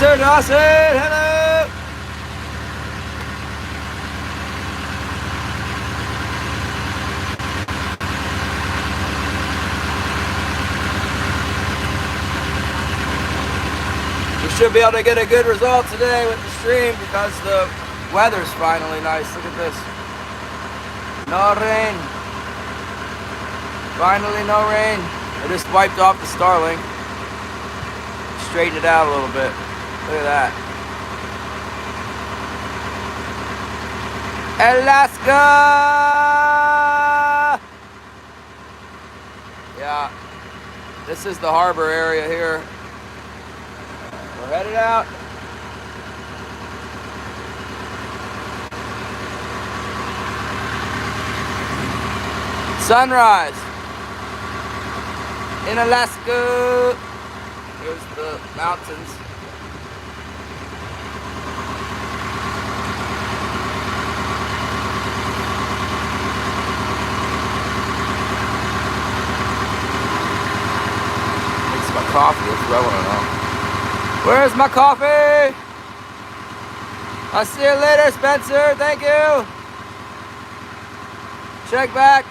Spencer Dawson, hello! We should be able to get a good result today with the stream because the weather's finally nice. Look at this. No rain. Finally no rain. I just wiped off the Starlink. Straighten it out a little bit. Look at that. Alaska! Yeah. This is the harbor area here. We're headed out. Sunrise in Alaska. Here's the mountains. It's my coffee. It's rolling on. Where's my coffee? I'll see you later, Spencer. Thank you. Check back.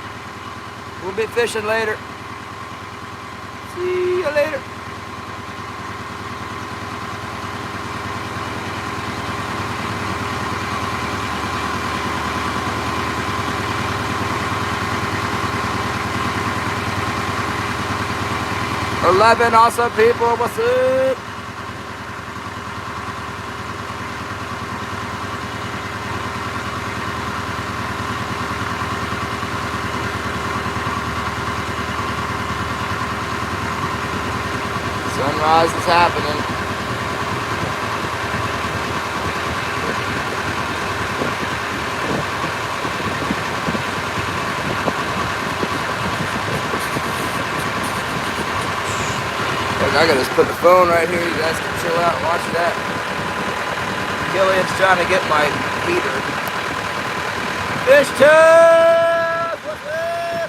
We'll be fishing later. See you later. $11 awesome people, what's up? Sunrise is happening. I gotta just put the phone right here. You guys can chill out and watch that. Killian's trying to get my heater. Fish tub! What's up?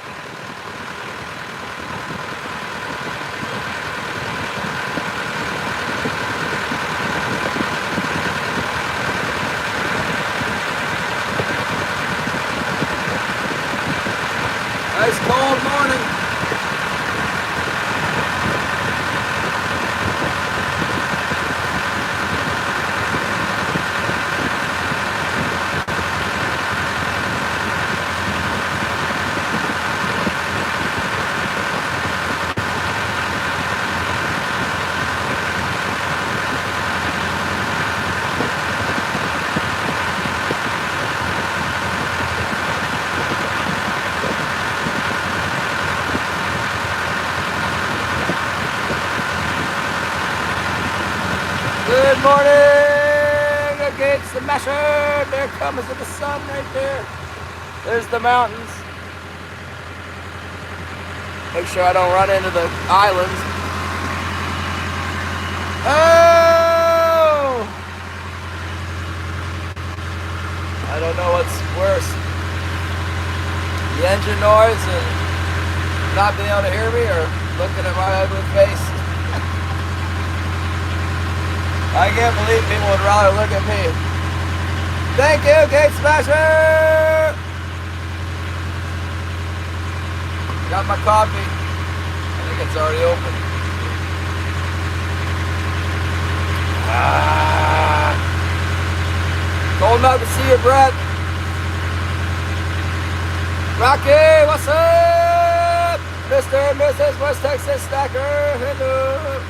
Nice cold morning. Good morning against the masher. There comes the sun right there. There's the mountains. Make sure I don't run into the islands. Oh! I don't know what's worse. The engine noise and not being able to hear me, or looking at my ugly face. I can't believe people would rather look at me. Thank you, Gate Smasher! Got my coffee. I think it's already open. Cold enough to see your breath. Rocky, what's up? Mr. and Mrs. West Texas Stacker, hello.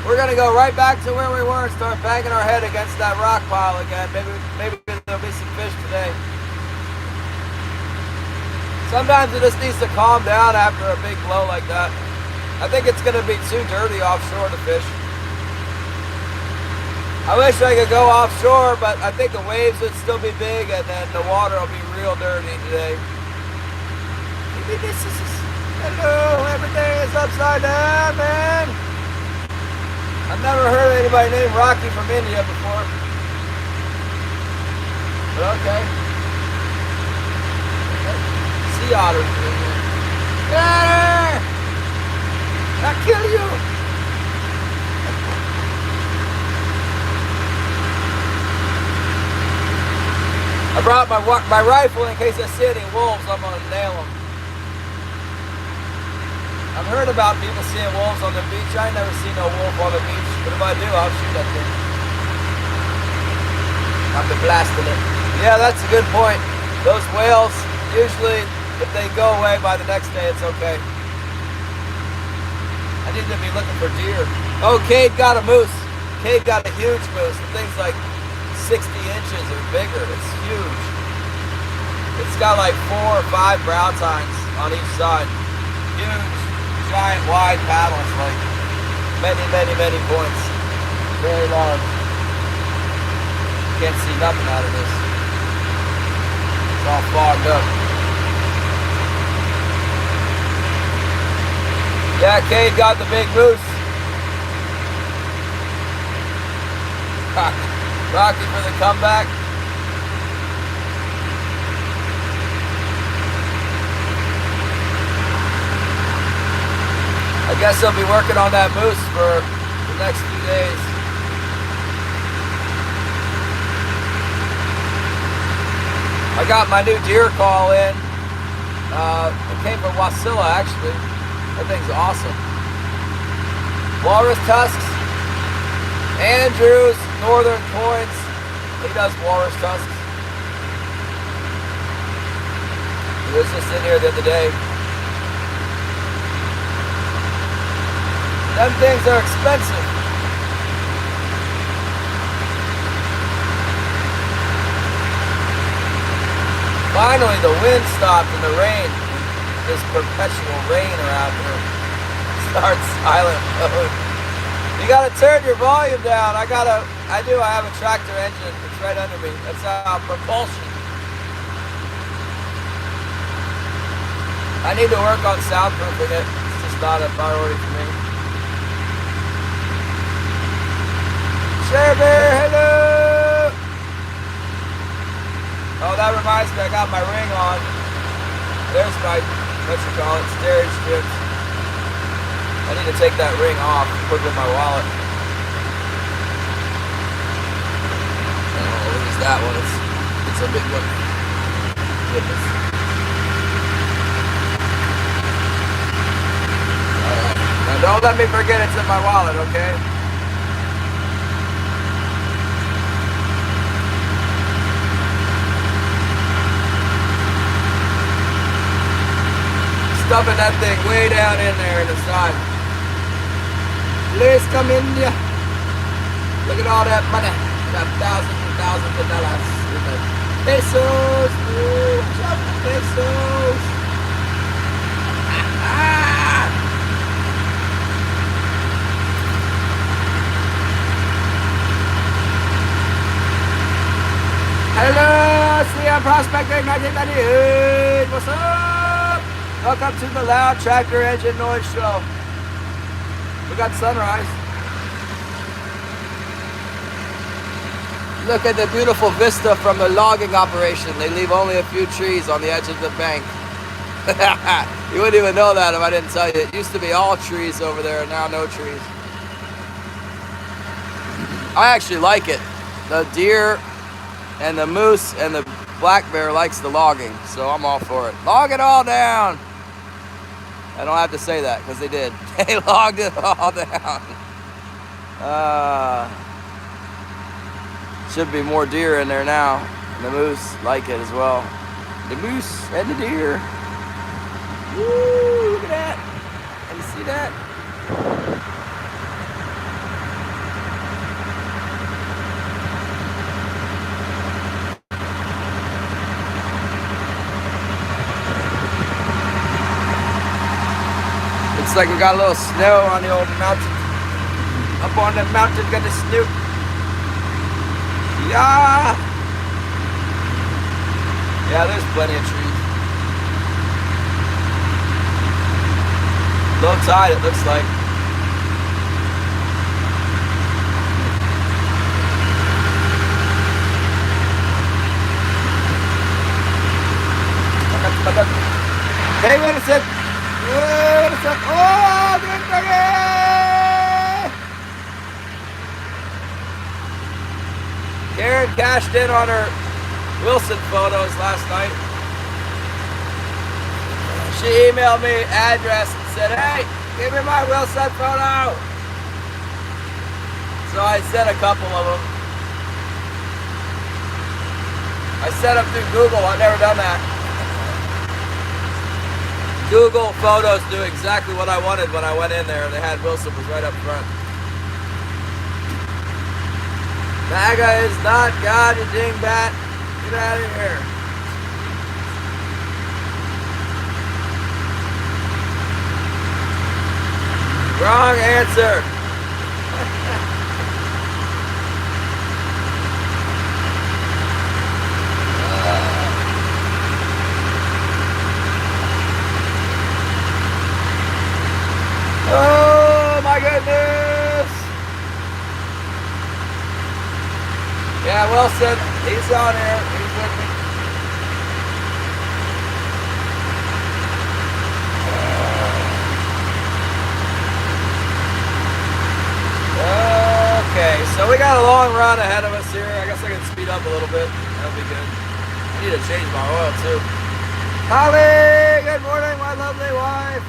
We're gonna go right back to where we were and start banging our head against that rock pile again. Maybe there'll be some fish today. Sometimes it just needs to calm down after a big blow like that. I think it's gonna be too dirty offshore to fish. I wish I could go offshore, but I think the waves would still be big and then the water will be real dirty today. Maybe this is... Hello, everything is upside down, man. I've never heard of anybody named Rocky from India before. But okay. Sea otters in here. Get out of here! I'll kill you! I brought my rifle in case I see any wolves. I'm gonna nail them. I've heard about people seeing wolves on the beach. I ain't never seen no wolf on the beach, but if I do, I'll shoot that thing. I've been blasting it. Yeah, that's a good point. Those whales, usually, if they go away by the next day, it's okay. I need to be looking for deer. Oh, Cade got a moose. Cade got a huge moose. The thing's like 60 inches or bigger. It's huge. It's got like 4 or 5 brow tines on each side. Huge, giant, wide paddles, like many points. Very large. Can't see nothing out of this. It's all fogged up. Yeah, Cade got the big moose. Rocky for the comeback. I guess I'll be working on that moose for the next few days. I got my new deer call in. It came from Wasilla, actually. That thing's awesome. Walrus tusks. Andrews, Northern Coins. He does walrus tusks. He was just in here the other day. Them things are expensive. Finally, the wind stopped and the rain, this perpetual rain around here, starts silent mode. You gotta turn your volume down. I have a tractor engine. It's right under me. That's propulsion. I need to work on soundproofing it. It's just not a priority for me. Share Bear, hello! Oh, that reminds me, I got my ring on. There's my, steerage strips. I need to take that ring off, put it in my wallet. Oh, look at that one. It's a big one. Goodness. Alright. Now don't let me forget it's in my wallet, okay? Stuffing that thing way down in there in the side. Please come in here. Look at all that money. We got thousands and thousands of dollars. Pesos. Ooh, pesos. Hello, Sliam Prospecting 1998. What's up? Welcome to the Loud Tractor Engine Noise Show. We got sunrise. Look at the beautiful vista from the logging operation. They leave only a few trees on the edge of the bank. You wouldn't even know that if I didn't tell you. It used to be all trees over there and now no trees. I actually like it. The deer and the moose and the black bear likes the logging, so I'm all for it. Log it all down. I don't have to say that because they did. They logged it all down. Should be more deer in there now. And the moose like it as well. The moose and the deer. Woo, look at that. Can you see that? Looks like we got a little snow on the old mountain. Up on the mountain, got the snow. Yeah. Yeah, there's plenty of trees. Low tide, it looks like. Hey, wait a sec. Wait a sec. Oh, good doggy! Karen cashed in on her Wilson photos last night. She emailed me address and said, hey, give me my Wilson photo. So I sent a couple of them. I set them through Google. I've never done that. Google Photos knew exactly what I wanted when I went in there. They had Wilson was right up front. MAGA is not God, you dingbat. Get out of here. Wrong answer. Oh my goodness! Yeah, Wilson, he's on here. He's with me. Okay, so we got a long run ahead of us here. I guess I can speed up a little bit. That'll be good. I need to change my oil too. Holly, good morning, my lovely wife.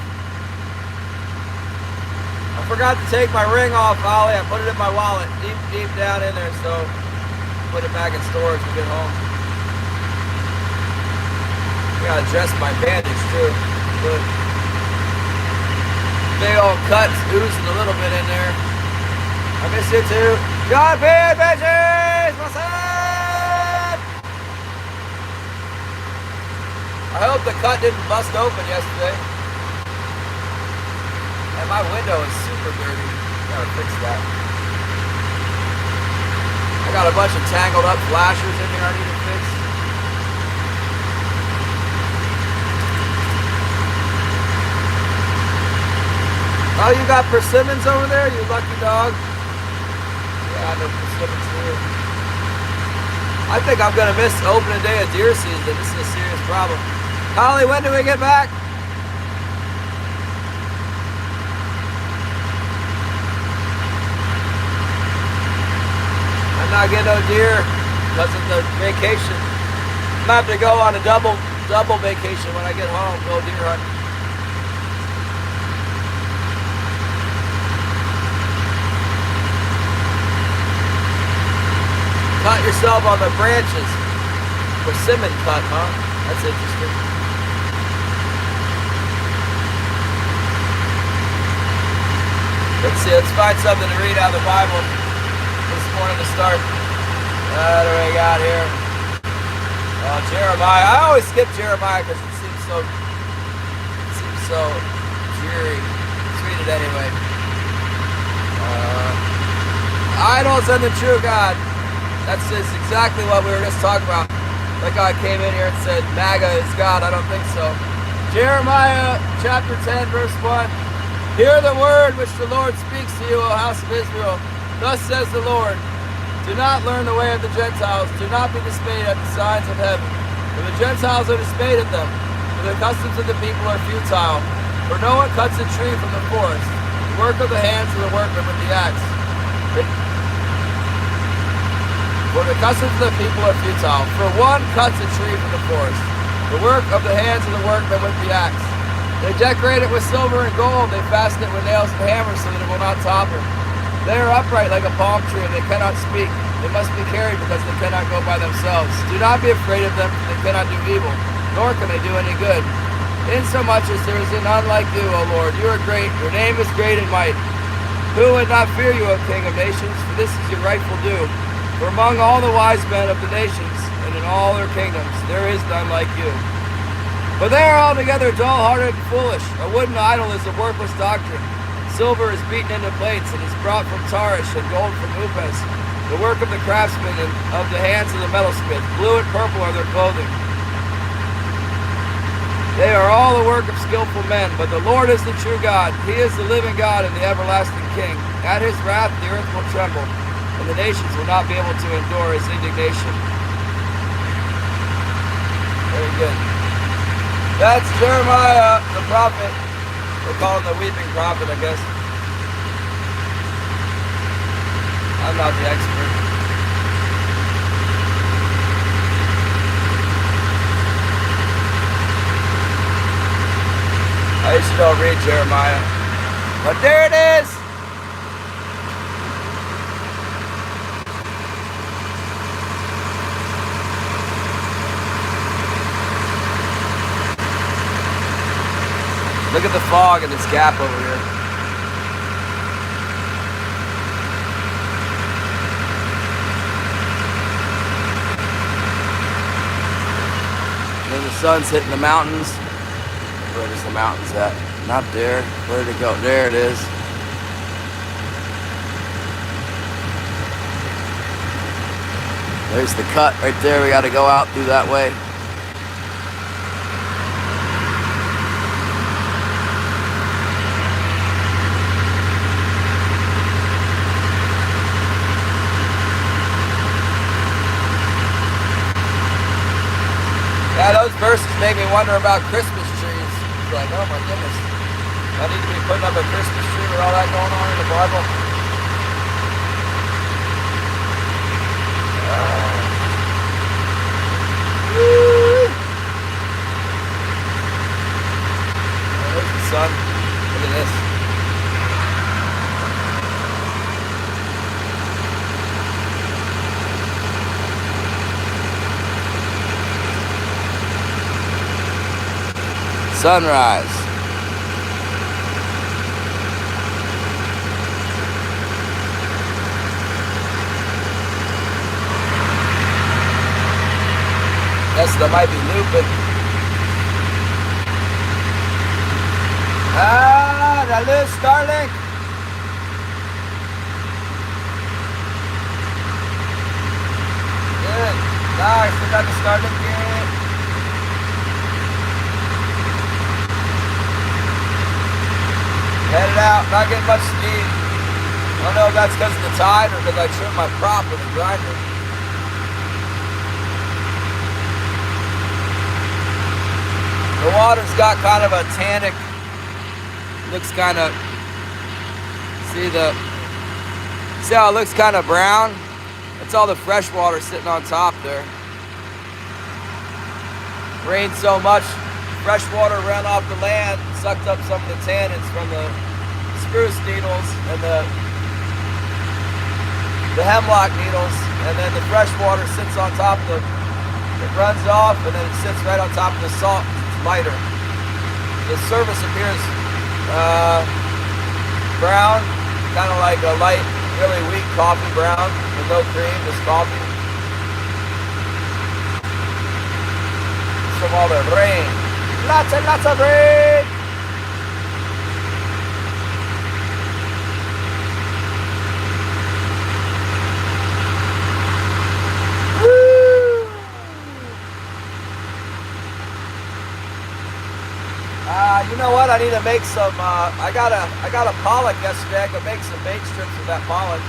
I forgot to take my ring off, Holly. I put it in my wallet, deep down in there, so put it back in storage when we get home. I gotta adjust my bandage too. Good. Big old cuts oozing a little bit in there. I miss you too. John P. Adventures! What's up? I hope the cut didn't bust open yesterday. And my window is super dirty. Gotta fix that. I got a bunch of tangled up flashers in here I need to fix. Oh, you got persimmons over there, you lucky dog? Yeah, I know persimmons too. I think I'm gonna miss opening day of deer season. This is a serious problem. Holly, when do we get back? Not get no deer because of the vacation. I'm gonna have to go on a double vacation when I get home, go deer hunting. Cut yourself on the branches. Persimmon cut, huh? That's interesting. Let's see, let's find something to read out of the Bible this morning to start. What do we got here? Oh, Jeremiah. I always skip Jeremiah because it seems so dreary. Let's read it anyway. Idols and the true God. That's just exactly what we were just talking about. That guy came in here and said, MAGA is God. I don't think so. Jeremiah chapter 10, verse 1. Hear the word which the Lord speaks to you, O house of Israel. Thus says the Lord, do not learn the way of the Gentiles. Do not be dismayed at the signs of heaven. For the Gentiles are dismayed at them. For the customs of the people are futile. For no one cuts a tree from the forest. The work of the hands of the workman with the axe. For the customs of the people are futile. For one cuts a tree from the forest. The work of the hands of the workman with the axe. They decorate it with silver and gold. They fasten it with nails and hammers so that it will not topple. They are upright like a palm tree, and they cannot speak. They must be carried because they cannot go by themselves. Do not be afraid of them, for they cannot do evil, nor can they do any good. Insomuch as there is none like you, O Lord. You are great. Your name is great in might. Who would not fear you, O King of nations? For this is your rightful due. For among all the wise men of the nations, and in all their kingdoms, there is none like you. For they are altogether dull-hearted and foolish. A wooden idol is a worthless doctrine. Silver is beaten into plates and is brought from Tarish, and gold from Upes. The work of the craftsman and of the hands of the metalsmith. Blue and purple are their clothing. They are all the work of skillful men, but the Lord is the true God. He is the living God and the everlasting King. At his wrath the earth will tremble, and the nations will not be able to endure his indignation. Very good. That's Jeremiah, the prophet. We'll call him the weeping prophet, I guess. I'm not the expert. don't read Jeremiah. But there it is. Look at the fog in this gap over here. And then the sun's hitting the mountains. Where is the mountains at? Not there. Where'd it go? There it is. There's the cut right there. We got to go out through that way. Yeah, those verses make me wonder about Christmas trees. It's like, oh my goodness. I need to be putting up a Christmas tree with all that going on in the Bible. There's the sun. Look at this. Sunrise. Guess there might be looping. Ah, that little Starlink. Good. Ah, I forgot the Starlink here. Headed out, not getting much speed. I don't know if that's because of the tide or because I trimmed my prop with a grinder. The water's got kind of a tannic, looks kind of, see how it looks kind of brown? That's all the fresh water sitting on top there. Rained so much, fresh water ran off the land, sucked up some of the tannins from the spruce needles and the hemlock needles, and then the fresh water sits on top of it runs off, and then it sits right on top of the salt. It's lighter. The surface appears brown, kind of like a light, really weak coffee brown with no cream, just coffee. It's from all the rain. Lots and lots of rain! You know what? I need to make some. I got a pollock yesterday. I could make some bait strips with that pollock.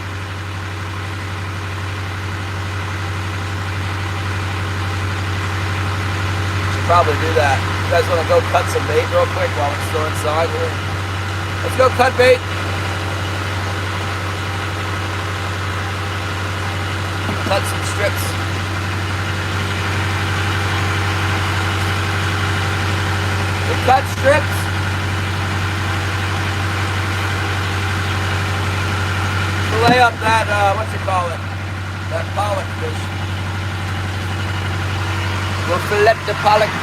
Should probably do that. You guys want to go cut some bait real quick while we're still inside here? Let's go cut bait. Cut some strips. Cut strips. Fillet up that, what you call it? That pollock fish. We'll fillet the pollock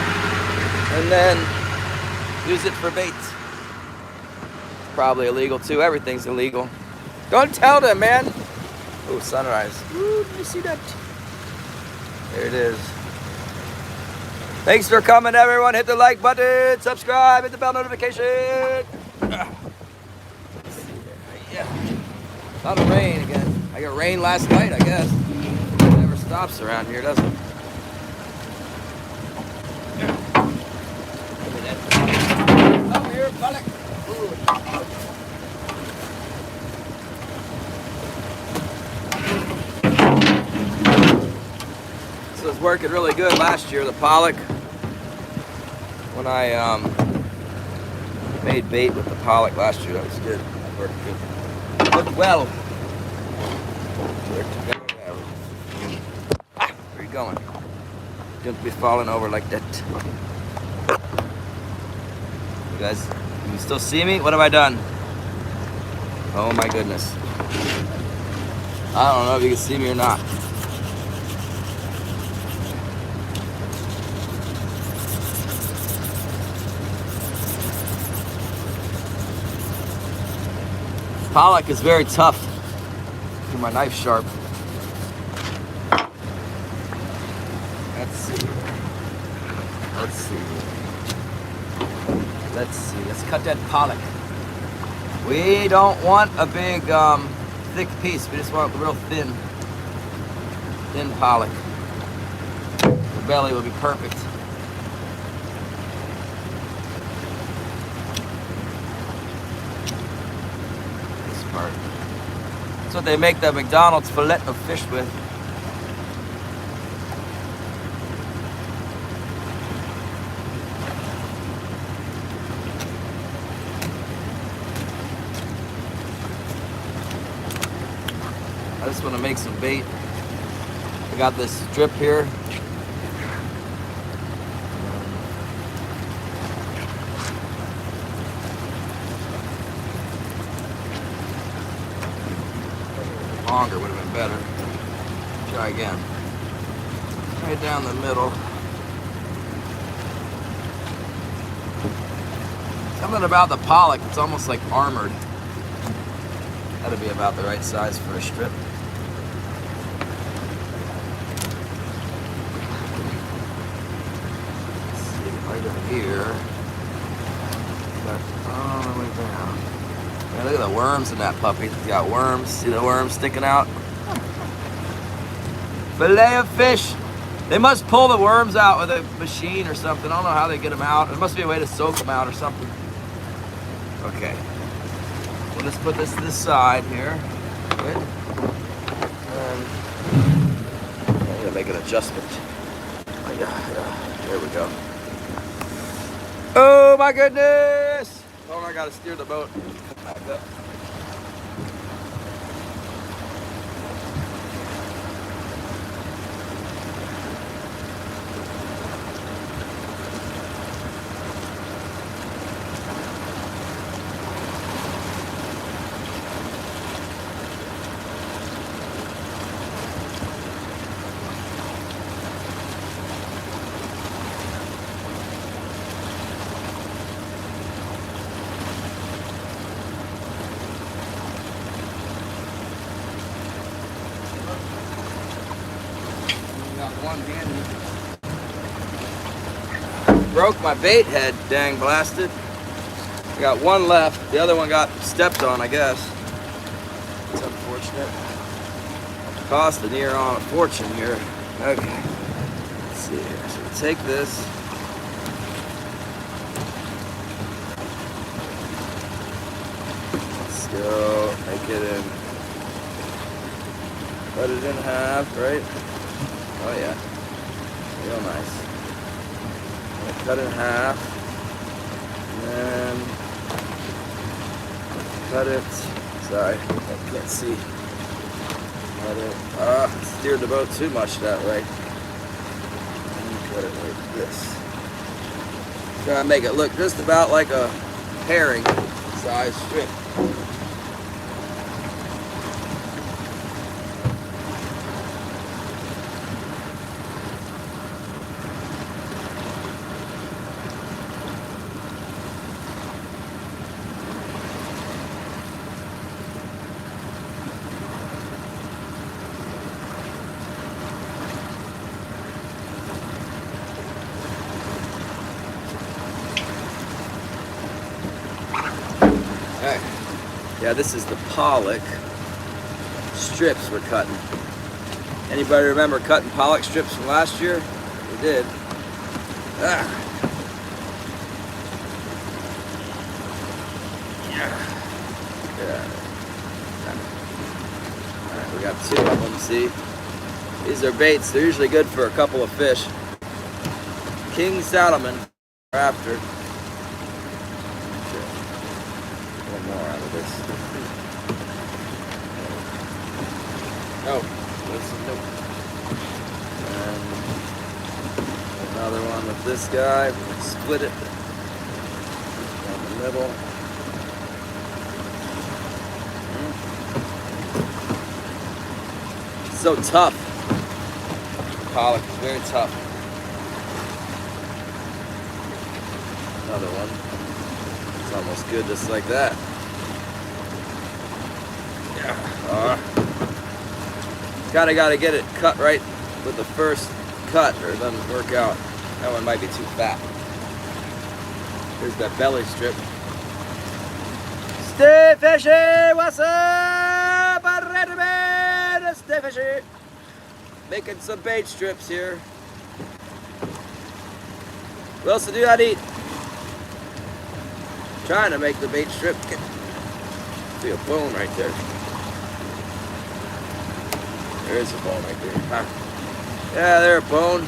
and then use it for bait. It's probably illegal too. Everything's illegal. Don't tell them, man. Oh, sunrise. Ooh, did you see that? There it is. Thanks for coming, everyone. Hit the like button, subscribe, hit the bell notification. Yeah. A lot of rain again. I got rain last night, I guess. It never stops around here, does it? Come here, pollock. This was working really good last year, the pollock. When I made bait with the pollock last year, that was good. That worked good. Looked well. Ah, where are you going? Don't be falling over like that. You guys You still see me? What have I done? Oh my goodness. I don't know if you can see me or not. Pollock is very tough. Keep my knife sharp. Let's see. Let's see. Let's see. Let's cut that pollock. We don't want a big, thick piece. We just want a real thin pollock. The belly will be perfect. This part. That's what they make the McDonald's fillet of fish with. I just want to make some bait. I got this strip here. Longer would have been better. Try again. Right down the middle. Something about the pollock, it's almost like armored. That'd be about the right size for a strip. Let's see, right up here. But all the way down. Man, look at the worms in that puppy. It's got worms. See the worms sticking out? Fillet of fish. They must pull the worms out with a machine or something. I don't know how they get them out. There must be a way to soak them out or something. Okay. We'll just put this to the side here. Good. And I need to make an adjustment. Oh, yeah. There we go. Oh my goodness! Oh, I gotta steer the boat. Back up. Broke my bait head, dang blasted. I got one left. The other one got stepped on, I guess. It's unfortunate. Cost near on a fortune here. Okay. Let's see here. So we'll take this. Let's go make it in. Cut it in half, right? Oh yeah. Real nice. Cut it in half, and then cut it, sorry, I can't see, cut it, steered the boat too much that way, and cut it like this. Try to make it look just about like a herring size strip. Okay. Yeah, this is the pollock strips we're cutting. Anybody remember cutting pollock strips from last year? We did. Yeah. Alright, we got two of them, see? These are baits. They're usually good for a couple of fish. King salmon are after. More out of this. Oh, nope. And another one with this guy. We'll split it down the nibble. So tough. Pollock is very tough. Another one. It's almost good just like that. Yeah. Kinda gotta get it cut right with the first cut or it doesn't work out. That one might be too fat. Here's that belly strip. Stay fishy! What's up? Stay fishy! Making some bait strips here. Wilson, do not eat. Trying to make the bait strip. See a bone right there. There is a bone right there. Huh. Yeah, there a bone.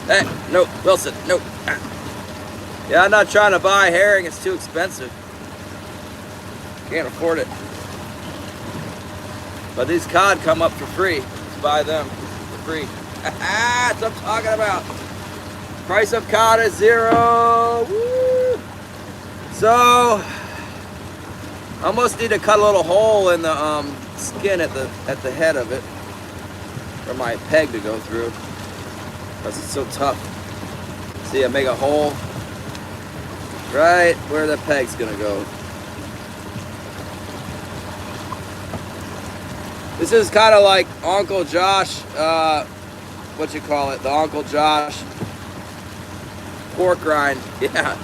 Hey, no, Wilson, no. Yeah, I'm not trying to buy herring, it's too expensive. Can't afford it. But these cod come up for free. Let's buy them for free. That's what I'm talking about. Price of cod is 0. Woo! So, I almost need to cut a little hole in the skin at the head of it for my peg to go through. Because it's so tough. See, I make a hole right where the peg's gonna go. This is kind of like Uncle Josh, what you call it? The Uncle Josh pork rind. Yeah,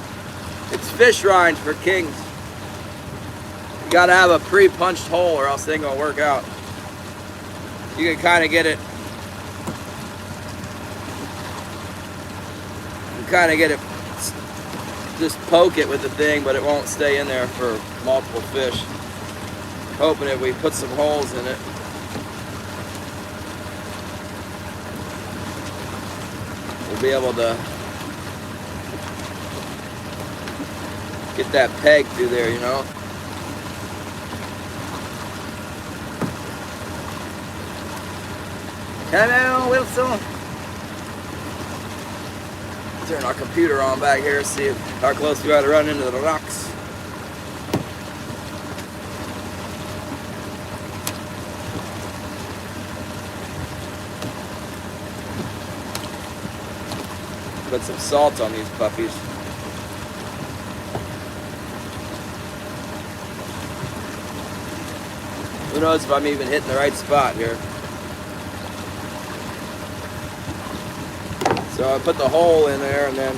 it's fish rind for kings. You gotta have a pre-punched hole or else it ain't gonna work out. You can kind of get it. Just poke it with the thing, but it won't stay in there for multiple fish. Hoping if we put some holes in it, we'll be able to get that peg through there, you know. Come on, Wilson. Turn our computer on back here, see how close we are to run into the rocks. Put some salt on these puppies. Who knows if I'm even hitting the right spot here. So I put the hole in there and then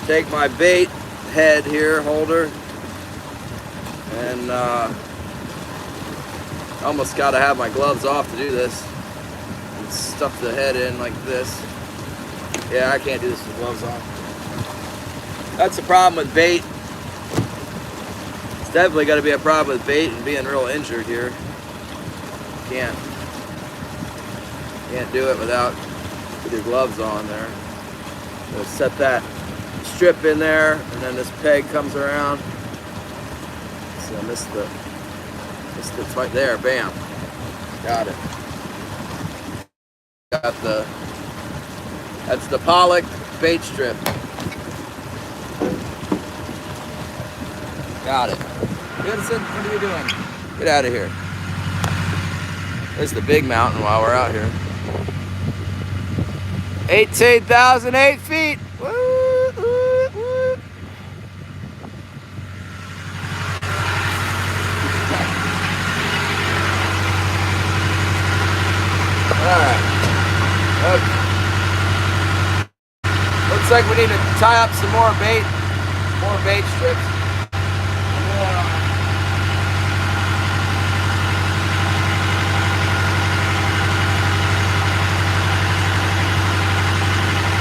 take my bait head here, holder, and almost got to have my gloves off to do this. And stuff the head in like this. Yeah, I can't do this with gloves on. That's the problem with bait. It's definitely got to be a problem with bait and being real injured here. Can't do it with your gloves on there. So set that strip in there, and then this peg comes around. So I missed it's right there. Bam. Got it. That's the pollock bait strip. Got it. Vincent, what are you doing? Get out of here. There's the big mountain while we're out here. 18,008 feet. Woo, woo, woo. Alright. Okay. Looks like we need to tie up some more bait strips.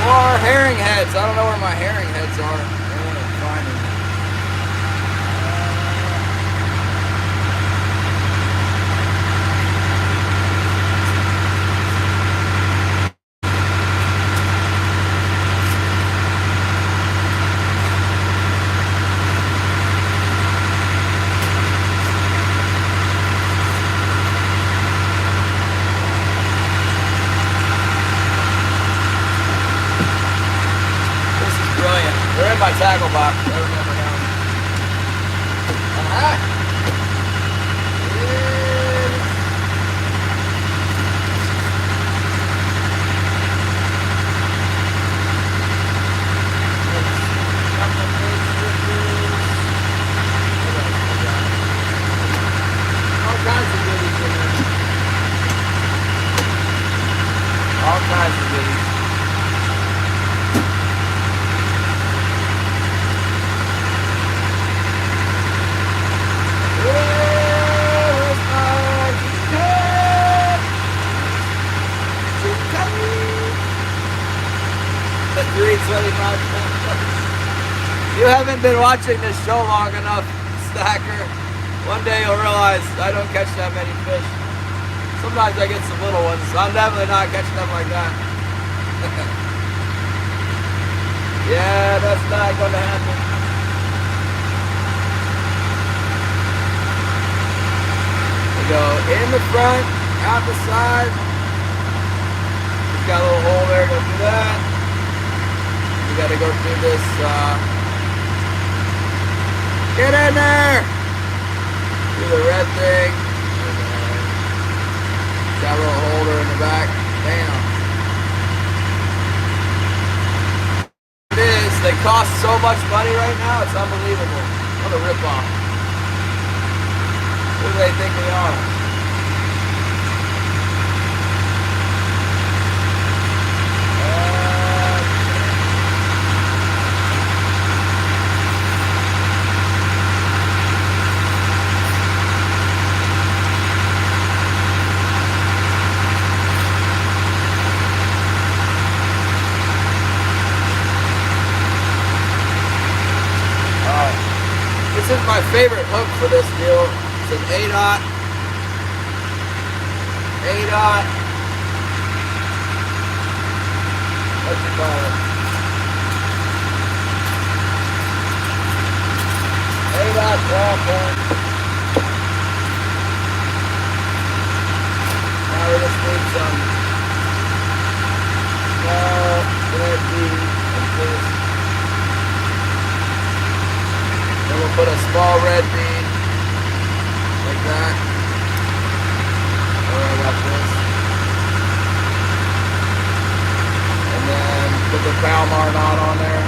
More herring heads. I don't know where my herring heads are. I want to find them. You haven't been watching this show long enough, Stacker. One day you'll realize I don't catch that many fish. Sometimes I get some little ones. I'm definitely not catching them like that. Yeah, that's not going to happen. We go in the front, out the side. Just got a little hole there, go through that. We got to go through this. Get in there! Do the red thing. Got a little holder in the back. Bam. It is. They cost so much money right now. It's unbelievable. What a ripoff. Who do they think we are? This is my favorite hook for this deal. It's an 8-aught. 8-aught. What you call it? 8-aught 12-point. Now we just need some small red bead like this. Then we'll put a small red bead like that. I got this. And then put the Palomar knot on there.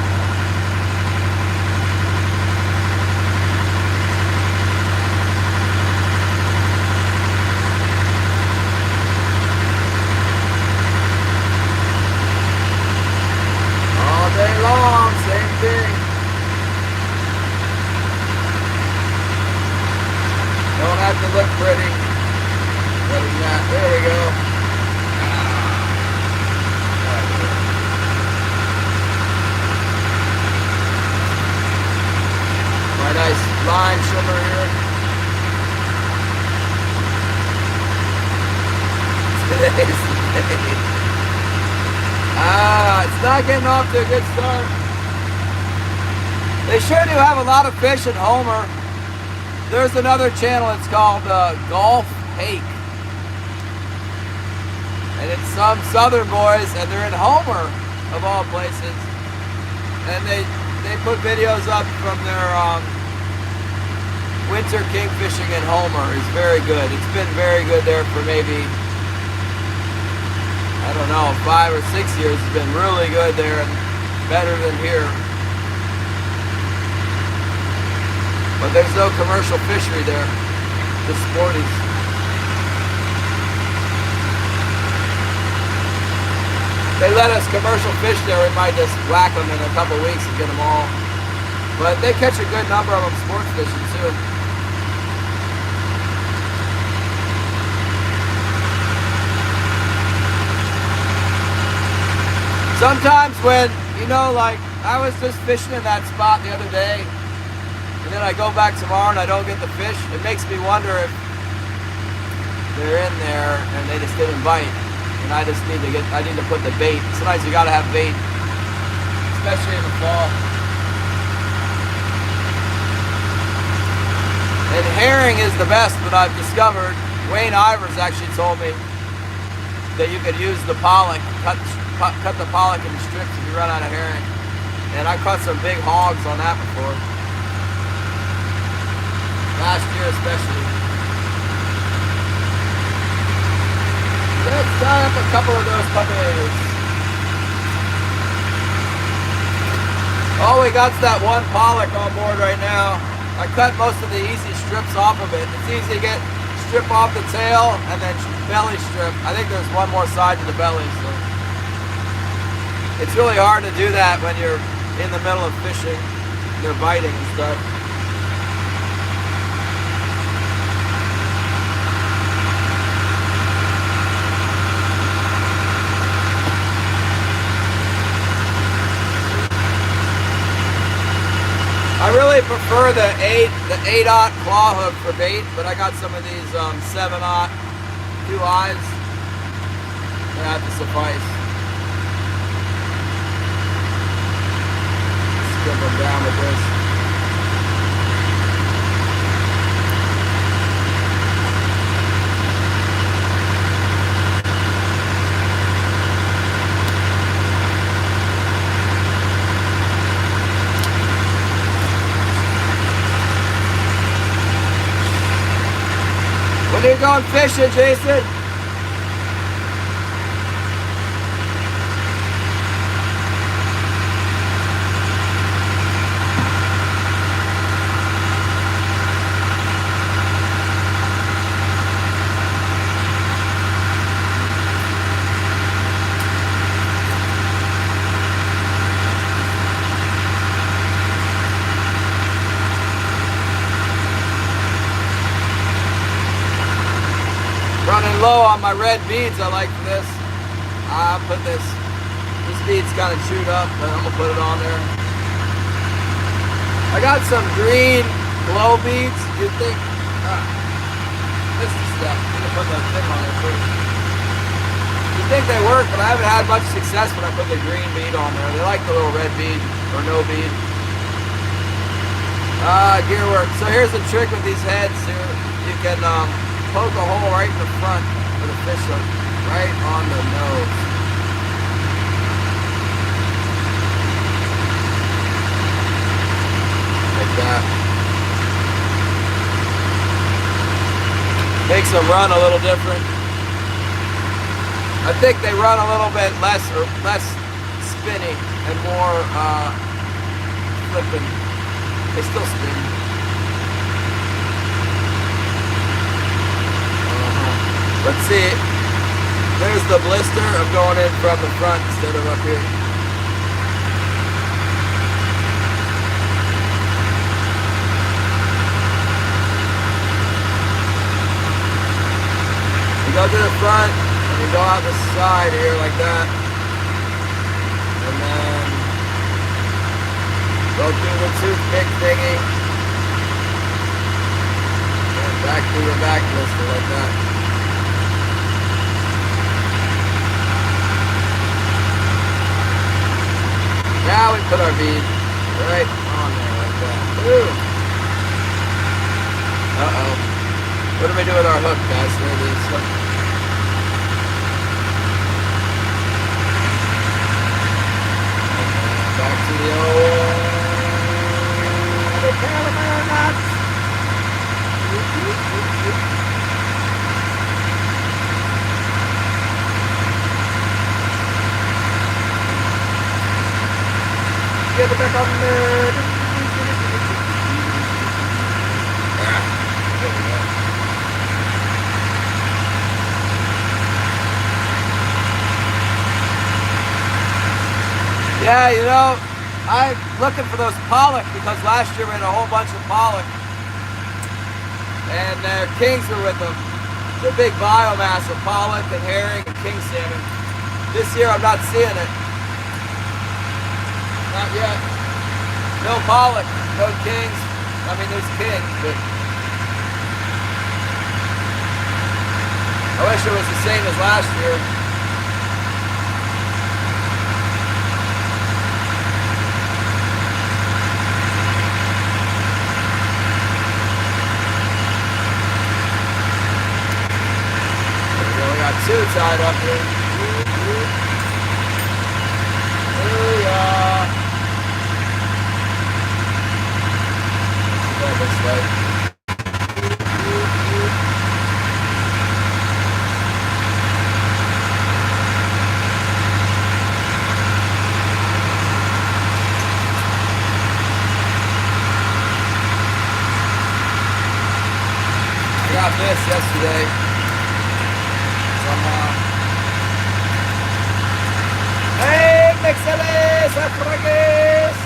All day long, same thing. Don't have to look pretty. But not. There we go. My nice line shimmer here. Today's the day. It's not getting off to a good start. They sure do have a lot of fish in Homer. There's another channel, it's called Golf Hake. And it's some southern boys, and they're in Homer, of all places. And they put videos up from their winter king fishing in Homer. It's very good. It's been very good there for maybe, I don't know, 5 or 6 years. It's been really good there, and better than here. But there's no commercial fishery there, just sporties. They let us commercial fish there, we might just whack them in a couple weeks and get them all. But they catch a good number of them sports fishing too. Sometimes when, you know, like I was just fishing in that spot the other day, and then I go back tomorrow and I don't get the fish, it makes me wonder if they're in there and they just didn't bite. And I just need to put the bait. Sometimes you gotta have bait, especially in the fall. And herring is the best that I've discovered. Wayne Ivers actually told me that you could use the pollock, cut the pollock into strips if you run out of herring. And I caught some big hogs on that before. Last year especially. Let's tie up a couple of those puppies. All we got's that one pollock on board right now. I cut most of the easy strips off of it. It's easy to get strip off the tail and then belly strip. I think there's one more side to the belly, so it's really hard to do that when you're in the middle of fishing. They're biting and stuff. really prefer the 8/0 claw hook for bait, but I got some of these 7/0 2 eyes. They have to suffice. Skip them down with this. When are you going fishing, Jason? Running low on my red beads, I like this. I'll put this bead's kind of chewed up, but I'm gonna put it on there. I got some green glow beads. You think, this is stuff. I'm gonna put that thing on there first. You think they work, but I haven't had much success when I put the green bead on there. They like the little red bead, or no bead. Gear work. So here's the trick with these heads here. You can, poke a hole right in the front of the fish hook, right on the nose. Like that. Makes them run a little different. I think they run a little bit less spinny and more flipping. They still spin. Let's see, there's the blister. I'm going in from the front instead of up here. You go to the front and you go out the side here like that. And then go through the toothpick thingy. And back to your back blister like that. Now we put our bead right on there like that. Ooh. Uh-oh. What do we do with our hook, guys? There it is. Back to the old calamari knots. Get it back on there. Yeah, you know, I'm looking for those pollock because last year we had a whole bunch of pollock. And their kings were with them. The big biomass of pollock and herring and king salmon. This year I'm not seeing it. Not yet. No pollock, no kings. I mean, there's kings, but I wish it was the same as last year. We only got 2 tied up here. Oh yeah. This way. I got this yesterday somehow. Hey, Mexeles, Afragues!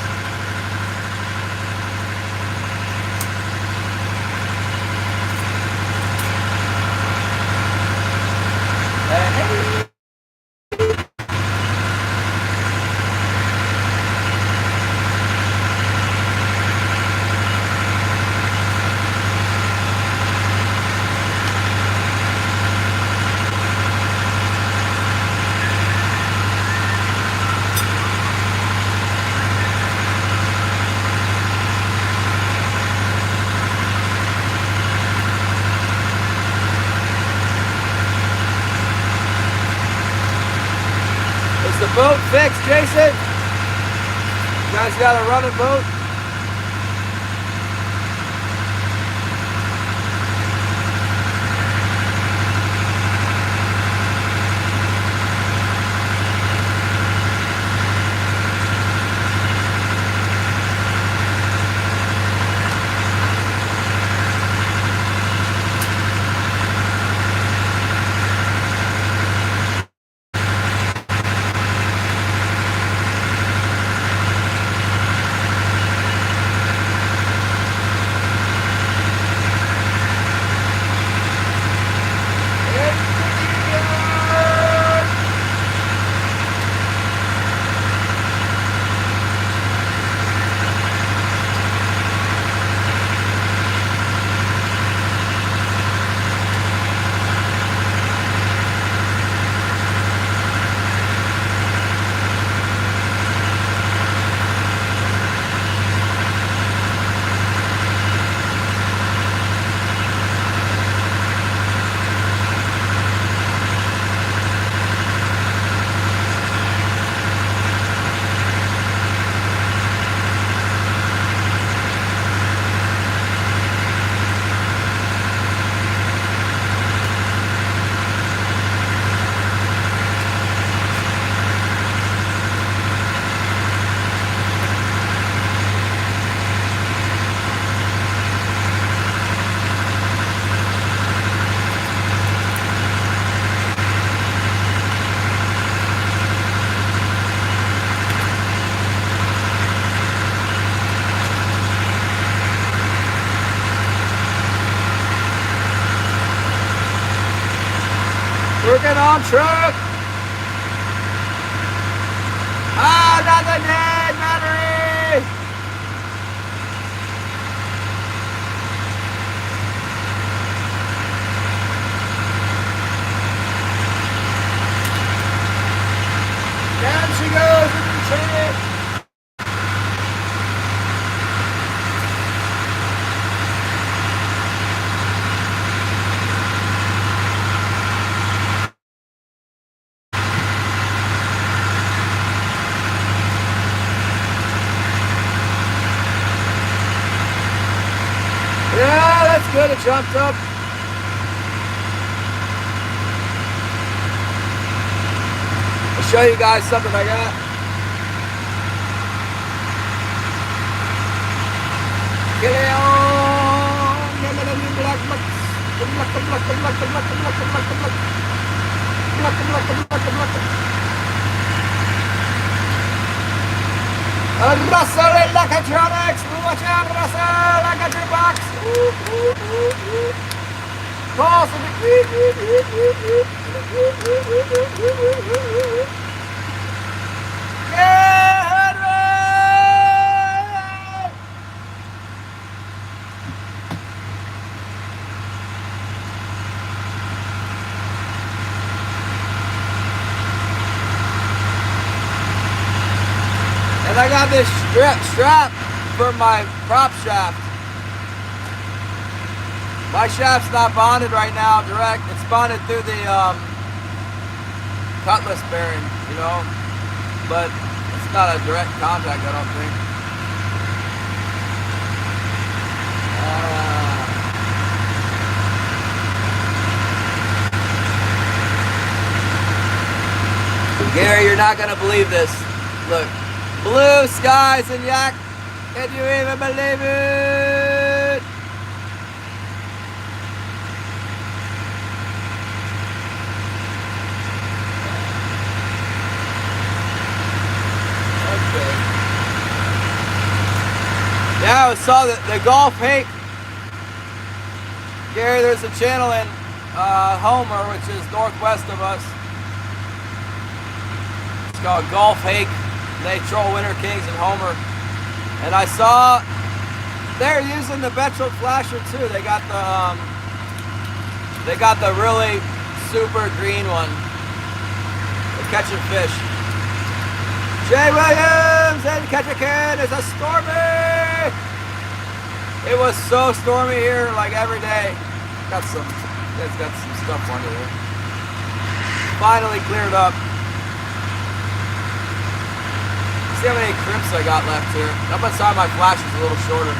boat fixed, Jason? You guys got a running boat? Working on truck. Another dead battery. Down she goes in the tree. Yeah, that's good. It jumped up. I'll show you guys something I got. Get it on. Get it on, you black bucks. Good luck, good luck, good luck, good luck, good luck, good luck, good luck. Good luck, good luck, good luck, good luck. Russell in Mechatronics. Watch out, Russell. I got your box. Call for yeah, and I got this strap for my prop shaft. My shaft's not bonded right now direct. It's bonded through the cutlass bearing, you know, but it's not a direct contact, I don't think. Gary, you're not gonna believe this. Look, blue skies and yak. Can you even believe it? Okay. Yeah, I saw the Gulf Hake. Gary, there's a channel in Homer, which is northwest of us. It's called Gulf Hake. They troll Winter Kings in Homer. And I saw they're using the Betrol flasher too. They got the really super green one. They're catching fish. Jay Williams and Catch a Kid is a stormy. It was so stormy here, like every day. Got some stuff under there. Finally cleared up. see how many crimps I got left here. How much time my flash is a little shorter.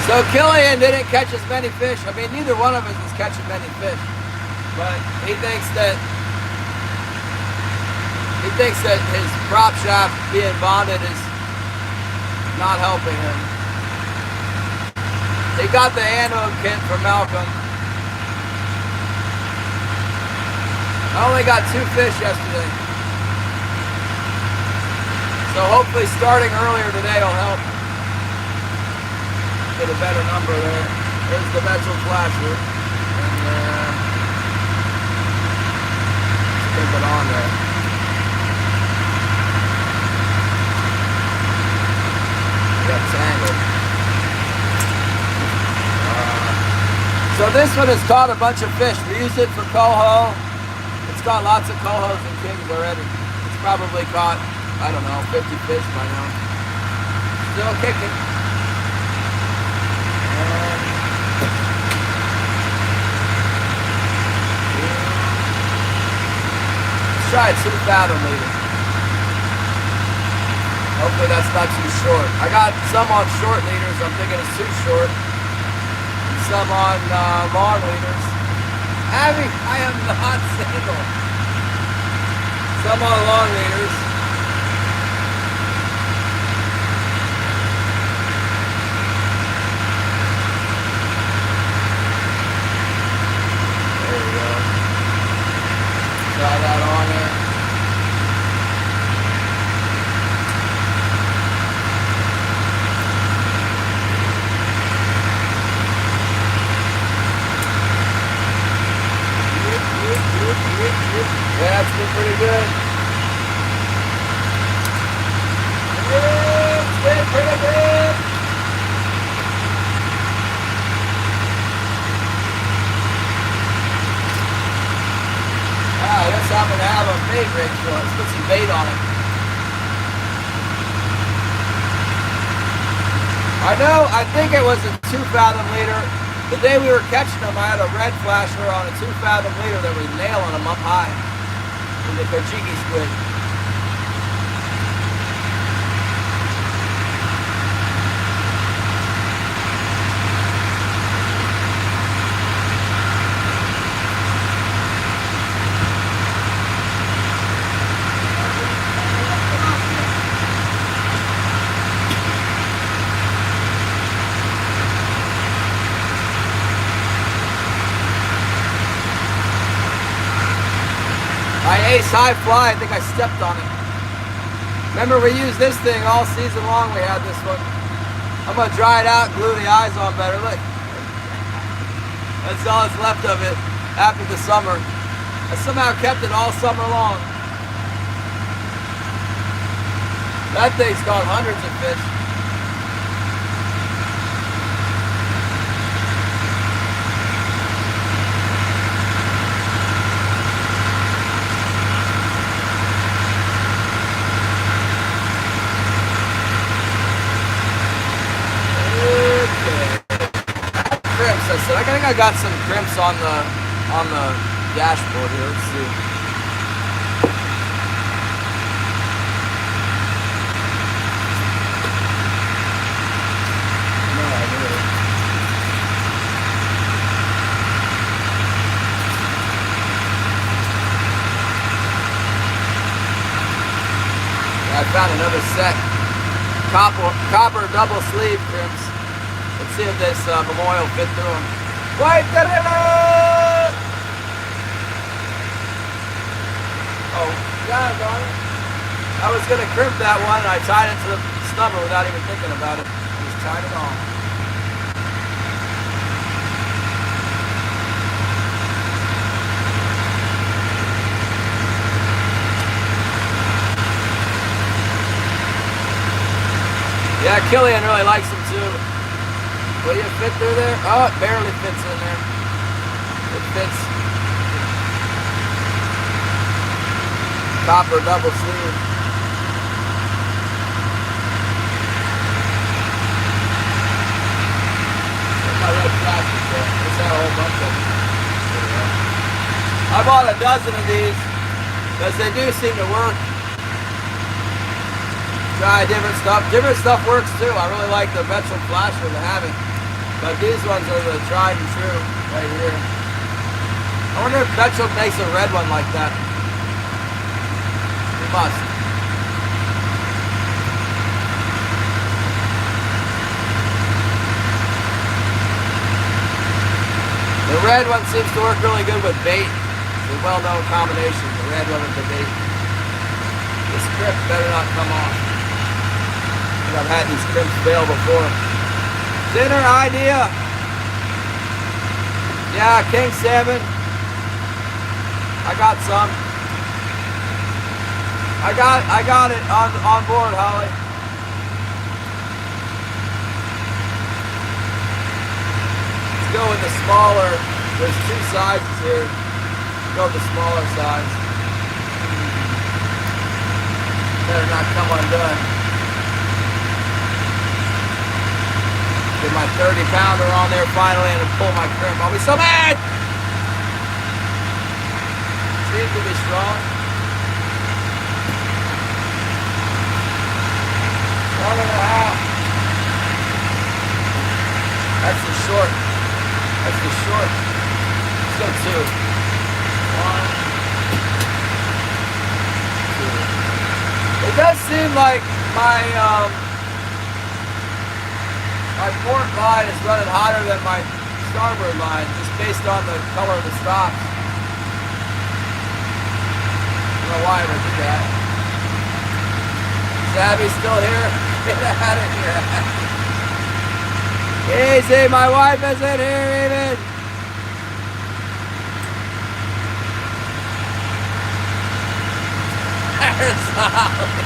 So Killian didn't catch as many fish. I mean, neither one of us is catching many fish. But he thinks that his prop shaft being bonded is not helping him. He got the anode kit from Malcolm. I only got 2 fish yesterday. So hopefully starting earlier today will help. Get a better number there. There's the metal flasher. And keep it on there. Got tangled. So this one has caught a bunch of fish. We used it for coho. It's caught lots of cohos and kings already. It's probably caught, I don't know, 50 fish by now. Still kicking. Try a 2 fathom leader. Hopefully that's not too short. I got some on short leaders. I'm thinking it's too short. And some on long leaders. Abby, I am not single. Some on long leaders. There we go. Try that on there. Yeah, it's been pretty good. It's been pretty good. I just happen to have a bait rig for it. Let's put some bait on it. I think it was a 2 fathom leader. The day we were catching them, I had a red flasher on a 2 fathom leader that was nailing them up high with the Kajiki squid. My ace high fly, I think I stepped on it. Remember, we used this thing all season long. We had this one. I'm gonna dry it out, glue the eyes on better. Look, that's all that's left of it after the summer. I somehow kept it all summer long. That thing's caught hundreds of fish. I think I got some crimps on the dashboard here. Let's see. No, I didn't. I found another set. Copper double sleeve crimps. Let's see if this memorial fit through them. Wait, oh, yeah, darn it. I was going to crimp that one and I tied it to the snubber without even thinking about it. I just tied it on. Yeah, Killian really likes them too. Will you fit through there? Oh, it barely fits in there. It fits. Copper double sleeve. My red plastic there. There's a whole bunch of them. I bought a dozen of these because they do seem to work. Try different stuff. Different stuff works too. I really like the Vetral flasher, the Havoc. But these ones are the tried and true right here. I wonder if Vetral makes a red one like that. He must. The red one seems to work really good with bait. It's a well-known combination, the red one with the bait. This crimp better not come off. I've had these crimps fail before. Dinner idea. Yeah, king salmon. I got some. I got it on board, Holly. Let's go with the smaller. There's two sizes here. Go with the smaller size. Better not come undone. Get my 30-pounder on there finally and pull my crimp. I'll be so mad! Seems to be strong. I don't know how. That's the short. That's the short. Let's go two. One, two. It does seem like my port line is running hotter than my starboard line, just based on the color of the stops. I don't know why I would do that. Is Abby still here? Get out of here. Easy, my wife isn't here even. There's Holly.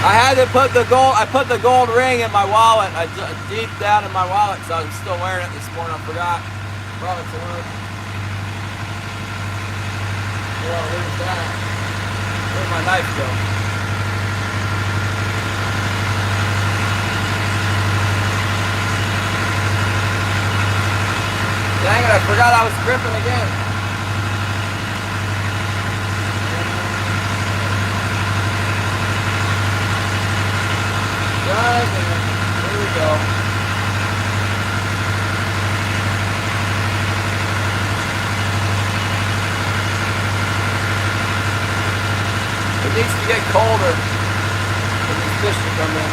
I had to put the gold. I put the gold ring in my wallet. Deep down in my wallet, so I'm still wearing it this morning. I forgot. Probably to work. Well, where's that? Where'd my knife go? Dang it! I forgot I was crimping again. Right, here we go. It needs to get colder for these fish to come in.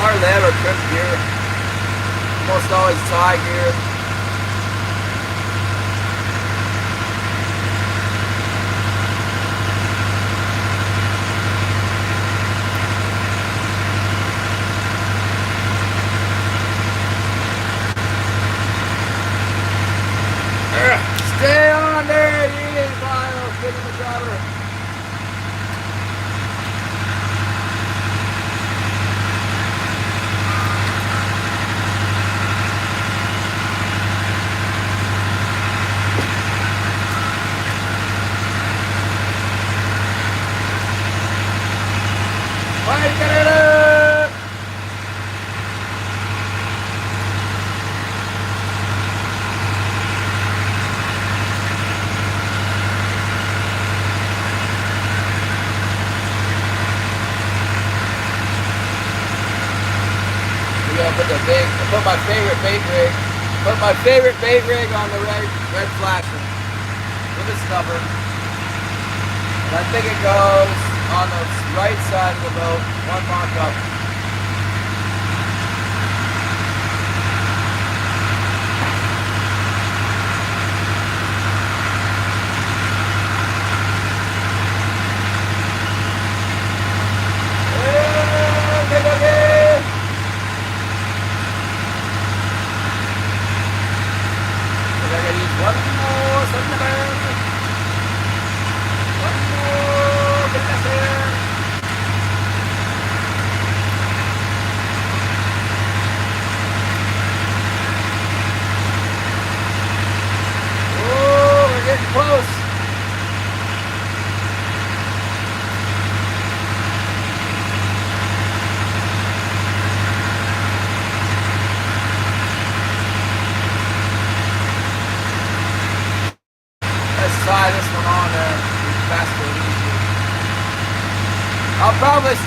Hardly ever crimp gear. Almost always tie gear. Stay on there, you Lionel. Get in the driver. Put my favorite bait rig. Put my favorite bait rig on the red flasher with a stubber. And I think it goes on the right side of the boat, one mark up.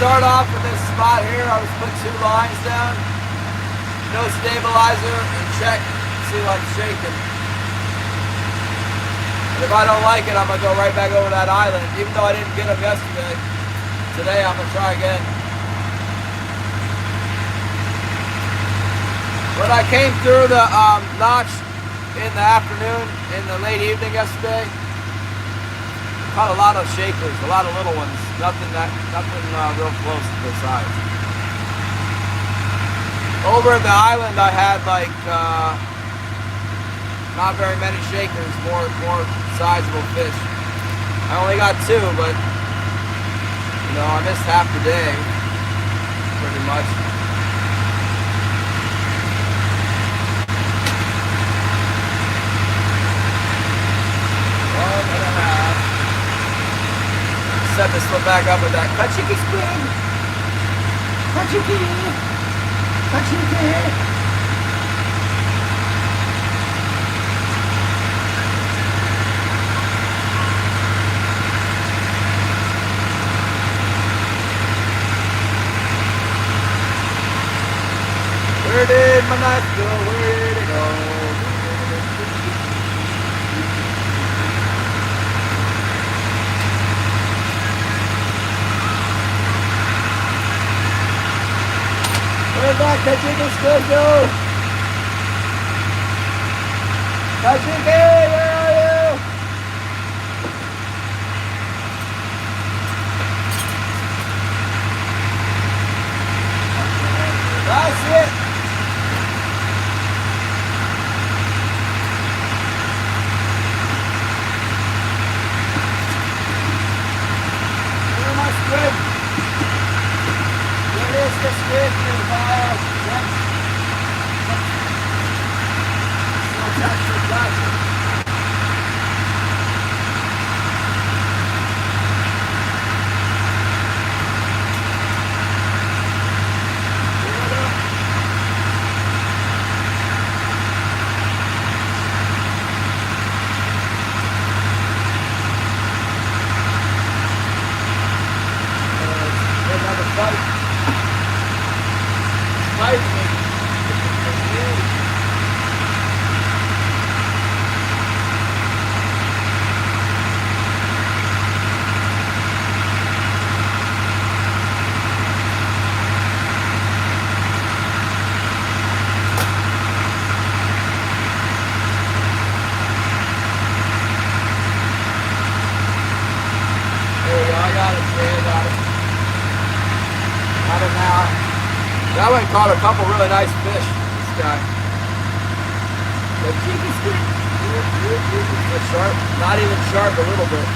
start off with this spot here. I was put 2 lines down, no stabilizer, and check, see if I'm shaking. And if I don't like it, I'm gonna go right back over that island. Even though I didn't get them yesterday, today I'm gonna try again. When I came through the notch in the afternoon, in the late evening yesterday, caught a lot of shakers, a lot of little ones. Nothing real close to the size. Over at the island, I had like not very many shakers, more sizable fish. I only got 2, but you know I missed half the day, pretty much. Set this one back up with that kachiki squid. Kachiki. Kachiki. Where did my knife go? Where did it go? Where's that kachiki squid go? Kachiki, where are you? That's it. Where's my squid? Where is the squid? That one caught a couple really nice fish, this guy. The cheeky squid. It's sharp, not even sharp, a little bit.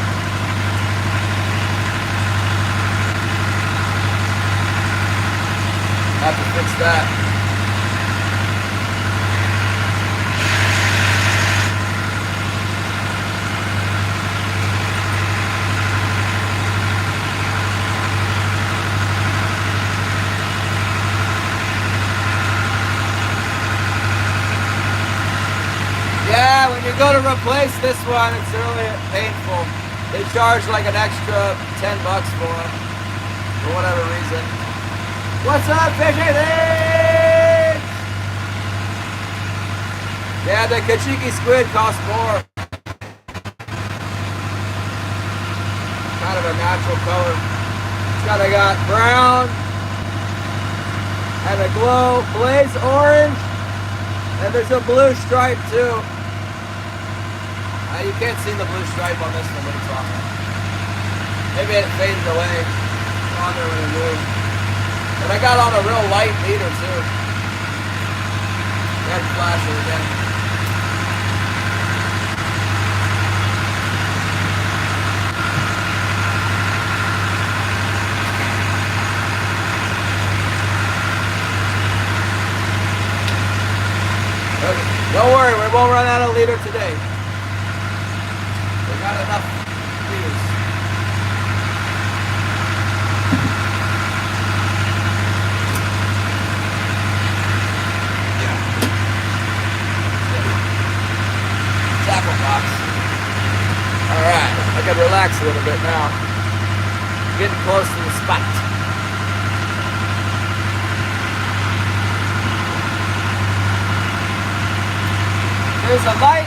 Have to fix that. Yeah, when you go to replace this one, it's really painful. They charge like an extra $10 for them, for whatever reason. What's up, fishy things? Yeah, the kachiki squid costs more. Kind of a natural color. It's got brown and a glow blaze orange, and there's a blue stripe too. You can't see the blue stripe on this one, but it's on there. Maybe it faded away. It's on there when it moved. And I got on a real light leader too. Red flasher again. Okay. Don't worry, we won't run out of leader today. Got enough leaders. Yeah. Tackle box. Alright, I can relax a little bit now. Getting close to the spot. There's a light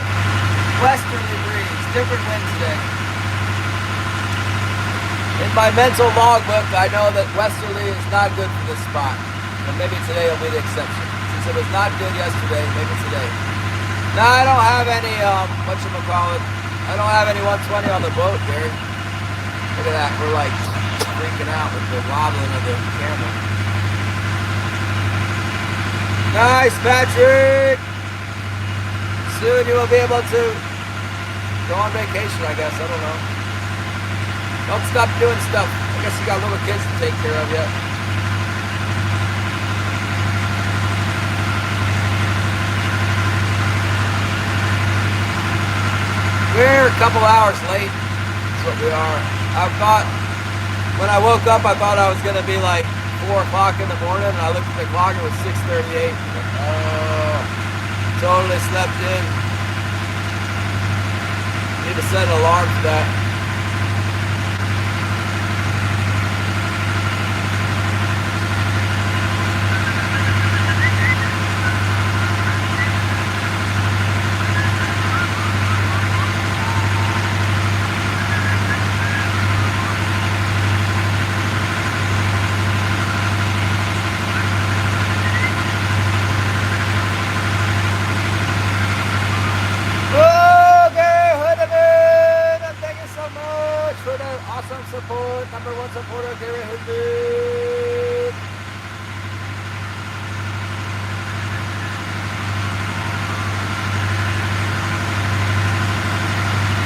westerly breeze, different wind today. In my mental logbook, I know that westerly is not good for this spot. And maybe today will be the exception. Since it was not good yesterday, maybe today. No, I don't have any, whatchamacallit, I don't have any 120 on the boat, Gary. Look at that, we're like freaking out with the wobbling of the camera. Nice, Patrick! Soon you will be able to go on vacation, I guess, I don't know. Don't stop doing stuff. I guess you got little kids to take care of yet. We're a couple hours late. That's what we are. When I woke up, I thought I was going to be like 4 o'clock in the morning, and I looked at the clock, it was 6:38. Oh, totally slept in. Need to set an alarm for that. Support, number one supporter, Gary Hoodley.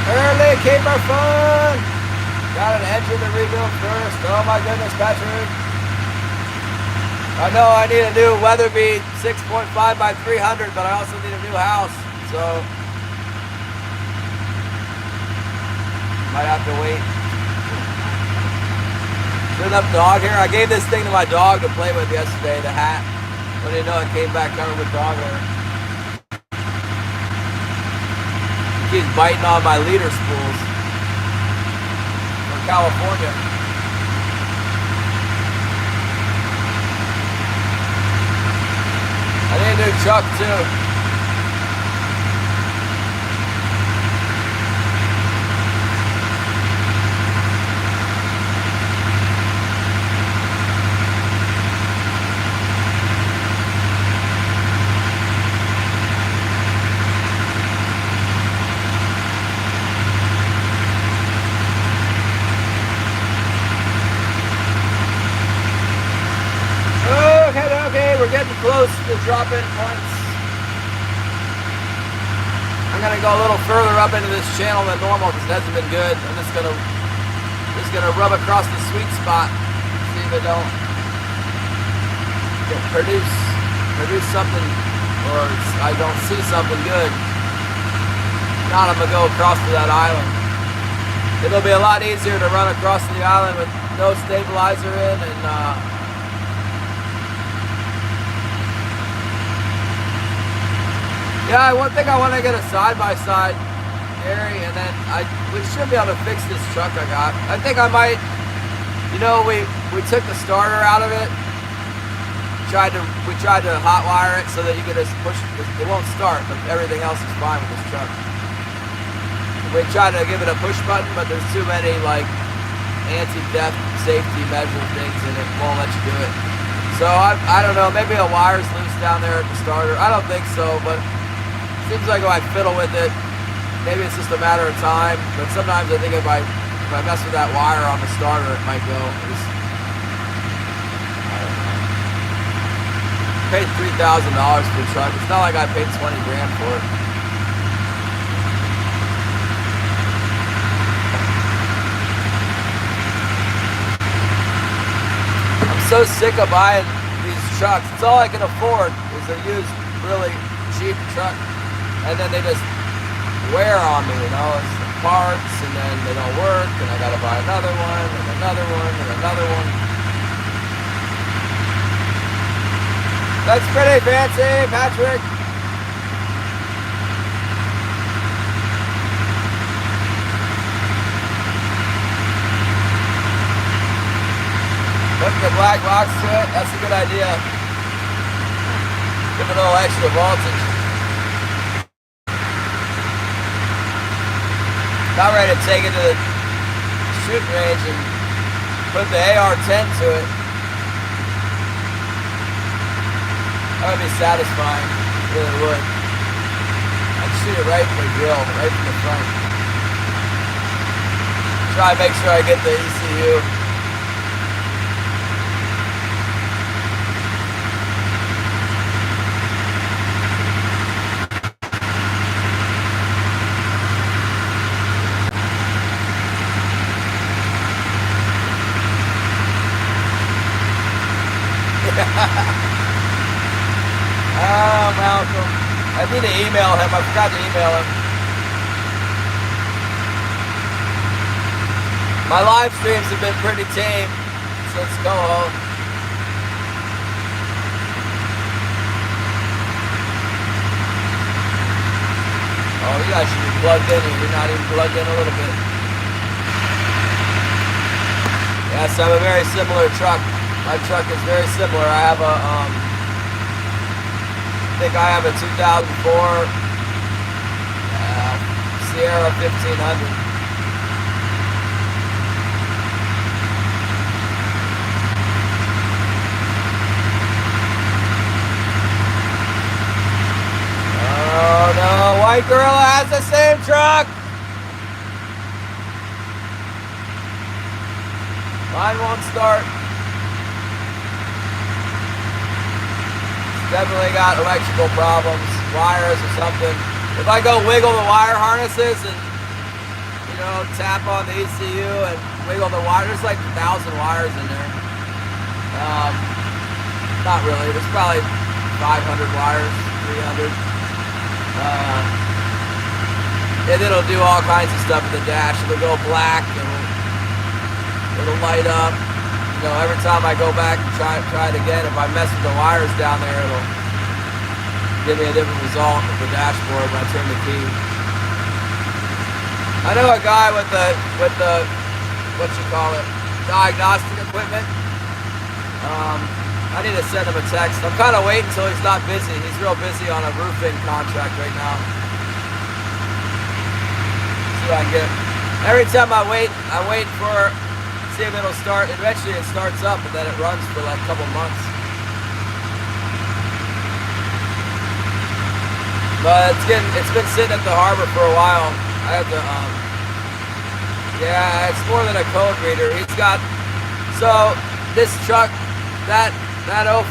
Early keeper fun. Got an engine to rebuild first. Oh my goodness, Patrick. I know I need a new Weatherby 6.5 by 300, but I also need a new house. So might have to wait. Good enough dog hair. I gave this thing to my dog to play with yesterday, the hat. But I didn't know it came back covered with dog hair. He keeps biting on my leader spools from California. I need a new truck too. We're getting close to the drop-in points. I'm gonna go a little further up into this channel than normal because it hasn't been good. I'm just gonna rub across the sweet spot, see if it don't produce something, or I don't see something good. If not, I'm gonna go across to that island. It'll be a lot easier to run across the island with no stabilizer in and yeah, one thing I want to get a side-by-side, Gary, and then we should be able to fix this truck I got. I think I might, you know, we took the starter out of it. We tried to hot wire it so that you could just push, it won't start, but everything else is fine with this truck. We tried to give it a push button, but there's too many like anti-theft safety measure things and it won't let you do it. So I don't know, maybe a wire's loose down there at the starter. I don't think so, but seems like if I fiddle with it, maybe it's just a matter of time. But sometimes I think if I mess with that wire on the starter, it might go. I don't know. Paid $3,000 for the truck. It's not like I paid 20 grand for it. I'm so sick of buying these trucks. It's all I can afford is a used, really cheap truck. And then they just wear on me, you know, it's the parts, and then they don't work, and I gotta buy another one, and another one, and another one. That's pretty fancy, Patrick. Put the black box to it, that's a good idea. Give it a little extra voltage. About ready to take it to the shooting range and put the AR-10 to it. That would be satisfying. It really would. I'd shoot it right from the grill, right from the front. Try to make sure I get the ECU. Oh, Malcolm. I need to email him. I forgot to email him. My live streams have been pretty tame since go home. Oh, you guys should be plugged in here. You're not even plugged in a little bit. Yes, I have a very similar truck. My truck is very similar. I have a, I think I have a 2004 Sierra 1500. Oh no, White Gorilla has the same truck. Mine won't start. Definitely got electrical problems, wires or something. If I go wiggle the wire harnesses and, you know, tap on the ECU and wiggle the wire, there's like 1,000 wires in there. Not really, there's probably 500 wires, 300. And it'll do all kinds of stuff with the dash. It'll go black, it'll light up. You know, every time I go back and try it again, if I mess with the wires down there, it'll give me a different result with the dashboard when I turn the key. I know a guy with the what you call it, diagnostic equipment. I need to send him a text. I'm kind of waiting until he's not busy. He's real busy on a roofing contract right now. See what I can get. Every time I wait for. See if it'll start. Eventually it starts up, and then it runs for like a couple months. But it's been sitting at the harbor for a while. I have to yeah, it's more than a code reader. He's got, so this truck, that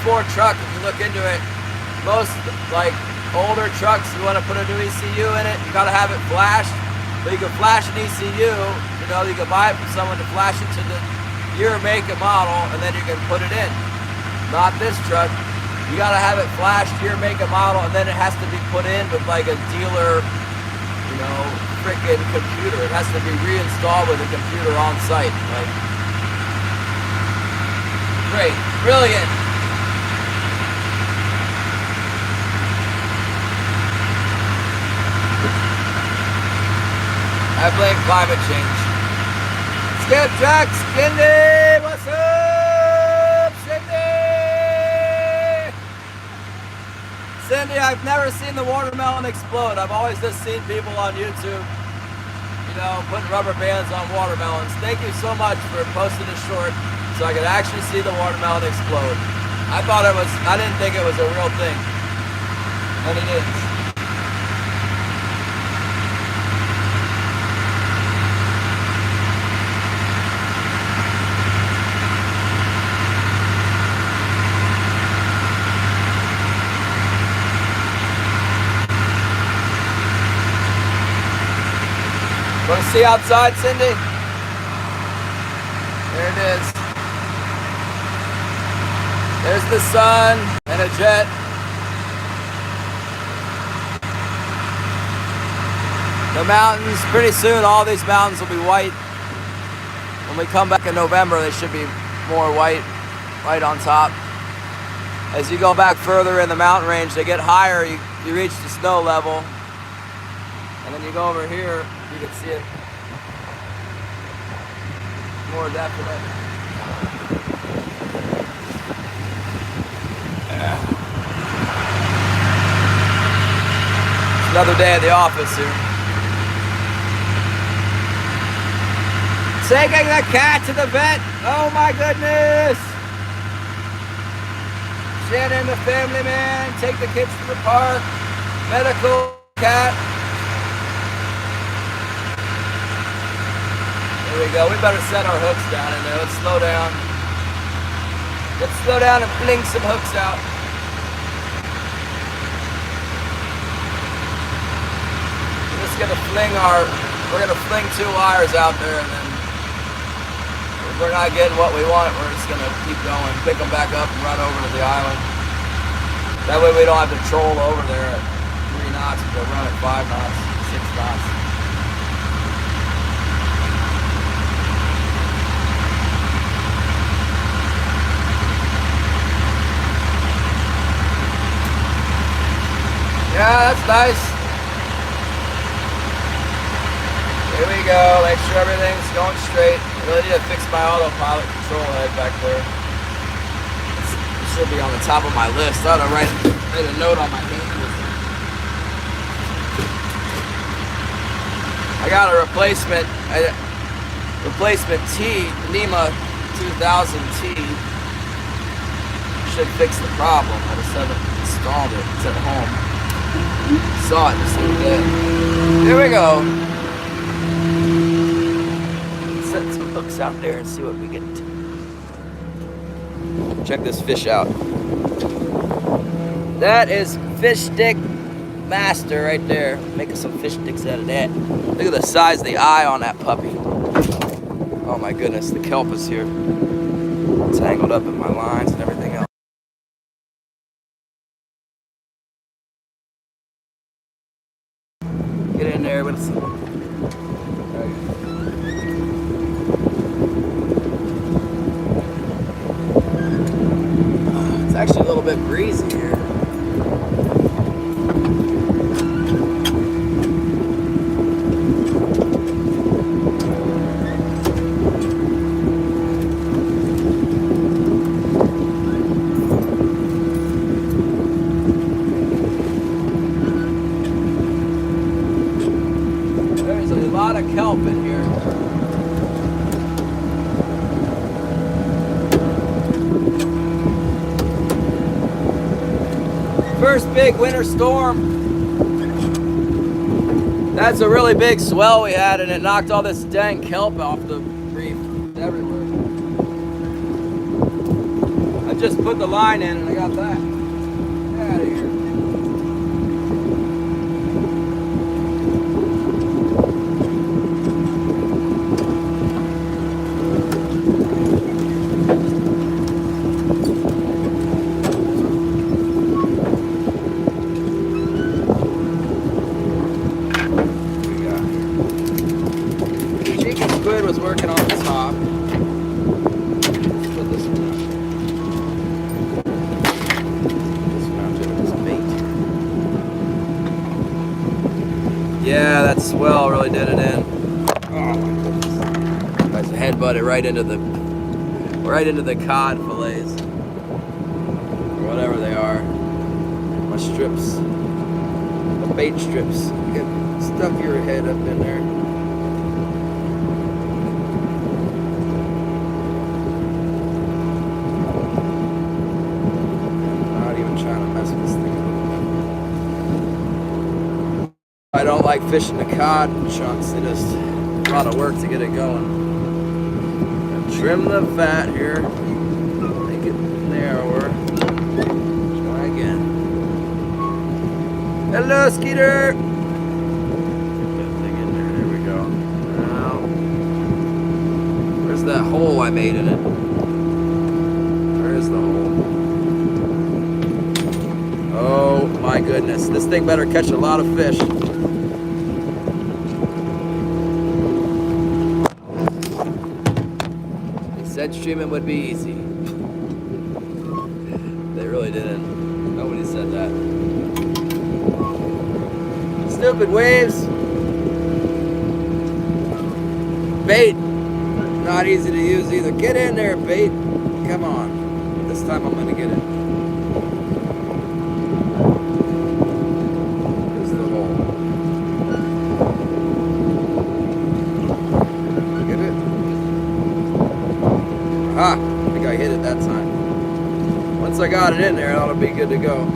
04 truck, if you look into it, most like older trucks, you want to put a new ECU in it, you got to have it flashed. But you can flash an ECU, you know, you can buy it from someone to flash it to the year, make, and model, and then you can put it in. Not this truck. You gotta have it flashed, year, make, and model, and then it has to be put in with like a dealer, you know, frickin' computer. It has to be reinstalled with a computer on site. Like, great, brilliant. I blame climate change. Skip Jack, Skinny, what's up, Cindy? Cindy, I've never seen the watermelon explode. I've always just seen people on YouTube, you know, putting rubber bands on watermelons. Thank you so much for posting this short so I could actually see the watermelon explode. I didn't think it was a real thing, and it is. Want to see outside, Cindy? There it is. There's the sun and a jet. The mountains, pretty soon all these mountains will be white. When we come back in November, they should be more white, right on top. As you go back further in the mountain range, they get higher, you reach the snow level. And then you go over here, you can see it more definite. Yeah. It's another day at the office here. Taking the cat to the vet. Oh my goodness. Shannon, the family man. Take the kids to the park. Medical cat. There we go. We better set our hooks down in there. Let's slow down. Let's slow down and fling some hooks out. We're just gonna we're gonna fling 2 wires out there, and then if we're not getting what we want, we're just gonna keep going, pick them back up and run over to the island. That way we don't have to troll over there at 3 knots, we'll run at 5 knots, 6 knots. Yeah, that's nice. Here we go. Make sure everything's going straight. I really need to fix my autopilot control head back there. It should be on the top of my list. I ought to write a note on my hand. I got a replacement T, NEMA 2000 T. Should fix the problem. I just haven't installed it. It's at home. Saw it just the other day. Here we go. Set some hooks out there and see what we get. Check this fish out. That is fish stick master right there. Making some fish sticks out of that. Look at the size of the eye on that puppy. Oh my goodness, the kelp is here. Tangled up in my lines and everything else. Get in there with some. It's actually a little bit breezy here. There's a lot of kelp in here. First big winter storm. That's a really big swell we had, and it knocked all this dang kelp off the reef everywhere. I just put the line in and I got that. Get out of here. Squid was working on the top. Let's put this one out there. This one out there with this bait. Yeah, that swell really did it in. Oh my goodness. Guys, I headbutted right into the cod fillets. Or whatever they are. My strips. The bait strips. You can stuff your head up in there. I don't like fishing the cod chunks. They just a lot of work to get it going. And trim the fat here. Make it narrower. Try again. Hello, Skeeter. Get that thing in there. There we go. Now, where's that hole I made in it? Where is the hole? Oh my goodness. This thing better catch a lot of fish. Said streaming would be easy. They really didn't. Nobody said that. Stupid waves. Bait. Not easy to use either. Get in there, bait. Come on. This time I'm gonna get it. Here's the hole. Get it? got it in there, it ought to be good to go.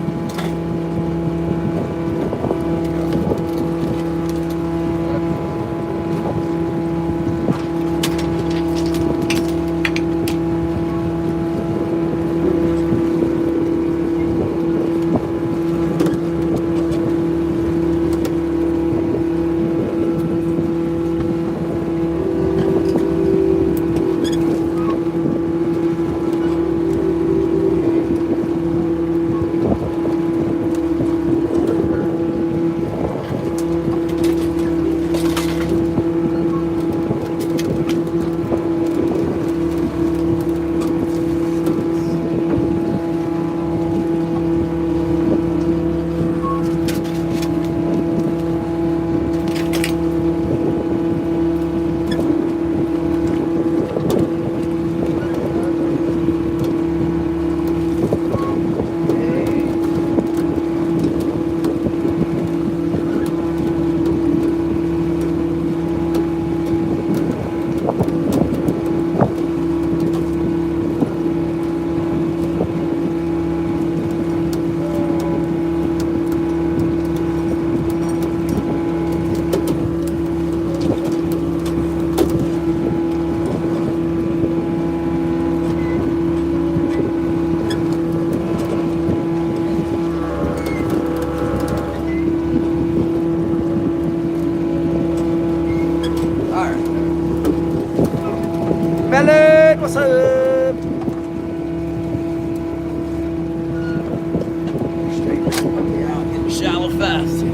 Melon, what's up? Straight out, getting shallow fast.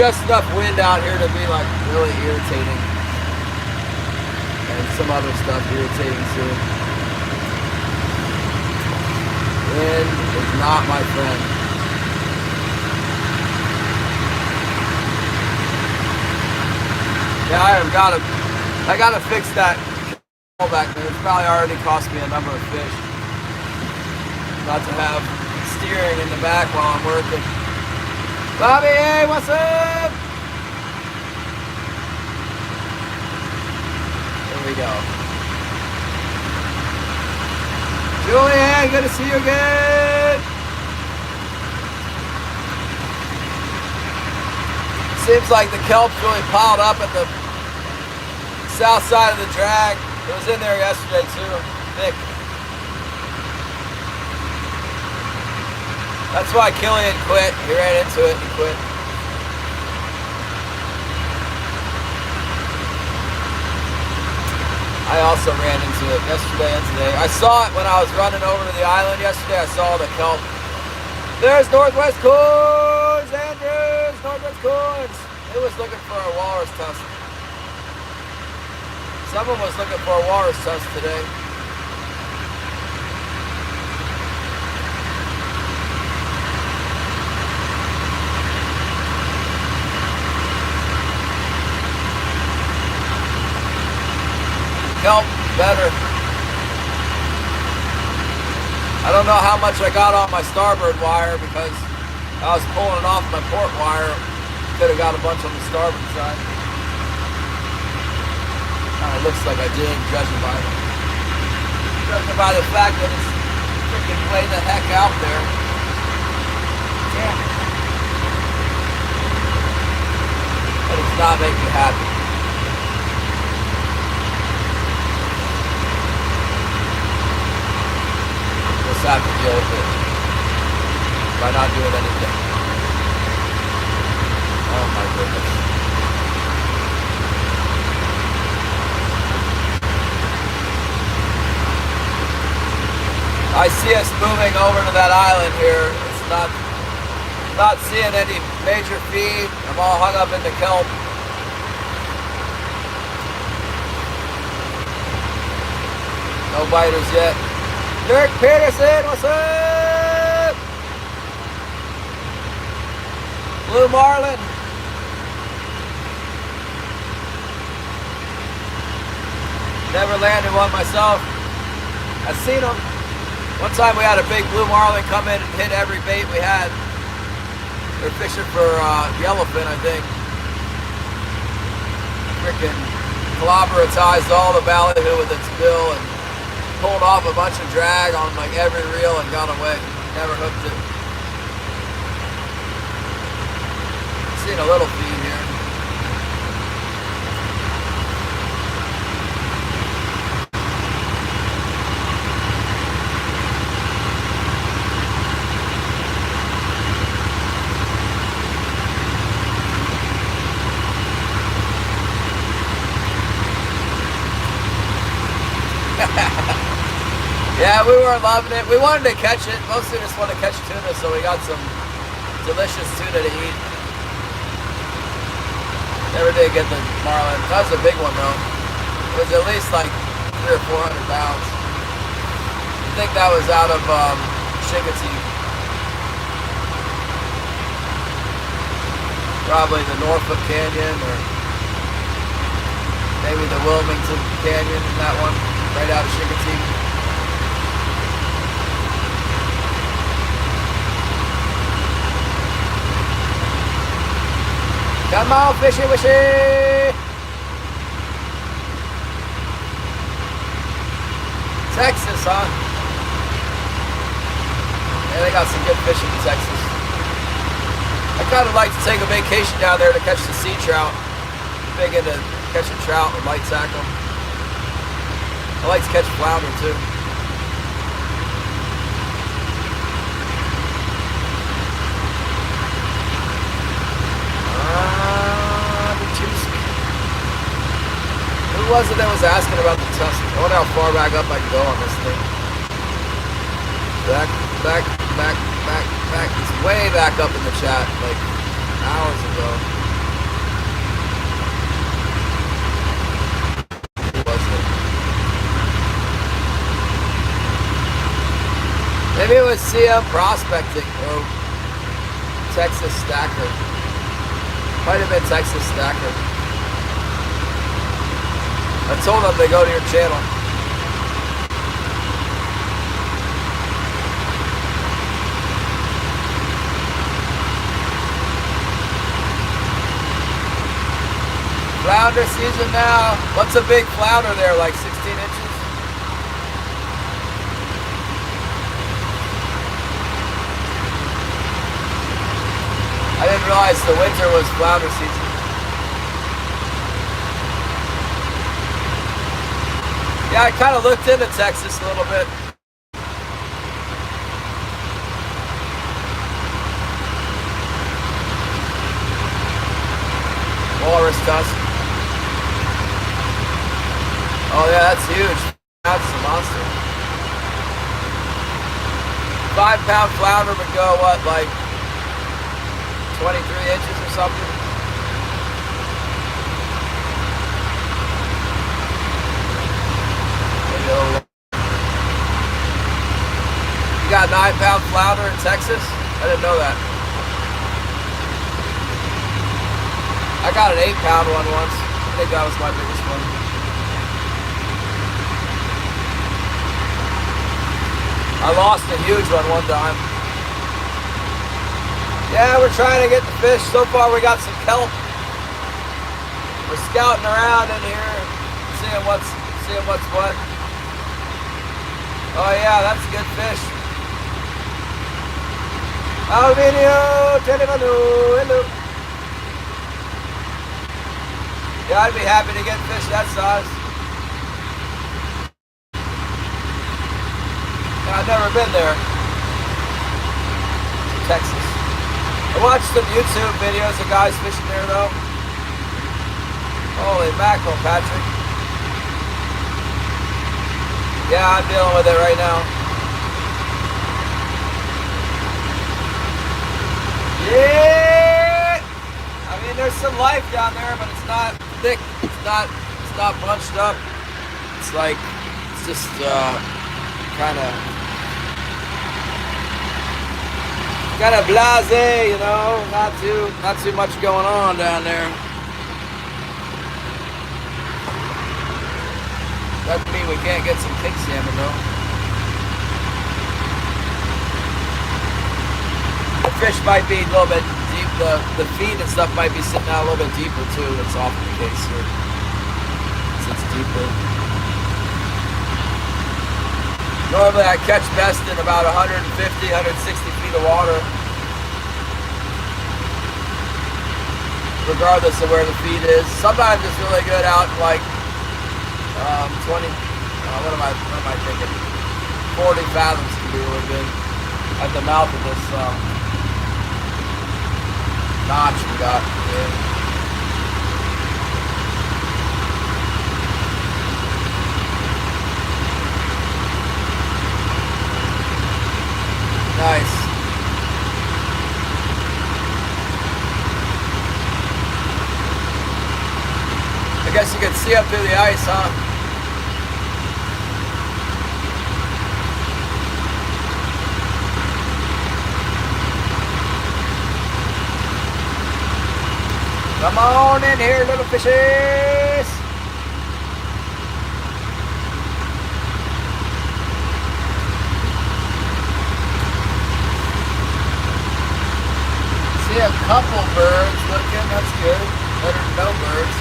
just enough wind out here to be like really irritating. And some other stuff irritating too. Wind is not my friend. Yeah, I gotta fix that back there. It's probably already cost me a number of fish. Not to have steering in the back while I'm working. Bobby, hey, what's up? There we go. Julian, good to see you again. Seems like the kelp's really piled up at the south side of the drag. It was in there yesterday too, thick. That's why Killian quit. He ran into it and quit. I also ran into it yesterday and today. I saw it when I was running over to the island yesterday. I saw the kelp. There's Northwest Coons, Andrews, Northwest Coons. It was looking for a walrus tusk. Someone was looking for a walrus tusk today. Kelp better. I don't know how much I got on my starboard wire because I was pulling it off my port wire. Could have got a bunch on the starboard side. It looks like I did, judging by the fact that it's freaking way the heck out there. Damn it. But it's not making me happy. Just have to deal with it by not doing anything. Oh my goodness. I see us moving over to that island here. It's not seeing any major feed. I'm all hung up in the kelp. No biters yet. Dirk Peterson, what's up? Blue Marlin. Never landed one myself. I've seen them. One time we had a big blue marlin come in and hit every bait we had. They're fishing for yellowfin, I think. Freaking clobberatized all the ballyhoo with its bill and pulled off a bunch of drag on like every reel and got away. Never hooked it. Seen a little feed here. Yeah, we were loving it. We wanted to catch it. Mostly just wanted to catch tuna, so we got some delicious tuna to eat. Never did get the marlin. That was a big one though. It was at least like 300 or 400 pounds. I think that was out of Shingatee. Probably the Norfolk Canyon or maybe the Wilmington Canyon in that one, right out of Shingatee. Come on, fishy wishy! Texas, huh? Yeah, they got some good fishing in Texas. I kind of like to take a vacation down there to catch the sea trout. Big into catching trout with light tackle. I like to catch flounder too. Who was it that was asking about the tusk? I wonder how far back up I can go on this thing. Back. It's way back up in the chat, like hours ago. Maybe it was CM Prospecting or Texas Stacker. Might have been Texas Stacker. I told them to go to your channel. Flounder season now. What's a big flounder there? Like 16 inches? I didn't realize the winter was flounder season. Yeah, I kind of looked into Texas a little bit. Walrus tusk. Oh yeah, that's huge. That's a monster. 5-pound flounder would go, what, like 23 inches or something? You got 9-pound flounder in Texas? I didn't know that. I got an 8-pound one once. I think that was my biggest one. I lost a huge one time. Yeah, we're trying to get the fish. So far we got some kelp. We're scouting around in here, seeing what's what. Oh yeah, that's a good fish. Alvinio, hello. Yeah, I'd be happy to get fish that size. I've never been there. Texas. I watched some YouTube videos of guys fishing there though. Holy mackerel, Patrick. Yeah, I'm dealing with it right now. Yeah! I mean, there's some life down there, but it's not thick. It's not bunched up. It's like, it's just kind of blasé, you know, not too much going on down there. Doesn't mean we can't get some pink salmon though. The fish might be a little bit deep. The feed and stuff might be sitting out a little bit deeper too. That's often the case here. Sits deeper. Normally I catch best in about 150, 160 feet of water. Regardless of where the feed is. Sometimes it's really good out in like 20, what am I thinking? 40 fathoms can be really good. At the mouth of this notch we got. Yeah. Nice. I guess you can see up through the ice, huh? Come on in here, little fishes. See a couple birds looking, that's good. Better than no birds.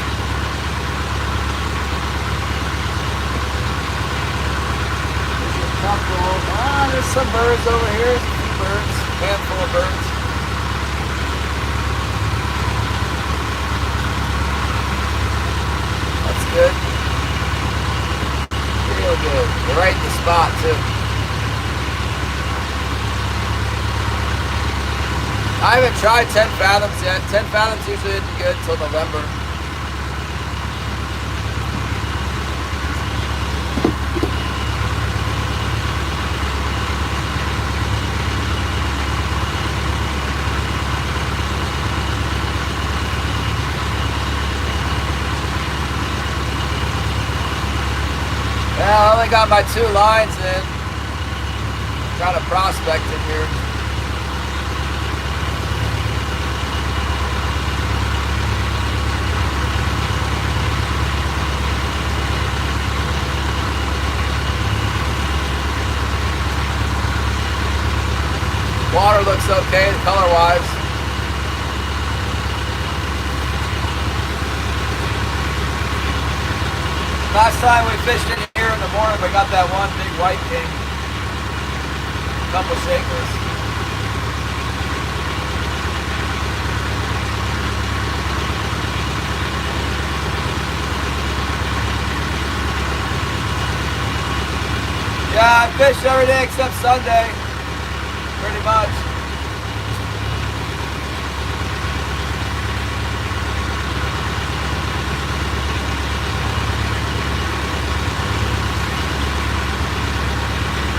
There's a couple. There's some birds over here. There's a few birds. A handful of birds. That's good. Real good. You're right in the spot too. I haven't tried 10 fathoms yet. 10 fathoms usually isn't good until November. Yeah, I only got my 2 lines in. Trying to prospect in here. Water looks okay, color-wise. Last time we fished in here in the morning, we got that one big white king. A couple shakers. Yeah, I fish every day except Sunday. Pretty much.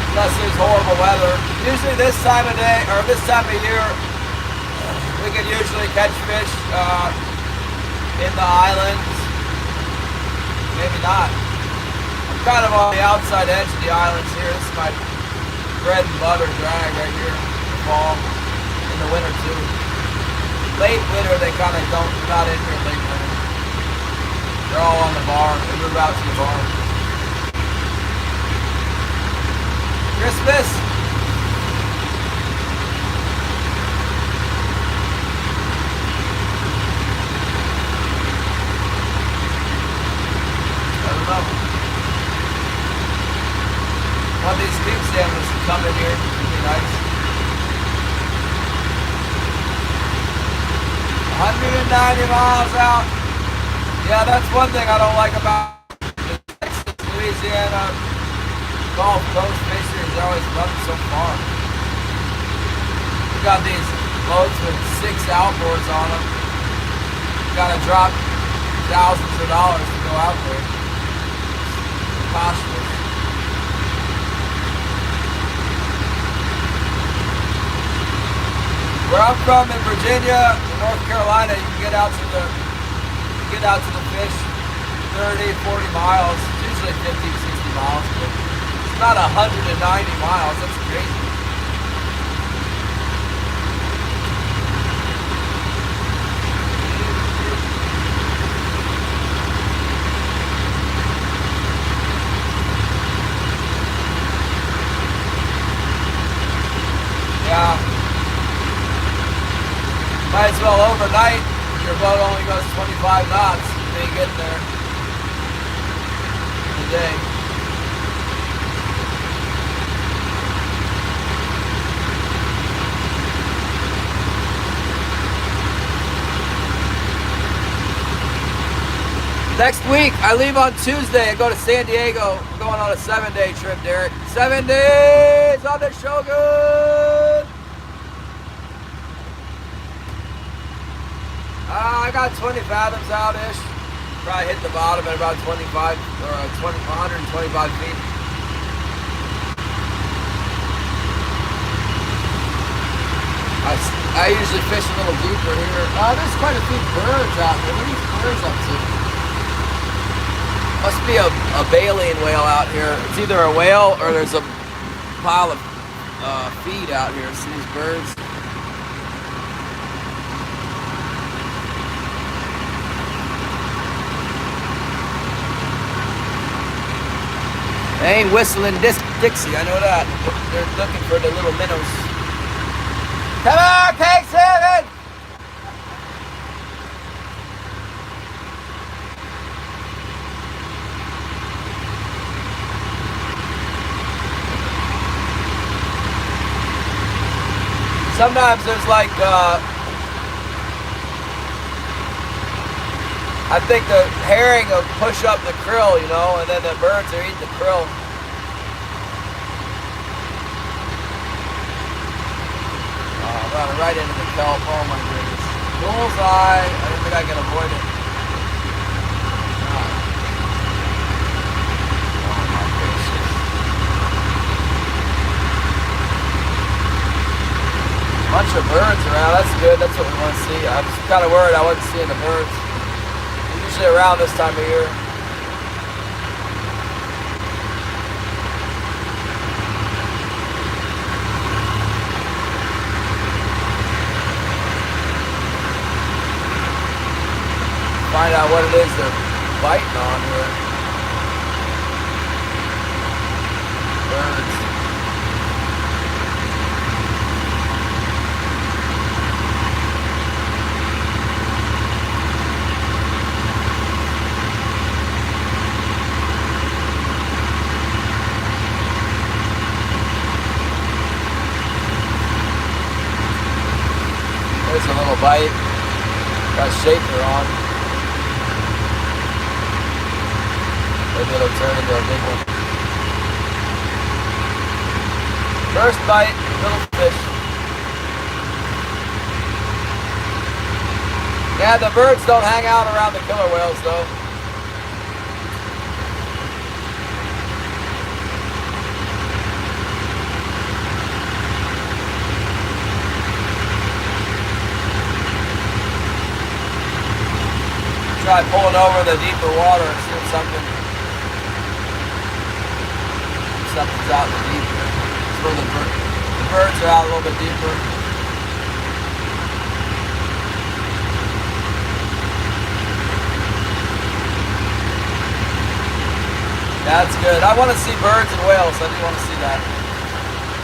Unless there's horrible weather. Usually this time of day, or this time of year, we can usually catch fish in the islands. Maybe not. I'm kind of on the outside edge of the islands here. This is my bread and butter drag right here in the fall, in the winter too. Late winter they kind of don't, they're not in here late winter. They're all on the bar, they move out to the bar. Christmas! I don't know. One of these king salmon should come in here. It'd be nice. 190 miles out. Yeah, that's one thing I don't like about Texas, Louisiana, Gulf Coast fishers. They're always running so far. We got these boats with 6 outboards on them. You gotta drop thousands of dollars to go out there. Costly. Where I'm from in Virginia, in North Carolina, you can get out to the fish 30, 40 miles. It's usually 50, 60 miles, but it's not 190 miles. That's crazy. Yeah. Might as well overnight. Your boat only goes 25 knots when you get there in the day. Next week, I leave on Tuesday and go to San Diego. I'm going on a 7-day trip, Derek. 7 days on the Shogun! I got 20 fathoms out-ish. Probably hit the bottom at about 25 or 125 feet. I usually fish a little deeper here. There's quite a few birds out there. What are these birds up to? Must be a baleen whale out here. It's either a whale or there's a pile of feed out here. See these birds? They ain't whistling Dixie, I know that. They're looking for the little minnows. Come on, King Salmon! Sometimes there's like, I think the herring will push up the krill, you know, and then the birds are eating the krill. Oh, running right into the kelp. Oh my goodness. Bullseye. I don't think I can avoid it. Oh my gracious. Bunch of birds around. That's good. That's what we want to see. I was kind of worried I wasn't seeing the birds. Usually around this time of year. what it is they're biting on here. Birds. There's a little bite. Got a shaker on. Maybe it'll turn into a big one. First bite, little fish. Yeah, the birds don't hang out around the killer whales though. Try pulling over the deeper water and see if something's out in the deep. It's where the birds are out a little bit deeper. That's good. I want to see birds and whales. I do want to see that.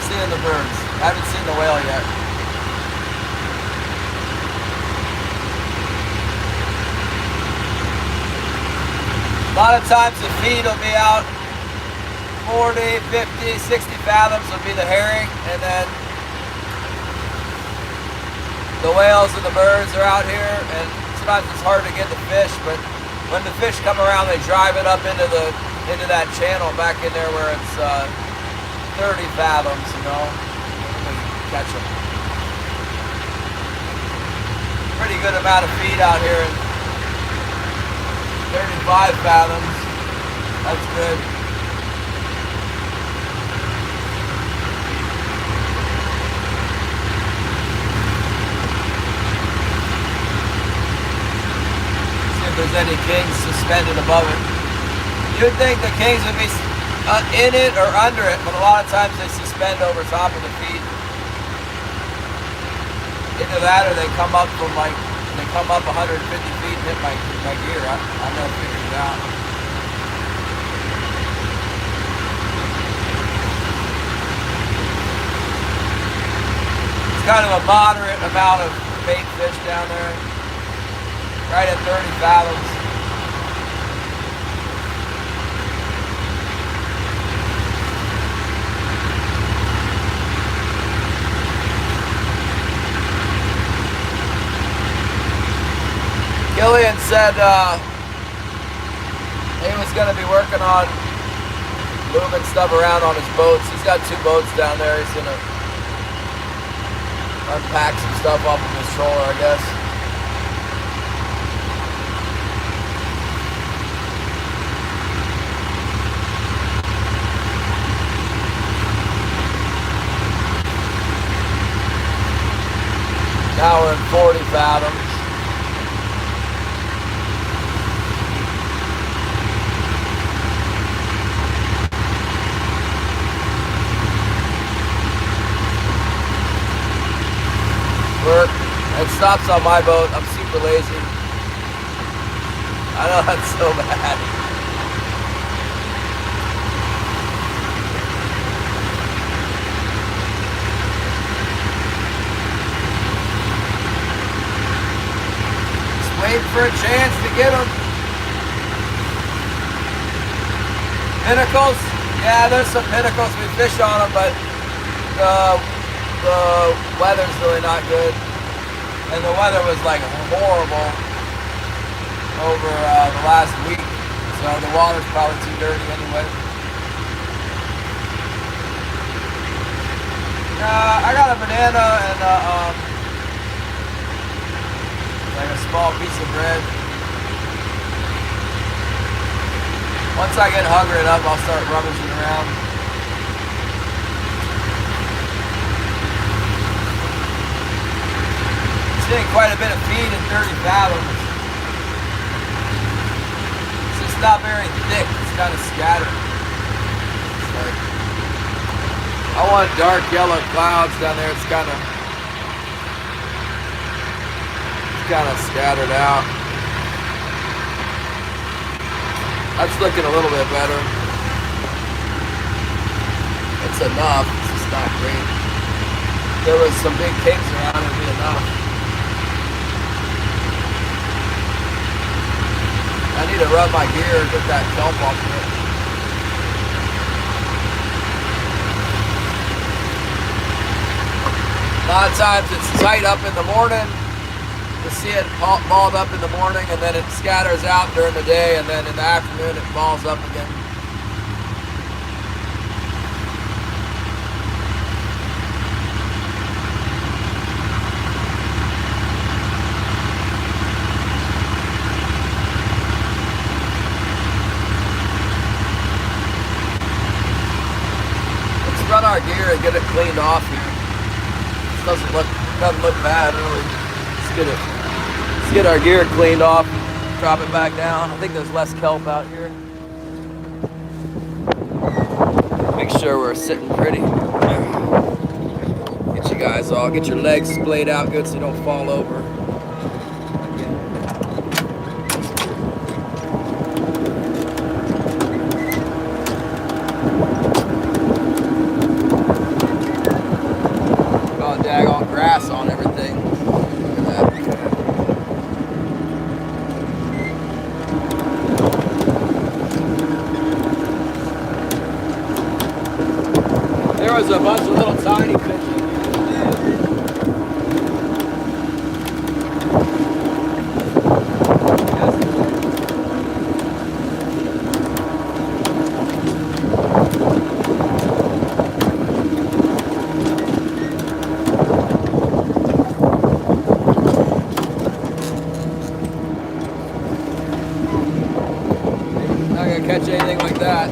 Seeing the birds. I haven't seen the whale yet. A lot of times the feed will be out 40, 50, 60 fathoms will be the herring, and then the whales and the birds are out here, and sometimes it's hard to get the fish, but when the fish come around, they drive it up into that channel back in there where it's 30 fathoms, you know, and we catch them. Pretty good amount of feed out here. 35 fathoms. That's good. See if there's any kings suspended above it. You'd think the kings would be in it or under it, but a lot of times they suspend over top of the feet. Either that or they come up from they come up 150 feet and hit my gear. I'm going to figure it out. It's kind of a moderate amount of bait fish down there. Right at 30 fathoms. Gillian said he was going to be working on moving stuff around on his boats. He's got 2 boats down there. He's going to unpack some stuff off of his trawler, I guess. Now we're in 40 fathoms. It stops on my boat. I'm super lazy. I know that's so bad. Just waiting for a chance to get them. Pinnacles? Yeah, there's some pinnacles. We fish on them, but the weather's really not good. And the weather was like horrible over the last week, so the water's probably too dirty anyway. I got a banana and like a small piece of bread. Once I get hungry enough, I'll start rummaging around. Getting quite a bit of feed in 30 fathoms. It's just not very thick. It's kind of scattered. It's like, I want dark yellow clouds down there. It's kind of scattered out. That's looking a little bit better. It's enough. It's just not great. If there was some big kinks around, it'd be enough. I need to run my gear and get that kelp off of it. A lot of times it's tight up in the morning. You see it balled up in the morning, and then it scatters out during the day, and then in the afternoon it balls up again. Let's run our gear and get it cleaned off here. This doesn't look bad really. Let's get our gear cleaned off, drop it back down. I think there's less kelp out here. Make sure we're sitting pretty. Get you guys all, get your legs splayed out good so you don't fall over. Got daggone grass on everything. There was a bunch of little tiny fish in here. Not gonna catch anything like that.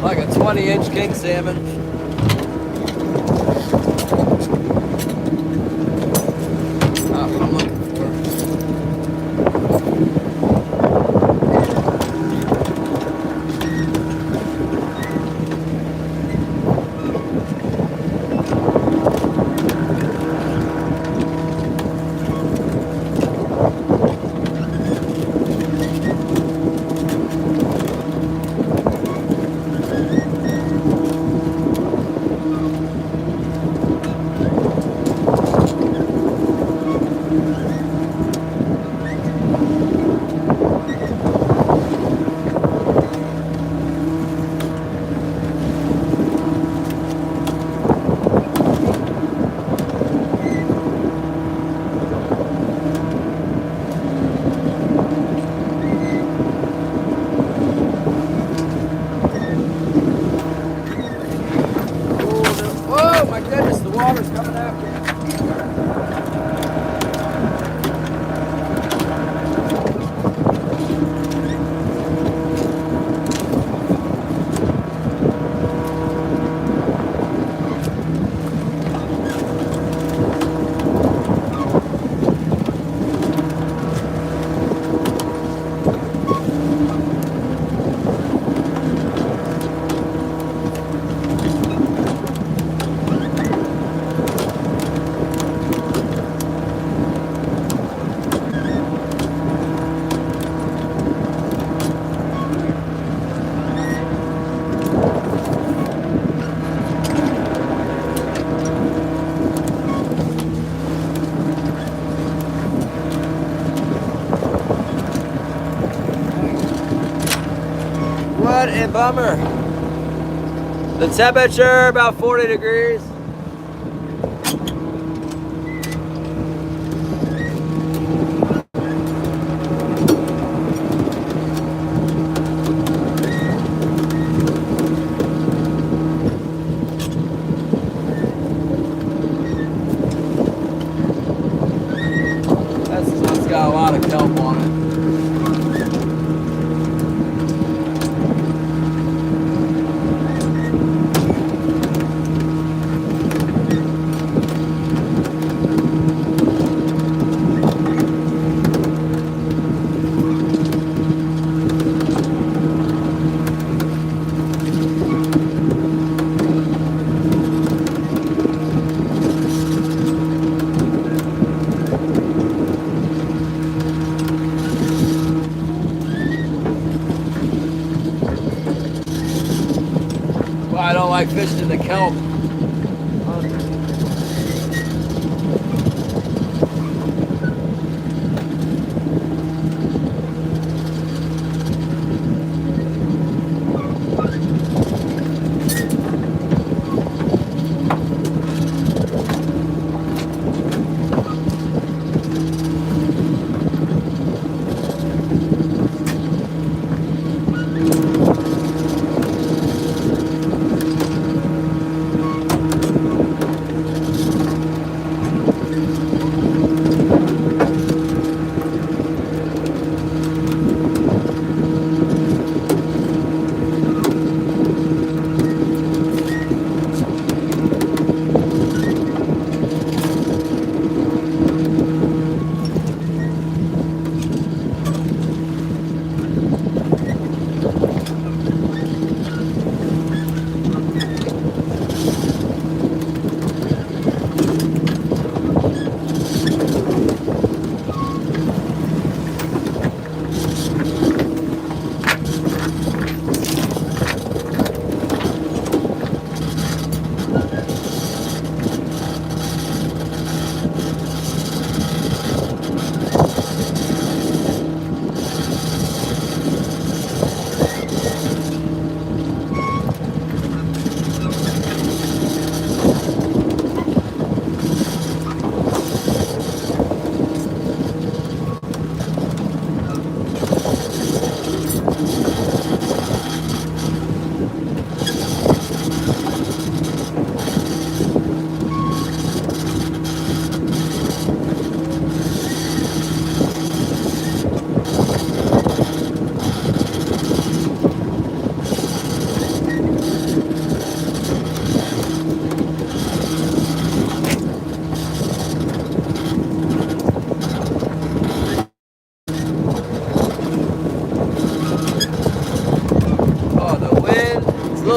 Like a 20-inch king salmon. That's what I'm looking for. Oh my goodness, the water's coming after you. What a bummer. The temperature about 40 degrees. like fishing in the kelp.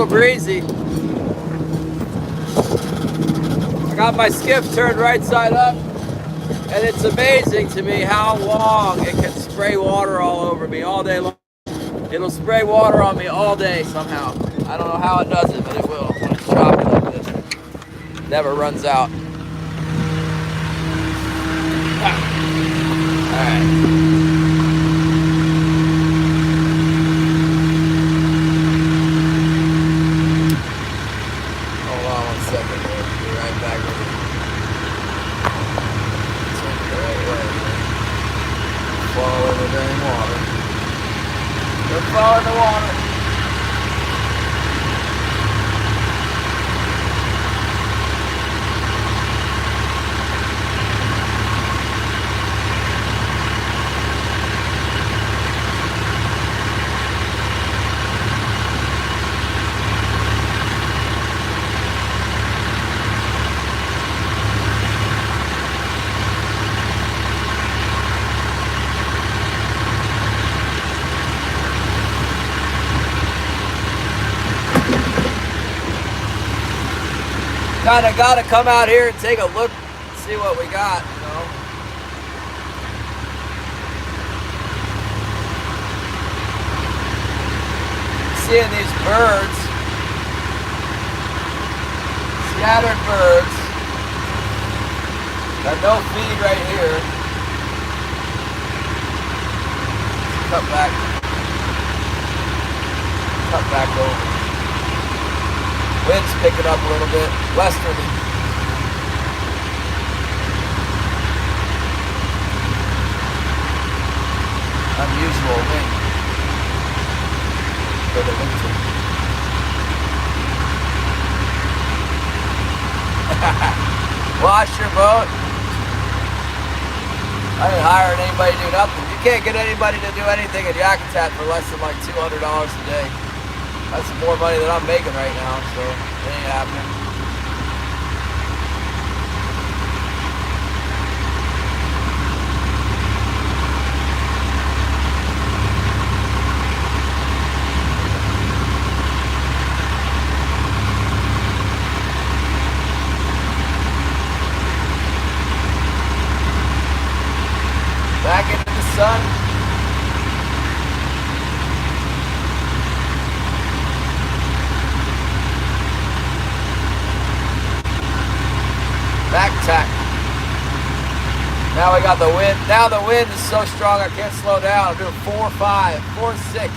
Breezy. I got my skiff turned right side up, and it's amazing to me how long it can spray water all over me all day long. It'll spray water on me all day somehow. I don't know how it does it, but it will when it's choppy like this. It never runs out. Alright. Follow the water. Kind of got to come out here and take a look, see what we got, you know. Seeing these birds, scattered birds, got no feed right here. Cut back over. Wind's picking up a little bit, westerly. Unusual wind for the winter. Wash your boat. I ain't hiring anybody to do nothing. You can't get anybody to do anything in Yakutat for less than like $200 a day. That's more money than I'm making right now, so it ain't happening. Back into the sun. Now we got the wind. Now the wind is so strong I can't slow down. I'm doing 4.5, 4.6.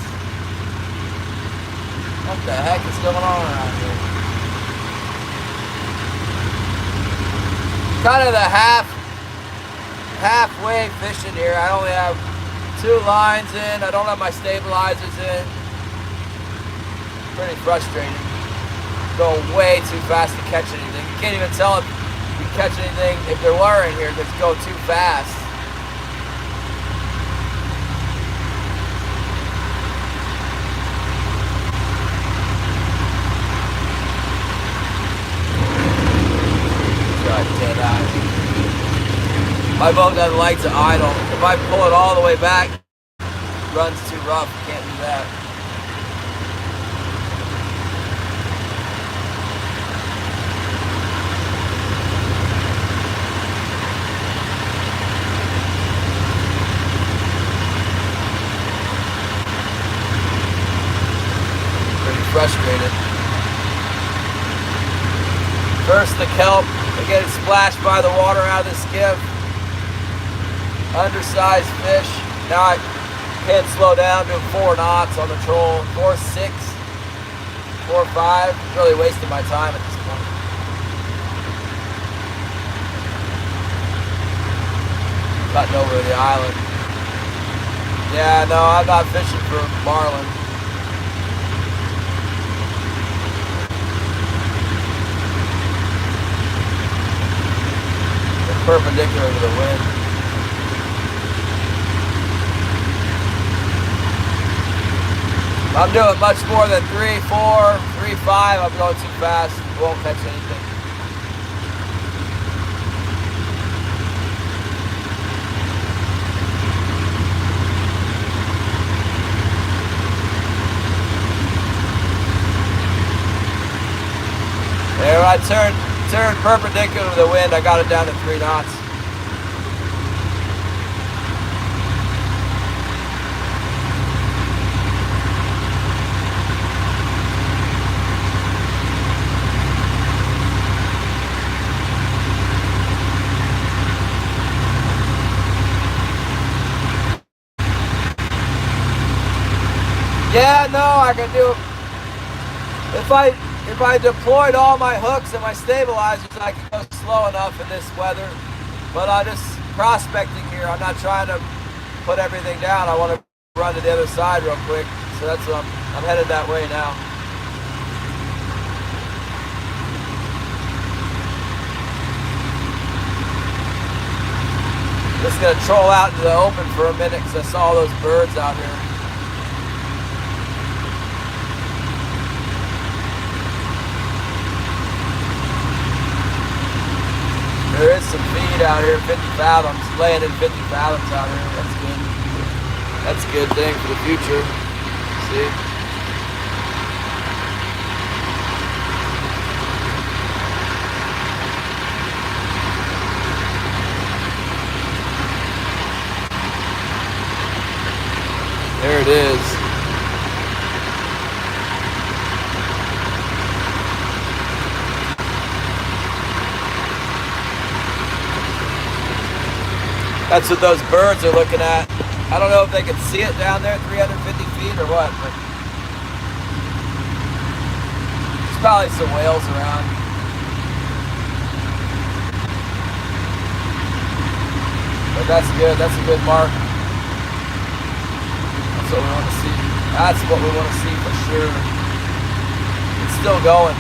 What the heck is going on around here? Kind of the halfway fishing here. I only have 2 lines in. I don't have my stabilizers in. Pretty frustrating. Going way too fast to catch anything. You can't even tell if you catch anything if there were in here because it's going too fast. My boat doesn't like to idle. If I pull it all the way back, it runs too rough. Can't do that. Pretty frustrated. First the kelp. I get it splashed by the water out of the skiff. Undersized fish. Now I can't slow down, doing 4 knots on the troll. 4.6, 4.5. Really wasting my time at this point. Cutting over the island. Yeah, no, I'm not fishing for marlin. They're perpendicular to the wind. I'm doing much more than 3, 4, 3, 5. I'm going too fast. Won't catch anything. There, I turned perpendicular to the wind. I got it down to 3 knots. Yeah, no, I can do it. If I deployed all my hooks and my stabilizers, I could go slow enough in this weather. But I'm just prospecting here. I'm not trying to put everything down. I want to run to the other side real quick. So that's what I'm headed that way now. Just gonna troll out into the open for a minute because I saw those birds out here. There is some feed out here, 50 fathoms, laying in 50 fathoms out here. That's good. That's a good thing for the future. See? There it is. That's what those birds are looking at. I don't know if they can see it down there, 350 feet or what, but there's probably some whales around. But that's good. That's a good mark. That's what we want to see. That's what we want to see for sure. It's still going.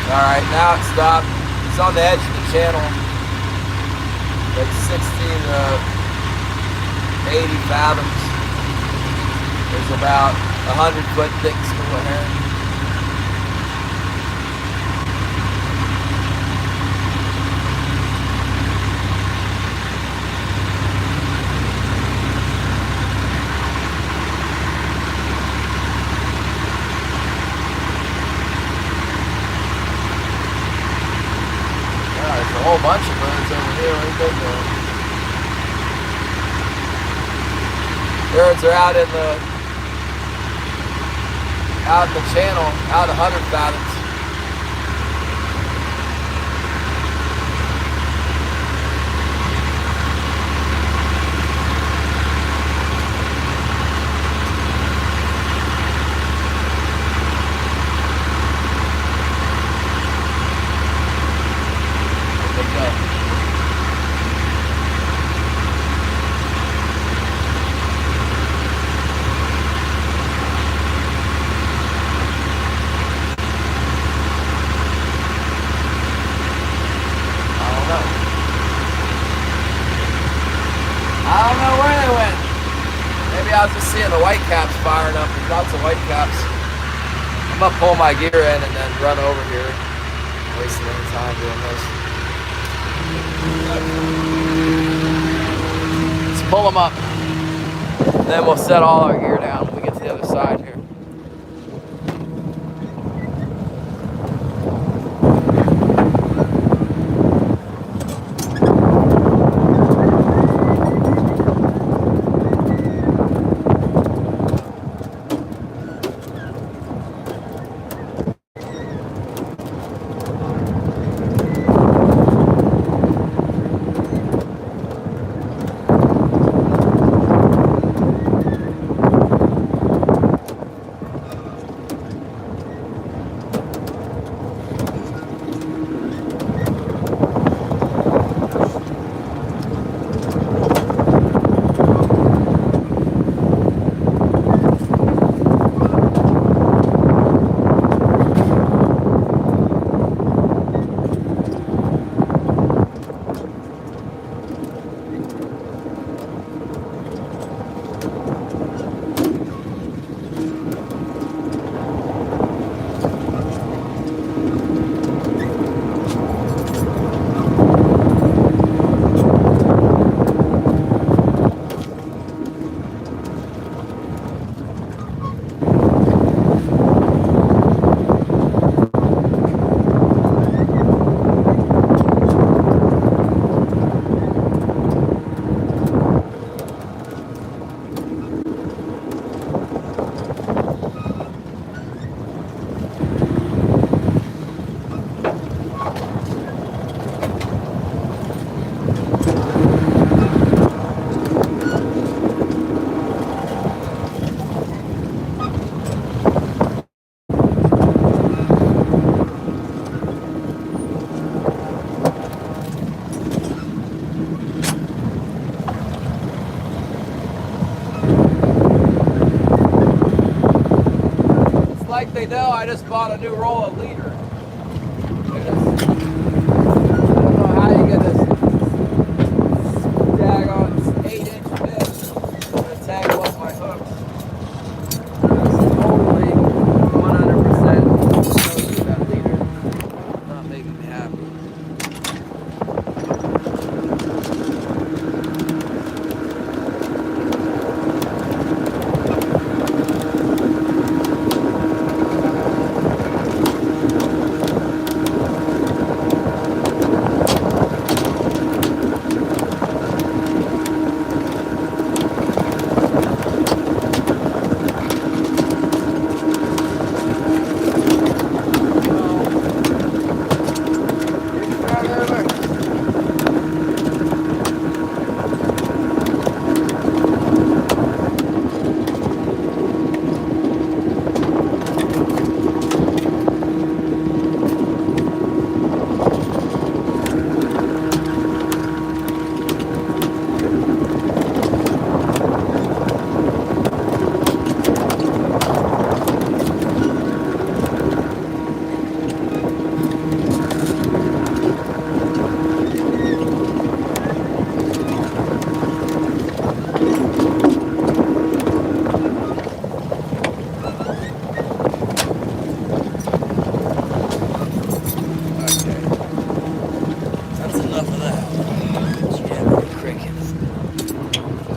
Alright, now it stopped. It's on the edge of the channel. Like 60 to 80 fathoms. There's about 100-foot thick school of herring. ones are out in the channel, out 100 fathoms. I don't know where they went. Maybe I was just seeing the white caps firing up. There's lots of white caps. I'm gonna pull my gear in and then run over here. Wasting any time doing this. Let's pull them up. And then we'll set all our gear down when we get to the other side here. Like they know, I just bought a new roll of leader. I don't know how you get this daggone 8-inch bit to tangle up my hooks. That's totally 100% that leader. Not making me happy.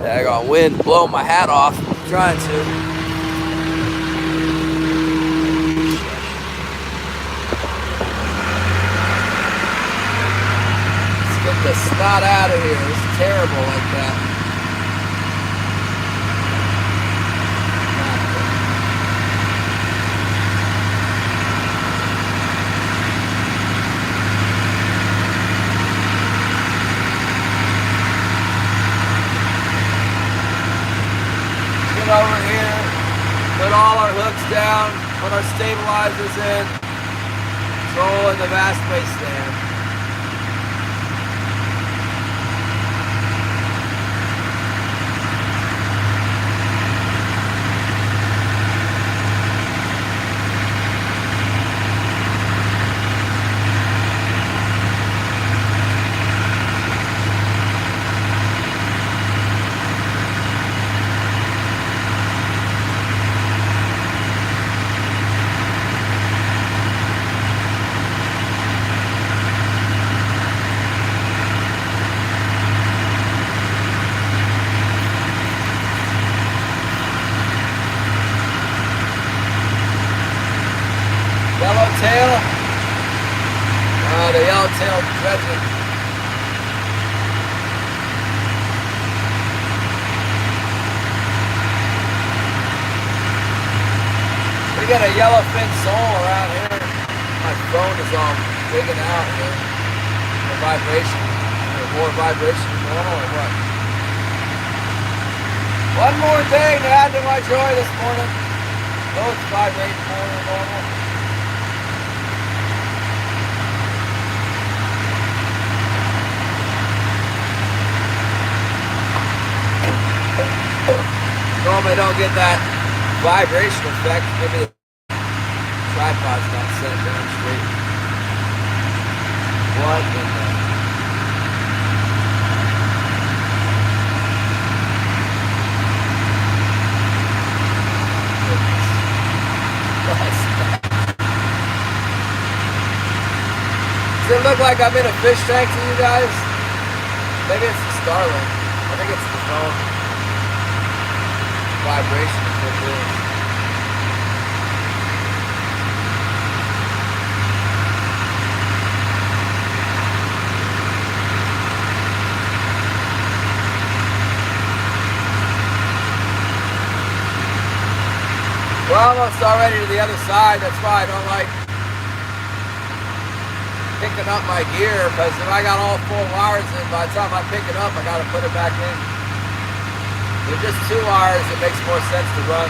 Daggone wind blowing my hat off. I'm trying to. Let's get the snot out of here. It's terrible like that. Put our stabilizers in. Trolling the vast wasteland. Yellowtail. The yellowtail dredging. We got a yellowfin sole around here. My phone is all wigging out here. The vibration. More vibration than normal or what? One more thing to add to my joy this morning. Both vibrate more than normal. Normally don't get that vibration effect. Maybe the tripod's not set down straight. What in the... Does it look like I'm in a fish tank to you guys? Maybe it's the Starlink. I think it's the phone. Vibration is what it is. We're almost already to the other side. That's why I don't like picking up my gear, because if I got all 4 wires in, by the time I pick it up, I got to put it back in. With just 2 wires, it makes more sense to run.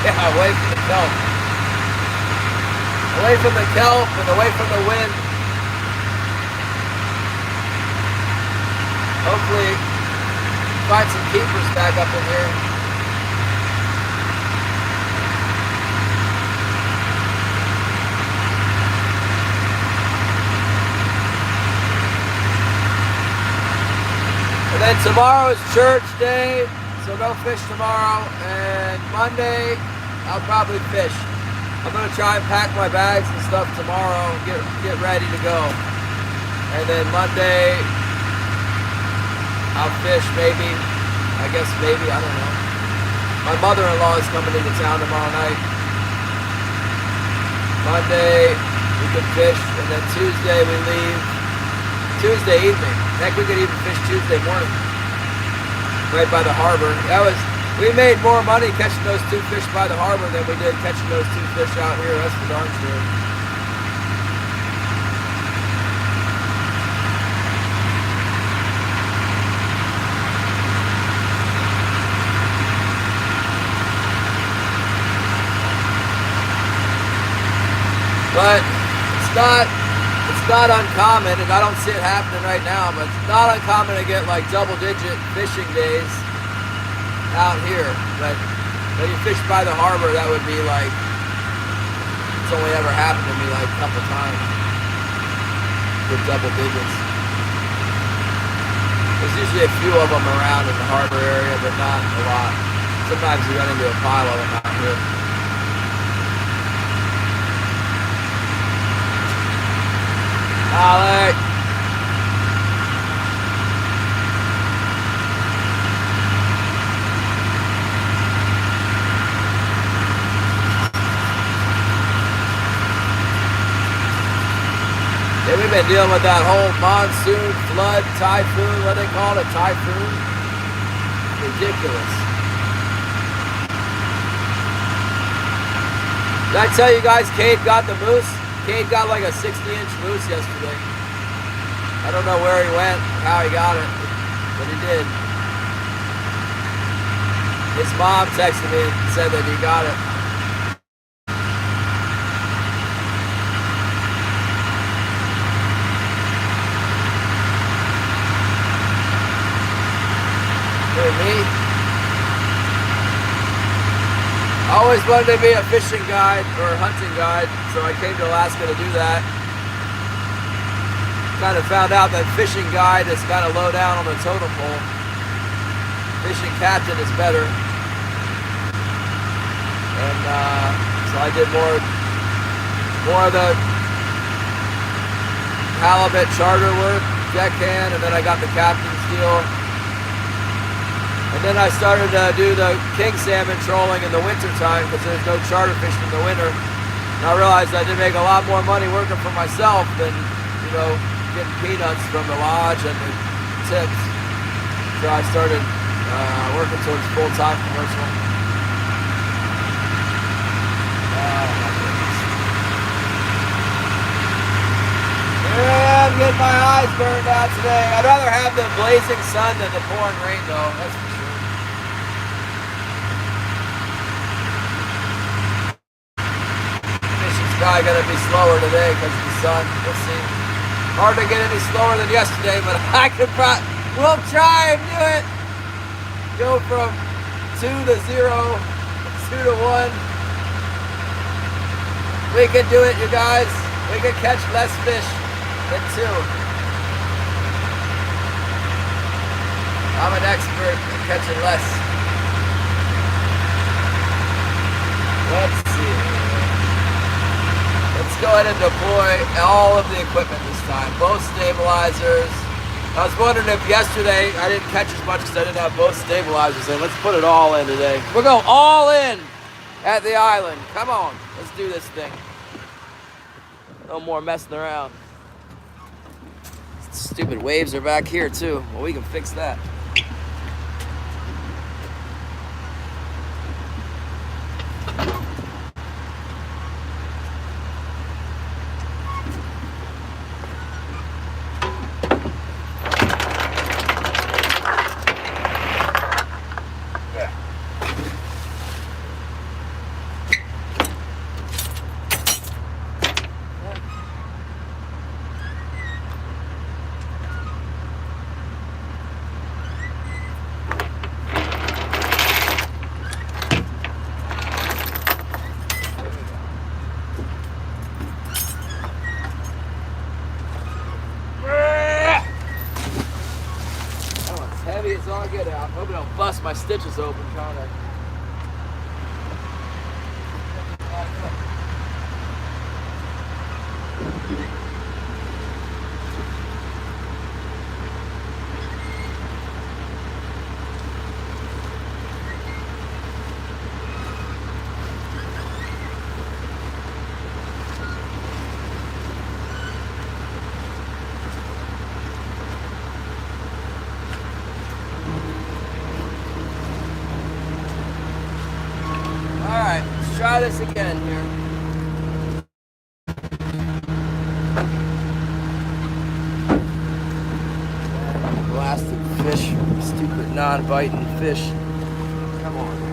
Yeah, away from the kelp. Away from the kelp and away from the wind. Hopefully find some keepers back up in here. And then tomorrow is church day, so no fish tomorrow. And Monday, I'll probably fish. I'm gonna try and pack my bags and stuff tomorrow and get ready to go. And then Monday, I'll fish maybe. I guess maybe, I don't know. My mother-in-law is coming into town tomorrow night. Monday, we can fish, and then Tuesday we leave. Tuesday evening. Heck, we could even fish Tuesday morning. Right by the harbor. We made more money catching those 2 fish by the harbor than we did catching those 2 fish out here. That's for darn sure. But it's not uncommon, and I don't see it happening right now, but it's not uncommon to get like double-digit fishing days out here. But when you fish by the harbor, that would be like, it's only ever happened to me like a couple times with double digits. There's usually a few of them around in the harbor area, but not a lot. Sometimes you run into a pile of them out here. Alec. Yeah, we've been dealing with that whole monsoon, flood, typhoon, what they call it, typhoon. Ridiculous. Did I tell you guys Cade got the moose? Cade got like a 60-inch moose yesterday. I don't know where he went, how he got it, but he did. His mom texted me and said that he got it. Me? I always wanted to be a fishing guide or a hunting guide, so I came to Alaska to do that. Kind of found out that fishing guide is kind of low down on the totem pole. Fishing captain is better. And so I did more of the halibut charter work, deckhand, and then I got the captain's deal. And then I started to do the king salmon trolling in the winter time because there's no charter fishing in the winter. And I realized I did make a lot more money working for myself than, you know, getting peanuts from the lodge and the tips. So I started working towards full-time commercial. Oh my goodness. Yeah, I'm getting my eyes burned out today. I'd rather have the blazing sun than the pouring rain though, that's for sure. Probably gonna be slower today because of the sun. We'll see. Hard to get any slower than yesterday, but I could probably, we'll try and do it. Go from 2 to 0, 2 to 1. We can do it, you guys. We can catch less fish than 2. I'm an expert at catching less. Let's see. Let's go ahead and deploy all of the equipment this time. Both stabilizers. I was wondering if yesterday I didn't catch as much because I didn't have both stabilizers in. Let's put it all in today. We're going all in at the island. Come on, let's do this thing. No more messing around. Stupid waves are back here too. Well, we can fix that. It's all good out. Hope I don't bust my stitches open trying to. Try this again here. Blasted fish, stupid non-biting fish. Come on.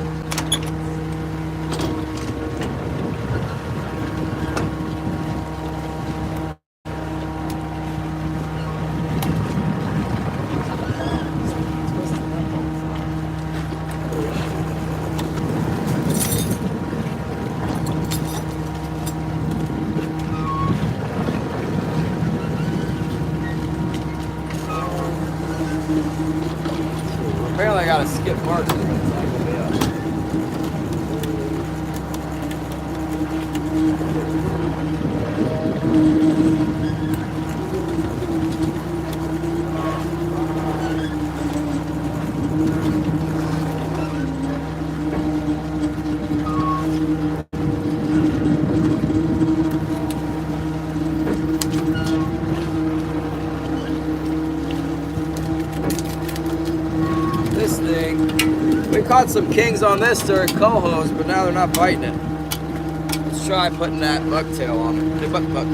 Apparently I gotta skip parts of it. This thing, we caught some kings on this during cohos, but now they're not biting it. Let's try putting that bucktail on it. Buck.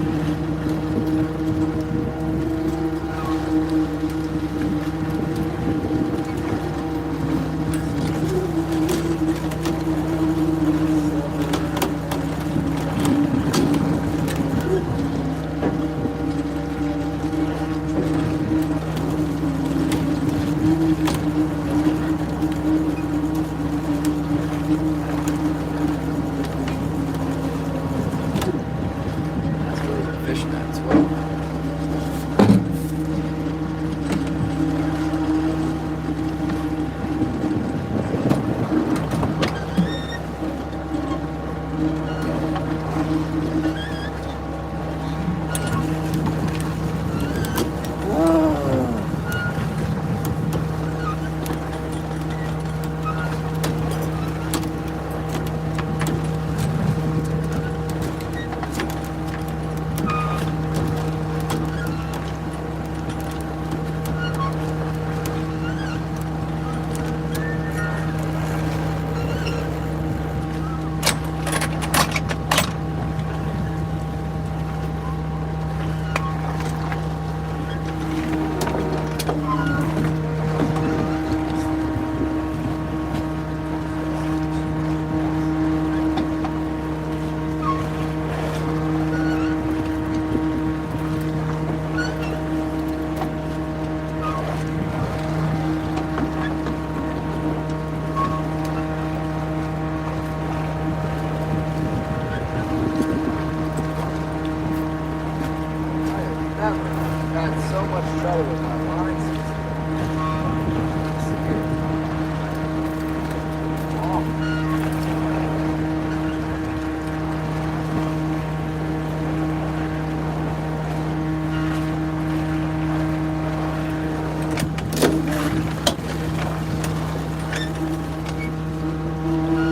Had so much trouble with my line system.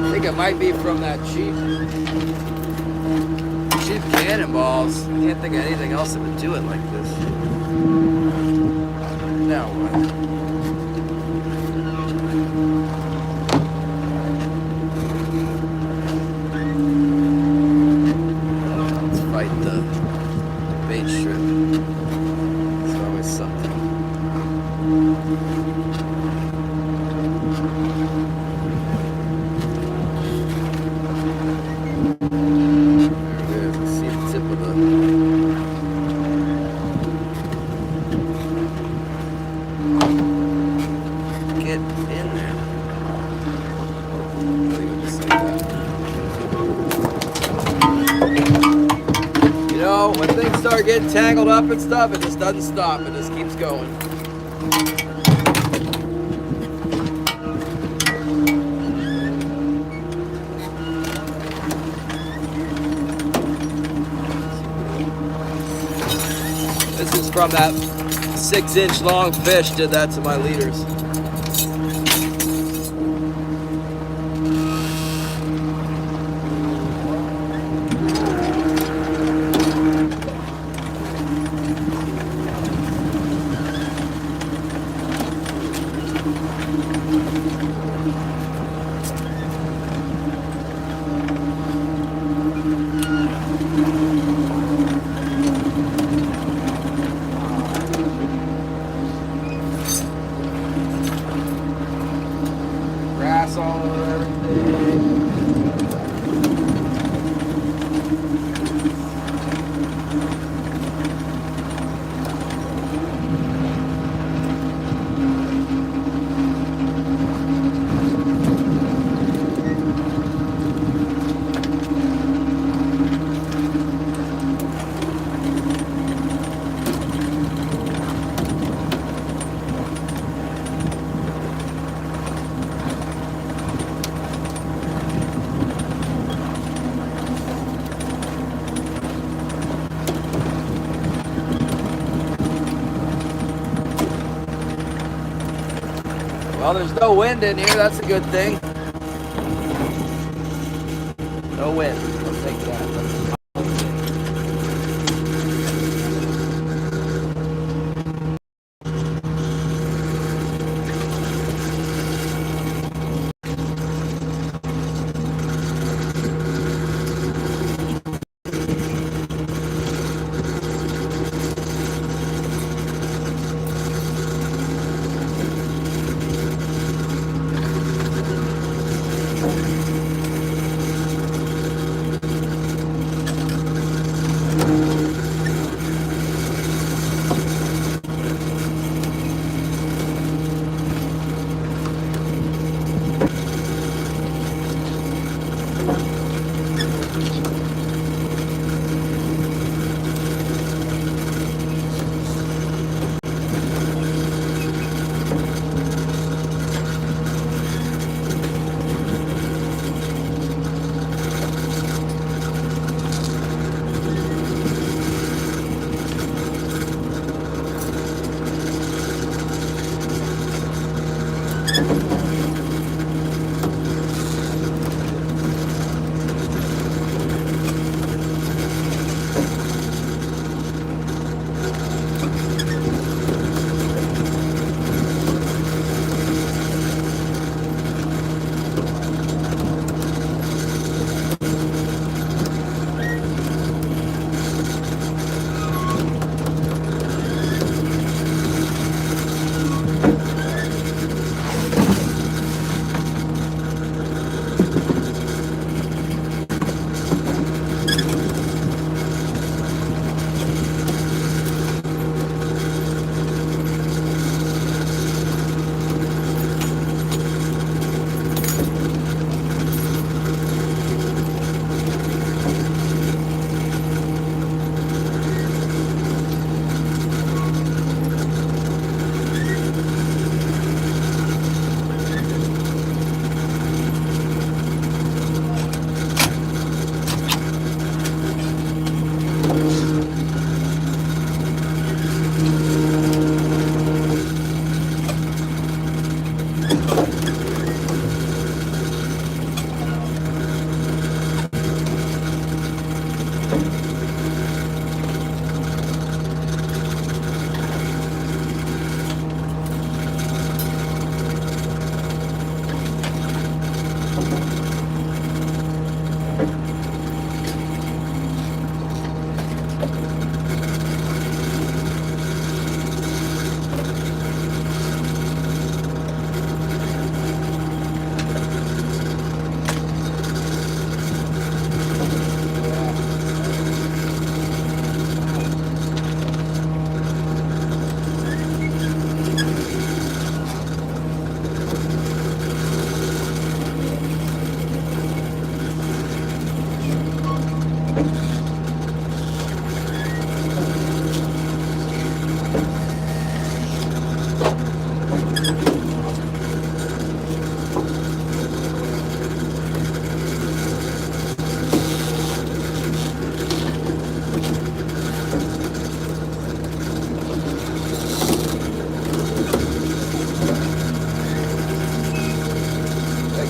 I think it might be from that cheap cannonballs. I can't think of anything else that would do it like this. Now what? When things start getting tangled up and stuff, it just doesn't stop. It just keeps going. This is from that 6-inch long fish. Did that to my leaders. All over everything. Well, there's no wind in here. That's a good thing. No wind. I'll take that.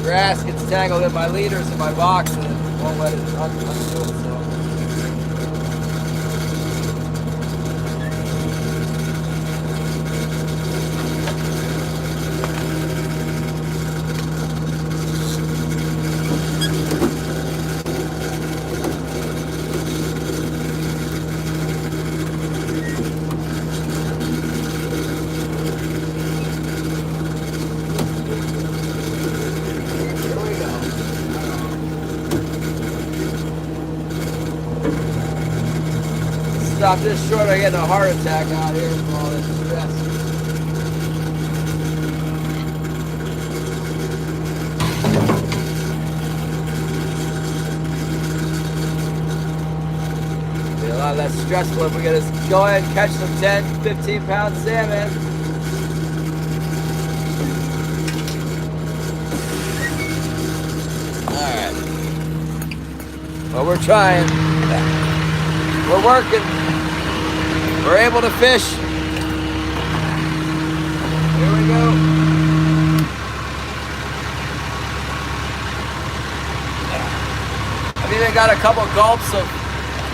Grass gets tangled in my leaders in my box and it won't let it undo itself. Stop this short of getting a heart attack out here from all this stress. Be a lot less stressful if we can just go ahead and catch some 10, 15 pound salmon. Alright. Well, we're trying. We're working. We're able to fish. Here we go. I've even got a couple gulps of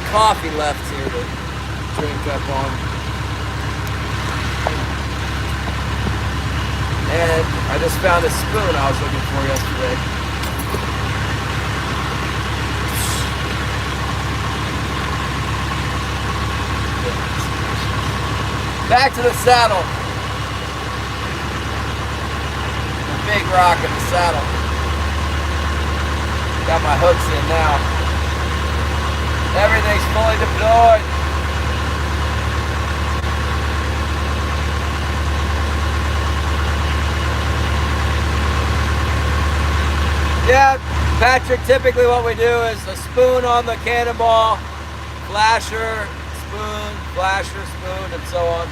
coffee left here to drink up on. And I just found a spoon I was looking for yesterday. Back to the saddle. The big rock in the saddle. Got my hooks in now. Everything's fully deployed. Yeah, Patrick, typically what we do is a spoon on the cannonball, flasher, spoon, flasher, spoon, and so on.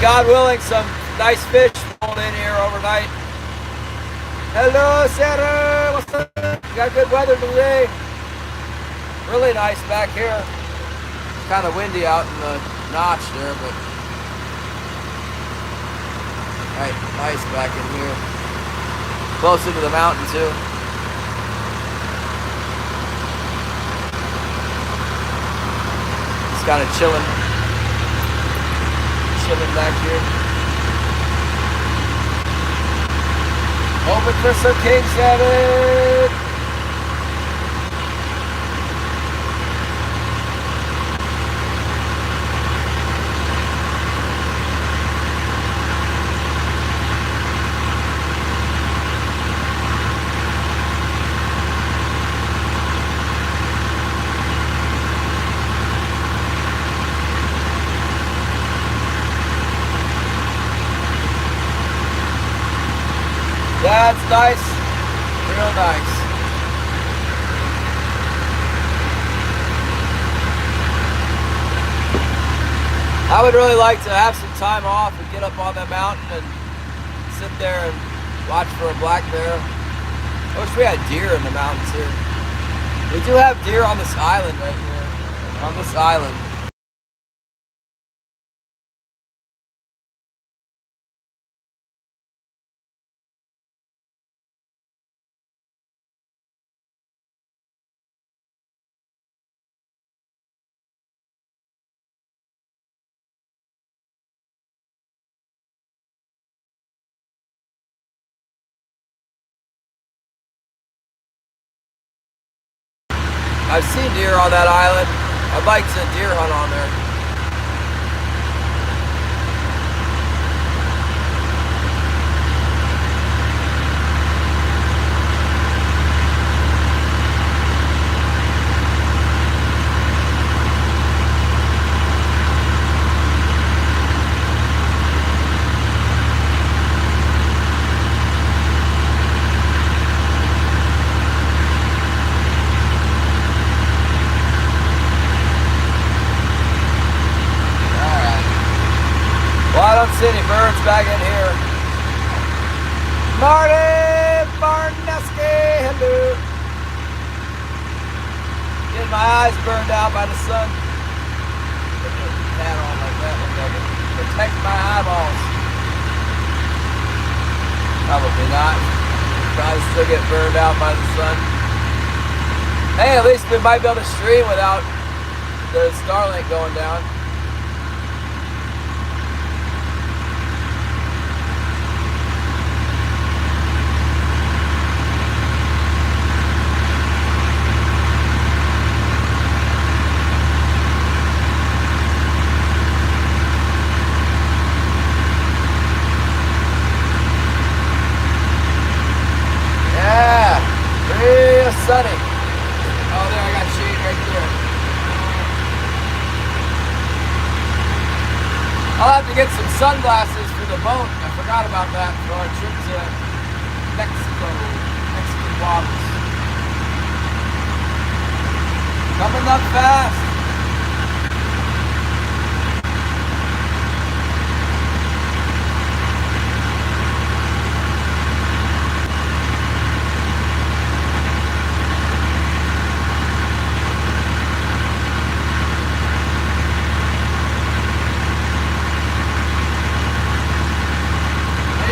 God willing, some nice fish pulled in here overnight. Hello, Sarah. What's up? Got good weather today. Really nice back here. Kind of windy out in the notch there, but right, nice back in here. Closer to the mountain too. Just kind of chilling back here. Hoping for some king salmon. That's nice, real nice. I would really like to have some time off and get up on that mountain and sit there and watch for a black bear. I wish we had deer in the mountains here. We do have deer on this island right here, on this island. I've seen deer on that island. I'd like to deer hunt on there. I don't see any birds back in here. Marty Barneski, hello. Getting my eyes burned out by the sun. Put a hat on like that, look like it. Protect my eyeballs. Probably not. Probably still get burned out by the sun. Hey, at least we might be able to stream without the Starlink going down. Sunny. Oh, there, I got shade right there. I'll have to get some sunglasses for the boat. I forgot about that for our trip to Mexican waters. Coming up fast.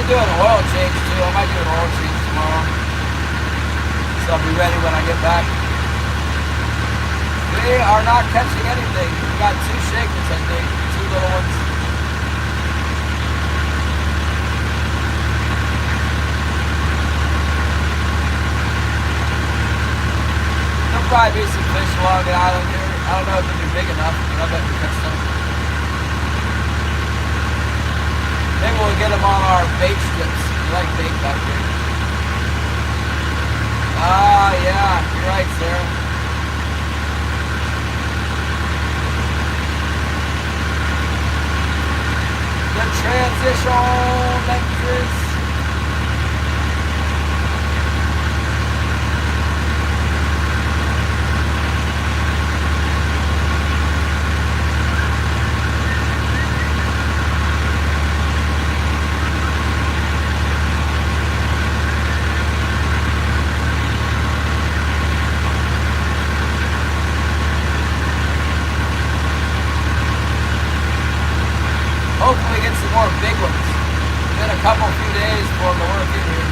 Doing an oil change too. I might do an oil change tomorrow, so I'll be ready when I get back. We are not catching anything. We've got 2 shakers, I think, 2 little ones. There'll probably be some fish along the island here. I don't know if they'll be big enough, but I bet we catch some. Maybe we'll get them on our bait strips. We like bait back here. Ah, yeah, you're right, Sarah. The transition lenses. Hopefully get some more big ones. It's been a few days for them to work in here.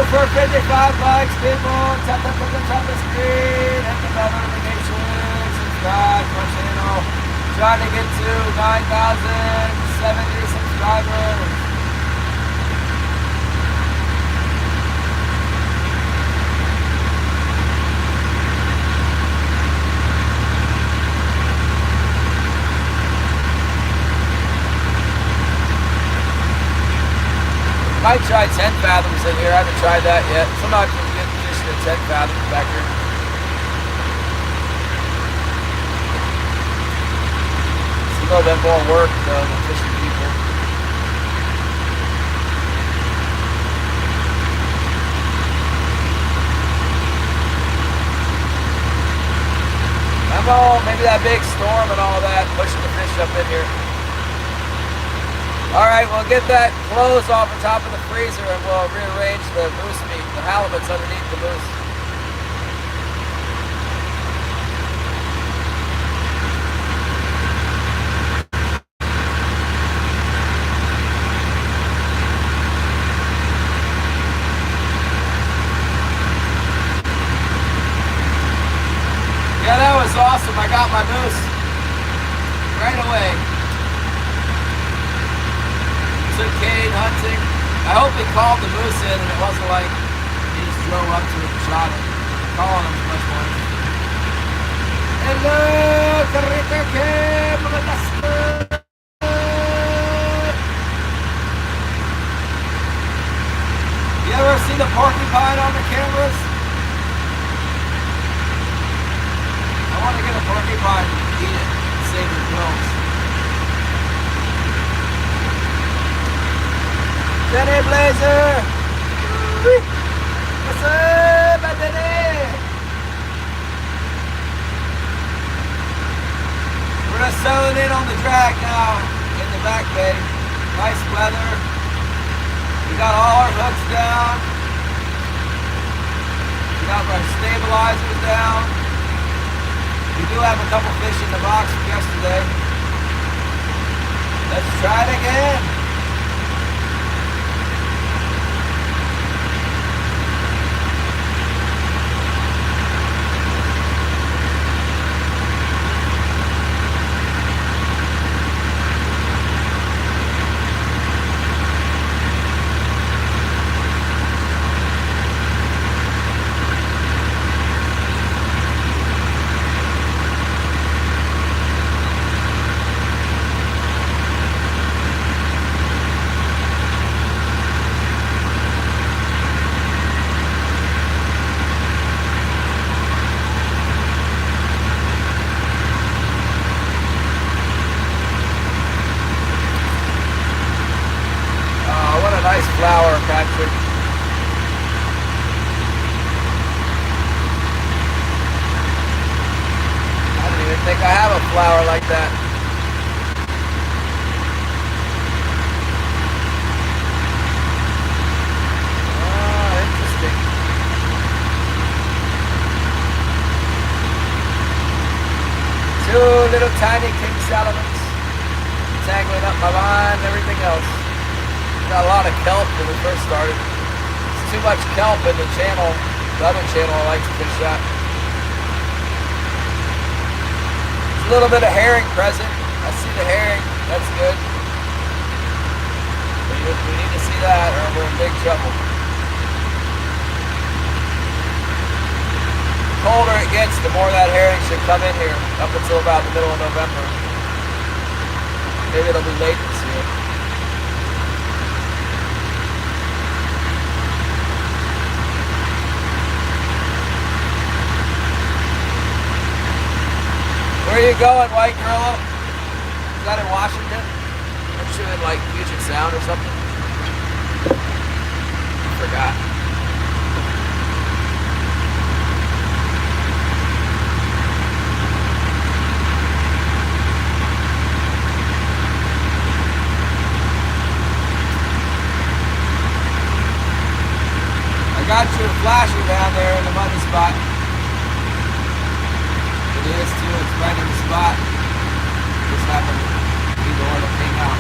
For 55 people, tap the screen, hit the bell notification, subscribe to our channel. Trying to get to 9,070 subscribers. Might try 10 fathoms in here. I haven't tried that yet. Sometimes we get fish at 10 fathoms back here. It's a little bit more work though than fishing people. know, maybe that big storm and all that pushing the fish up in here. Alright, we'll get that clothes off the top of the freezer and we'll rearrange the moose meat, the halibut's underneath the moose. Yeah, that was awesome. I got my moose right away. Took Cade hunting. I hope he called the moose in and it wasn't like he just drove up to it and shot it. Calling him is much more interesting. Hello, Carita Kim, you ever see the porcupine on the cameras? I want to get a porcupine and eat it and save the quills. Denny Blazer! What's up, Denny? We're just settling in on the drag now in the back bay. Nice weather. We got all our hooks down. We got our stabilizers down. We do have a couple fish in the box from yesterday. Let's try it again. Flower, Patrick. I don't even think I have a flower like that. Oh, interesting. Two little tiny king salamons tangling up my line and everything else. Got a lot of kelp when we first started. It's too much kelp in the channel, the other channel I like to fish at. There's a little bit of herring present. I see the herring, that's good. We need to see that or we're in big trouble. The colder it gets, the more that herring should come in here, up until about the middle of November. Maybe it'll be late this year. Where are you going, White Gorilla? Is that in Washington? Aren't you in like Puget Sound or something? I forgot. I got your flasher down there in the muddy spot. It is too, it's right in the spot. Just happened to be the one that came out.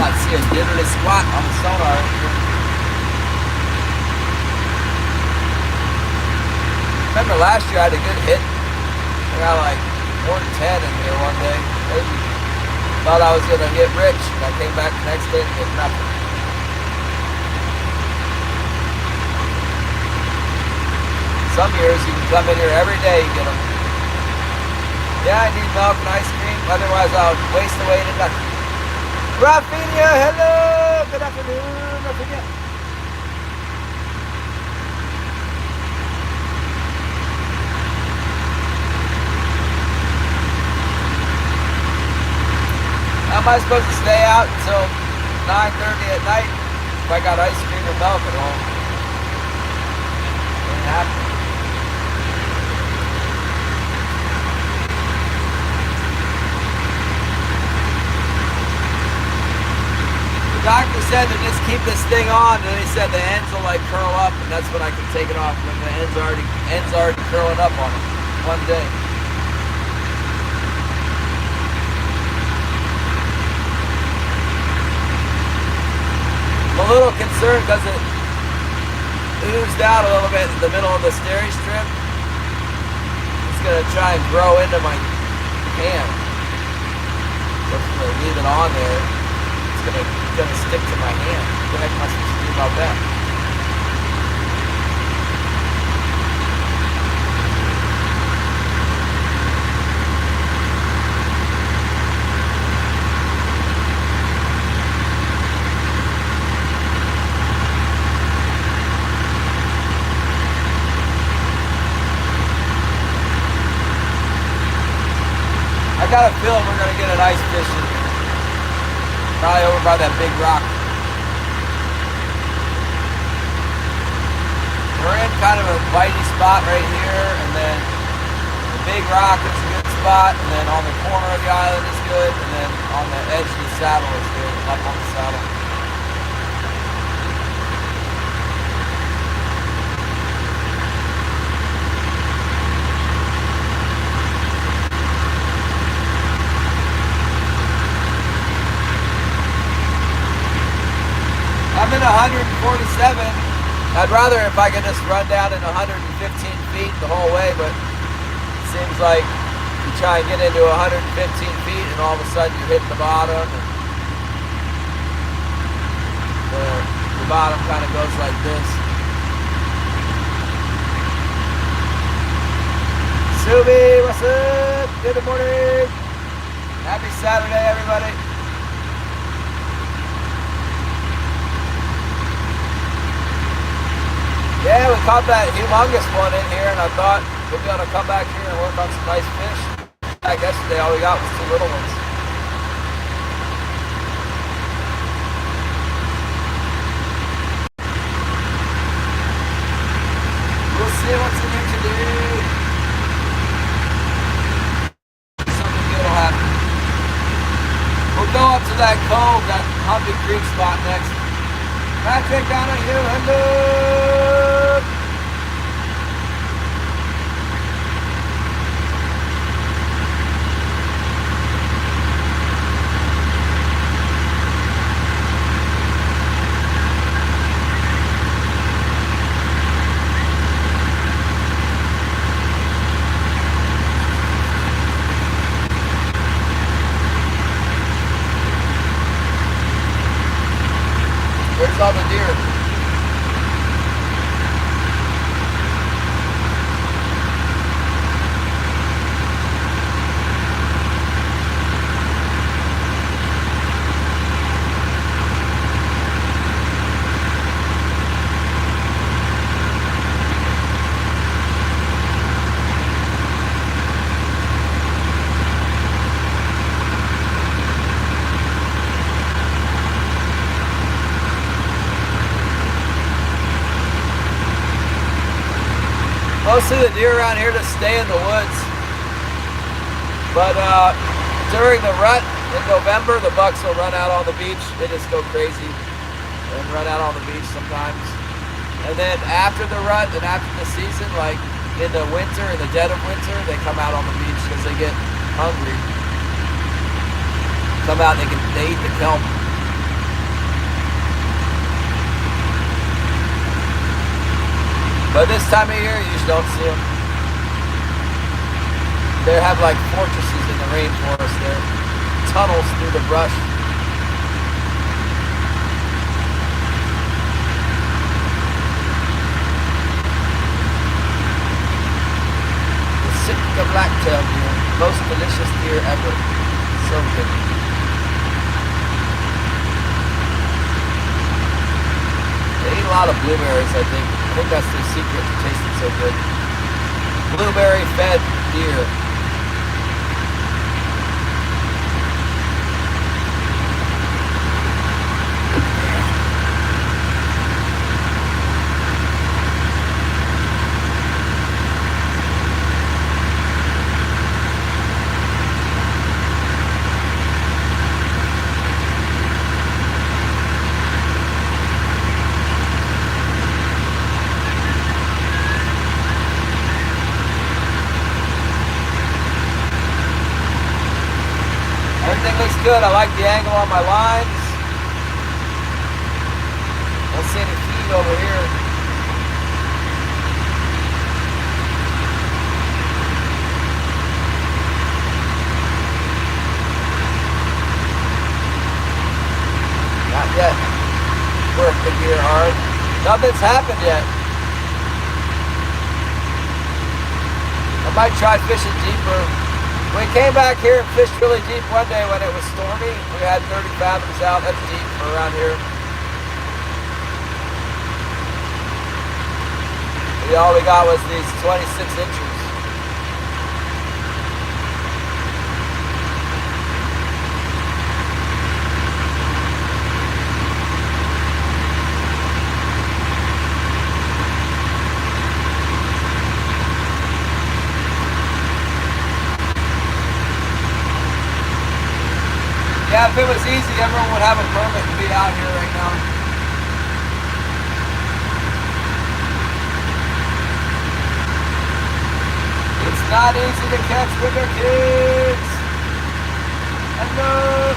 I see a diddly squat on the sonar. Remember last year I had a good hit. I got like more than 10 in here one day. I thought I was going to get rich, and I came back the next day and get nothing. Some years you can come in here every day and get them. Yeah, I need milk and ice cream, otherwise I'll waste away to nothing. Rafinha, hello! Good afternoon, Rafinha. I supposed to stay out until 9:30 at night if I got ice cream and milk at home? Ain't happening. The doctor said to just keep this thing on, and he said the ends will like curl up, and that's when I can take it off when the ends already curling up on it one day. I'm a little concerned because it oozed out a little bit in the middle of the steri strip. It's going to try and grow into my hand. So if I leave it on there, it's going to stick to my hand. What the heck am I supposed to do about that? I got a feeling we're going to get an ice fishing. Probably over by that big rock. We're in kind of a bitey spot right here, and then the big rock is a good spot, and then on the corner of the island is good, and then on the edge of the saddle is good, up on the saddle. I'm in 147. I'd rather if I could just run down in 115 feet the whole way, but it seems like you try and get into 115 feet and all of a sudden you're hitting the bottom. And the bottom kind of goes like this. Subi, what's up? Good morning. Happy Saturday, everybody. Yeah, we caught that humongous one in here, and I thought we'd be able to come back here and work on some nice fish. Back yesterday, all we got was 2 little ones. We'll see what's in here today. Something good will happen. We'll go up to that cove, that Humpy Creek spot next. Patrick Donahue, hello! Where's all the deer? Mostly the deer around here just stay in the woods. But during the rut in November, the bucks will run out on the beach. They just go crazy and run out on the beach sometimes. And then after the rut and after the season, like in the winter, in the dead of winter, they come out on the beach because they get hungry. Come out, they eat the kelp. But this time of year, you just don't see them. They have like fortresses in the rainforest there. Tunnels through the brush. The Sitka blacktail deer. Most delicious deer ever. So good. They eat a lot of blueberries, I think. I think that's their secret to tasting so good. Blueberry fed deer. Everything looks good. I like the angle on my lines. Don't see any feed over here. Not yet. Work the gear hard. Nothing's happened yet. I might try fishing deeper. We came back here and fished really deep one day when it was stormy. We had 30 fathoms out. That's deep for around here. All we got was these 26 inches. Yeah, if it was easy, everyone would have a permit to be out here right now. It's not easy to catch bigger kids. Hello.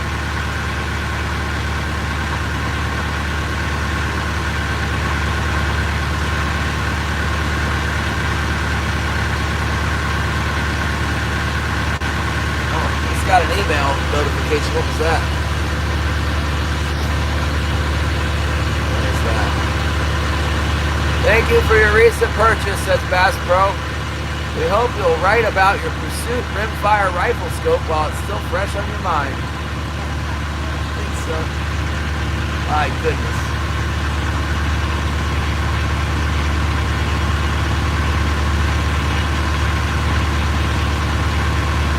Got an email notification. What was that? What is that? Thank you for your recent purchase, says Bass Pro. We hope you'll write about your Pursuit rimfire rifle scope while it's still fresh on your mind. I think so. My goodness.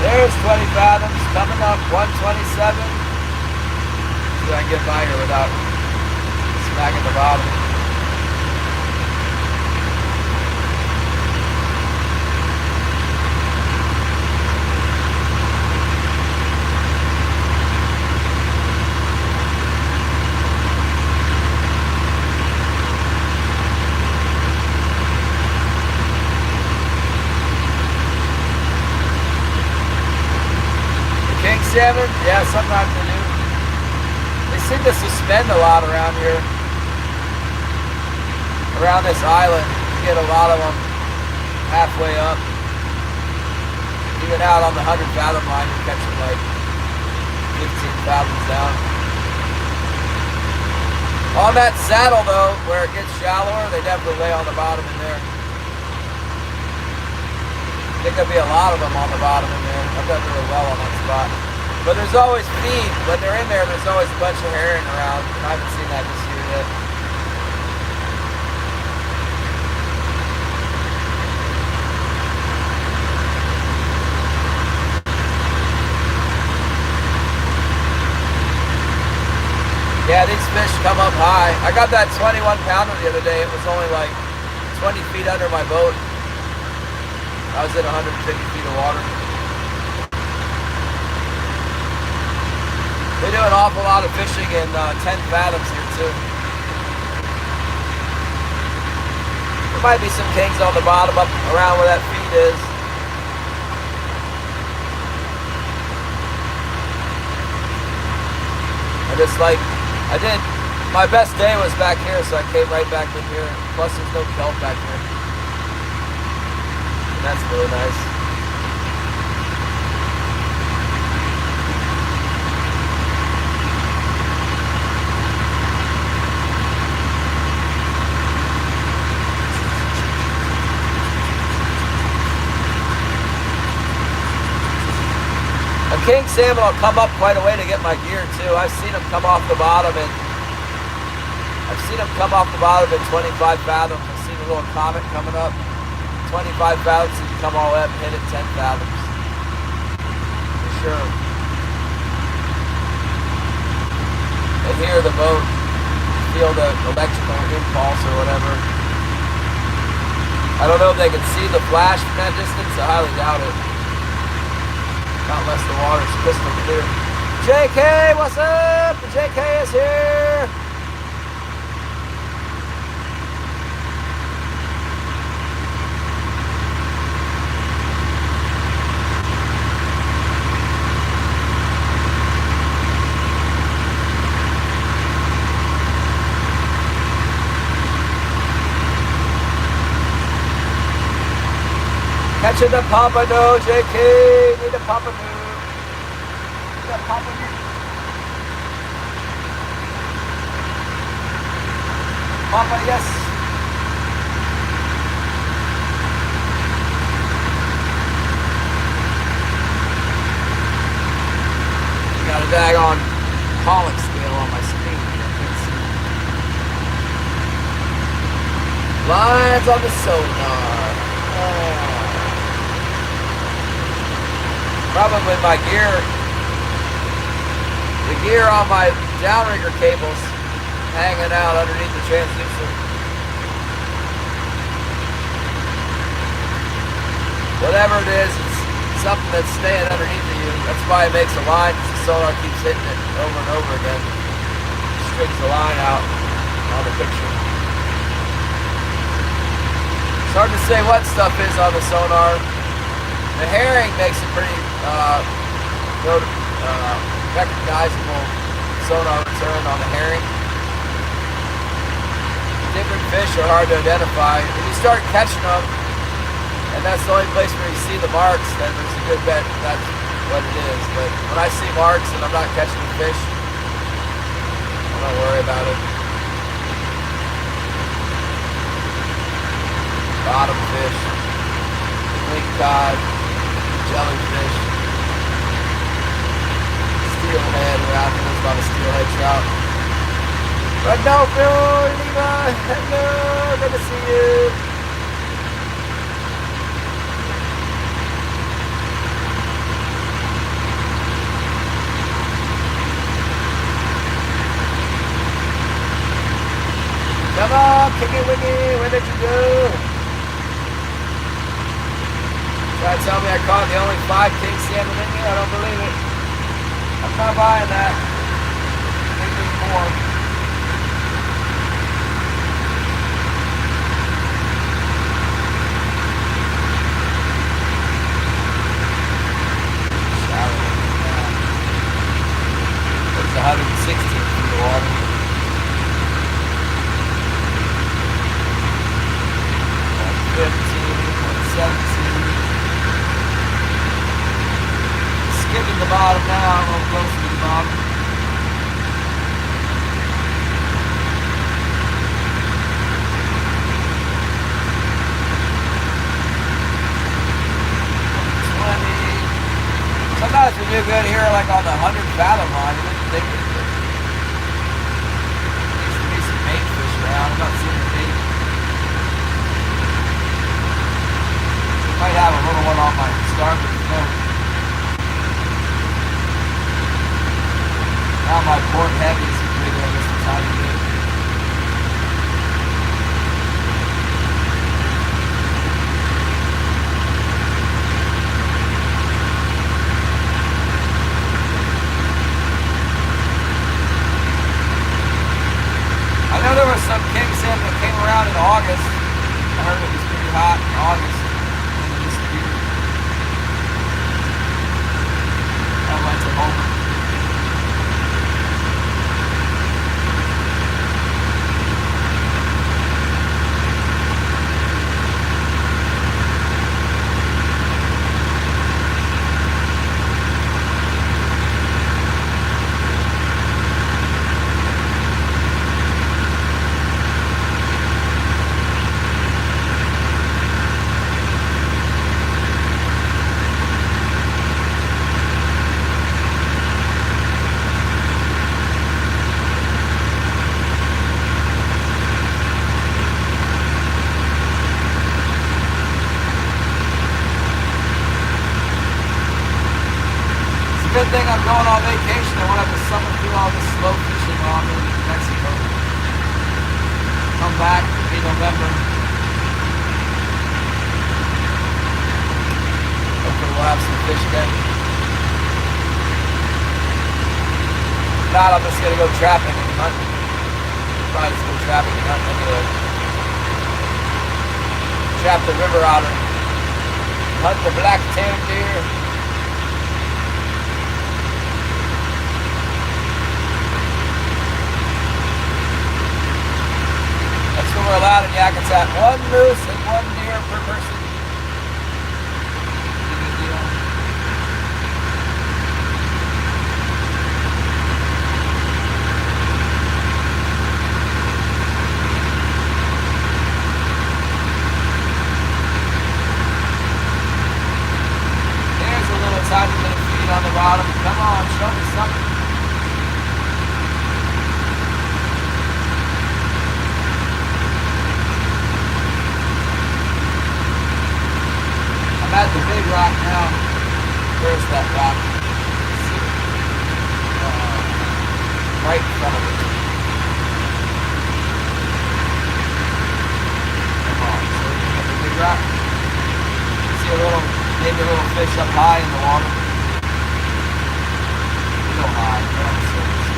There's 20 fathoms coming up, 127. See if I can get by here without smacking the bottom. Salmon? Yeah, sometimes they do. They seem to suspend a lot around here. Around this island, you get a lot of them halfway up. Even out on the 100 fathom line, you catch them like 15 fathoms down. On that saddle though, where it gets shallower, they definitely lay on the bottom in there. I think there'll be a lot of them on the bottom in there. I've done really well on that spot. But there's always feed. When they're in there, there's always a bunch of herring around. I haven't seen that this year yet. Yeah, these fish come up high. I got that 21 pounder the other day. It was only like 20 feet under my boat. I was in 150 feet of water. They do an awful lot of fishing in 10 fathoms here too. There might be some kings on the bottom up around where that feed is. I did, my best day was back here, so I came right back in here. Plus there's no kelp back here. And that's really nice. King salmon will come up quite a way to get my gear too. I've seen them come off the bottom and 25 fathoms. I've seen a little comet coming up, 25 fathoms, and you come all up and hit it 10 fathoms. For sure. They hear the boat, feel the electrical impulse or whatever. I don't know if they can see the flash from that distance. I highly doubt it. Not unless the water's crystal clear. JK, what's up? The JK is here. Catching the pompano, JK. Need a pompano. Need a pompano. Pompano, yes. Got a daggone pollock scale on my screen. Lines on the sonar. Oh. Probably my gear, the gear on my downrigger cables hanging out underneath the transducer. Whatever it is, it's something that's staying underneath of you. That's why it makes a line, because the sonar keeps hitting it over and over again. It strings the line out on the picture. It's hard to say what stuff is on the sonar. The herring makes a pretty recognizable sonar return on the herring. Different fish are hard to identify. When you start catching them, and that's the only place where you see the marks, then there's a good bet that's what it is. But when I see marks and I'm not catching the fish, I don't worry about it. Bottom fish, link cod, jellyfish, steelhead. Around here there's a lot of steelhead trout. But no, Bill, Levi, hello, good to see you. Come on, Kicky Wiggy, where did you go? Try to tell me I caught the only 5 king salmon in here? I don't believe it. I'm not buying that. I think there's more. There's 160 feet of water. 15, 17. Skipping the bottom now, I'm a little closer to the bottom. Sometimes we do good here, like on the 100 fathom line. You wouldn't think it, but there needs to be some bait fish around. I'm not seeing the bait. Might have a little one on my starboard float. Now my port heavy is big, I guess, a tiny bit. I know there was some king salmon that came around in August. I heard it was pretty hot in August. And it disappeared. I went to Homer. Good thing I'm going on vacation. I won't have to suffer through all this slow fishing while I'm in Mexico. Come back in November. Hopefully we'll have some fish then. If not, I'm just going to go trapping and hunting. Probably just go trapping and hunting anyway. Trap the river otter. Hunt the black-tailed deer. We're allowed in Yakutat 1 moose and 1 deer per person. feet on the bottom. Come on, show me something. I'm at the big rock now. Where's that rock? Right in front of it. Come on, so we can hit the big rock. See maybe a little fish up high in the water. Real high, right on the surface.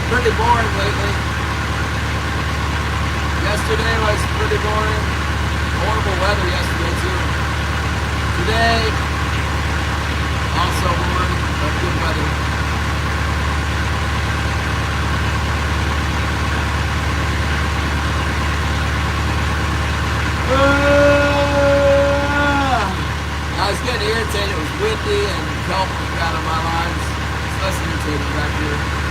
Pretty boring lately. Yesterday was pretty boring. Horrible weather yesterday too. Today, also boring, but good weather. I was getting irritated. It was windy and kelp was out of my lines. It's less irritating back here.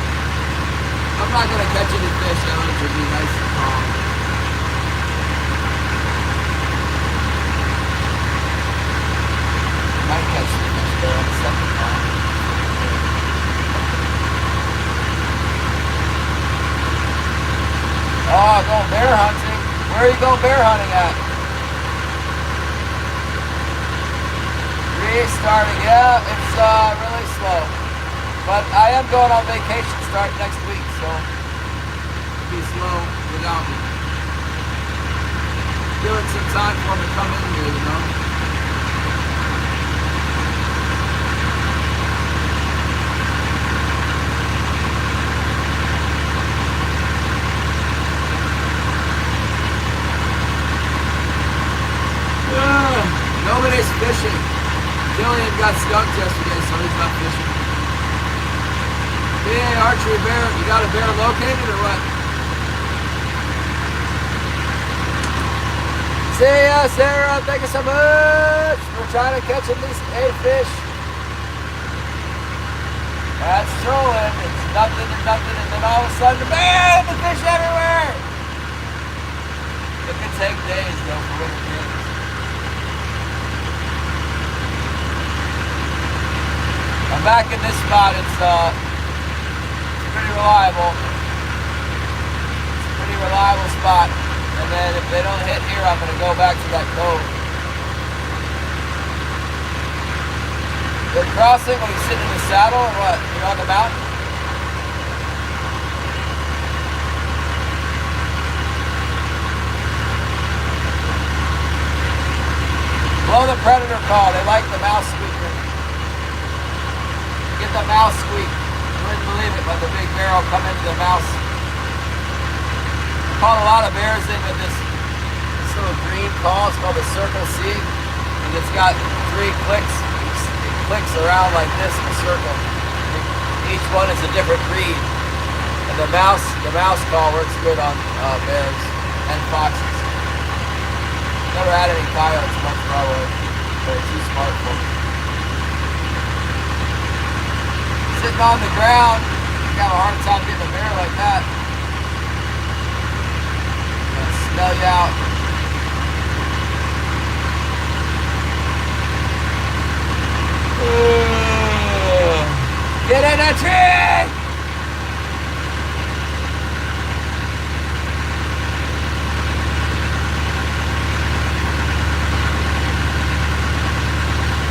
I'm not going to catch any fish, though. It should be nice and calm. Might catch some fish there in a second now. Oh, going bear hunting. Where are you going bear hunting at? Restarting. Yeah, it's really slow. But I am going on vacation starting next week, so it'll be slow without me. Giving some time for me to come in here, you know. Nobody's fishing. Jillian got skunked yesterday, so he's not fishing. Hey, archery bear, you got a bear located or what? See ya, Sarah. Thank you so much. We're trying to catch at least 8 fish. That's trolling. It's nothing and nothing, and then all of a sudden, bam, the fish everywhere. It could take days, though, for winter games. I'm back in this spot, it's pretty reliable. It's a pretty reliable spot. And then if they don't hit here, I'm going to go back to that cove. They're crossing when you're sitting in the saddle or what? You're on the mountain? Blow the predator call. They like the mouse squeaker. Get the mouse squeak. You wouldn't believe it, but the big bear will come into the mouse. Caught a lot of bears in with this little green call. It's called the Circle C, and it's got 3 clicks. It clicks around like this in a circle. Each one is a different breed, and the mouse call works good on bears and foxes. Never had any coyotes much, probably. They're too smart for me. Sitting on the ground, you have a hard time getting a bear like that. Smell you out. Get in the tree!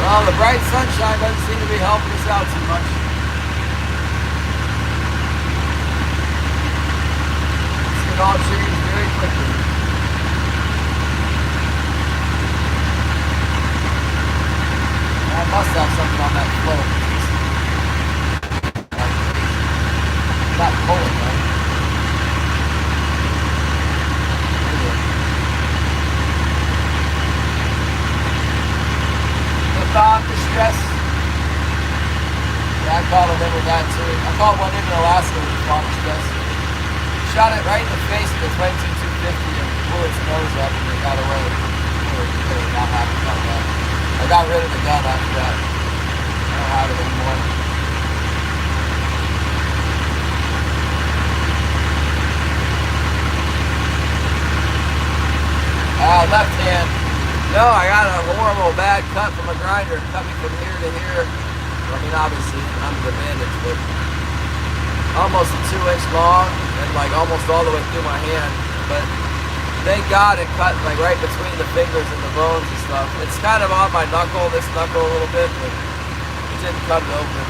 Well, the bright sunshine doesn't seem to be helping us out too much. It all changed very quickly. I must have something on that float. Not pulling, right? Methane distress. Yeah, I caught a limb with that too. I caught one in Alaska with methane distress. Shot it right in the face with a 22-250 and blew its nose up and it got away. Really not happy about that. I got rid of the gun after that. I don't have it anymore. Left hand. No, I got a horrible bad cut from a grinder. Cut me from here to here. I mean, obviously, under the bandage, but almost a 2-inch long and like almost all the way through my hand. But thank God it cut like right between the fingers and the bones and stuff. It's kind of on my knuckle, this knuckle a little bit, but it didn't cut it open.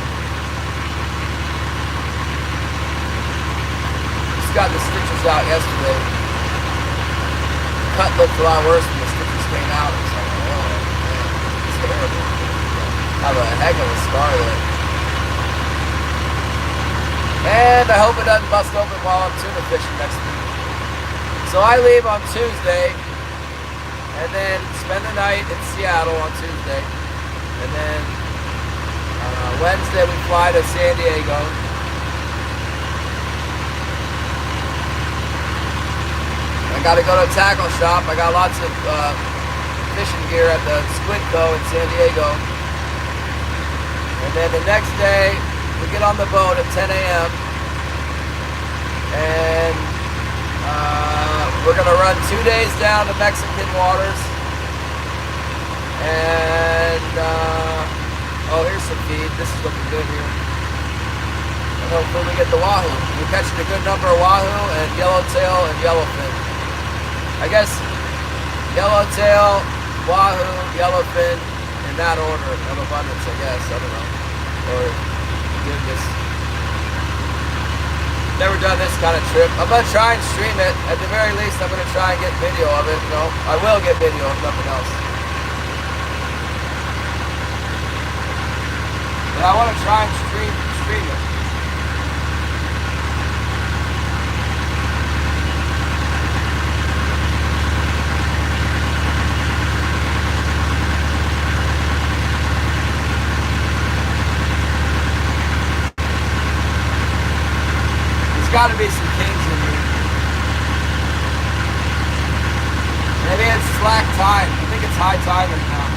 Just got the stitches out yesterday. The cut looked a lot worse when the stitches came out. It's like, oh man, it's terrible. I have a heck of a scar there. And I hope it doesn't bust open while I'm tuna fishing next week. So I leave on Tuesday, and then spend the night in Seattle on Tuesday. And then Wednesday we fly to San Diego. I gotta go to a tackle shop. I got lots of fishing gear at the Squid Co. in San Diego. And then the next day, we get on the boat at 10 a.m. and we're going to run 2 days down to Mexican waters. And, oh, here's some feed. This is looking good here. And hopefully we get the wahoo. We're catching a good number of wahoo and yellowtail and yellowfin. I guess yellowtail, wahoo, yellowfin, in that order of abundance, I guess. I don't know. Or goodness. Never done this kind of trip. I'm going to try and stream it. At the very least, I'm going to try and get video of it. No, I will get video if nothing else. But I want to try and stream it. Got to be some kings in here. Maybe it's slack tide. I think it's high tide right now.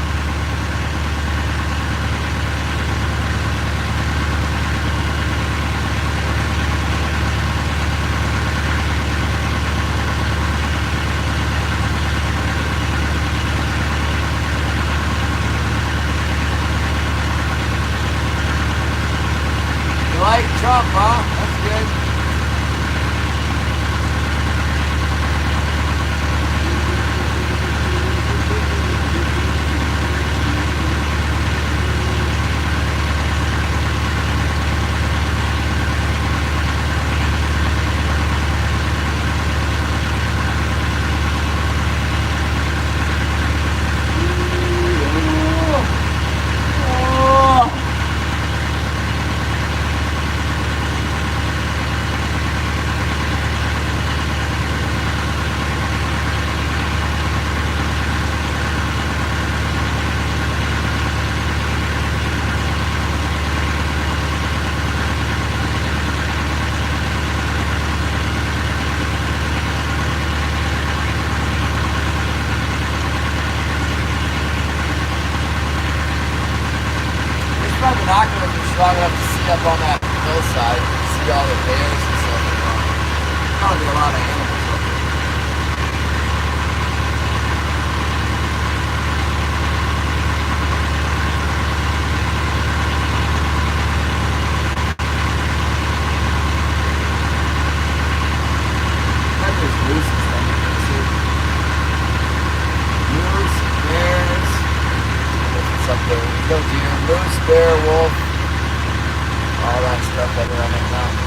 jump, huh? That's good. Binoculars are strong enough to see up on that hillside, see all the bears and stuff. Probably a lot of animals up there. I think there's moose and stuff you can see. Moose, bears. What's up there? No deer, moose, bear, wolf, all that stuff that are on the mountain.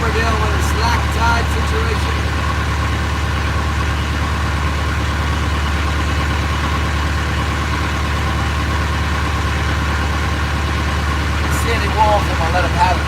We're dealing with a slack tide situation. If you see any wolves, I'm gonna let them have it.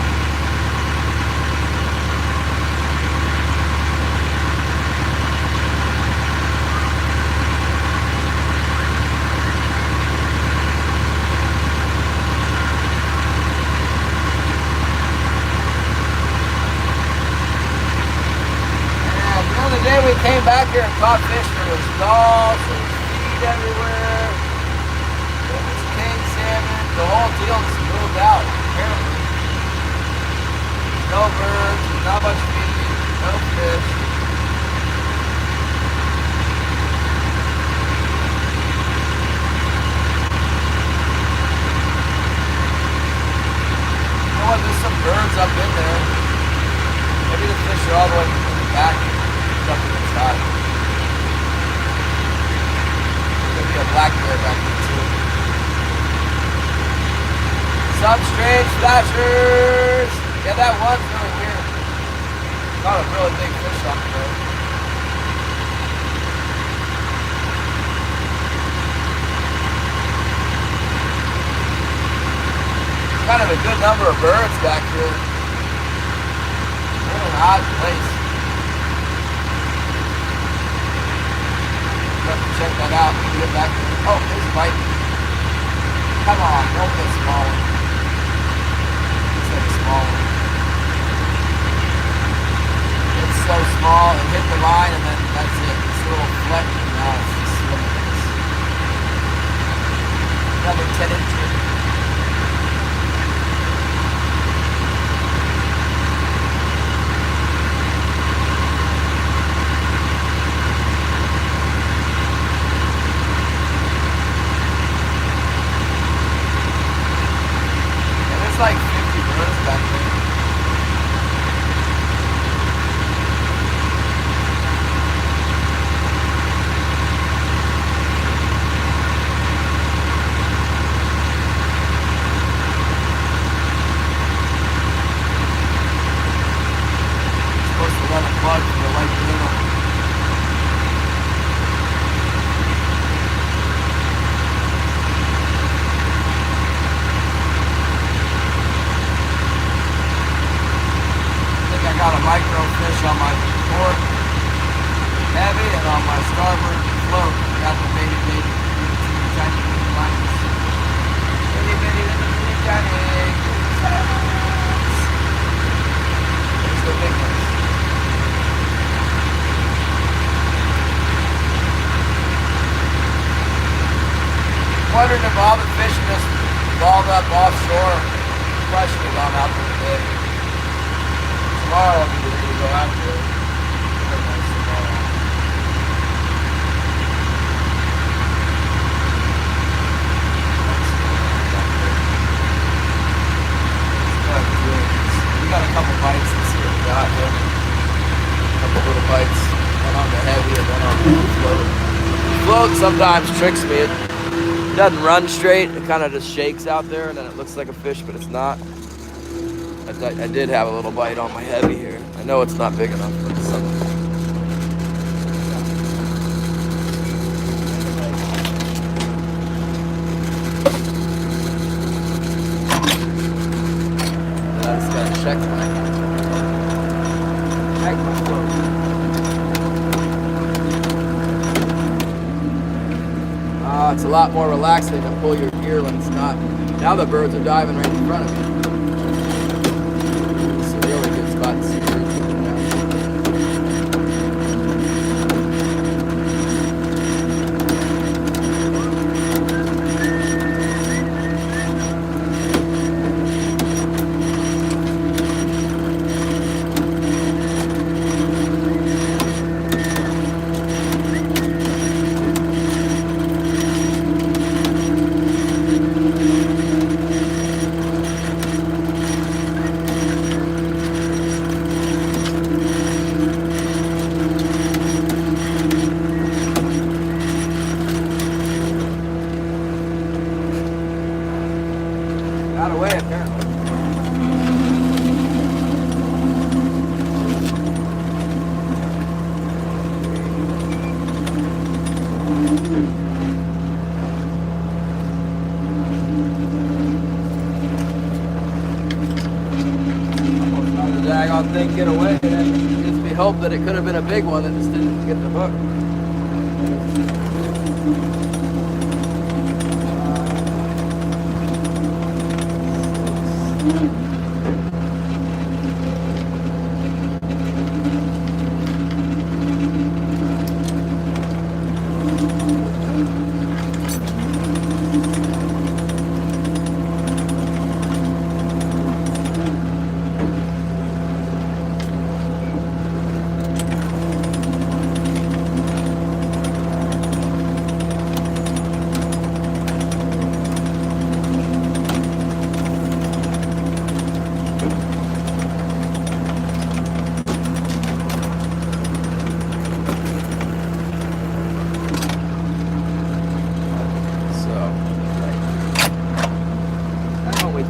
The day we came back here and caught fish, there was gulls, there was feed everywhere, there was king salmon, the whole deal just moved out, apparently. No birds, not much feed, no fish. You know what, there's some birds up in there. Maybe the fish are all the way in the back. Up inside. There's gonna be a black bear back there too. Some strange flashers. Yeah, that one's really weird. Caught a really big fish off the road. There's kind of a good number of birds back here. What an odd place. Check that out. We can get back there. Oh, there's a bite. Come on, don't be a small one. It's like a small one. It's so small, it hit the line and then that's it. This little fleck and now it's just swimming. Another 10 inches. bugs that are like little. I think I got a microfish on my port heavy and on my starboard float. I got the baby tiny lines. Bitty tiny. There's the big ones. Wondering if all the fish just balled up offshore. Probably should have gone out there today. Tomorrow I'll be ready to go out there. Very nice tomorrow. We got a couple bites this year. We got there. A couple little bites. One on the heavy and one on the float. The float sometimes tricks me. It doesn't run straight. It kind of just shakes out there, and then it looks like a fish, but it's not. I did have a little bite on my heavy here. I know it's not big enough, but it's something. I just gotta check my float. It's a lot more relaxing to pull your gear when it's not. Now the birds are diving right in front of me. It's a really good spot to see birds moving down. Got away apparently. Almost not the daggone thing get away. And just be hope that it could have been a big one that just didn't get the hook.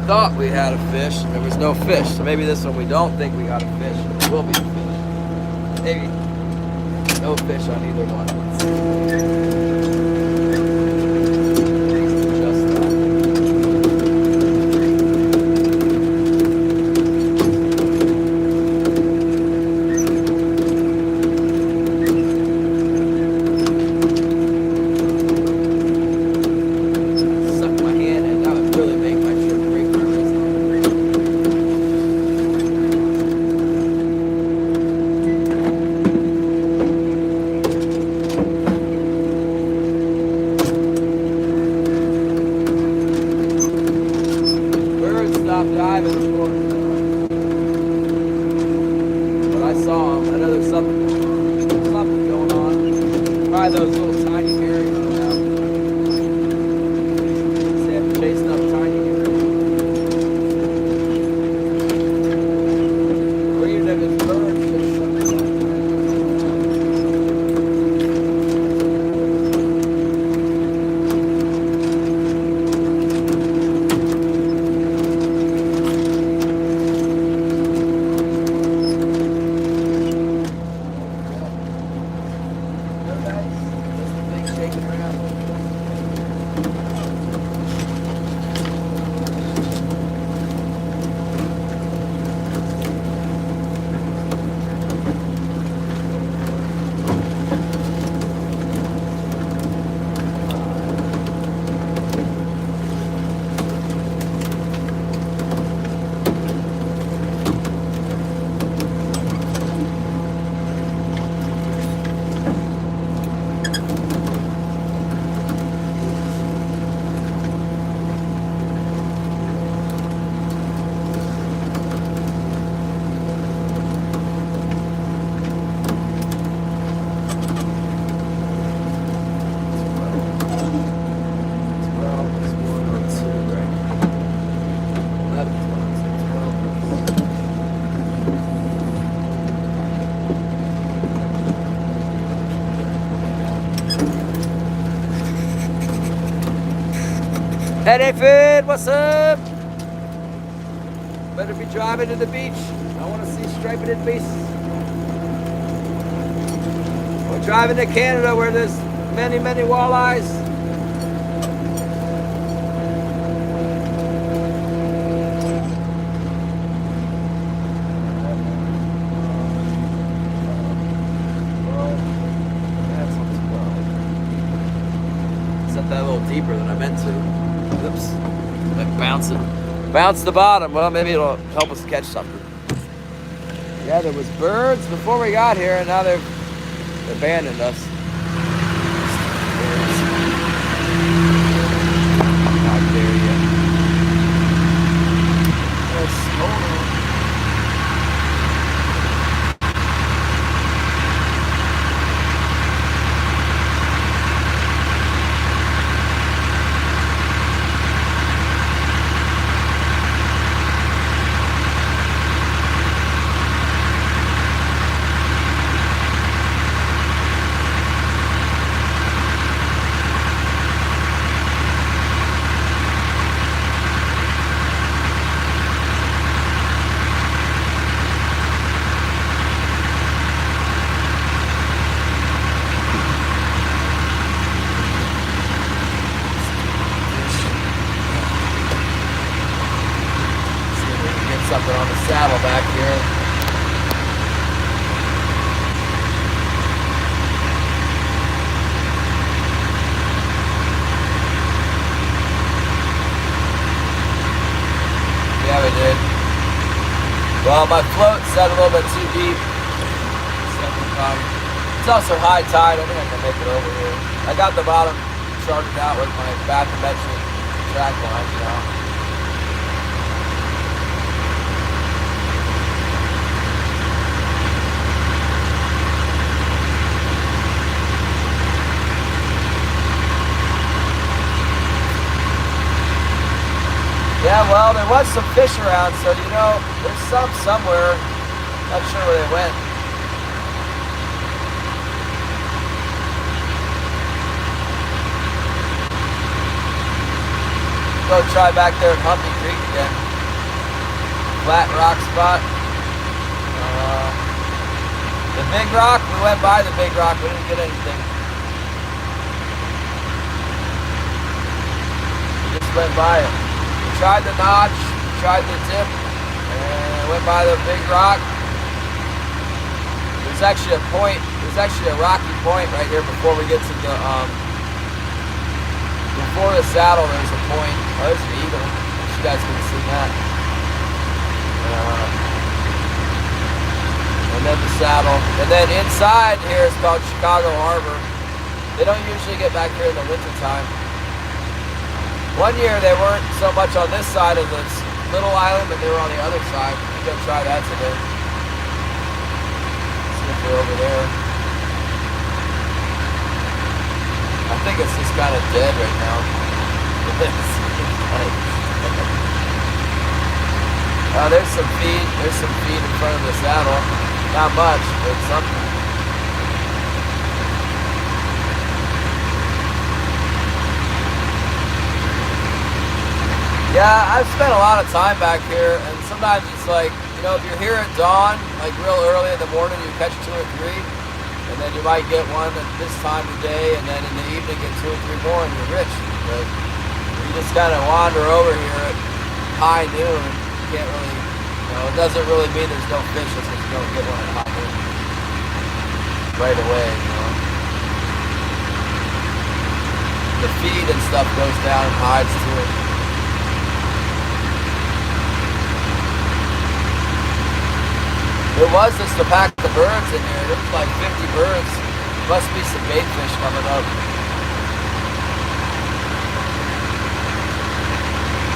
Thought we had a fish, there was no fish. So maybe this one we don't think we got a fish. It will be a fish. Maybe no fish on either one. Diving for it. But I saw him. I know there's something going on. Probably those little tiny berries around. See, I'm chasing up tiny berries. Or even if it's birds, there's something like that. Hey, David, what's up? Better be driving to the beach. I want to see striped beasts. We're driving to Canada where there's many, many walleyes. Set that a little deeper than I meant to. Oops. Like bounce the bottom. Well, maybe it'll help us catch something. Yeah, there was birds before we got here, and now they've abandoned us. How dare you? Yes, hold on. Something on the saddle back here. Yeah, we did. Well, my float set a little bit too deep. It's also high tide. I think I can make it over here. I got the bottom charted out with my back dimension track line, you know. Yeah, well, there was some fish around, so, you know, there's some somewhere. Not sure where they went. Go try back there at Humpy Creek again. Flat rock spot. The big rock, we went by the big rock, we didn't get anything. We just went by it. Tried the notch, tried the tip, and went by the big rock. There's actually a point, there's actually a rocky point right here before we get to the, before the saddle there's a point. Oh, there's an eagle. You guys can see that. And then the saddle. And then inside here is called Chicago Harbor. They don't usually get back here in the winter time. One year they weren't so much on this side of this little island, but they were on the other side. We're gonna try that today. See if they're over there. I think it's just kind of dead right now. There's some feed. There's some feed in front of the saddle. Not much, but something. Yeah, I've spent a lot of time back here, and sometimes it's like, you know, if you're here at dawn, like real early in the morning, you catch 2 or 3, and then you might get one at this time of day, and then in the evening get 2 or 3 more, and you're rich. But you just kind of wander over here at high noon, you can't really, you know, it doesn't really mean there's no fish, it's just you don't get one at high noon right away, you know. The feed and stuff goes down and hides to it. There was just a pack of birds in here. There was like 50 birds. Must be some bait fish coming up.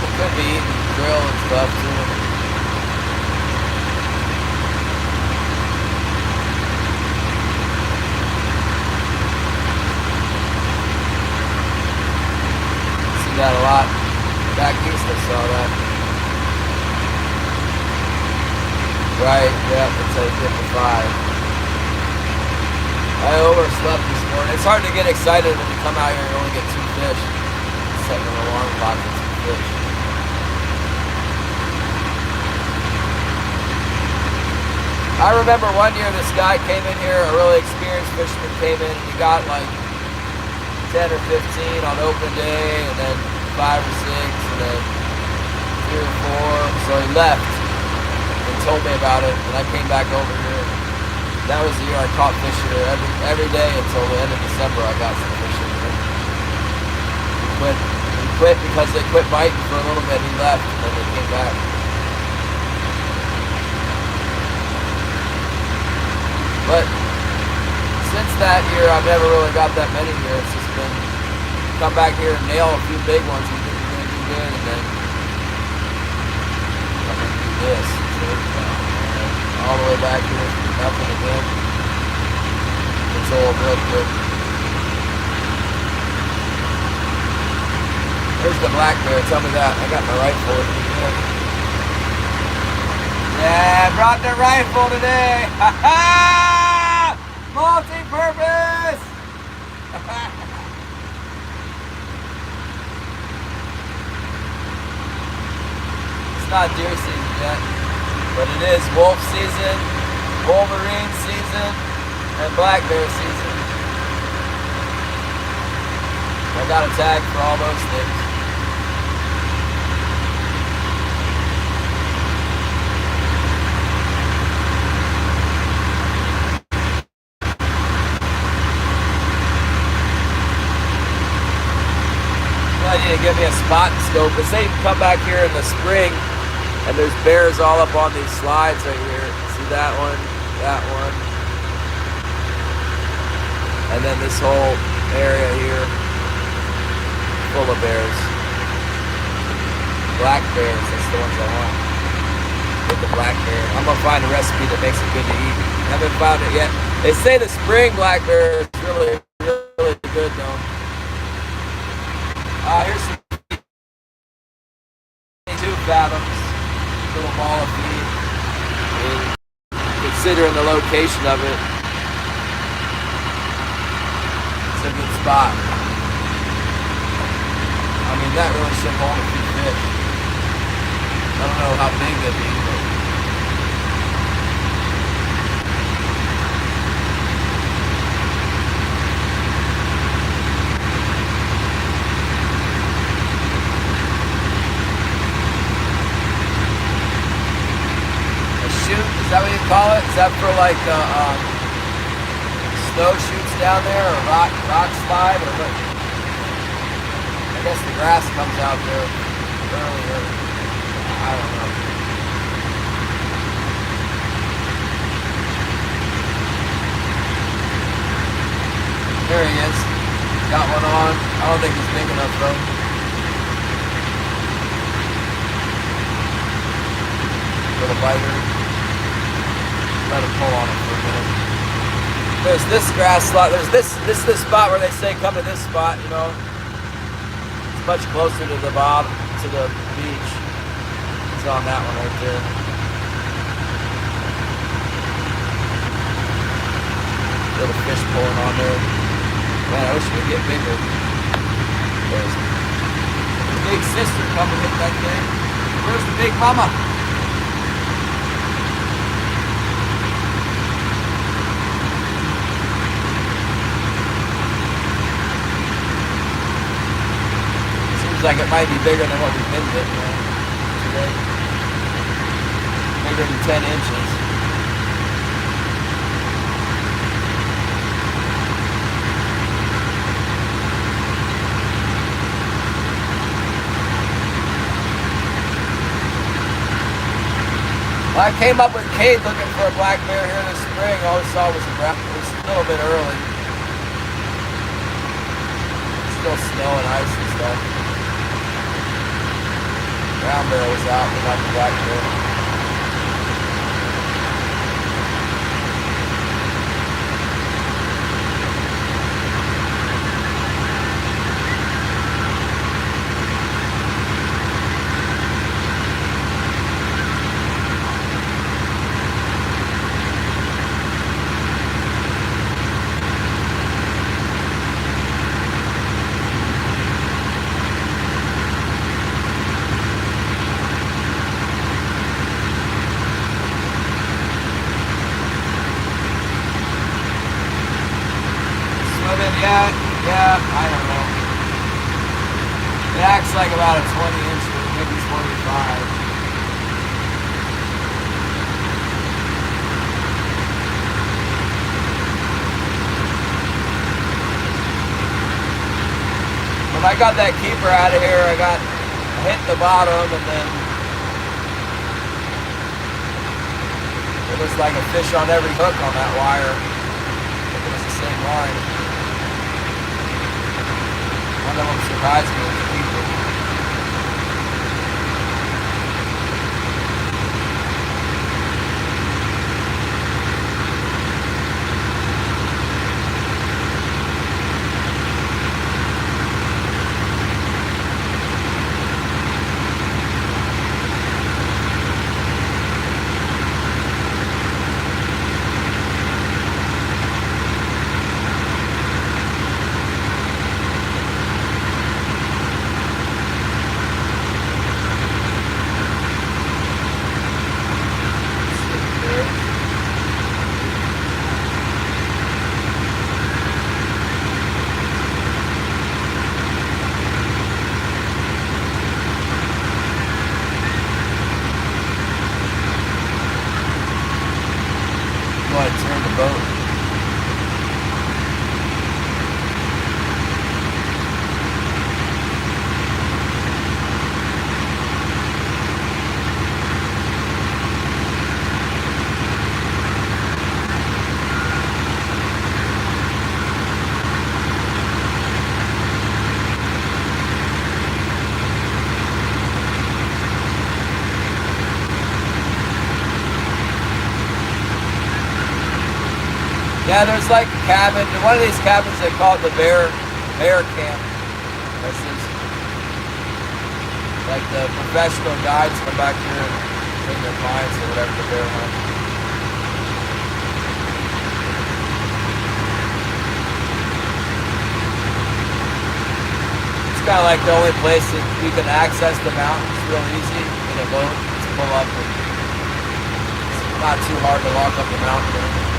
It could be eating krill and stuff too. See that a lot. Back east I saw that. Right, yeah, it's a 55. I overslept this morning. It's hard to get excited when you come out here and only get 2 fish. setting an alarm clock for some fish. I remember one year this guy came in here, a really experienced fisherman came in, and he got like 10 or 15 on open day, and then 5 or 6, and then 3 or 4. So he left and told me about it, and I came back over here. That was the year I caught fish here every day until the end of December. I got some fish in here. He quit because they quit biting for a little bit. He left, and then they came back. But since that year, I've never really got that many here. It's just been come back here and nail a few big ones. You think you're going to do good, and then come and do this. All the way back here, nothing again. It's all real quick. There's the black bear. Tell me that. I got my rifle with me here. Yeah, I brought the rifle today. Ha ha! Multi-purpose! It's not deer season yet, but it is wolf season, wolverine season, and black bear season. I got a tag for all those things. I need to give me a spot and scope. But say you come back here in the spring and there's bears all up on these slides right here. See that one, and then this whole area here full of bears. Black bears, that's the ones I want. Get the black bear. I'm gonna find a recipe that makes it good to eat. Haven't found it yet. They say the spring black bear is really, really good though. Here's some 22 fathoms, little ball of feed. Considering the location of it, it's a good spot. I mean, that really should hold a few fish. I don't know how big they'd be, but is that what you call it? Is that for like snow shoots down there, or rock slide, or what? I guess the grass comes out there earlier. I don't know. There he is. Got one on. I don't think he's big enough though. Little biter. Let him pull on it for a minute. There's this grass slot. There's this spot where they say come to this spot. You know, it's much closer to the bottom, to the beach. It's on that one right there. Little fish pulling on there. Man, I wish we could get bigger. There's the big sister coming to hit that thing. Where's the big mama? Like it might be bigger than what we've been getting today. Bigger than 10 inches. Well, I came up with Kate looking for a black bear here this spring. All we saw was a brown. It was a little bit early. Still snow and ice and stuff. Brown bear was out, but not the black bear. Yeah, I don't know. It acts like about a 20-inch, maybe 25. When I got that keeper out of here, I hit the bottom, and then it was like a fish on every hook on that wire. I think it was the same line. One of them surprised me with the keeper. Turn the boat. Yeah, there's like a cabin. One of these cabins they call it the bear camp. This is like the professional guides come back here and bring their clients or whatever the bear hunt. It's kind of like the only place that you can access the mountains real easy in a boat. Just pull up and it's not too hard to walk up the mountain.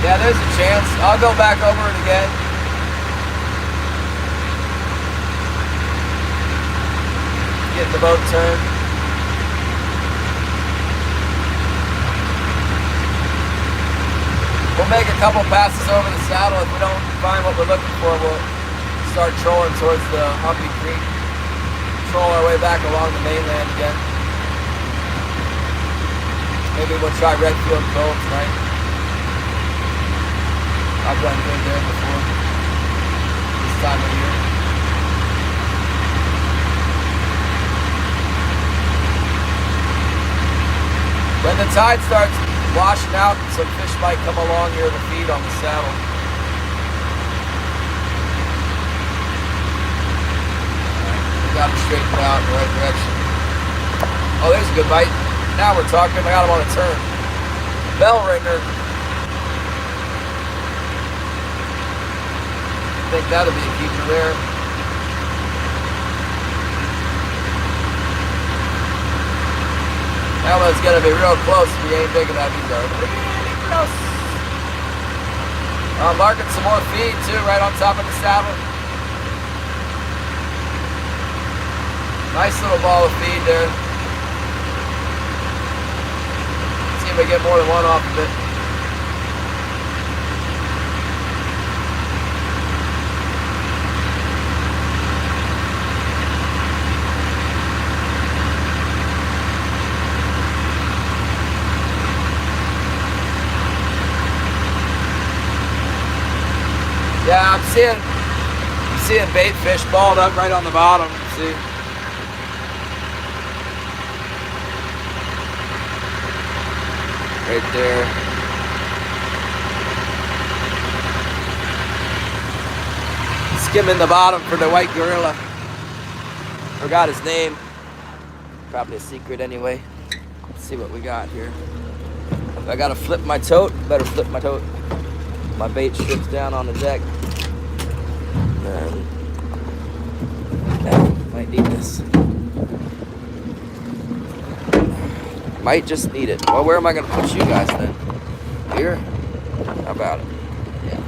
Yeah, there's a chance. I'll go back over it again. Get the boat turned. We'll make a couple passes over the saddle. If we don't find what we're looking for, we'll start trolling towards the Humpy Creek. Troll our way back along the mainland again. Maybe we'll try Redfield Cove tonight. I've done good there before, this time of year. When the tide starts washing out, some fish might come along here to feed on the saddle. We got them straightened out in the right direction. Oh, there's a good bite. Now we're talking. I got him on a turn. Bell ringer. I think that'll be a keeper there. That one's gonna be real close if he ain't big enough either. Really close. I'm marking some more feed too, right on top of the saddle. Nice little ball of feed there. See if we get more than one off of it. Yeah, I'm seeing bait fish balled up right on the bottom. See? Right there. Skimming the bottom for the white gorilla. Forgot his name. Probably a secret anyway. Let's see what we got here. If I gotta flip my tote, better flip my tote. My bait strips down on the deck. Okay, might need this. Might just need it. Well, where am I gonna put you guys then? Here? How about it? Yeah.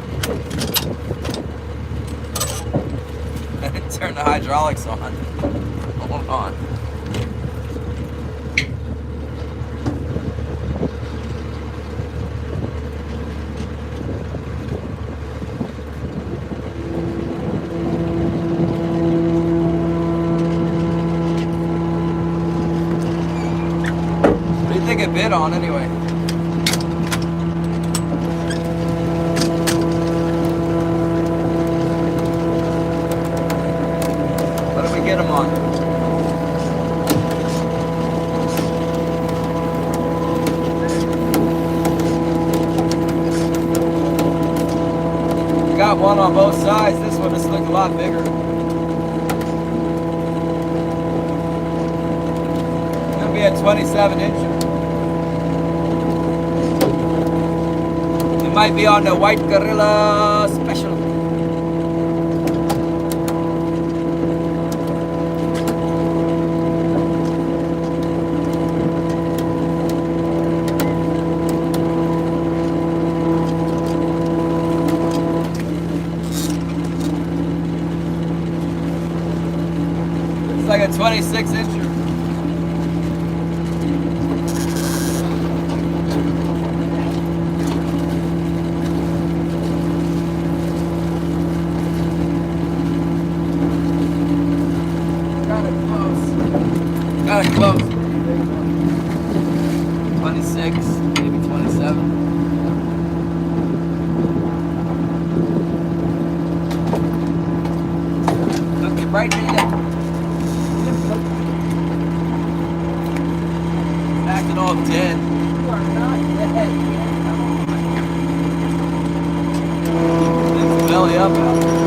Turn the hydraulics on. Hold on. What do you think it bid on anyway? What did we get him on? Got one on both sides. This one just looked a lot bigger. It'll be a 27 incher. It might be on the White Gorilla Special. It's like a 26 incher. Kind of close. 26, maybe 27. Look it right there. Acting all dead. You are not dead. It's belly up out there.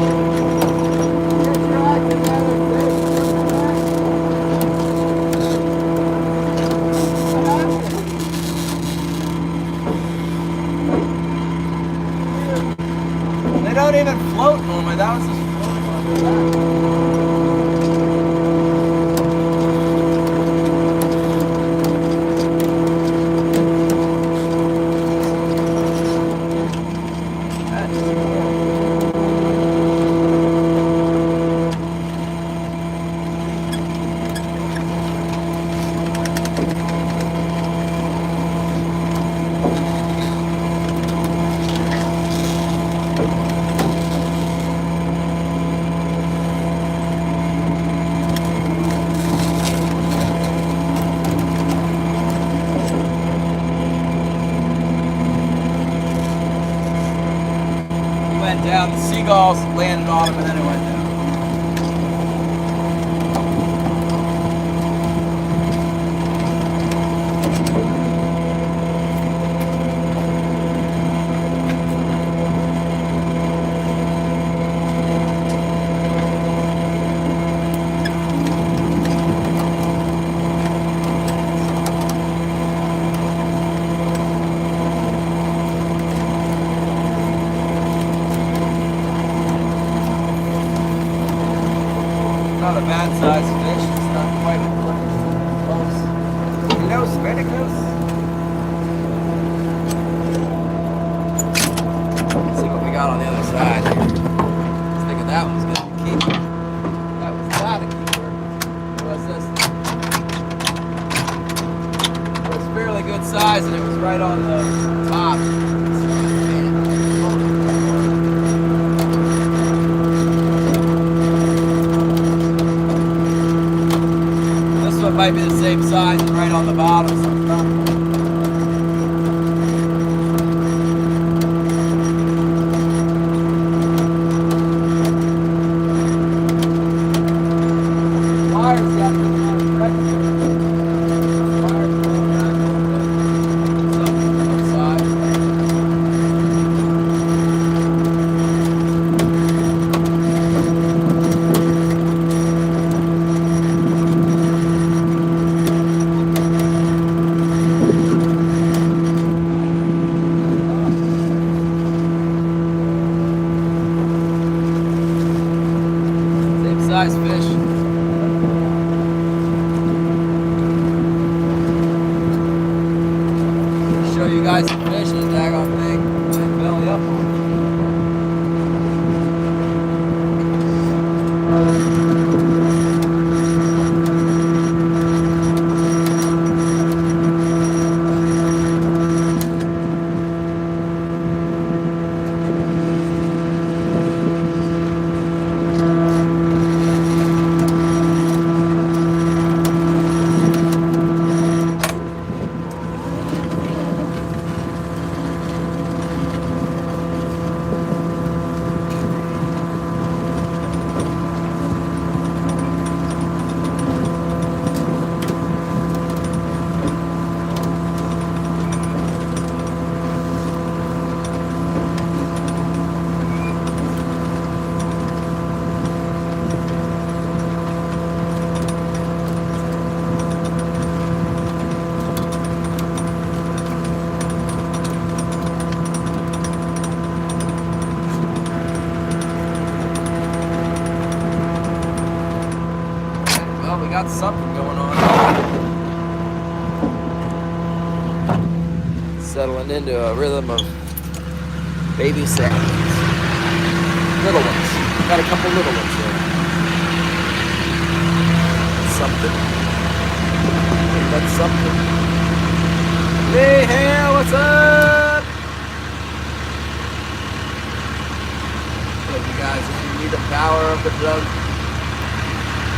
They don't even float normally. That was just floating on the back. Down, the seagulls landed on him and then it went down. Not a bad sized fish, it's not quite close. You know, very close. Let's see what we got on the other side here. Let's think that one's gonna be a keeper. That was not a keeper. What's this? It was fairly good size and it was right on the top. Might be the same size and right on the bottom. Wires got to got something going on. Settling into a rhythm of baby salmon. Little ones. Got a couple little ones there. Something. That's something. Hey, Hale, what's up? Look, you guys, if you need the power of the drug.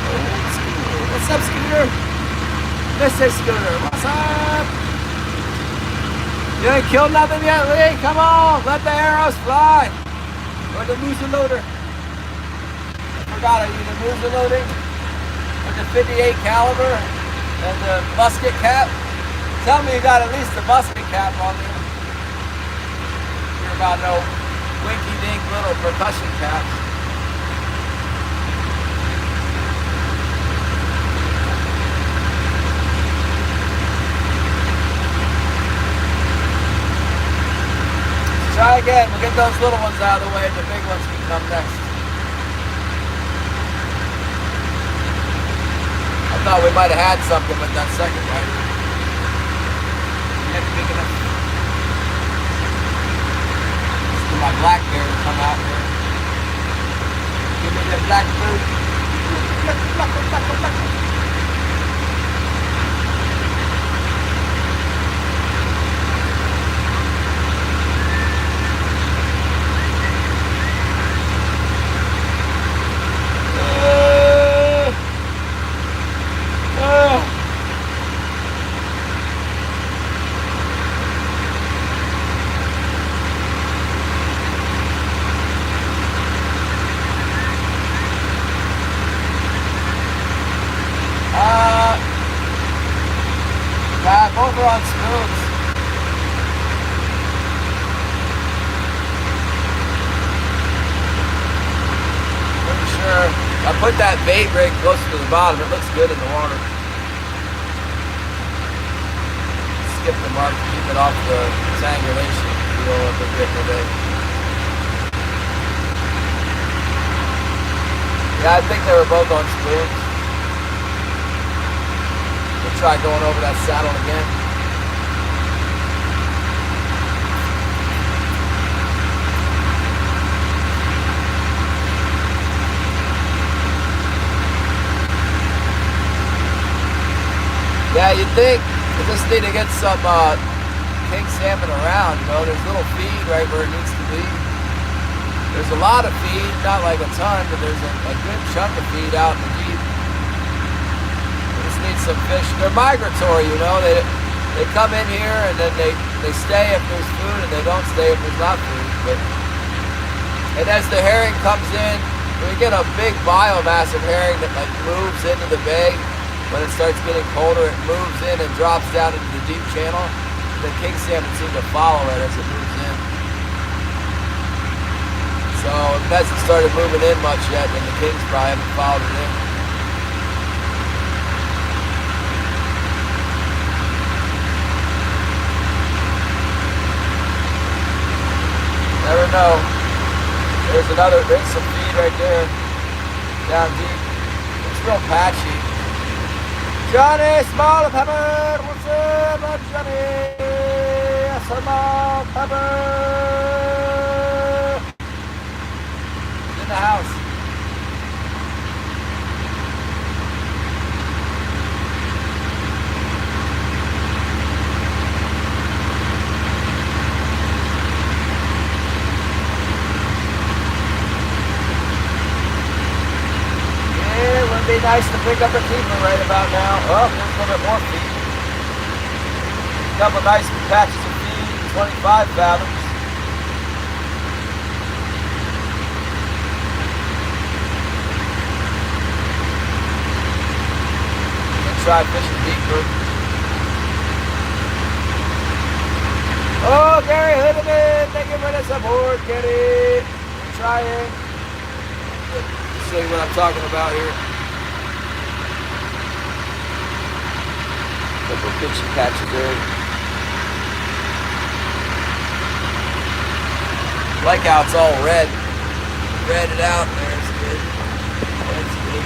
Oh, Scooter. What's up, Scooter? Mr. Scooter, what's up? You ain't killed nothing yet, Lee? Come on, let the arrows fly. Or the muzzle loader. I forgot, are you the muzzle loading? With the 58 caliber and the musket cap? Tell me you got at least the musket cap on you. You're about no winky-dink little percussion caps. Try again. We'll get those little ones out of the way and the big ones can come next. I thought we might have had something with that second one. Big enough. For my black bear to come out here. Give me that black food. Both are on spoons. Pretty sure. I put that bait rig closer to the bottom. It looks good in the water. Skip the mark to keep it off the triangulation. You know what they're getting today. Yeah, I think they were both on spoons. We'll try going over that saddle again. Yeah, you'd think we just need to get some king salmon around, you know. There's a little feed right where it needs to be. There's a lot of feed, not like a ton, but there's a good chunk of feed out in the deep. Need some fish. They're migratory, you know. They come in here and then they stay if there's food and they don't stay if there's not food. And as the herring comes in, we get a big biomass of herring that like moves into the bay. When it starts getting colder, it moves in and drops down into the deep channel. The king salmon seem to follow it as it moves in. So it hasn't started moving in much yet, and the kings probably haven't followed it in. Never know. There's some feed right there. Down deep. It's real patchy. Johnny Small Pepper! What's up, Johnny? Small Pepper! In the house. Be nice to pick up a keeper right about now. Oh, there's a little bit more feed. A couple nice patches of feed, 25 fathoms. Let's try fishing deeper. Oh, Gary Hoodeman, thank you for the support, Gary. We're trying. Show you what I'm talking about here. Couple fishing patches there. Like how it's all red. Redded out there. It's good. That's good.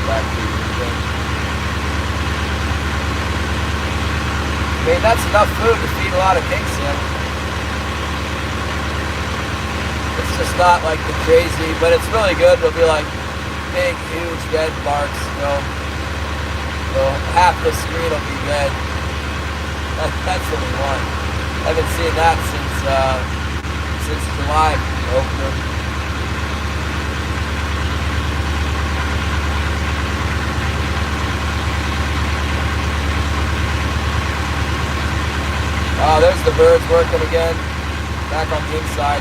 back to you again. I mean, that's enough food to feed a lot of king salmon. It's just not like the crazy, but it's really good. It'll be like big, huge red marks, you know. So half the screen will be red. That's what we want. I haven't seen that since July opener. Oh, there's the birds working again. Back on the inside.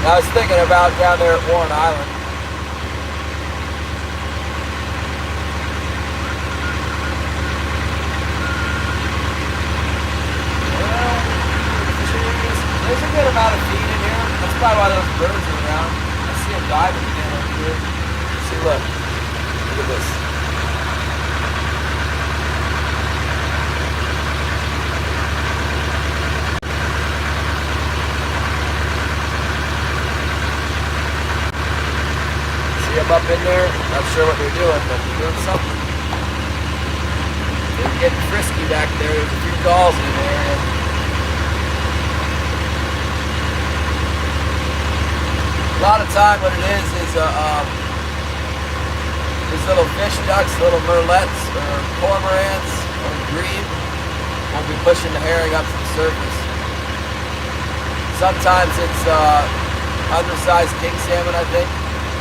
I was thinking about down there at Warren Island. Well, there's a good amount of feed in here. That's probably why those birds are around. I see them diving again over here. See, look. Look at this. Up in there, not sure what they're doing, but they're doing something. They're getting frisky back there. There's a few galls in there. And a lot of time what it is these little fish ducks, little merlets or cormorants or green will be pushing the herring up to the surface. Sometimes it's undersized king salmon, I think,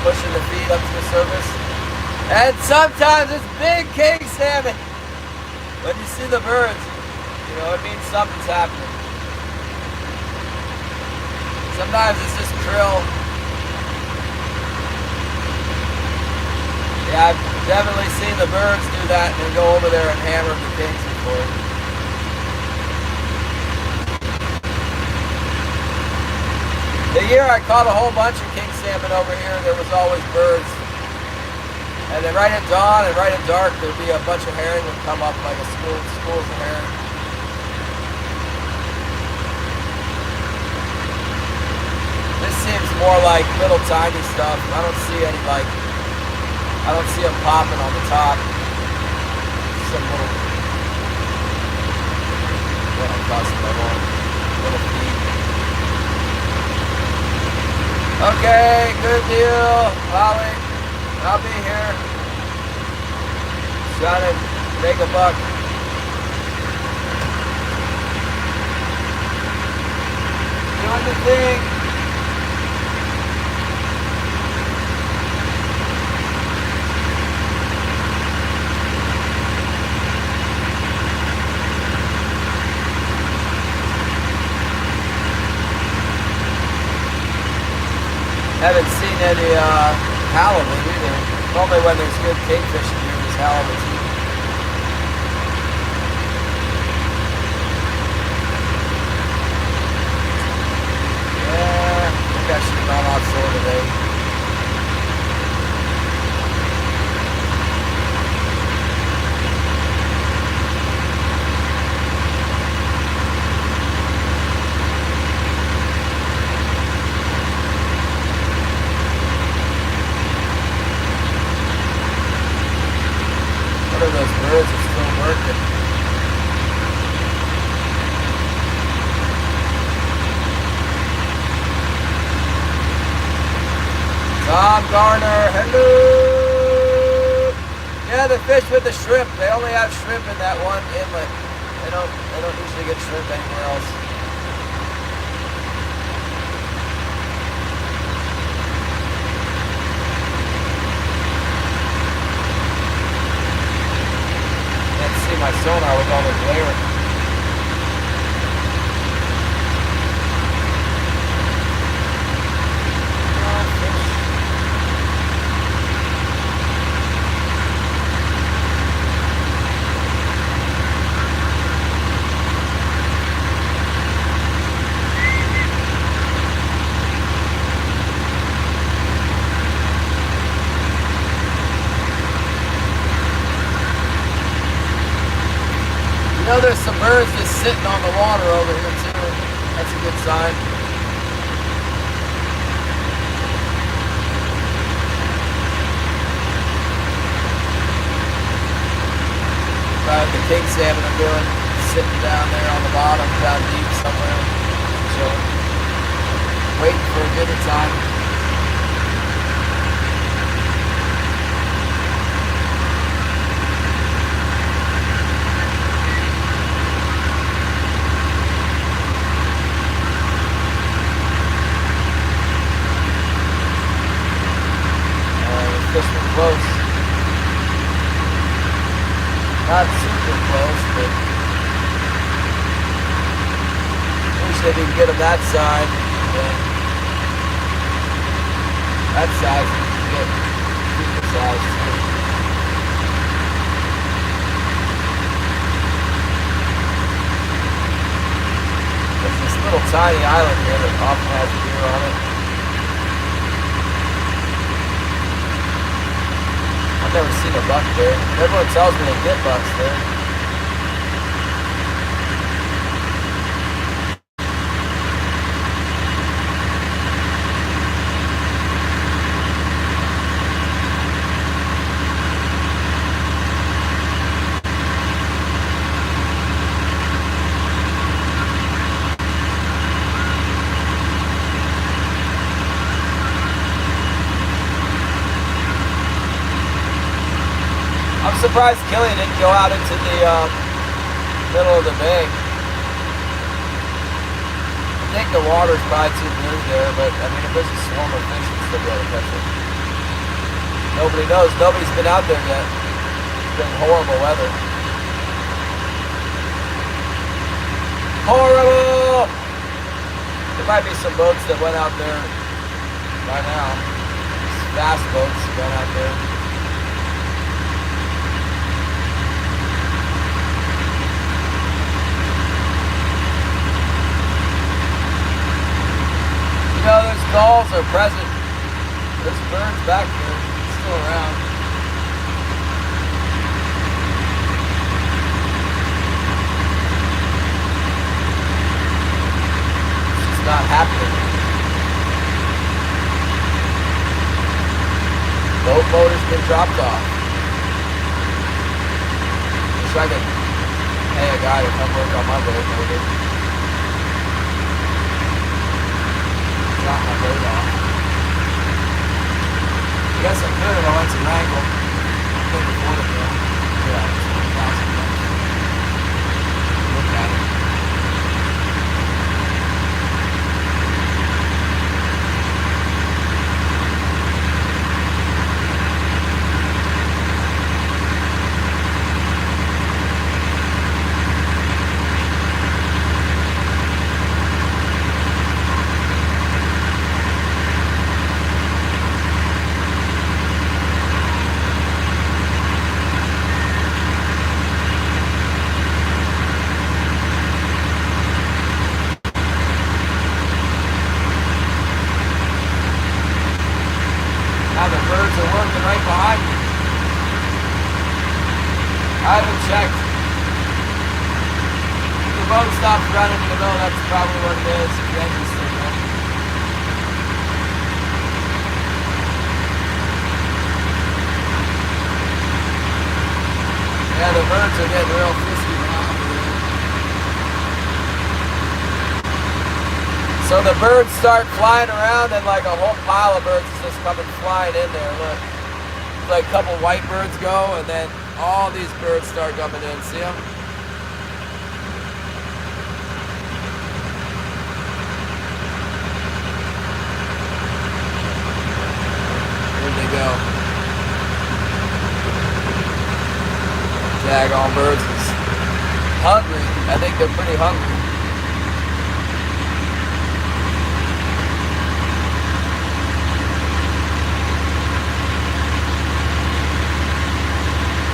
pushing the feed up to the surface. And sometimes it's big king salmon. When you see the birds, you know, it means something's happening. Sometimes it's just krill. Yeah, I've definitely seen the birds do that and then go over there and hammer the kings before. The year I caught a whole bunch of king salmon over here, there was always birds. And then right at dawn and right at dark, there'd be a bunch of herring would come up, like schools of herring. This seems more like little tiny stuff. I don't see any I don't see them popping on the top. Some little feed. Okay, good deal, Holly. I'll be here. Trying to make a buck. Doing the thing. Haven't seen any halibut either. Normally when there's good kingfish in here, there's halibut too. Yeah, I think I should have gone offshore today. Those birds are still working. Tom Garner, hello. Yeah, the fish with the shrimp. They only have shrimp in that one inlet. They don't usually get shrimp anywhere else. My sonar with all the glare. You know, there's some birds just sitting on the water over here too. That's a good sign. the king salmon I'm doing, sitting down there on the bottom, down deep somewhere, chilling, waiting for a dinner time. Fishing close. Not super close, but usually if you can get them that side, then that size you can get super size too. There's this little tiny island here that often has deer on it. I've never seen a buck there. Everyone tells me they get bucks there. I'm surprised Killian didn't go out into the middle of the bay. I think the water's probably too blue there, but I mean, if there's a swarm of fish, you'd still be able to catch it. Nobody knows. Nobody's been out there yet. It's been horrible weather. Horrible! There might be some boats that went out there right now. Fast boats went out there. You know, those gulls are present. There's birds back here, still around. It's just not happening. Boat motor's been dropped off. Wish I could pay a guy to come work on my boat motor. Got my boat off. I guess I could if I went to Wrangle. I couldn't afford it though. Yeah, it's $20,000. Look at it. Now the birds are working right behind me. I haven't checked. If the boat stops running, you know that's probably what it is. The engine's still running. Yeah, the birds are getting real frisky behind me. So the birds start flying around and like a whole pile of birds is just coming flying in there. Look, like a couple white birds go and then all these birds start coming in. See them? Here they go. Daggone birds is hungry. I think they're pretty hungry.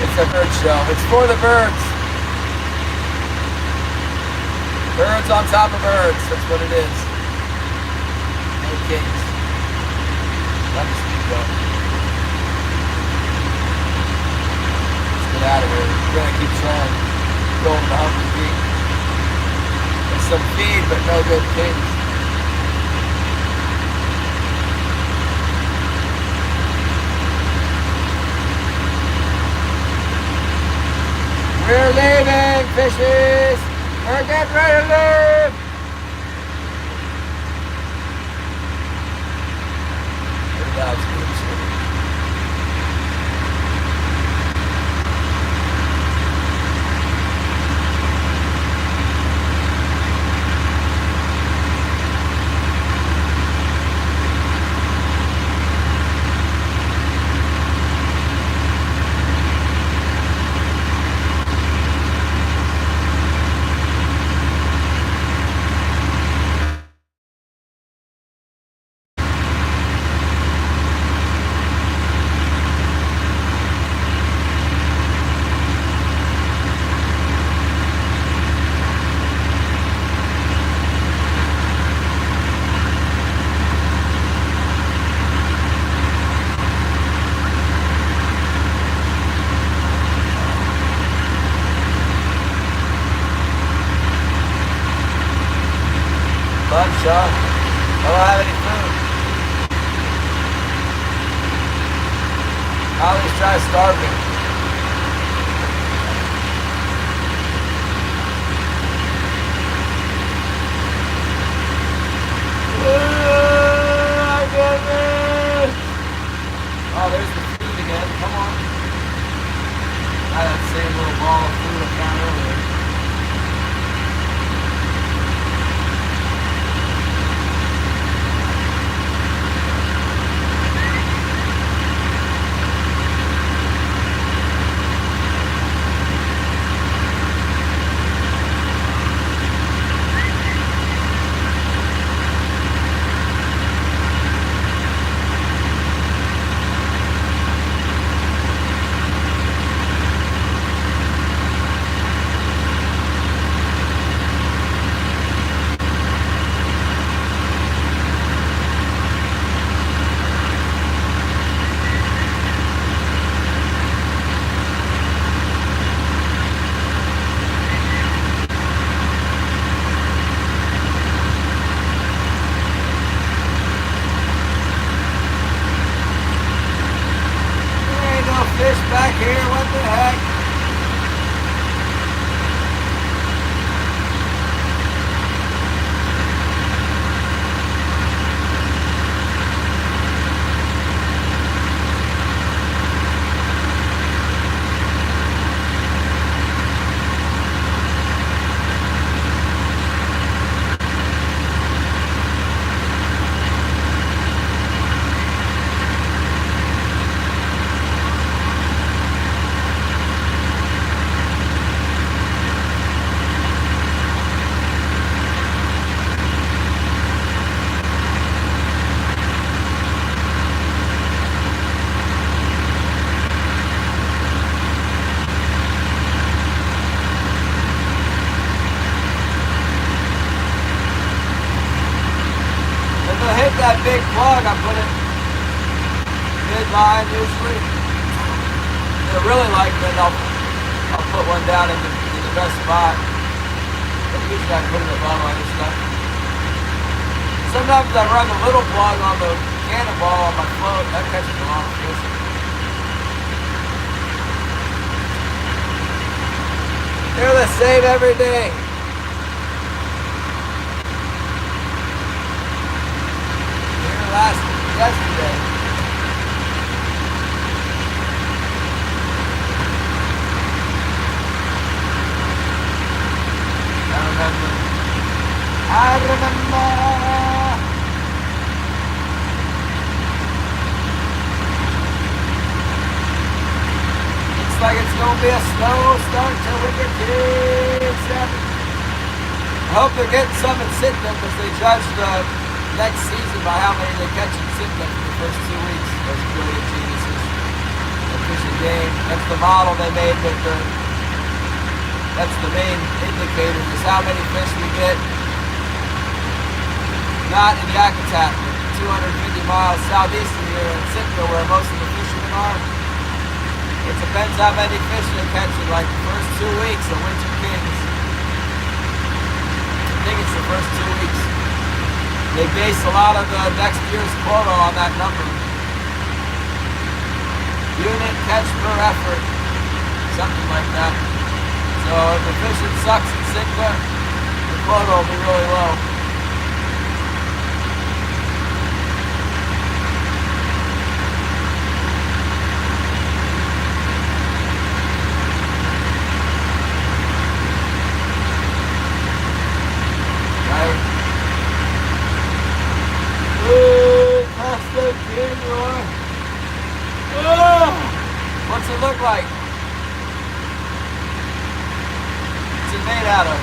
It's a bird show. It's for the birds. Birds on top of birds. That's what it is. No kings. Let me speak though. Let's get out of here. We're gonna keep trolling. Going to hungry feet. There's some feed, but no good kings. We're leaving. fishes. We're getting ready to leave. Pretty loud screams. Lunch, huh? I don't have any food. I'll at least try starving. Oh, there's the food again. Come on. Not that same little ball of food I found earlier. Fish back here, what the heck? Hit that big plug, I put it mid-line usually. If I really like it, I'll put one down in the best spot. But usually I put it above on this stuff. Sometimes I run the little plug on the cannonball on my float. That catches a lot of fish. They're the same every day. Yesterday. I remember. Looks like it's gonna be a slow start till we get kids happy. I hope they're getting some in Sitka because they judge the next season by how many they catch in Sitka for the first 2 weeks. Those brilliant geniuses. The fishing game. That's the model they made with that's the main indicator is how many fish we get. Not in Yakutat, 250 miles southeast of here in Sitka where most of the fishermen are. It depends how many fish they catch in like the first 2 weeks of Winter Kings. I think it's the first 2 weeks. They base a lot of the next year's quota on that number. Unit catch per effort, something like that. So if the fishing sucks in Sinclair, the quota will be really low. What's it look like? What's it made out of?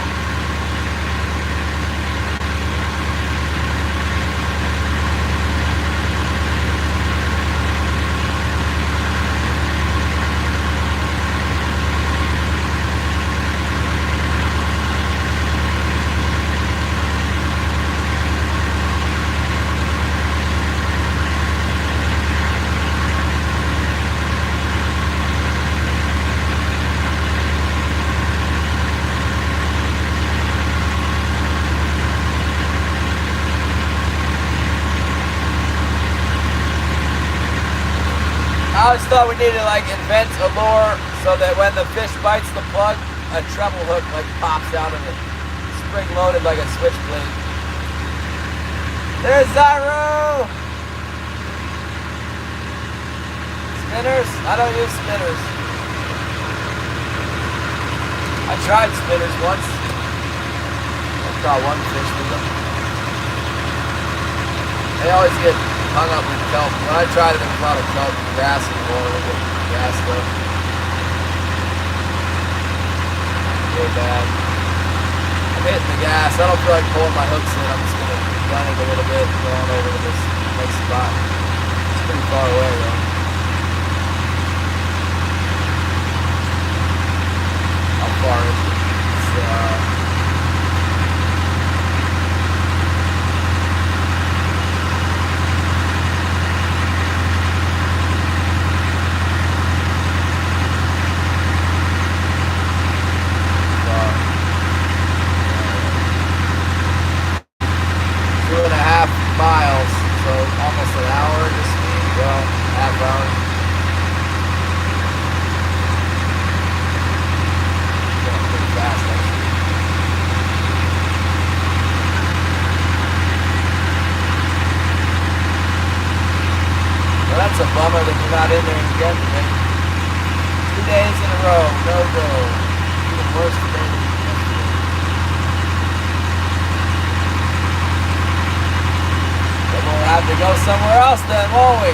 I always thought we needed to like invent a lure so that when the fish bites the plug, a treble hook like pops out of it, spring loaded like a switchblade. There's Zyro! Spinners? I don't use spinners. I tried spinners once. I caught one fish with them. They always get hung up with kelp. When I tried it, there was a lot of kelp and grass in the water with it. Grass stuff. Really bad. I'm hitting the gas. I don't feel like pulling my hooks in. I'm just going to run it a little bit and go on over to this next spot. It's pretty far away though. How far is it? It's, miles, so almost an hour, just well, half hour. Going pretty fast, actually. Well, that's a bummer that you're not in there again today. 2 days in a row, no go. Even worse today than yesterday. We'll have to go somewhere else then, won't we?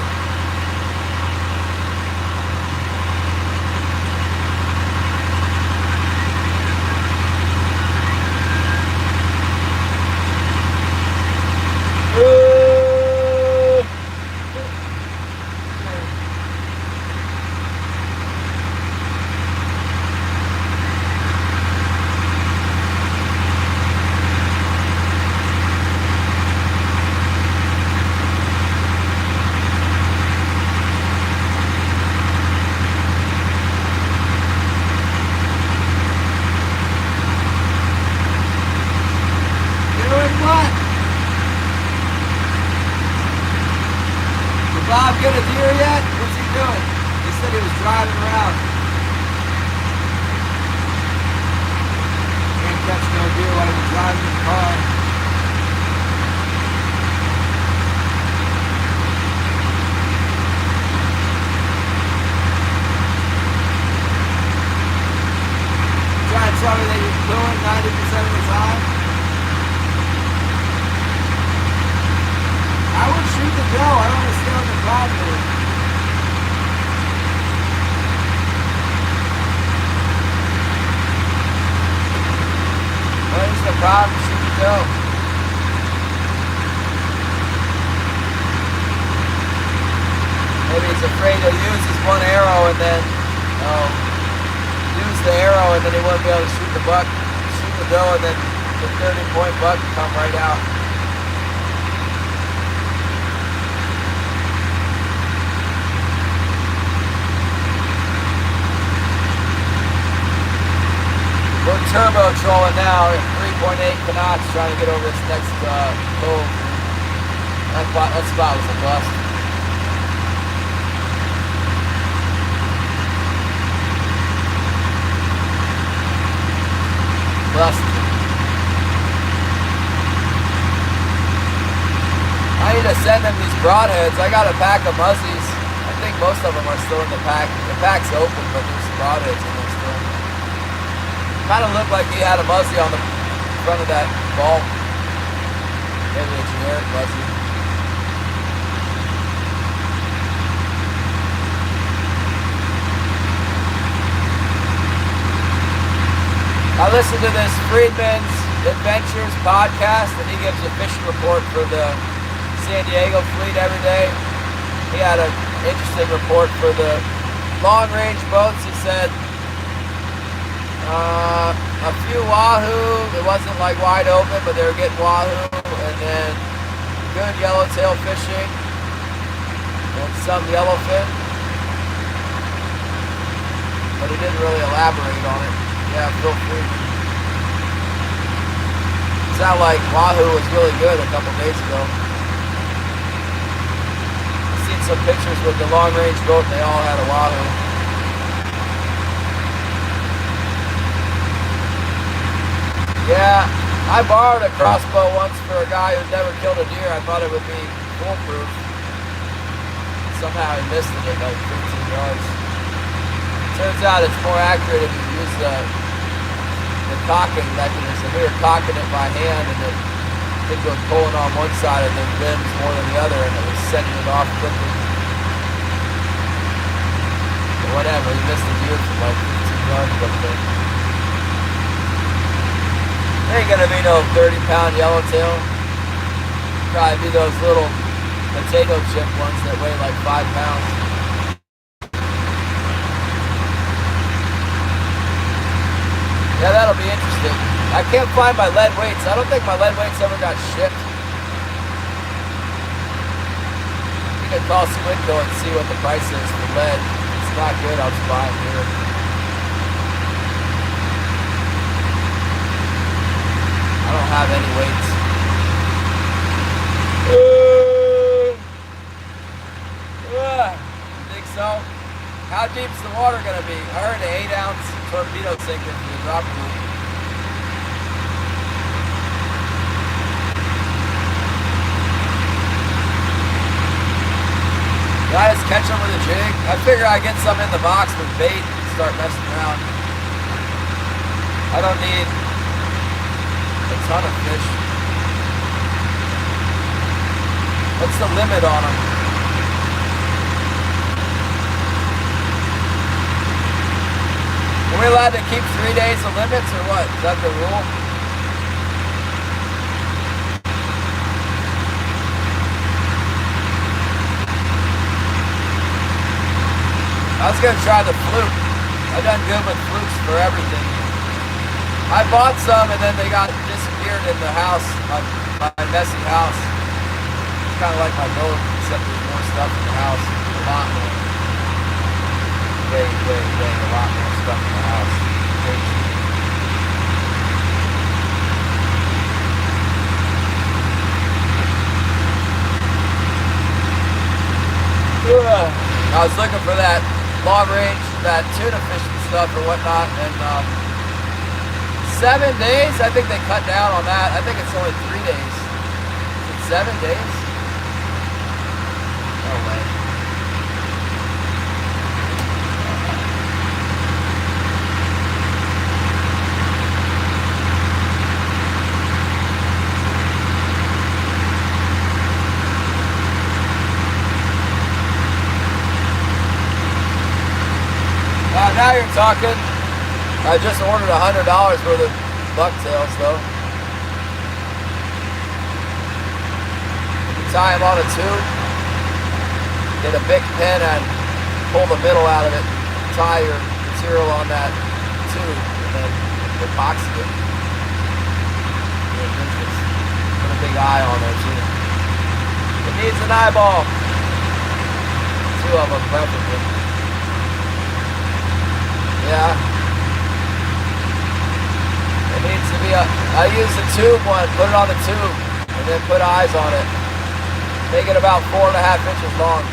Bob get a deer yet? What's he doing? He said he was driving around. Can't catch no deer while he's driving the car. Try and tell me that you're doing 90% of the time. I would shoot the doe. I don't understand what the problem is. What is the problem? Shoot the doe. Maybe he's afraid he'll use his one arrow and then use the arrow and then he won't be able to shoot the buck. Shoot the doe and then the 30-point buck will come right out. We're turbo trolling now at 3.8 knots, trying to get over this next cove. That spot was a bust. Bust. I need to send them these broadheads. I got a pack of muzzies. I think most of them are still in the pack. The pack's open, but there's broadheads in there still. Kind of looked like he had a muzzy on the front of that ball. Maybe a generic muzzy. I listen to this Friedman's Adventures podcast, and he gives a fishing report for the San Diego fleet every day. He had an interesting report for the long-range boats. He said a few wahoo. It wasn't like wide open, but they were getting wahoo, and then good yellowtail fishing and some yellowfin. But he didn't really elaborate on it. Yeah, feel free. It sounded like wahoo was really good a couple days ago. I've seen some pictures with the long-range boat, and they all had a wahoo. Yeah, I borrowed a crossbow once for a guy who'd never killed a deer. I thought it would be foolproof. Somehow he missed it at like 15 yards. Turns out it's more accurate if you use the cocking mechanism. We were cocking it by hand, and it was pulling on one side of the limbs more than the other, and it was sending it off quickly. But whatever, he missed the deer from like 15 yards up there. There ain't gonna be no 30-pound yellowtail. Probably be those little potato chip ones that weigh like 5 pounds. Yeah, that'll be interesting. I can't find my lead weights. I don't think my lead weights ever got shipped. You can call Squidco and see what the price is for lead. If it's not good, I'll just buy it here. I don't have any weights. You think so? How deep's the water gonna be? I heard an 8-ounce torpedo sinker for the drop group. Did I just catch them with a jig? I figure I get some in the box with bait and start messing around. I don't need a ton of fish. What's the limit on them? Are we allowed to keep 3 days of limits or what? Is that the rule? I was gonna try the fluke. I've done good with flukes for everything. I bought some and then they got disappeared in the house, my messy house. It's kind of like my boat, except there's more stuff in the house. A lot more. Way, a lot more stuff in the house. I was looking for that long range, that tuna fishing stuff or whatnot, and 7 days, I think they cut down on that. I think it's only 3 days. Is it 7 days? No way. Now you're talking. I just ordered $100 worth of bucktails though. You tie them on a tube, get a big pin and pull the middle out of it, tie your material on that tube, and then epoxy it. Put a big eye on there too. It needs an eyeball. 2 of them preferably. Yeah. It needs to be I use the tube one, put it on the tube, and then put eyes on it. Make it about 4.5 inches long.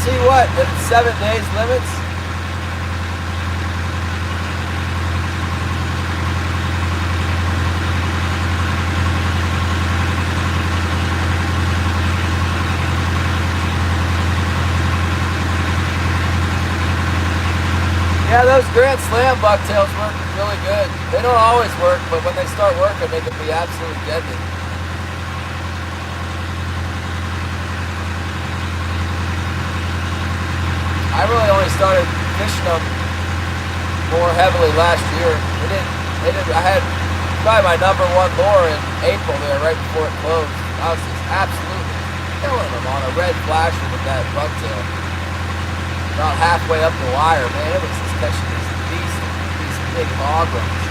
See what? That it's 7 days limits? Yeah, those Grand Slam bucktails work really good. They don't always work, but when they start working, they can be absolutely deadly. I really only started fishing them more heavily last year. I had probably my #1 lure in April there, right before it closed. I was just absolutely killing them on a red flasher with that bucktail. About halfway up the wire, man, it was just catching these big hog runs.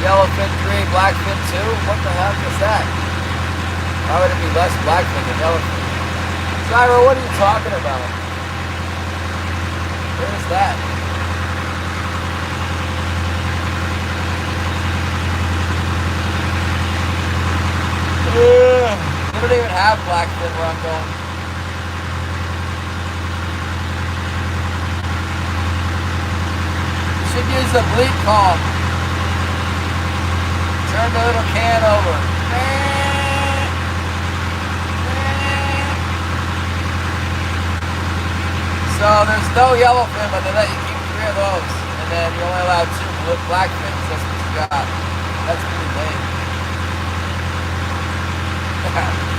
Yellowfin 3, blackfin 2? What the heck is that? Why would it be less blackfin than yellowfin? Gyro, what are you talking about? Where is that? They don't even have blackfin where I'm going. You should use a bleat call. Turn the little can over. So there's no yellowfin, but they let you keep 3 of those. And then you're only allowed 2 blackfins. That's what you got. That's pretty lame.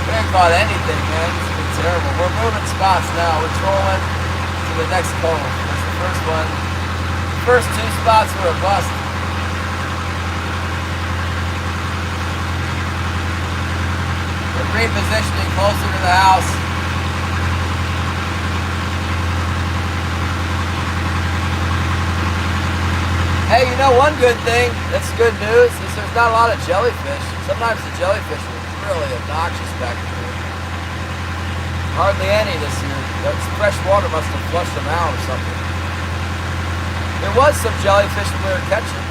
We ain't caught anything, man. It's been terrible. We're moving spots now. We're trolling to the next cove. That's the first one. The first 2 spots were a bust. We're repositioning closer to the house. Hey, you know one good thing that's good news is there's not a lot of jellyfish. Sometimes the jellyfish are really obnoxious back here. Hardly any this year. That fresh water must have flushed them out or something. There was some jellyfish we were catching.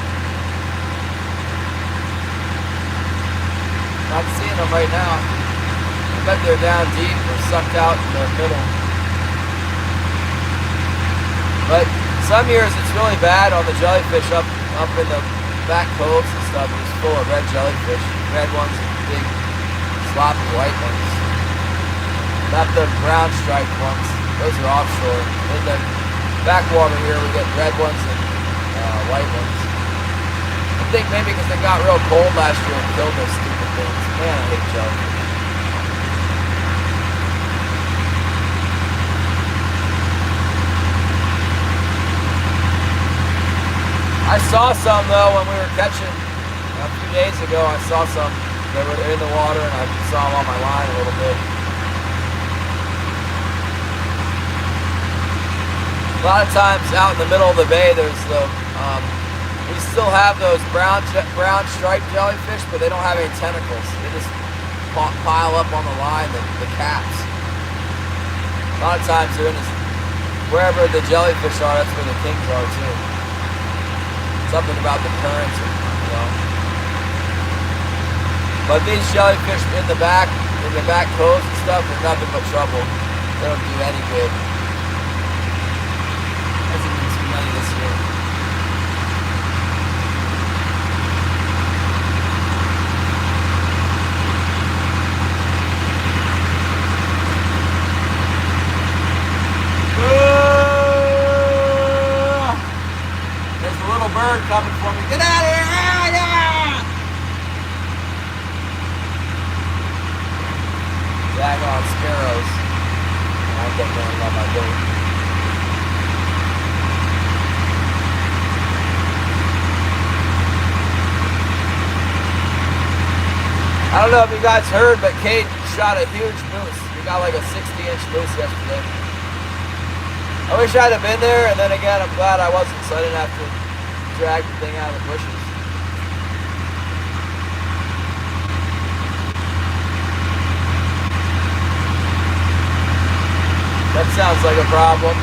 Not seeing them right now. I bet they're down deep or sucked out in the middle. But some years it's really bad on the jellyfish up in the back coves and stuff. It's full of red jellyfish. Red ones and big sloppy white ones. Not the brown striped ones. Those are offshore. In the backwater here we get red ones and white ones. I think maybe because they got real cold last year and killed those stupid things. Man, I hate jellyfish. I saw some though when we were catching a few days ago. I saw some that were in the water and I saw them on my line a little bit. A lot of times out in the middle of the bay there's the, we still have those brown striped jellyfish, but they don't have any tentacles. They just pile up on the line, the caps. A lot of times they're in this, wherever the jellyfish are, that's where the kings are too. Something about the currents, you know. But these jellyfish in the back coves and stuff, they're nothing but trouble. They don't do any good. Hasn't been too many this year. There's a little bird coming for me. Get out of here! Ah, yeah! Daggone sparrows. I'll get going on my boat. I don't know if you guys heard, but Kate shot a huge moose. We got like a 60-inch moose yesterday. I wish I'd have been there, and then again, I'm glad I wasn't, so I didn't have to drag the thing out of the bushes. That sounds like a problem.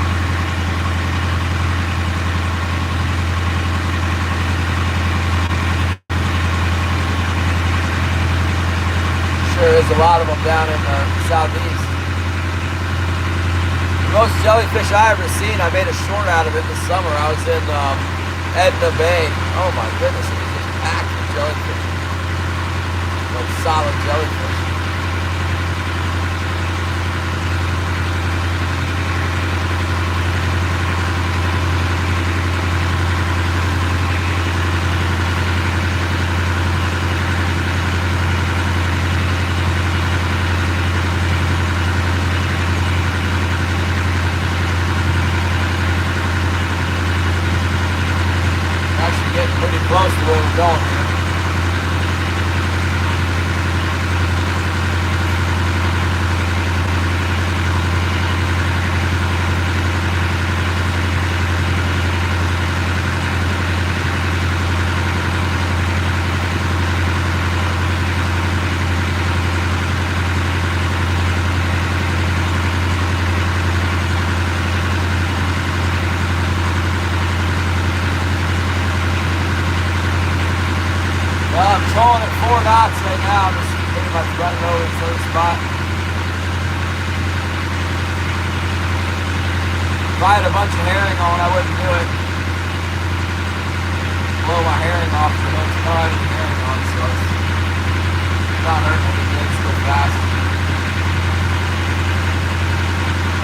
sure there's a lot of them down in the southeast. The most jellyfish I ever seen, I made a short out of it this summer. I was in Edna Bay. Oh my goodness, it was just packed with jellyfish. Like solid jellyfish. Pretty close to where we're going here. Well, I'm trolling at 4 knots right now. I'm just pretty much running over the first spot. If I had a bunch of herring on, I wouldn't do it. Blow my herring off the hook. No, I didn't have herring on, so it's not hurting anything. It's still fast.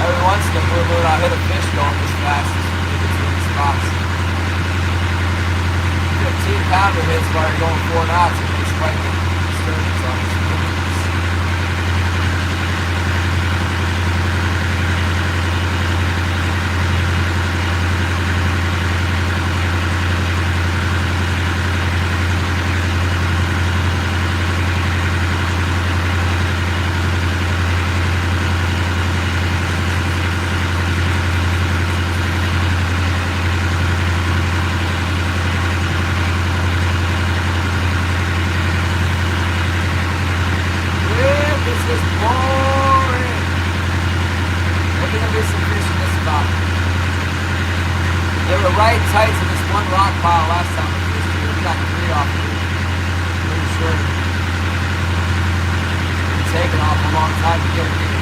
Every once in a blue moon, I'll hit a fish going this fast in between spots. 15-pounder hits while you're going 4 knots and they spike the sturgeons on the They were right tight to this one rock pile last time we fished here. We got 3 off here. Pretty sure. It's taken off a long time to get it in.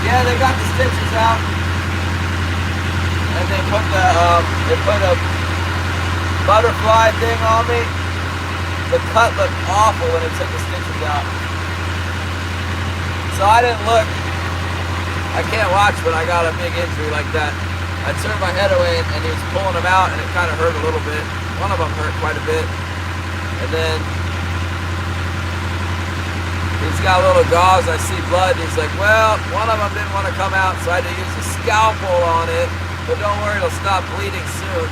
Yeah, they got the stitches out, and they put a butterfly thing on me. The cut looked awful when it took the stitches out, so I didn't look. I can't watch when I got a big injury like that. I turned my head away, and he was pulling them out, and it kind of hurt a little bit. One of them hurt quite a bit, and then he's got little gauze. I see blood. He's like, well, one of them didn't want to come out, so I had to use a scalpel on it. But don't worry, it'll stop bleeding soon.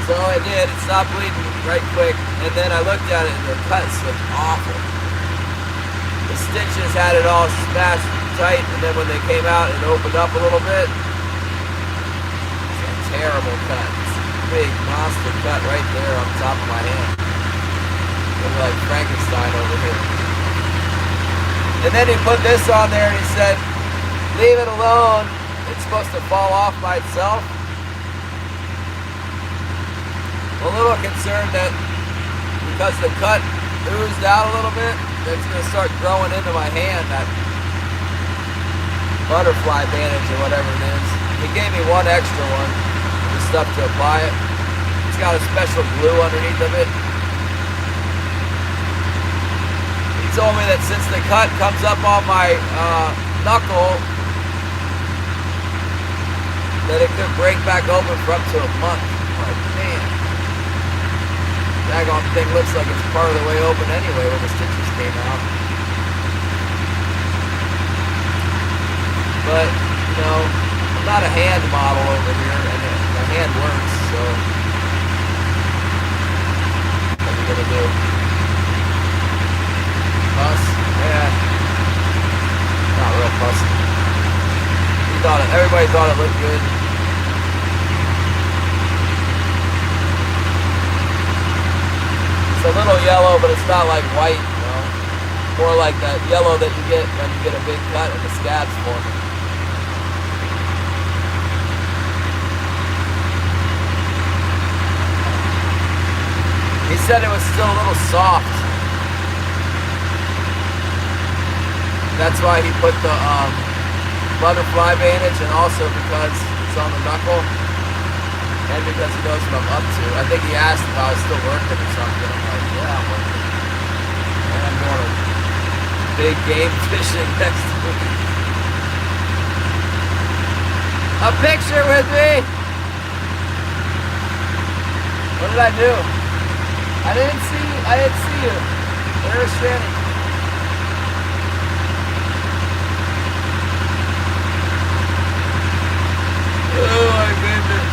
So it did. It stopped bleeding right quick. And then I looked at it, and the cuts looked awful. The stitches had it all smashed tight, and then when they came out, it opened up a little bit. It's a terrible cut. It's a big monster cut right there on top of my hand. Look like Frankenstein over here. And then he put this on there and he said, leave it alone. It's supposed to fall off by itself. I'm a little concerned that because the cut oozed out a little bit, that it's going to start growing into my hand, that butterfly bandage or whatever it is. He gave me one extra one, the stuff to apply it. It's got a special glue underneath of it. told me that since the cut comes up on my knuckle, that it could break back open for up to a month. I'm like, man, that thing looks like it's part of the way open anyway when the stitches came out. But, you know, I'm not a hand model over here, and the hand works, so what are we gonna do? Fuss? Yeah. Not real fussy. Everybody thought it looked good. It's a little yellow, but it's not like white, you know. More like that yellow that you get when you get a big cut and the scabs forming. He said it was still a little soft. That's why he put the butterfly bandage, and also because it's on the knuckle, and because he knows what I'm up to. I think he asked if I was still working or something. I'm like, yeah, I'm working. And I'm going big game fishing next week. A picture with me! What did I do? I didn't see you. Where is Shannon? Oh my goodness.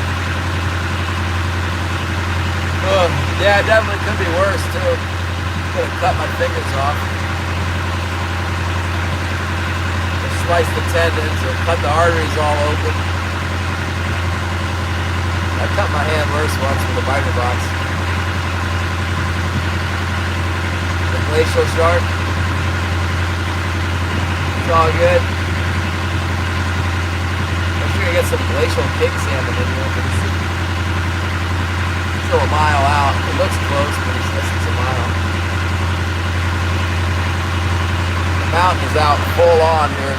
Oh, yeah, it definitely could be worse too. Could have cut my fingers off. Or sliced the tendons or cut the arteries all open. I cut my hand worse once with a biter box. The glacial shark. It's all good. Get some glacial king salmon in here, but it's still a mile out. It looks close, but it's a mile. The mountain is out full on here.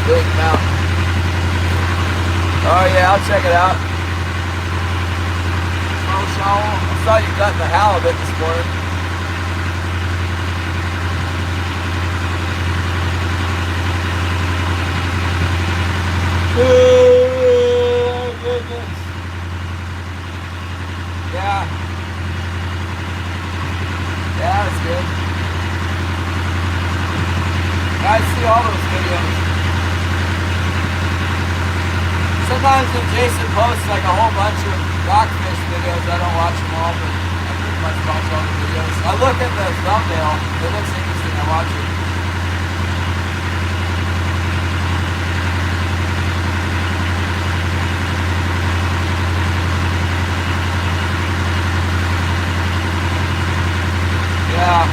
Big mountain. Oh yeah, I'll check it out. I saw you cutting the halibut this morning. Oh, goodness. Yeah. Yeah, that's good. I see all those videos. Sometimes when Jason posts like a whole bunch of rockfish videos, I don't watch them all, but I pretty much watch all the videos. I look at the thumbnail, it looks interesting, I watch it. Yeah.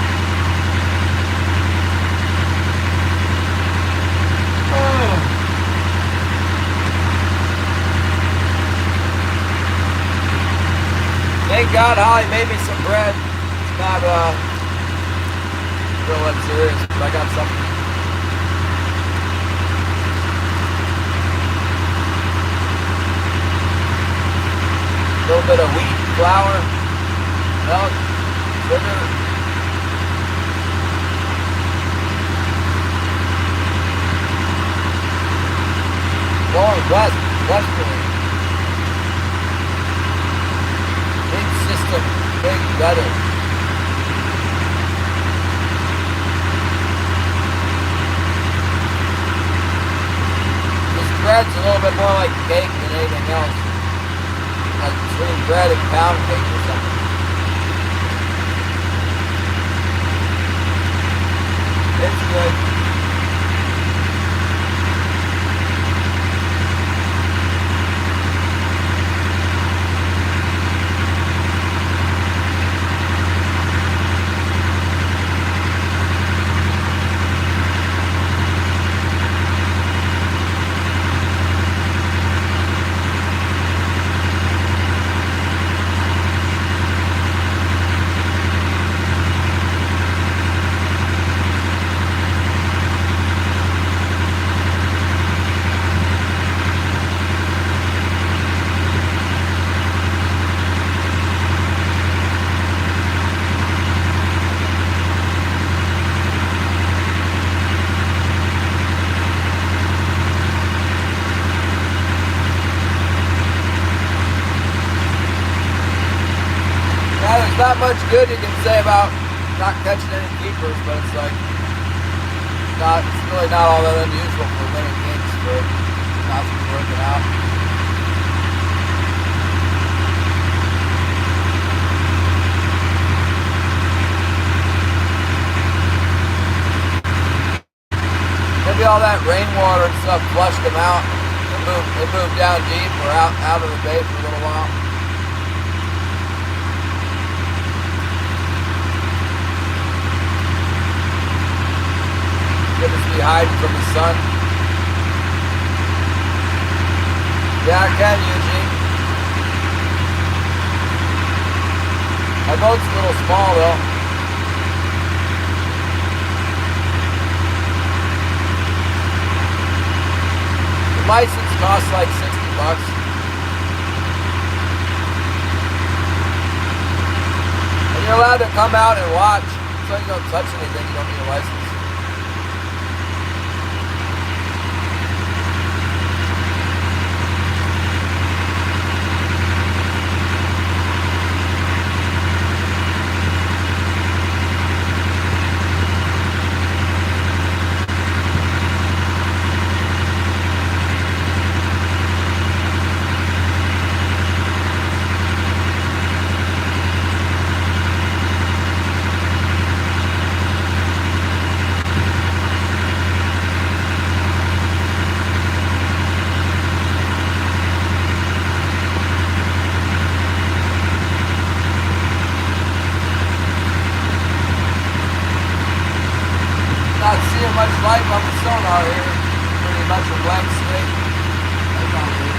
Thank God Holly made me some bread. It's not real luxurious, but I got something. A little bit of wheat, flour, milk, sugar. Going westerly. Big gutter. This bread's a little bit more like cake than anything else. Like between bread and pound cake or something. It's good. not much good you can say about not catching any keepers, but it's like it's really not all that unusual for winter kinks for not to be working out. Maybe all that rainwater and stuff flushed them out. They moved down deep or out of the bait for a little while. Could just be hiding from the sun. Yeah, I can, Eugene. My boat's a little small though. The license costs like $60. And you're allowed to come out and watch. So you don't touch anything, you don't need a license. Not seeing much light on the sonar here. Pretty much a blank slate. That's not good.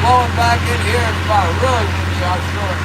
Blowing back in here, it's about really windy offshore.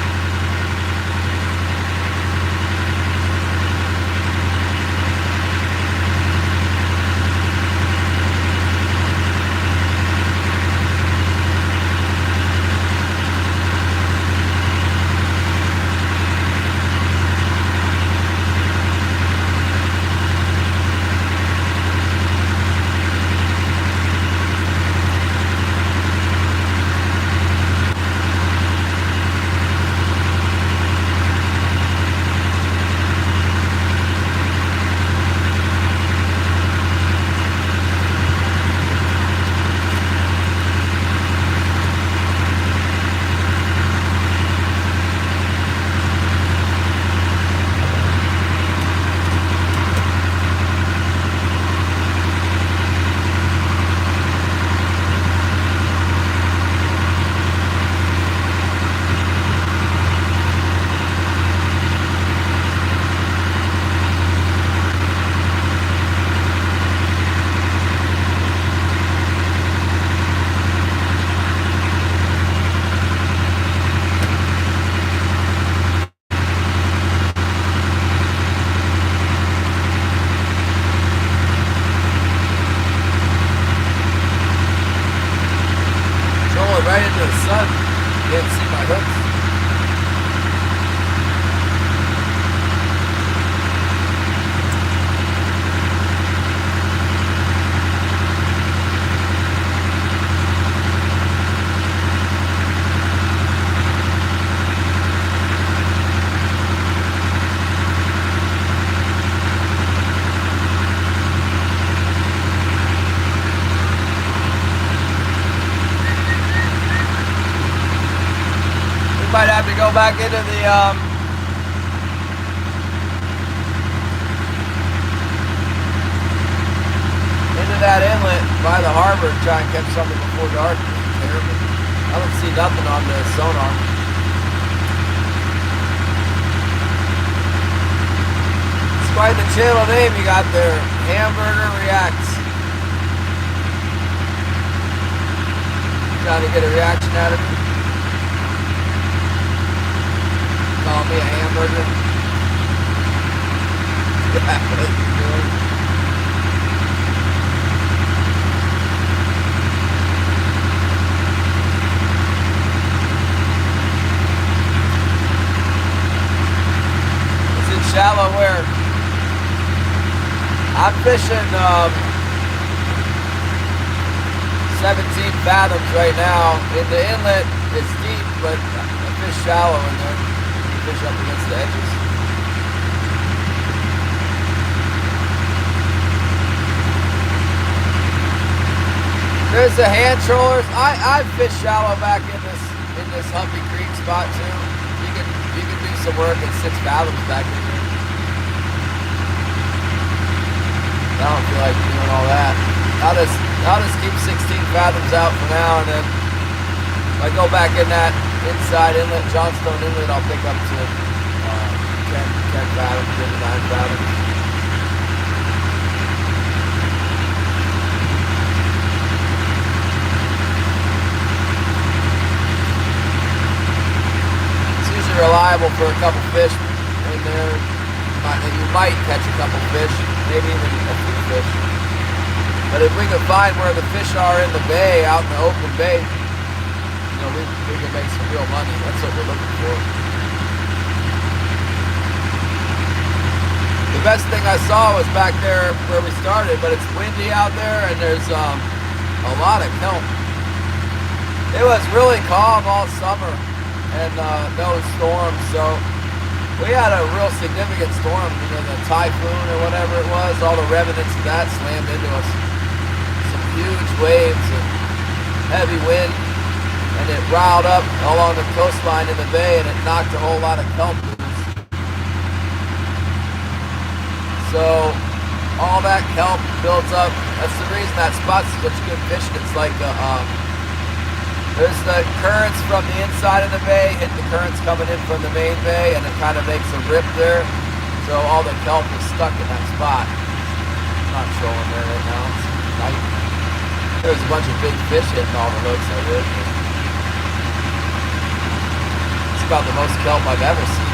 might have to go back into that inlet by the harbor and try and catch something before dark. It's terrible. I don't see nothing on the sonar. It's quite the channel name you got there. Hamburger Reacts. Trying to get a reaction out of me. Call me a hamburger. Yeah, what are you doing? Shallow where? I'm fishing 17 fathoms right now. In the inlet, it's deep, but I fish shallow in there. You fish up against the edges. There's the hand trollers. I fish shallow back in this Humpy Creek spot too. You can do some work at 6 fathoms back in there. I don't feel like doing all that. I'll just keep 16 fathoms out for now, and then if I go back in that inside inlet, Johnstone Inlet, I'll pick up to 10 fathoms, 9 fathoms. It's usually reliable for a couple fish in there. You might catch a couple fish, maybe even a few fish. But if we can find where the fish are in the bay, out in the open bay, you know, we can make some real money. That's what we're looking for. The best thing I saw was back there where we started, but it's windy out there and there's a lot of kelp. It was really calm all summer and no storms, so we had a real significant storm, you know, the typhoon or whatever it was. All the remnants of that slammed into us. Some huge waves and heavy wind, and it riled up along the coastline in the bay, and it knocked a whole lot of kelp loose. So all that kelp builds up. That's the reason that spot's such good fishing. It's like there's the currents from the inside of the bay hit the currents coming in from the main bay, and it kind of makes a rip there. So all the kelp is stuck in that spot. I'm not trolling there right now. It's night. There's a bunch of big fish hitting all the hooks I did. It's about the most kelp I've ever seen.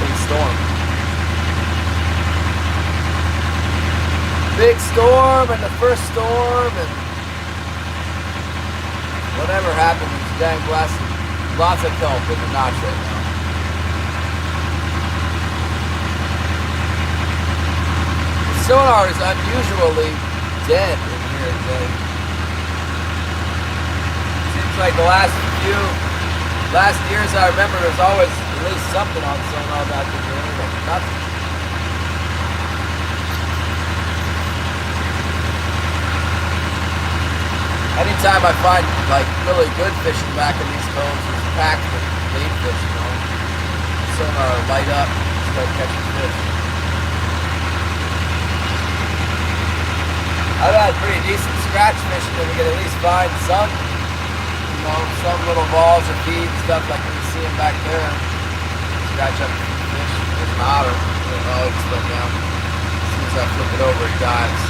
Big storm. Big storm, and the first storm, and whatever happened was dang blessed. Lots of kelp in the notch right now. The sonar is unusually dead in here today. Seems like the last years I remember there's always at least something on sonar back in here, but nothing. Anytime I find like really good fishing back in these coves, it's packed with bait fish, you know. Sonar light up, start catching fish. I've had pretty decent scratch fishing that we can at least find some, you know, some little balls or feed stuff like we can see them back there. Scratch up a few fish. There's an otter. Oh, it's let down. As soon as I flip it over, it dives.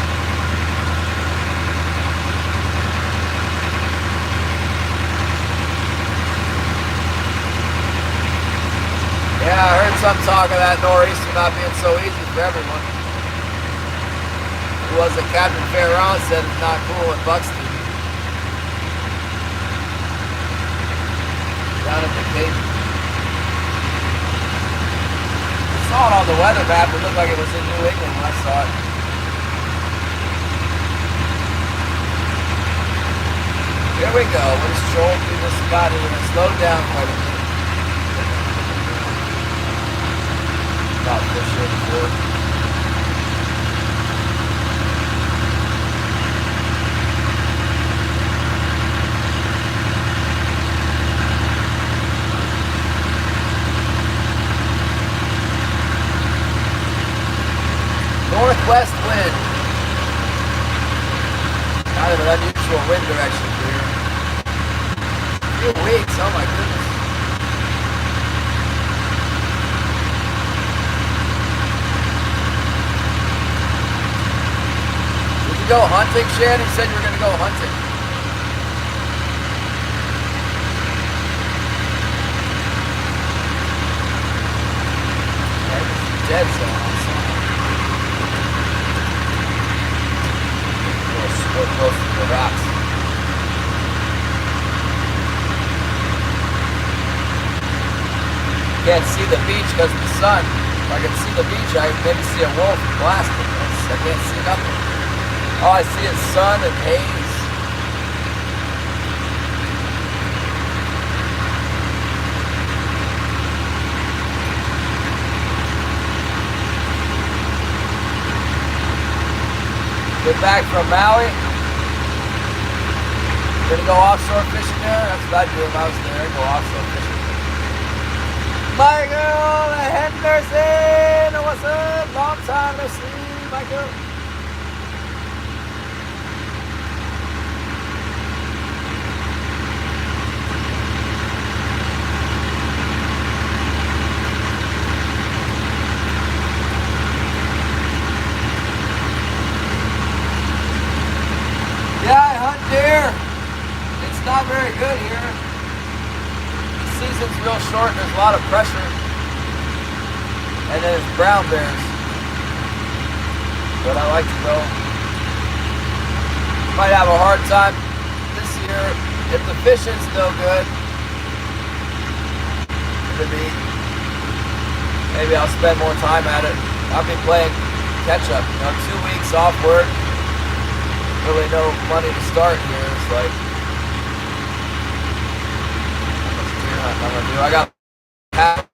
Yeah, I heard some talk of that nor'easter not being so easy for everyone. It was that Captain Farron said it's not cool in Buxton. Down at the Cape. I saw it on the weather map. It looked like it was in New England when I saw it. Here we go. We're just strolling through this spot. We're going to slow down quite a bit. About fish here before. west wind. Kind of an unusual wind direction here. A few weeks, oh my goodness. Did you go hunting, Shannon? You said you were going to go hunting. Dead zone. We're close to the rocks. Can't see the beach because of the sun. If I can see the beach, I maybe see a wolf blasting. I can't see nothing. All I see is sun and haze. Get back from Maui. Gonna go offshore fishing there. That's what I'd do if I was there. Go offshore fishing. Michael Henderson, what's up? Long time no see, Michael. Yeah, I hunt deer. It's not very good here. The season's real short. There's a lot of pressure. And then there's brown bears. But I like to go. Might have a hard time this year if the fishing's no good. Maybe I'll spend more time at it. I'll be playing catch up. 2 weeks off work. Really no money to start here. It's like, how much deer hunting I'm gonna do? I got half.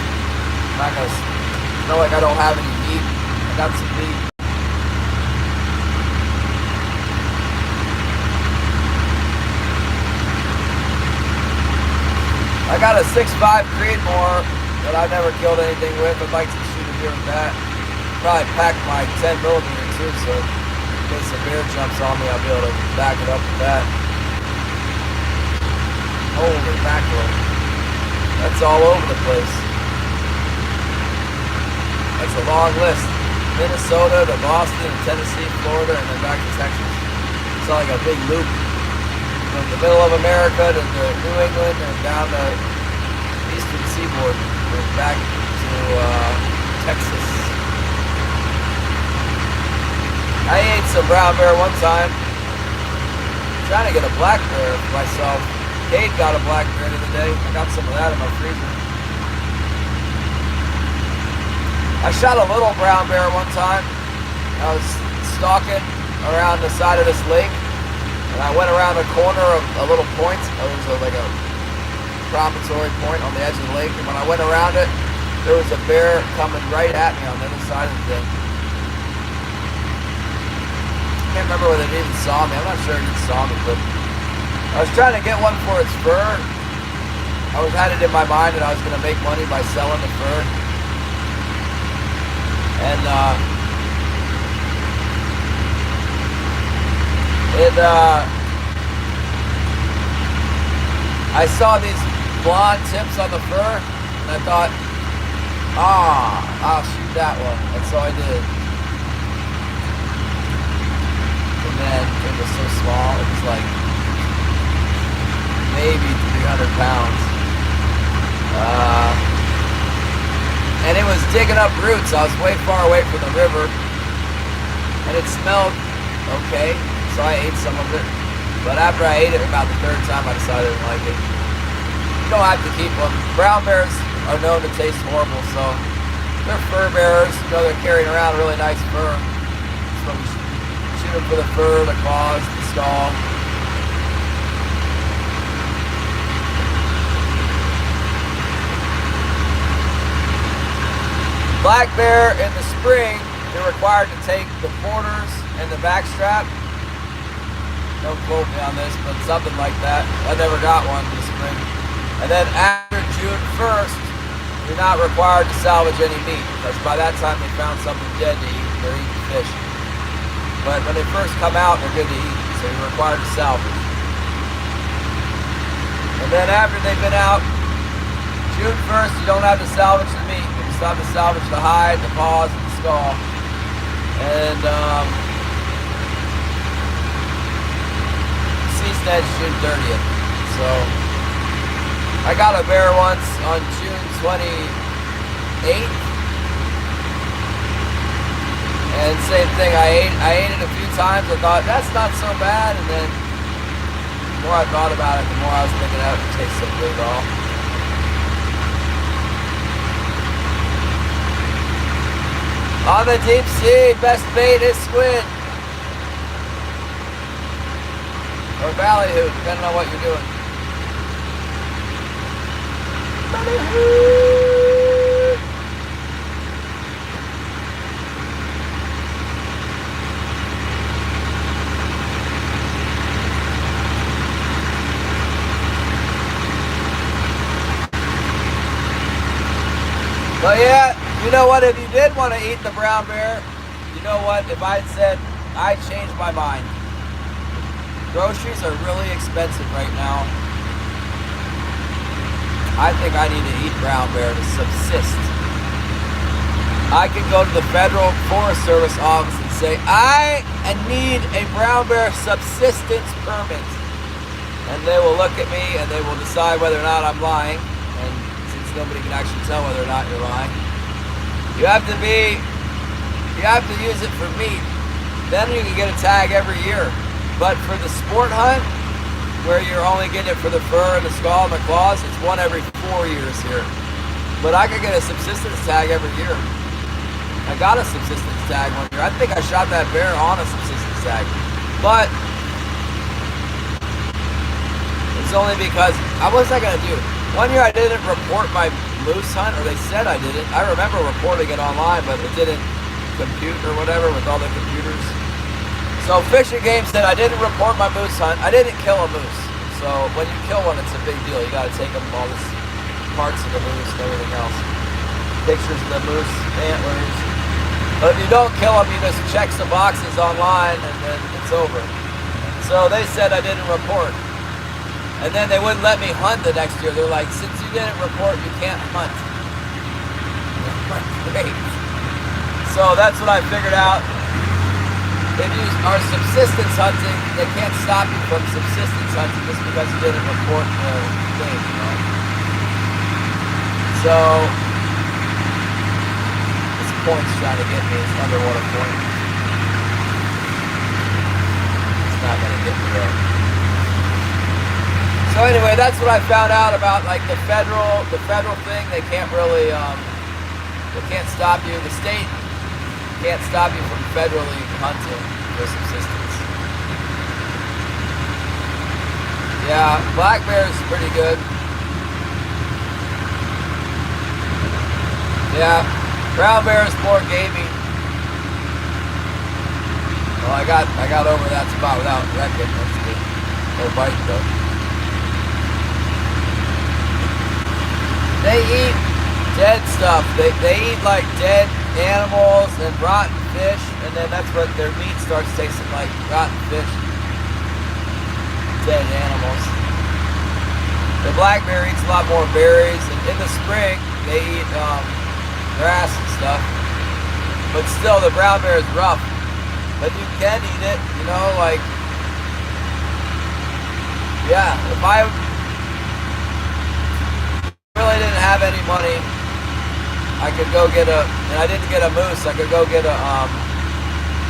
I'm not gonna. It's not like I don't have any meat. I got some meat. I got a 6.5 Creedmoor that I've never killed anything with. I'd like to shoot a deer with that. Probably pack my 10mm too, so in case a bear jumps on me, I'll be able to back it up with that. Holy mackerel. That's all over the place. That's a long list. Minnesota to Boston, Tennessee, Florida, and then back to Texas. It's like a big loop. From the middle of America to New England and down the eastern seaboard and back to Texas. I ate some brown bear one time. I'm trying to get a black bear for myself. Kate got a black bear the other day. I got some of that in my freezer. I shot a little brown bear one time. I was stalking around the side of this lake, and I went around the corner of a little point. There was like a promontory point on the edge of the lake, and when I went around it, there was a bear coming right at me on the other side of the thing. I can't remember whether it even saw me. I'm not sure it even saw me, but I was trying to get one for its fur. I had it in my mind that I was going to make money by selling the fur. And I saw these blonde tips on the fur, and I thought, I'll shoot that one. And so I did. And then it was so small, it was like maybe 300 pounds. And it was digging up roots. I was way far away from the river, and it smelled okay, so I ate some of it. But after I ate it about the third time, I decided I didn't like it. You don't have to keep them. Brown bears are known to taste horrible, so they're fur bearers. They're carrying around really nice fur. So we shoot them for the fur, the claws, the skull. Black bear in the spring, they're required to take the quarters and the back strap. Don't quote me on this, but something like that. I never got one in the spring. And then after June 1st, you're not required to salvage any meat, because by that time they found something dead to eat. they're eating fish. But when they first come out, they're good to eat, so you're required to salvage. And then after they've been out, June 1st, you don't have to salvage the meat. You just have to salvage the hide, the paws, and the skull. And cease ends June 30th. So I got a bear once on June 28th. And same thing, I ate it a few times. I thought, that's not so bad. And then the more I thought about it, the more I was thinking that it tastes so good at all. On the deep sea, best bait is squid. Or ballyhoo, depending on what you're doing. Ballyhoo! But yeah, you know what, if you did want to eat the brown bear, you know what, if I had said, I changed my mind. Groceries are really expensive right now. I think I need to eat brown bear to subsist. I could go to the Federal Forest Service office and say, I need a brown bear subsistence permit. And they will look at me and they will decide whether or not I'm lying. And since nobody can actually tell whether or not you're lying, you have to use it for meat. Then you can get a tag every year. But for the sport hunt, where you're only getting it for the fur and the skull and the claws, it's one every 4 years here. But I could get a subsistence tag every year. I got a subsistence tag one year. I think I shot that bear on a subsistence tag. But it's only because, what was I going to do? One year I didn't report my moose hunt, or they said I didn't. I remember reporting it online, but it didn't compute or whatever with all the computers. So Fish and Game said I didn't report my moose hunt. I didn't kill a moose. So when you kill one, it's a big deal. You got to take them all the parts of the moose and everything else. Pictures of the moose, antlers. But if you don't kill them, you just check some boxes online and then it's over. So they said I didn't report. And then they wouldn't let me hunt the next year. They're like, since you didn't report, you can't hunt. Great. So that's what I figured out. If you are subsistence hunting, they can't stop you from subsistence hunting just because you didn't report the thing, you know. So this point's trying to get me. It's underwater point. It's not going to get me there. So anyway, that's what I found out about, like the federal thing. They can't really, they can't stop you. The state can't stop you from federally hunting for subsistence. Yeah, black bear is pretty good. Yeah, brown bear is more gamey. Well, I got over that spot without wrecking. That's good. No bite though. They eat dead stuff. They eat like dead animals and rotten fish, and then that's what their meat starts tasting like, rotten fish, dead animals. The black bear eats a lot more berries, and in the spring they eat grass and stuff. But still, the brown bear is rough. But you can eat it, you know, like, yeah, if I really didn't have any money, I could go get and I didn't get a moose, I could go get a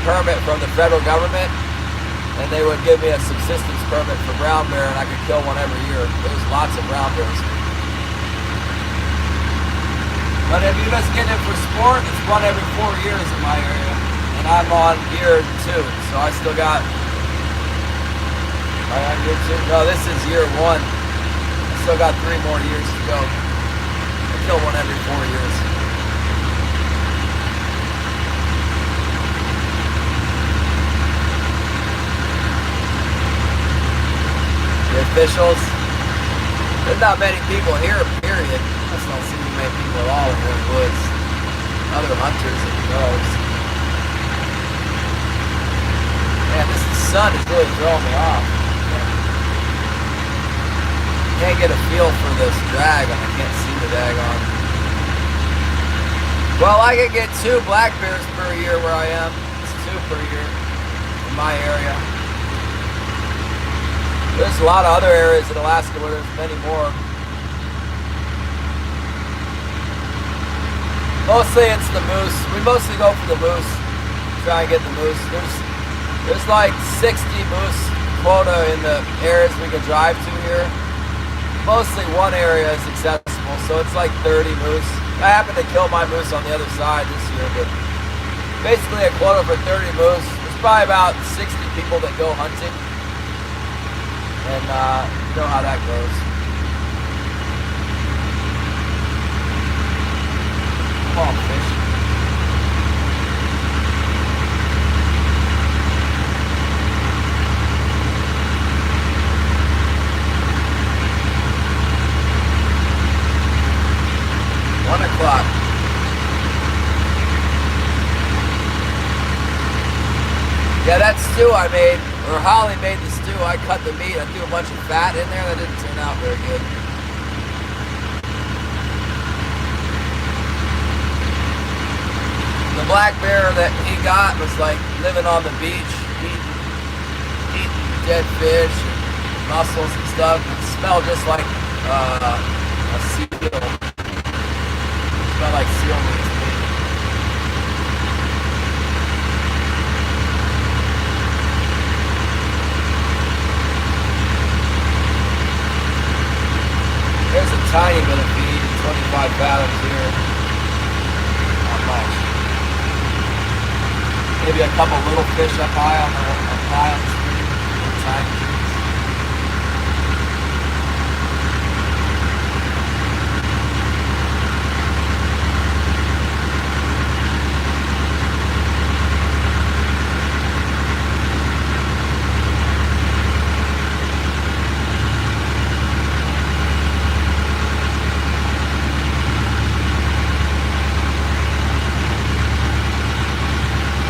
permit from the federal government, and they would give me a subsistence permit for brown bear, and I could kill one every year. There's lots of brown bears. But if you're just getting it for sport, it's one every 4 years in my area, and I'm on year 2, so I still got, am I on year 2? No, this is year 1. Still got 3 more years to go. I kill one every 4 years. The officials, there's not many people here, period. I just don't see many people at all in the woods. Other hunters and dogs. sun is really throwing me off. Can't get a feel for this drag on. I can't see the daggone. Well, I can get 2 black bears per year where I am. It's 2 per year in my area. There's a lot of other areas in Alaska where there's many more. Mostly it's the moose. We mostly go for the moose. Try and get the moose. There's like 60 moose quota in the areas we can drive to here. Mostly one area is accessible, so it's like 30 moose. I happened to kill my moose on the other side this year, but basically a quota for 30 moose. There's probably about 60 people that go hunting, and you know how that goes. Come on, fish. O'clock. Yeah, that stew I made, or Holly made the stew. I cut the meat. I threw a bunch of fat in there. That didn't turn out very good. The black bear that he got was like living on the beach, eating dead fish and mussels and stuff. It smelled just like a seal. Like seal meat to me. There's a tiny bit of feed, 25 fathoms here. Not much. Maybe a couple little fish up high on the stream. Little tiny trees.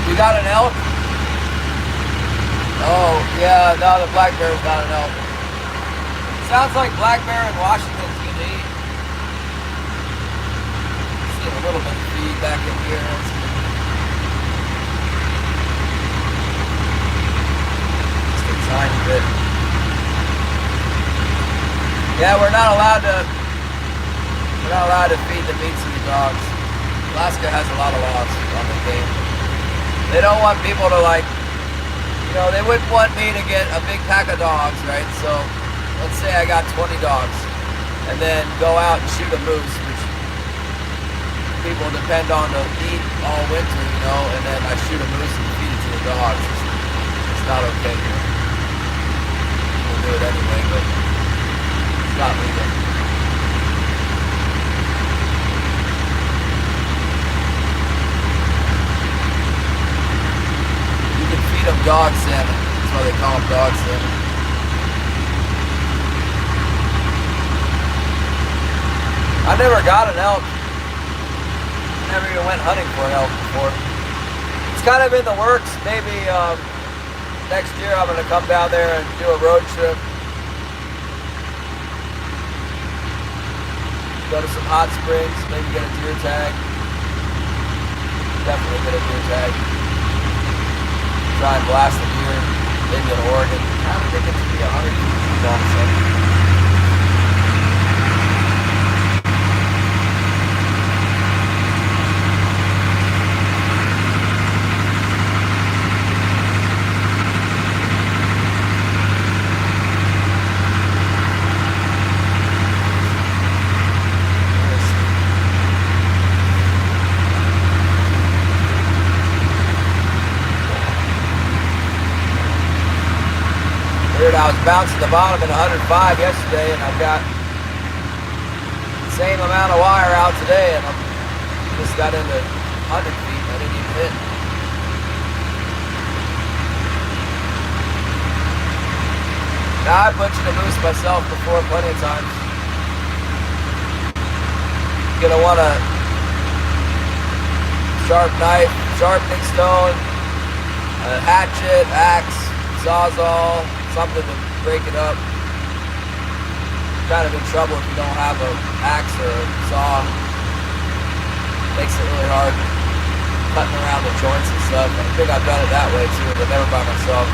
You got an elk? Oh, yeah, no, the black bear's not an elk. Sounds like black bear in Washington's good to eat. See a little bit of feed back in here. Just a tiny bit. Yeah, we're not allowed to feed the meat to the dogs. Alaska has a lot of laws on the game. They don't want people to they wouldn't want me to get a big pack of dogs, right? So let's say I got 20 dogs and then go out and shoot a moose, which people depend on to eat all winter, and then I shoot a moose and feed it to the dogs. It's not okay here. People do it anyway, but it's not legal. Feed them dog salmon. That's why they call them dog salmon. I never got an elk. I never even went hunting for an elk before. It's kind of in the works. Maybe next year I'm going to come down there and do a road trip. Go to some hot springs, maybe get a deer tag. Definitely get a deer tag. Try and blast the deer, maybe in Oregon. I don't think it's to be 100 feet all of a sudden. I was bouncing the bottom at 105 yesterday, and I've got the same amount of wire out today, and I just got into 100 feet. I didn't even hit. Now, I've butchered a moose myself before plenty of times. You're gonna want a sharp knife, sharpening stone, a hatchet, axe, sawzall, something to break it up. Kind of in trouble if you don't have an axe or a saw. Makes it really hard cutting around the joints and stuff. I think I've done it that way too, but never by myself.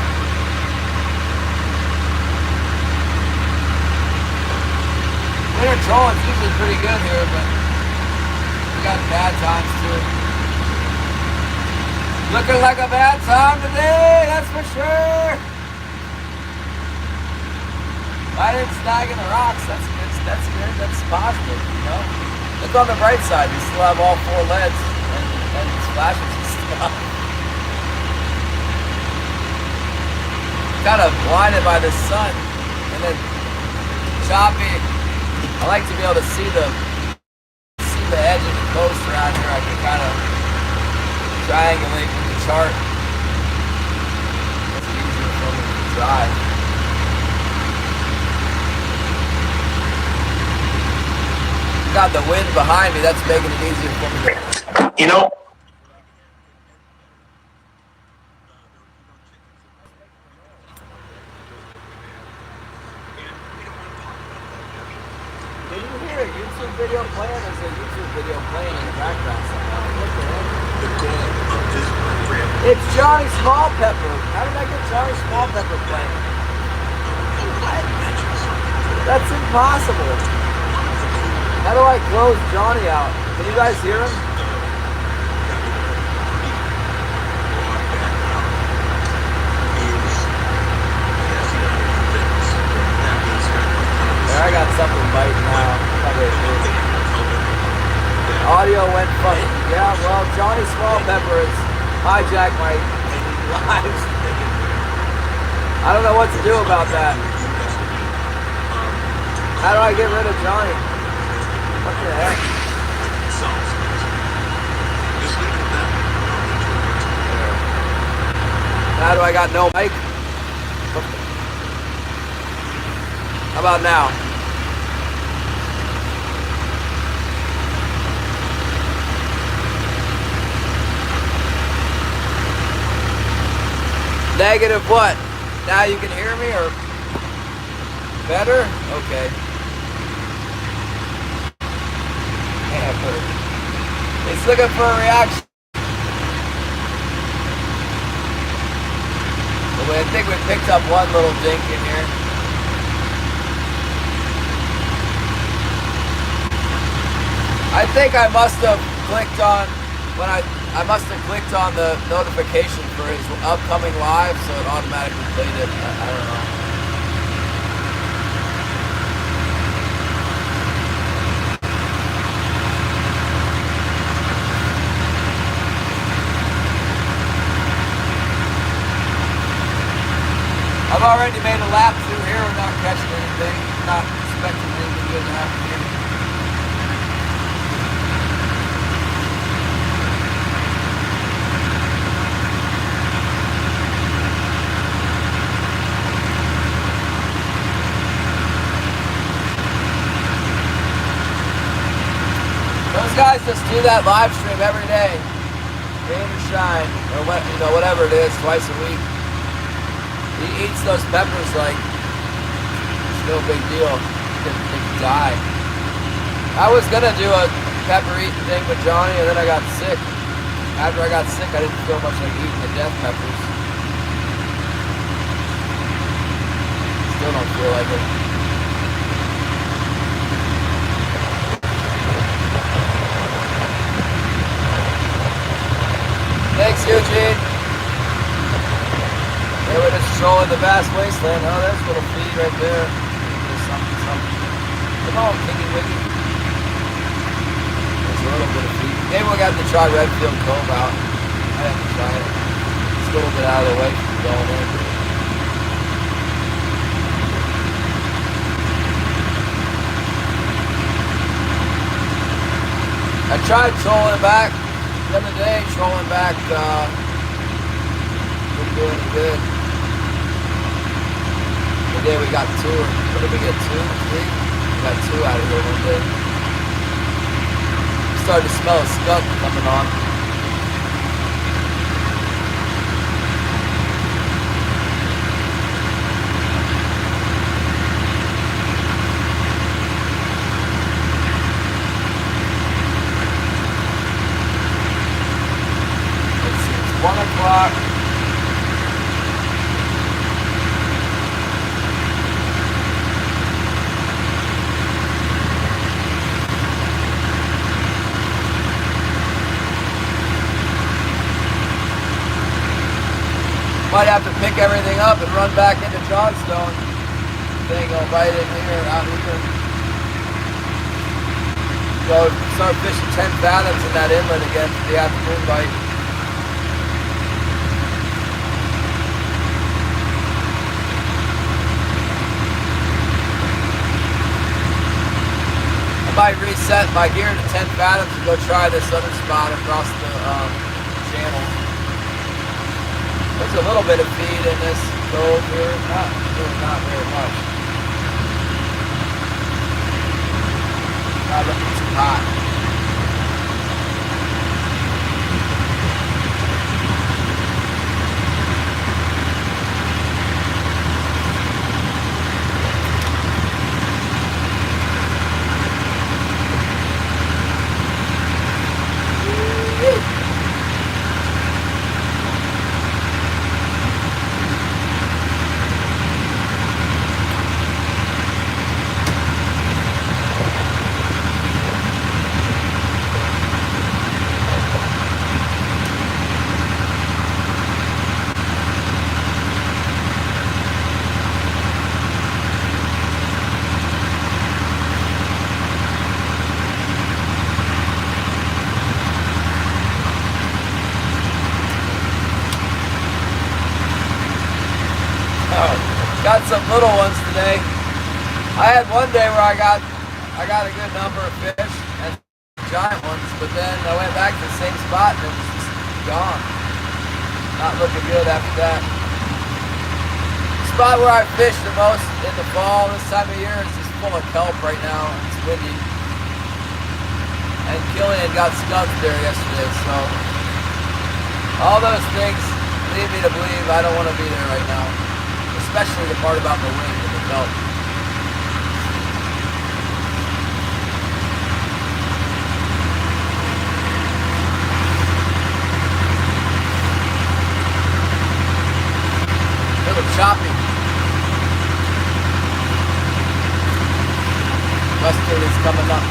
Winter trolling's usually pretty good here, but we got bad times too. Looking like a bad time today, that's for sure. I didn't snag in the rocks, that's good, that's positive, you know? Look on the bright side, you still have all 4 leads and splashes and stuff. Kind of blinded by the sun, and then choppy. I like to be able to see the edge of the coast around here. I can kind of triangulate with the chart. It's easier for me to drive. Got the wind behind me, that's making it easier for me to, you know. Did you hear a YouTube video playing? There's a YouTube video playing in the background somehow. What the heck? The goal of this program. It's Johnny Smallpepper. How did I get Johnny Smallpepper playing? That's impossible. How do I close Johnny out? Can you guys hear him? There, I got something biting now. Audio went funny. Yeah, well, Johnny Smallpepper has hijacked my lives. I don't know what to do about that. How do I get rid of Johnny? What the heck? How do I got no mic? How about now? Negative what? Now you can hear me or better? Okay. He's looking for a reaction. Well, I think we picked up one little dink in here. I think I must have clicked on I must have clicked on the notification for his upcoming live, so it automatically played it. I don't know. I've already made a lap through here without catching anything. Not expecting anything good to happen here. Those guys just do that live stream every day. Rain or shine, or what, you know, whatever it is, twice a week. He eats those peppers like it's no big deal. They can die. I was gonna do a pepper eating thing with Johnny, and then I got sick. After I got sick, I didn't feel much like eating the death peppers. Still don't feel like it. Thanks, Eugene. They were just trolling the vast wasteland. Oh, there's a little feed right there. There's something. Come on, Kingy Wiggy. There's a little bit of feed. Maybe we'll have to try Redfield Cove out. I have to try it. It's a little bit out of the way from going in. I tried trolling back the other day, trolling back, didn't do any good. One day we got 2, what did we get, 2, 3? We got 2 out of here one day. Started to smell a skunk coming on. o'clock. Might have to pick everything up and run back into Johnstone. Thing go right in here, out here. Go start fishing 10 fathoms in that inlet again for the afternoon bite. I might reset my gear to 10 fathoms and go try this other spot across the channel. There's a little bit of feed in this cove here, not very much. Not looking too hot. Got some little ones today. I had one day where I got a good number of fish and giant ones, but then I went back to the same spot and it was just gone. Not looking good after that. The spot where I fish the most in the fall this time of year is just full of kelp right now. It's windy. And Killian got skunked there yesterday, so all those things lead me to believe I don't want to be there right now. Especially the part about the wind and the kelp. A little choppy. Western is coming up.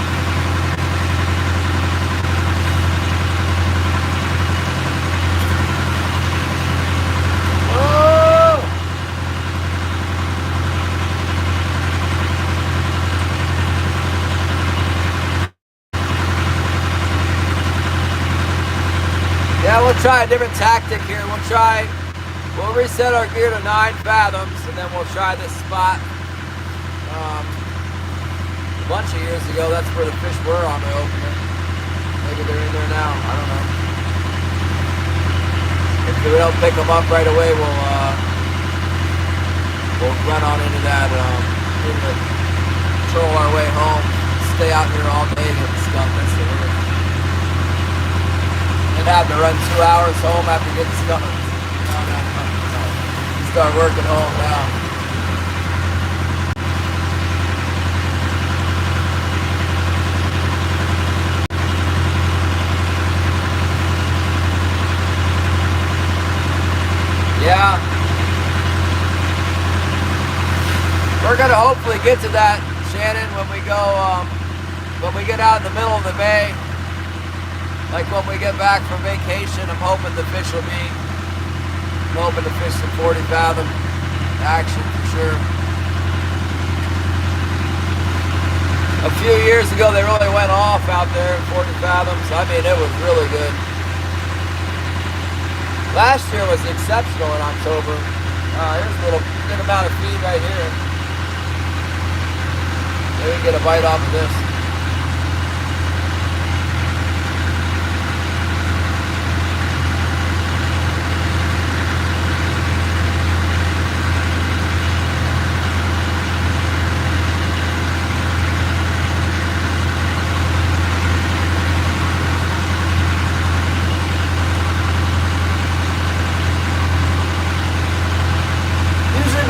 Yeah, we'll try a different tactic here. We'll reset our gear to 9 fathoms, and then we'll try this spot. A bunch of years ago, that's where the fish were on the opener. Maybe they're in there now. I don't know. If we don't pick them up right away, we'll run on into that inlet, troll our way home, stay out here all day and get skunked. That's the word. And have to run 2 hours home after getting stuck. No. Start working home now. Yeah. We're gonna hopefully get to that, Shannon, when we go, when we get out in the middle of the bay. Like when we get back from vacation, I'm hoping the fish will be, I'm hoping to fish some 40 fathom action for sure. A few years ago, they really went off out there in 40 fathoms. I mean, it was really good. Last year was exceptional in October. Here's a little good amount of feed right here. Maybe we can get a bite off of this.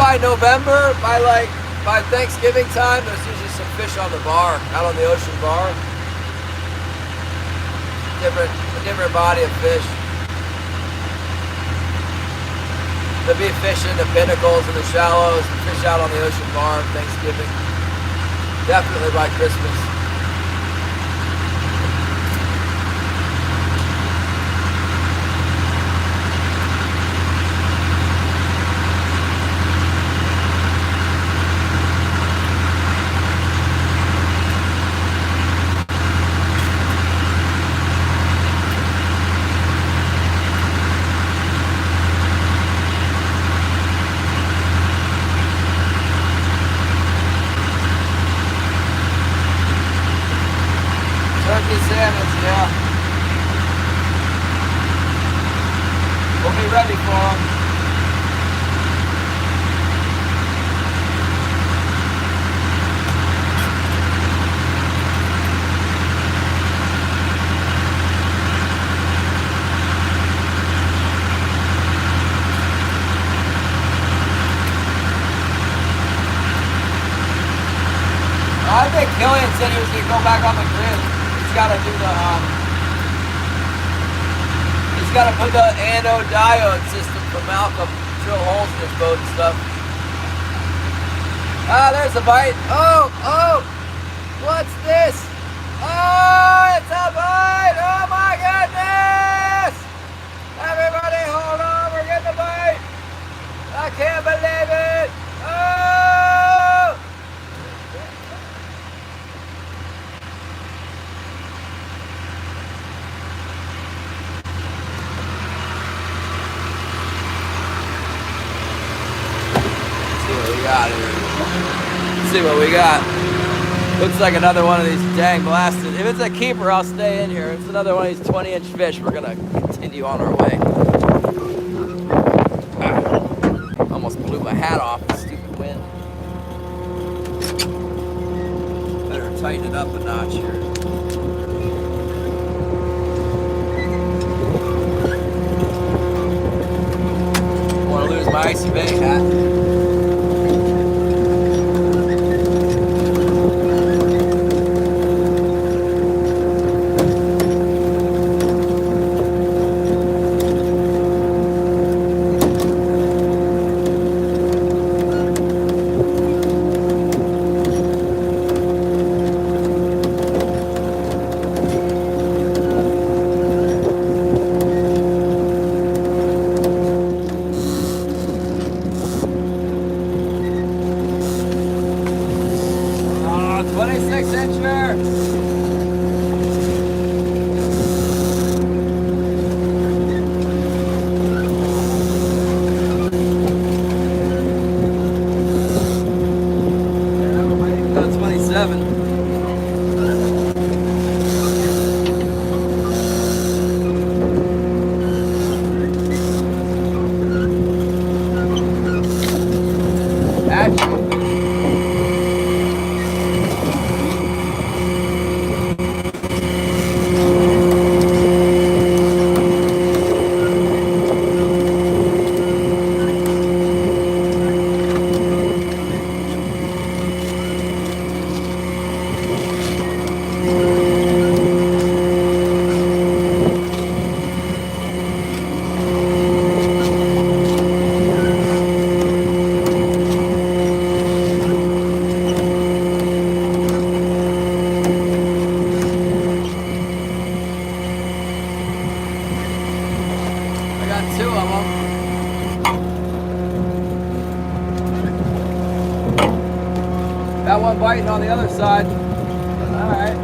By November, by Thanksgiving time, there's usually some fish on the bar, out on the ocean bar. A different body of fish. There'll be fish in the pinnacles and the shallows, and fish out on the ocean farm, Thanksgiving. Definitely by Christmas. Turkey salmons, yeah. We'll be ready for them. I think Killian said he was going to go back on the grid. He's got to do the, he's got to put the anodiode system from Malcolm, drill holes in his boat and stuff. Ah, there's a bite. Oh, what's this? Oh, it's a bite. Oh my goodness. Everybody hold on, we're getting a bite. I can't believe it. Oh. Let's see what we got. Looks like another one of these dang blasted. If it's a keeper, I'll stay in here. If it's another one of these 20-inch fish, we're gonna continue on our way. Almost blew my hat off, the stupid wind. Better tighten it up a notch here. Don't want to lose my icy bay hat. Got one biting on the other side. Alright.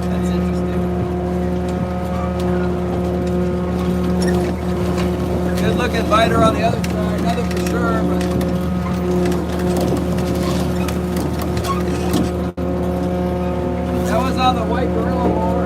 That's interesting. Good looking biter on the other side. Nothing for sure, but that was on the white gorilla lure.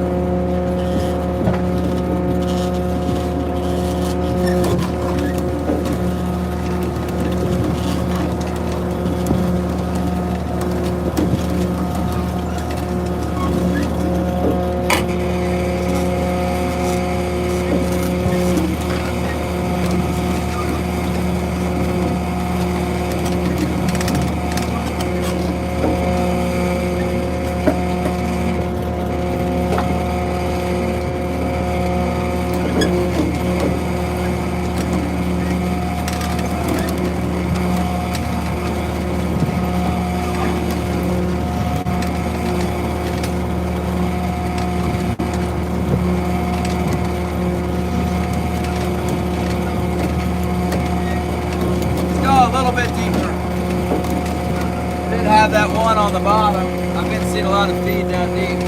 on the bottom. I've been seeing a lot of feed down deep.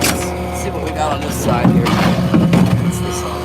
Let's see what we got on this side here. What's this on?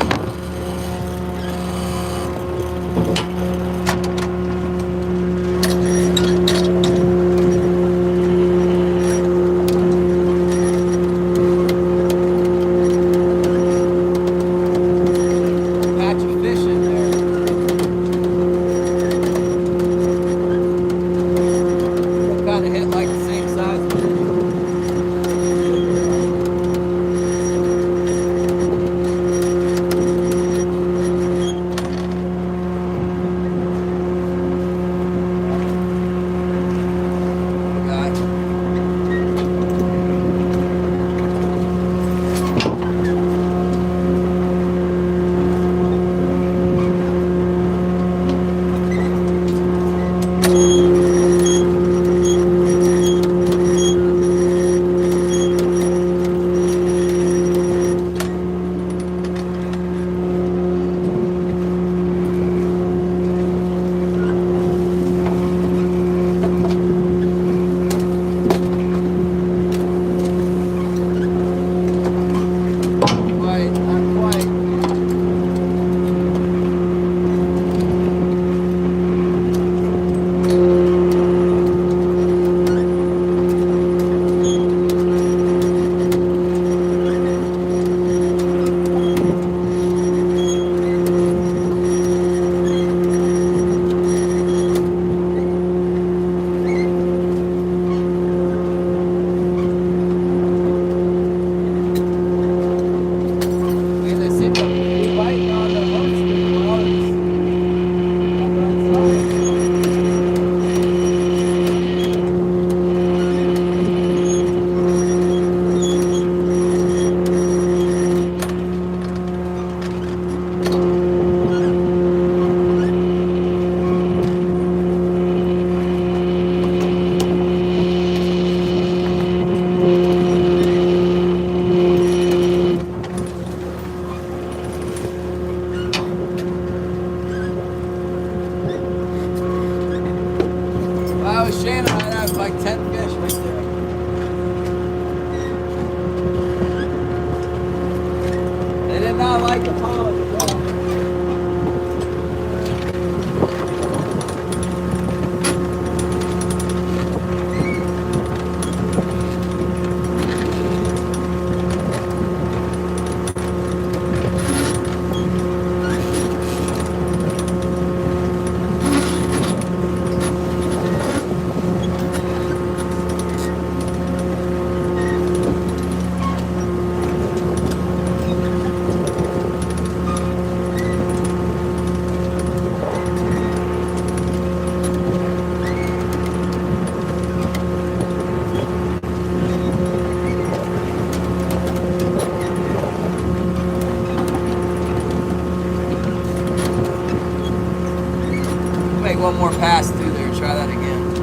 One more pass through there, try that again.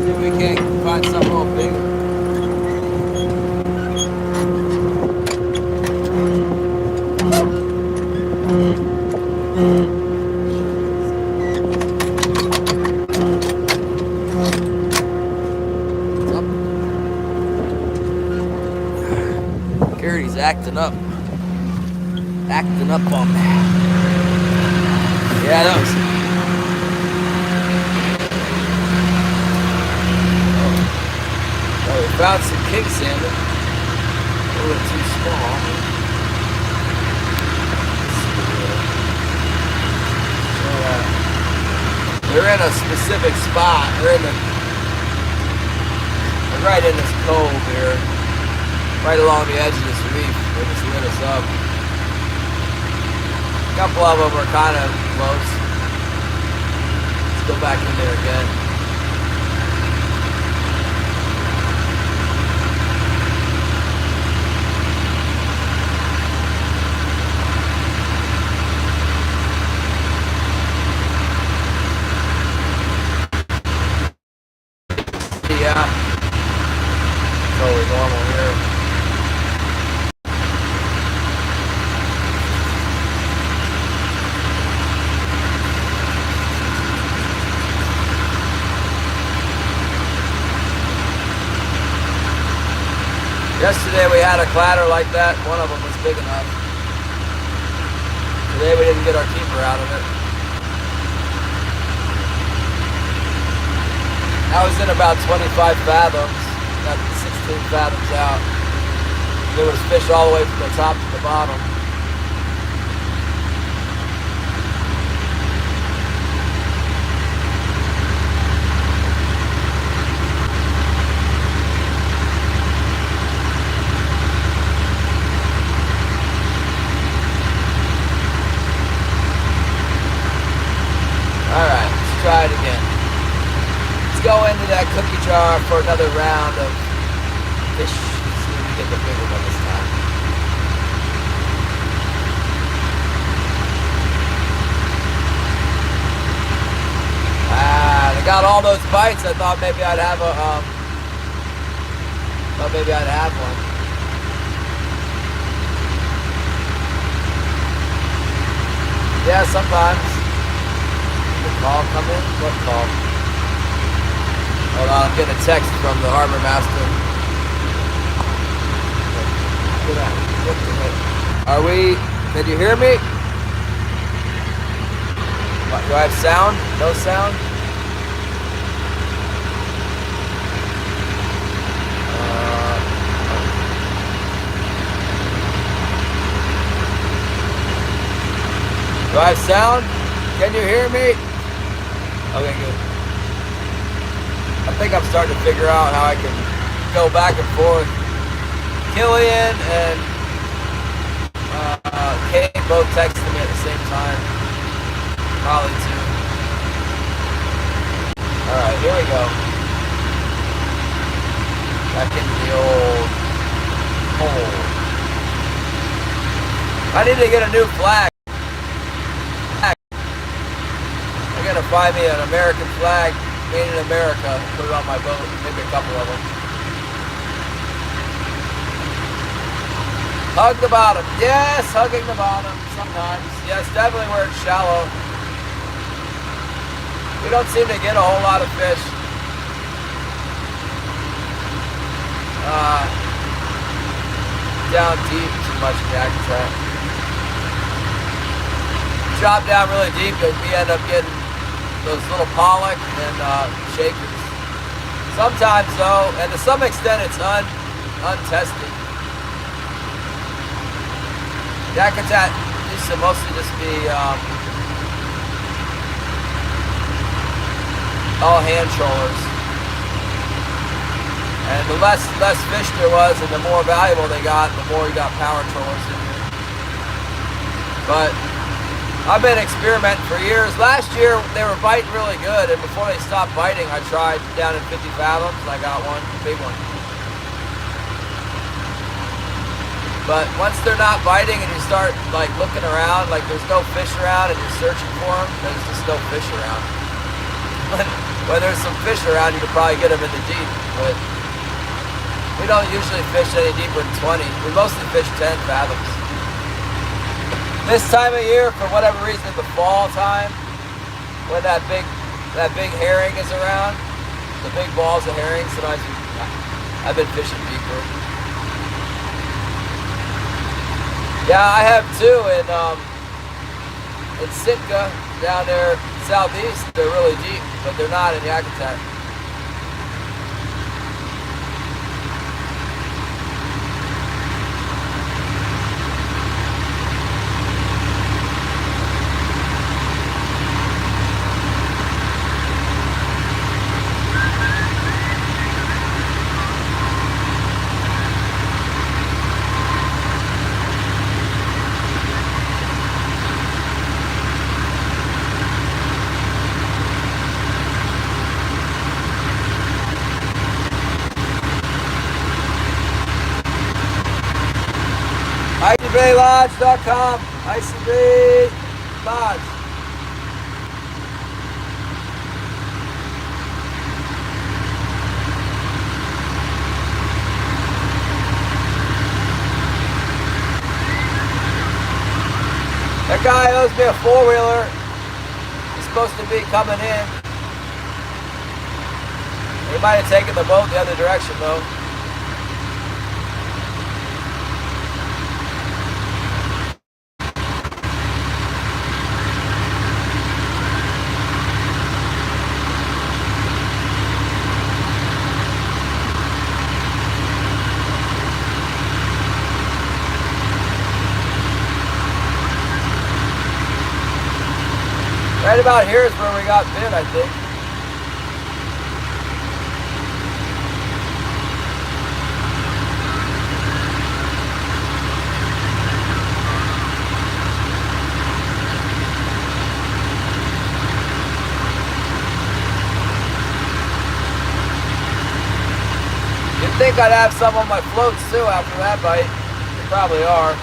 See if we can't find something a little bigger. Garrity's acting up on me. Yeah, that was. Oh, we found some king salmon. A little too small. They're in a specific spot. They're right in this cove here, right along the edge of this reef. They just lit us up. A couple of them are kind of close. Let's go back in there again. Yeah, totally normal here. Yesterday we had a clatter like that. One of them was big enough. Today we didn't get our keeper out of it. I was in about 25 fathoms, got 16 fathoms out. There was fish all the way from the top to the bottom. All right, let's try it again. Go into that cookie jar for another round of fish. See if we get the bigger one this time. They got all those bites. I thought maybe I'd have one. Yeah, sometimes. The call come in? What call? Hold on, I'm getting a text from the harbor master. Are we, can you hear me? Do I have sound? No sound? Do I have sound? Can you hear me? Okay, good. I think I'm starting to figure out how I can go back and forth. Killian and Kate both texted me at the same time. Probably two. Alright, here we go. Back into the old hole. I need to get a new flag. I gotta find me an American flag. Made in America, put it on my boat, maybe a couple of them. Hug the bottom. Yes, hugging the bottom sometimes. Yes, definitely where it's shallow. We don't seem to get a whole lot of fish. Down deep too much habitat. Drop down really deep and we end up getting those little pollock and shakers. Sometimes though, and to some extent it's untested. Yakutat used to mostly just be all hand trollers. And the less fish there was and the more valuable they got, the more you got power trollers in here. But I've been experimenting for years. Last year they were biting really good, and before they stopped biting, I tried down in 50 fathoms and I got one, a big one. But once they're not biting and you start like looking around, like there's no fish around and you're searching for them, there's just no fish around. When there's some fish around, you could probably get them in the deep, but we don't usually fish any deeper than 20. We mostly fish 10 fathoms. This time of year, for whatever reason, the fall time, when that big herring is around, the big balls of herring, sometimes I've been fishing deeper. Yeah, I have too in Sitka, down there southeast. They're really deep, but they're not in Yakutat. ICBLodge.com. ICB Lodge. That guy owes me a four-wheeler. He's supposed to be coming in. He might have taken the boat the other direction though. about here is where we got bit, I think. You'd think I'd have some on my floats too after that bite. You probably are.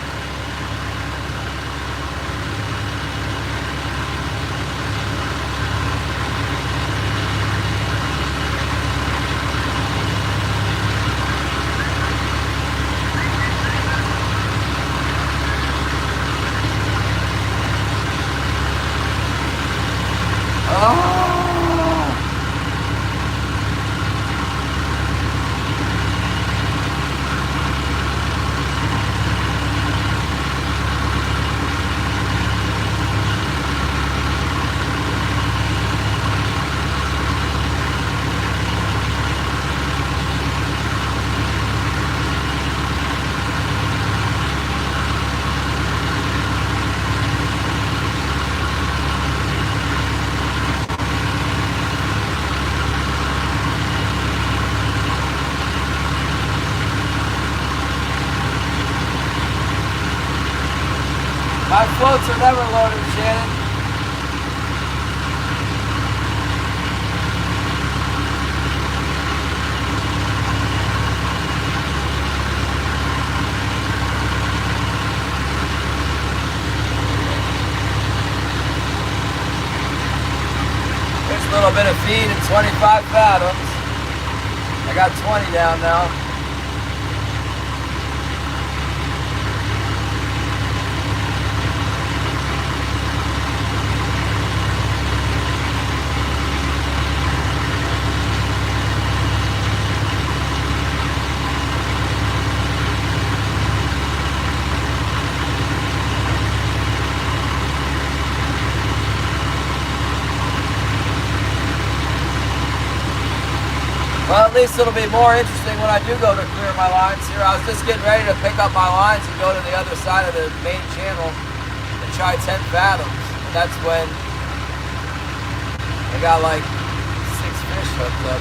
My floats are never loaded, Shannon. There's a little bit of feed and 25 fathoms. I got 20 down now. Well, at least it'll be more interesting when I do go to clear my lines here. I was just getting ready to pick up my lines and go to the other side of the main channel and try 10 fathoms. And that's when I got like 6 fish hooked up.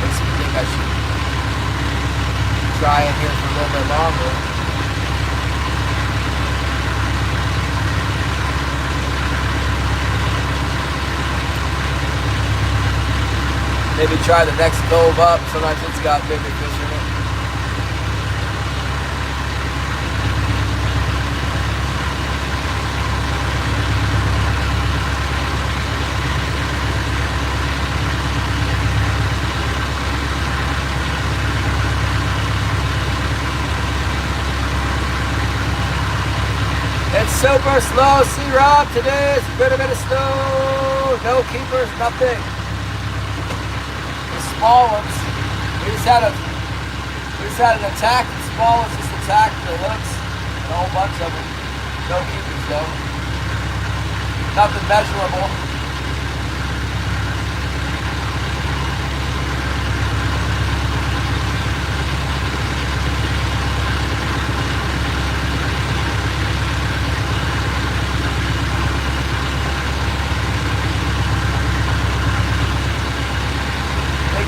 Makes me think I should try in here for a little bit longer. Maybe try the next cove up. Sometimes it's got bigger fish in it. It's super slow, C-Rob. Today it's a bit of slow. No keepers, nothing. Small ones. We just had an attack. The small ones just attacked the hooks. A whole bunch of them. No keepers though. Nothing measurable.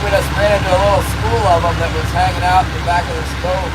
We just ran into a little school of them that was hanging out in the back of the stove.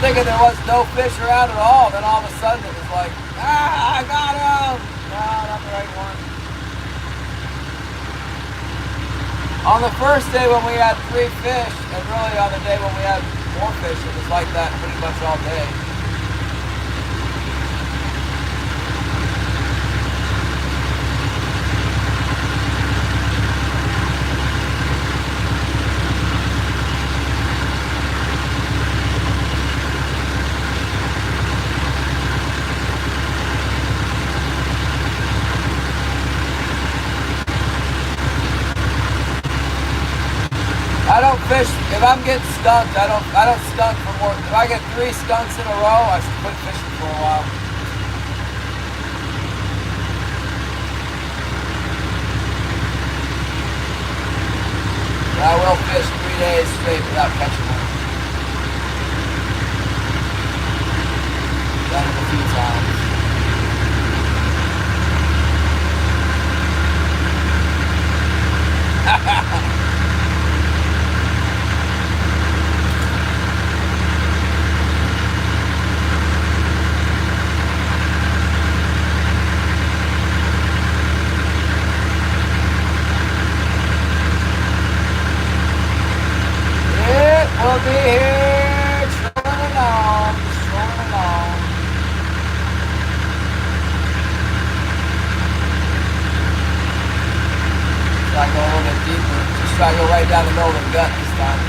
Thinking there was no fish around at all, then all of a sudden it was like, I got him! No, not the right one. On the first day when we had 3 fish, and really on the day when we had more fish, it was like that pretty much all day. fish, if I'm getting skunked, I don't skunk for more. If I get 3 skunks in a row, I quit fishing for a while. But I will fish 3 days straight without catching one. Done it a few times. We'll be here strolling along, strolling along. Try to go a little bit deeper. Just try to go right down the middle of the gut this time.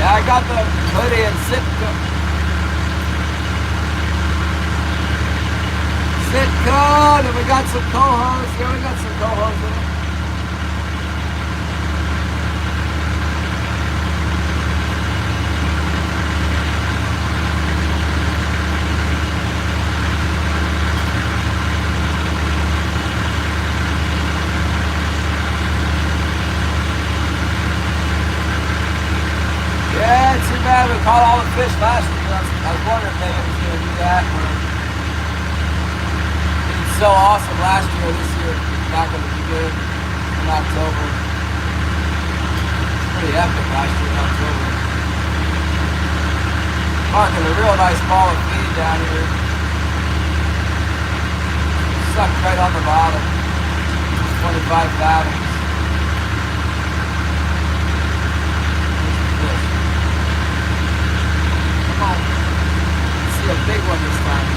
I got the hoodie and Sitka. And we got some cohos. Yeah, we got some cohos in it. Yeah, it's too bad we caught all the fish last year. I was wondering if they was going to do that. It was so awesome last year. This year, it's not going to be good in October. It's pretty epic last year in October. Marking a real nice ball of feed down here. Sucked right on the bottom. 25 fathoms. Come on. Let's see a big one this time.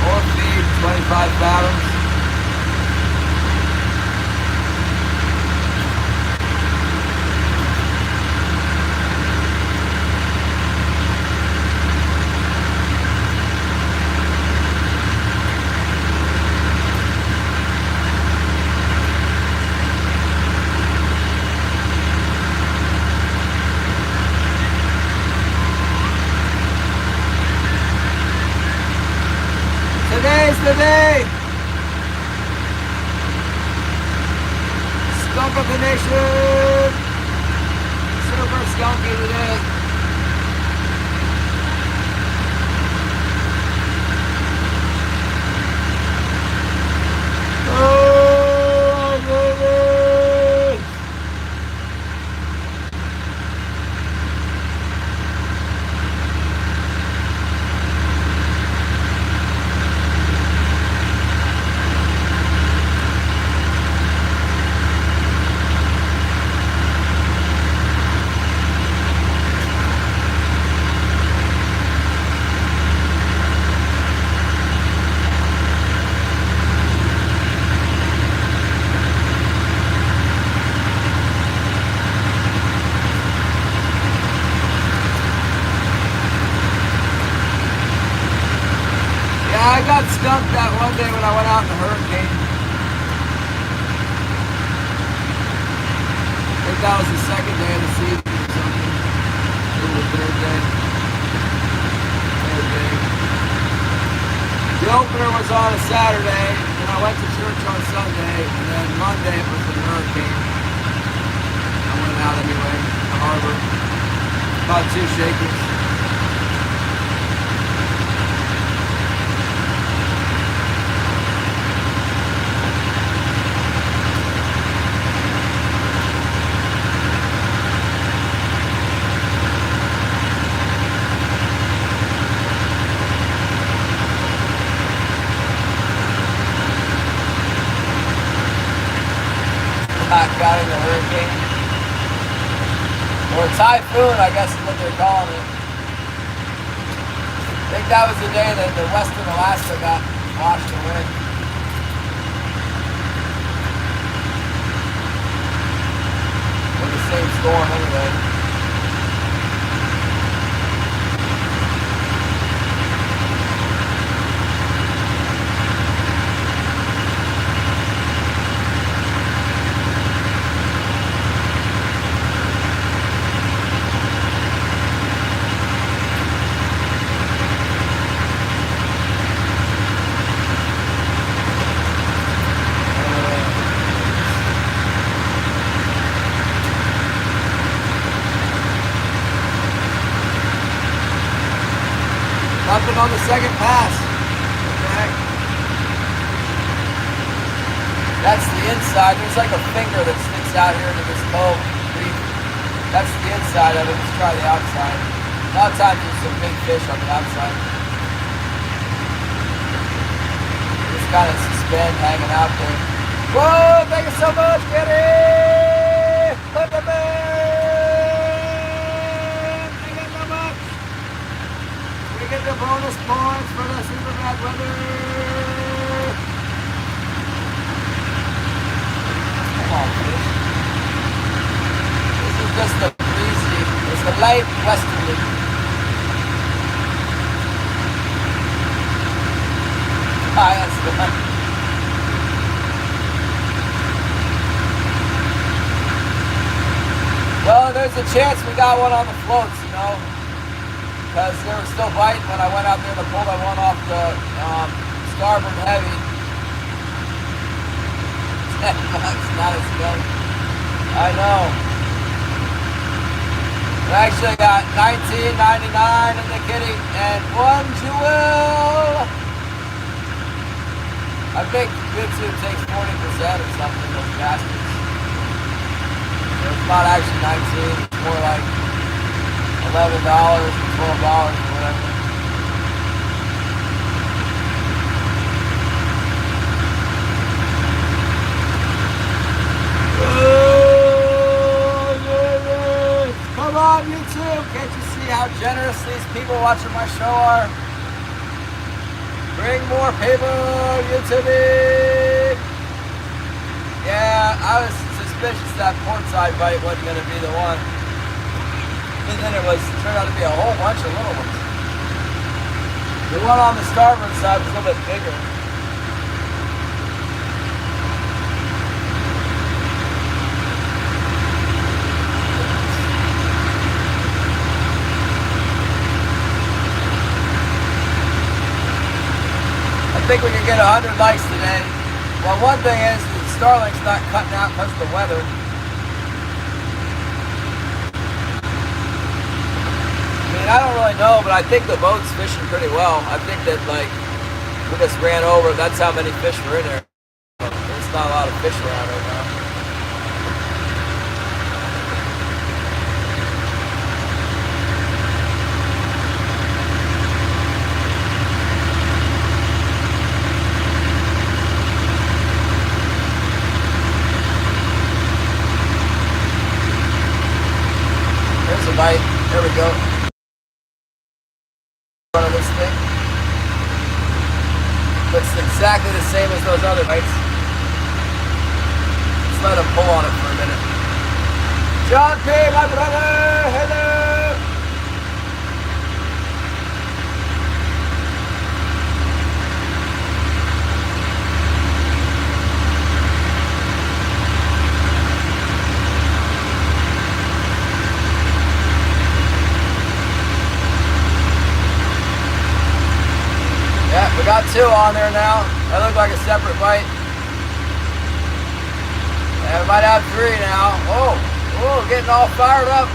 More feed, 25 fathoms. Today's the day! Skunk of the nation! Super skunky today. Oh, baby! I got stumped that one day when I went out in the hurricane. I think that was the second day of the season or something. Maybe the third day. The opener was on a Saturday, and I went to church on Sunday, and then Monday it was a hurricane. I went out anyway, the harbor. About 2 shakers. typhoon, I guess is what they're calling it. I think that was the day that the western Alaska got washed away. In the same storm anyway. Nothing on the second pass. Okay. That's the inside. There's like a finger that sticks out here into this cove. That's the inside of it. Let's try the outside. A lot of times there's some big fish on the outside. Just kind of suspend hanging out there. Whoa! Thank you so much, Kitty! Put them in! Thank you so much! We get the bonus points for the super bad weather! Come on, fish. This is just the breezy, it's the light westerly. Ah, that's the one. Well, there's a chance we got one on the floats, you know, because they were still biting when I went out there to pull that one off the starboard heavy. $10, not as good. I know. I actually got $19.99 in the kitty and one jewel. I think YouTube takes 40% or something, those bastards. It's not actually 19, it's more like $11 or $12 or whatever. Oh, yeah. Come on, YouTube! Can't you see how generous these people watching my show are? Bring more people, YouTube! Yeah, I was suspicious that port side bite wasn't going to be the one. And then it turned out to be a whole bunch of little ones. The one on the starboard side was a little bit bigger. I think we can get 100 likes today. Well, one thing is that Starlink's not cutting out because of the weather. I mean, I don't really know, but I think the boat's fishing pretty well. I think that, like, we just ran over. That's how many fish were in there. There's not a lot of fish around right now. Bite. There we go. Front of this thing. Looks exactly the same as those other bites. Let's let him pull on it for a minute. John P, my brother, hello. Yeah, we got two on there now. That looked like a separate bite. And we might have three now. Oh, getting all fired up.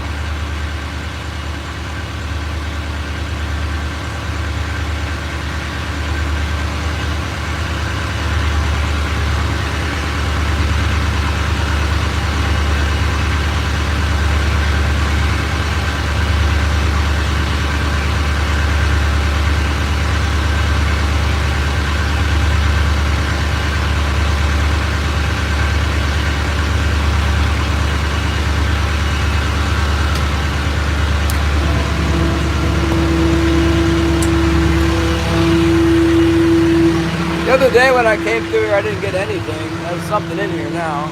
other day when I came through here, I didn't get anything. There's something in here now.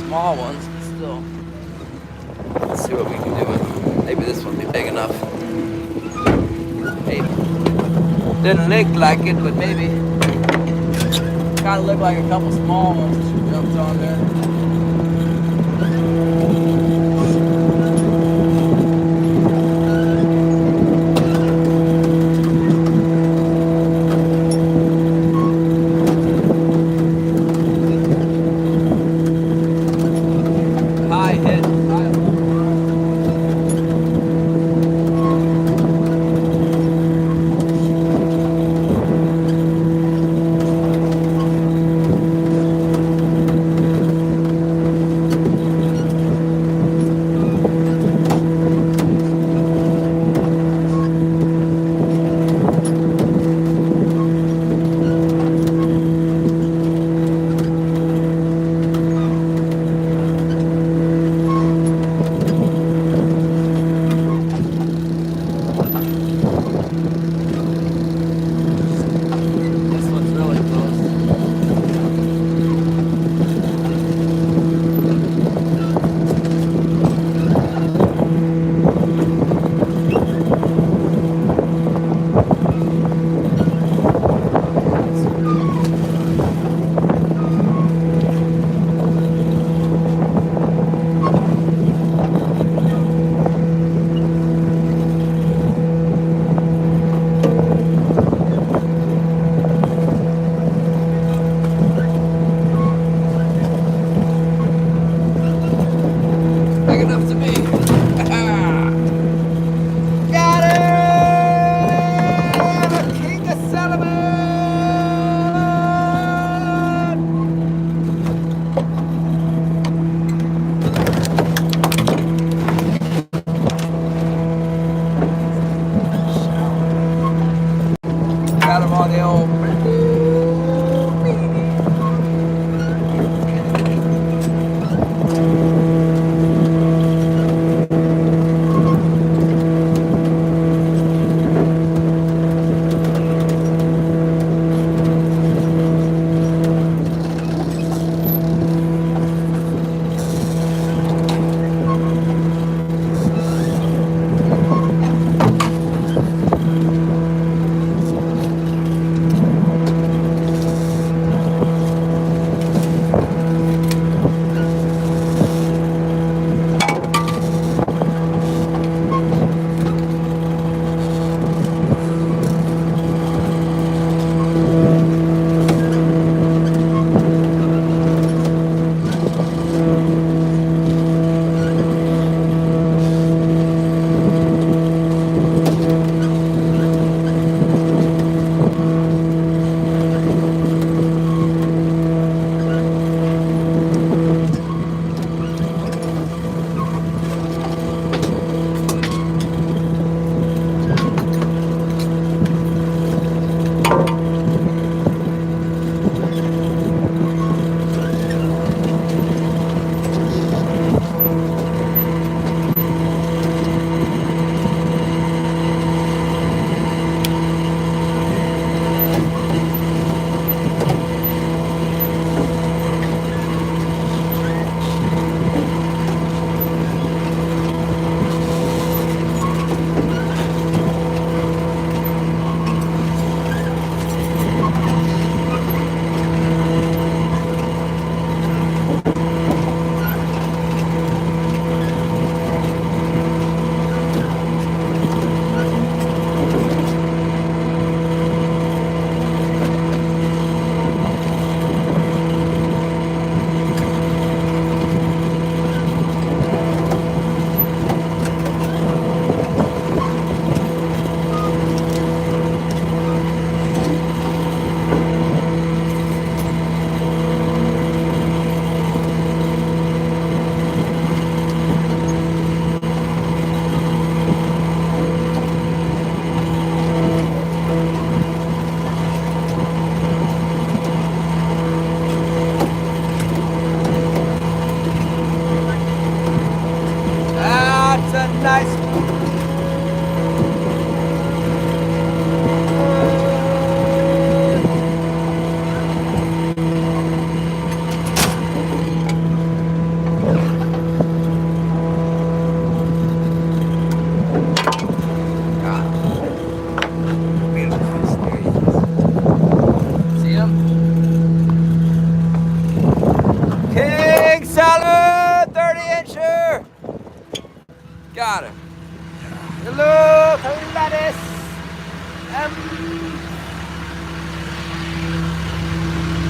Small ones, but still. Let's see what we can do with. Maybe this one will be big enough. Maybe. Didn't look like it, but maybe. Kind of looked like a couple small ones that she jumped on there. High hit. This one's really close. Big enough to me. Got it! A king of salmon! Got him on the old.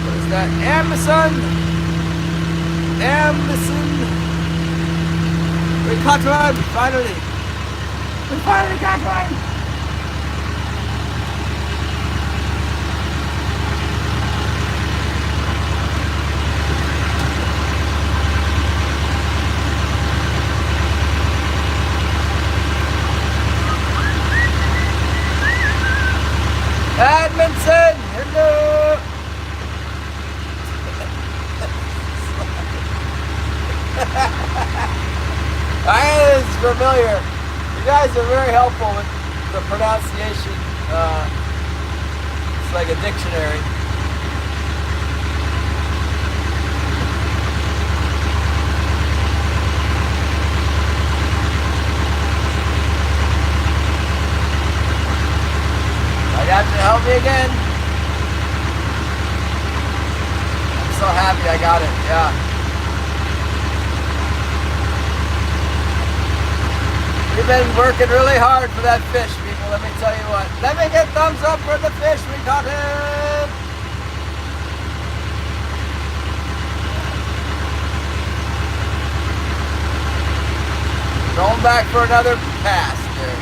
What is that? Amazon. We caught one, finally. We finally got one. Edmondson, hello. It's familiar. You guys are very helpful with the pronunciation. It's like a dictionary. Might have to help me again. I'm so happy I got it. Yeah. We've been working really hard for that fish, people. Let me tell you what. Let me get thumbs up for the fish. We caught it. Going back for another pass there.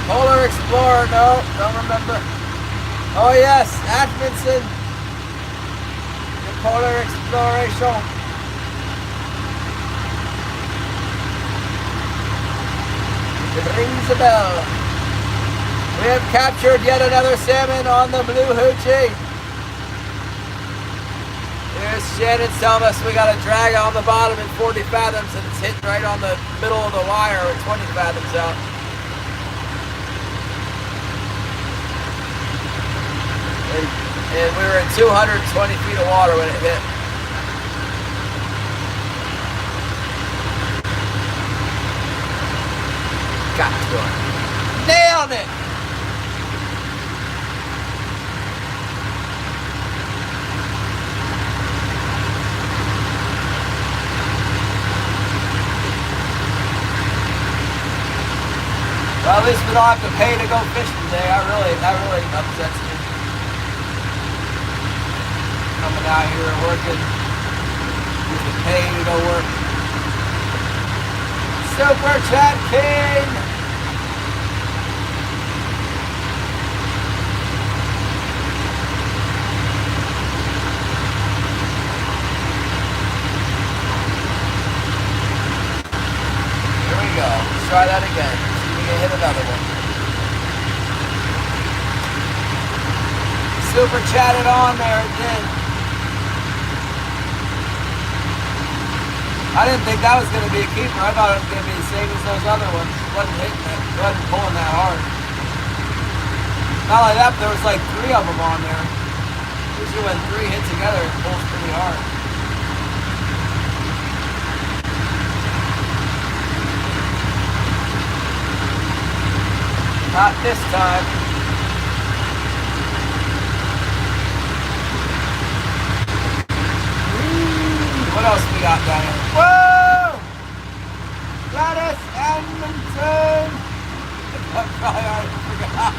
Polar Explorer, no, don't remember. Oh yes, Atkinson. The Polar Exploration. It rings a bell. We have captured yet another salmon on the blue hoochie. There's Shannon's telling us we got a drag on the bottom at 40 fathoms and it's hitting right on the middle of the wire at 20 fathoms out. And we were in 220 feet of water when it hit. Got to it. Nailed it! Well, at least we don't have to pay to go fishing today. That really upsets me. Coming out here and working. You have to pay to go work. Super Chat King! Here we go. Let's try that again. See if we can hit another one. Super chatted on there, it did. I didn't think that was going to be a keeper. I thought it was going to be the same as those other ones. It wasn't hitting it. It wasn't pulling that hard. Not like that, but there was like 3 of them on there. Usually when 3 hit together, it pulls pretty hard. Not this time. What else we got down here? Whoa! Gladys Edmondson! I probably already forgot.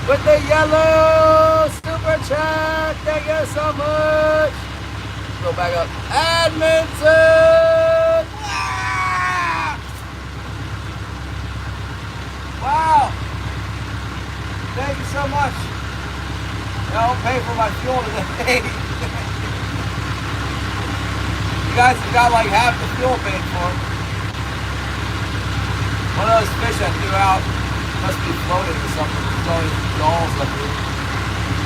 With the yellow super chat! Thank you so much! Go back up. Edmondson! Wow! Thank you so much. I'll pay for my fuel today. You guys have got like half the fuel paid for. One of those fish I threw out must be floating or something. There's all these gulls up here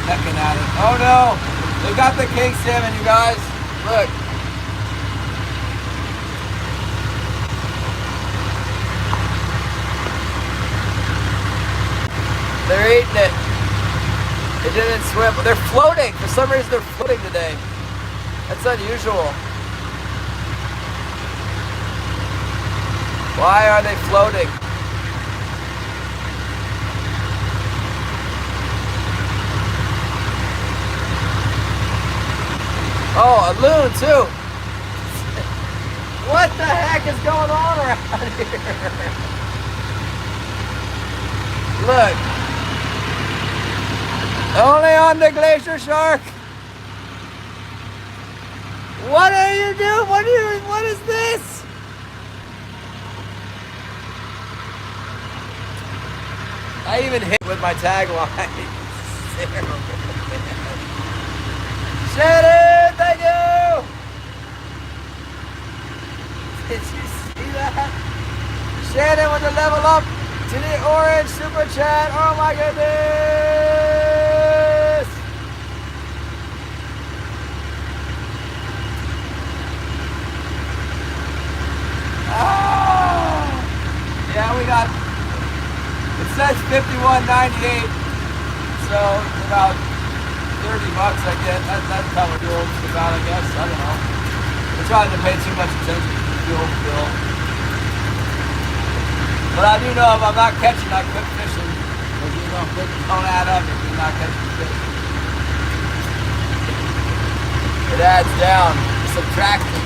necking at it. Oh no! They got the king salmon, you guys. Look. They're eating it. They didn't swim. They're floating. For some reason, they're floating today. That's unusual. Why are they floating? Oh, a loon too. What the heck is going on around here? Look. Only on the Glacier Shark. What are you doing? What is this? I even hit with my tagline. Shannon, thank you! Did you see that? Shannon with the level up to the orange super chat. Oh my goodness! Oh! Yeah, we got, it says 51.98, so it's about $30 I get. That's how we're doing about, I guess. I don't know. We're trying to pay too much attention to the fuel bill. But I do know if I'm not catching, I quit fishing. Because you know, things don't add up if you're not catching fish. It adds down, subtracting.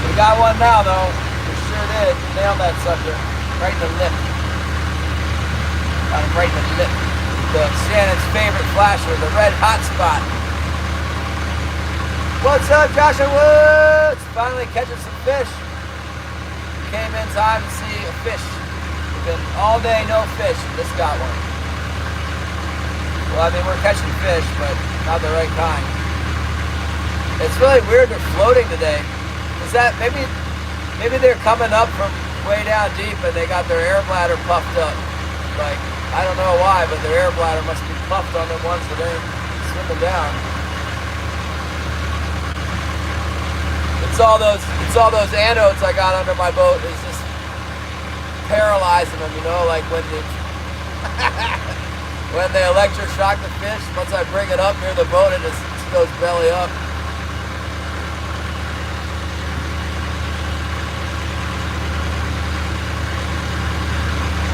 We got one now though. We sure did. Nailed that sucker. Right in the lip. Got him right in the lip. Shannon's favorite flasher, the red hot spot. What's up, Joshua Woods? Finally catching some fish. Came in time to see a fish. We've been all day no fish. Just got one. Well, I mean, we're catching fish, but not the right kind. It's really weird they're floating today. Is that maybe they're coming up from way down deep and they got their air bladder puffed up? Like, I don't know why, but their air bladder must be puffed on the ones that ain't swimming down. It's all those anodes I got under my boat. It's just paralyzing them, you know, like when they electroshock the fish. Once I bring it up near the boat, it just goes belly up.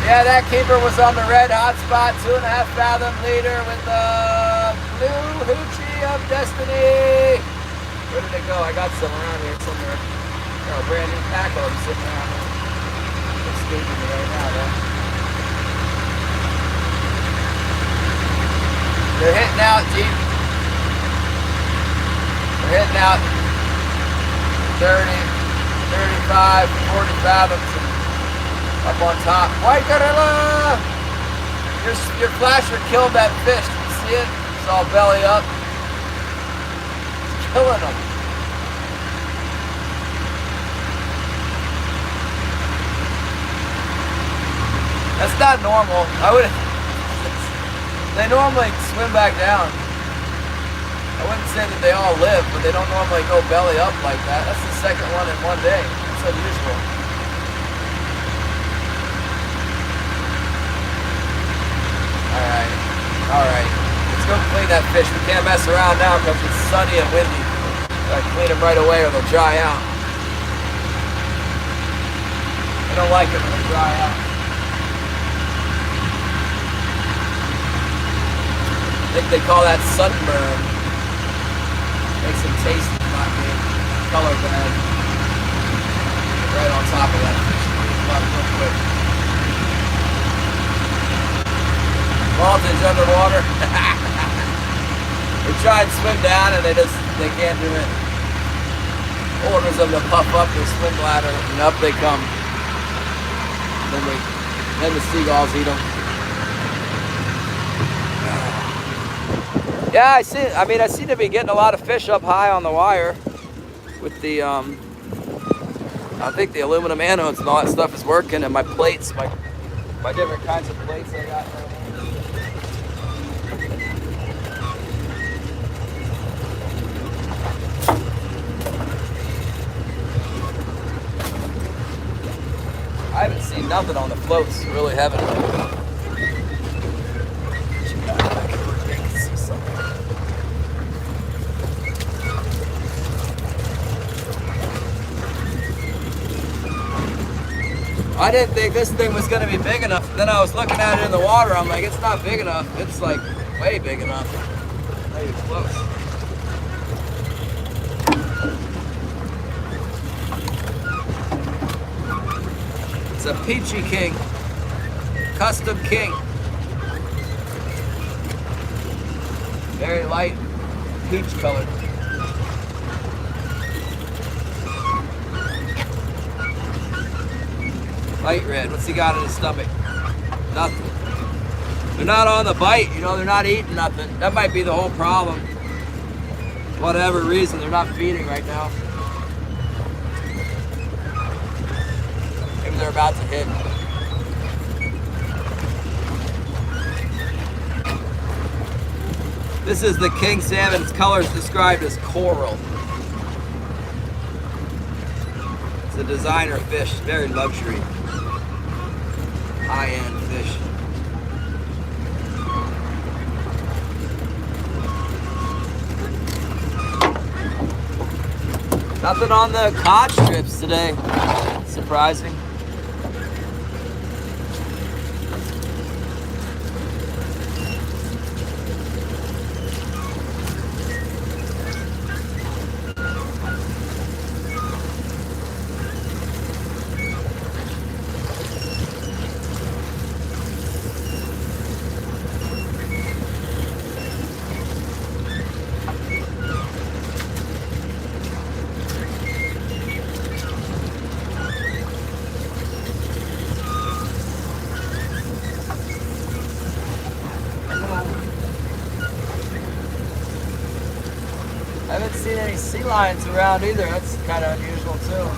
Yeah, that keeper was on the red hot spot, 2.5 fathom leader with the blue hoochie of destiny. Where did it go? I got some around here somewhere. Oh, a brand new tackle I'm sitting around here. It's escaping me right now, though. They're hitting out deep. They're hitting out 30, 35, 40 fathoms. Up on top. White gorilla! Your flasher killed that fish. Did you see it? It's all belly up. It's killing them. That's not normal. They normally swim back down. I wouldn't say that they all live, but they don't normally go belly up like that. That's the second one in one day. It's unusual. Alright, let's go clean that fish. We can't mess around now because it's sunny and windy. Gotta clean them right away or they'll dry out. I don't like it when they dry out. I think they call that sunburn. Makes them tasty, not being color bad. Right on top of that fish. Real quick. Voltage underwater. They try and swim down and they can't do it. Orders them to puff up their swim bladder and up they come. Then the seagulls eat them. Yeah, I seem to be getting a lot of fish up high on the wire with the I think the aluminum anodes and all that stuff is working, and my plates, my different kinds of plates I got. I haven't seen nothing on the floats, really haven't. I didn't think this thing was going to be big enough. Then I was looking at it in the water. I'm like, it's not big enough. It's like way big enough. Maybe close. It's a peachy king. Custom king. Very light peach colored. Light red. What's he got in his stomach? Nothing. They're not on the bite, you know, they're not eating nothing. That might be the whole problem. Whatever reason, they're not feeding right now. Maybe they're about to hit. This is the king salmon. Its color is described as coral. It's a designer fish, very luxury, high-end fish. Nothing on the cod strips today. Surprising. I haven't seen any sea lions around either. That's kind of unusual too.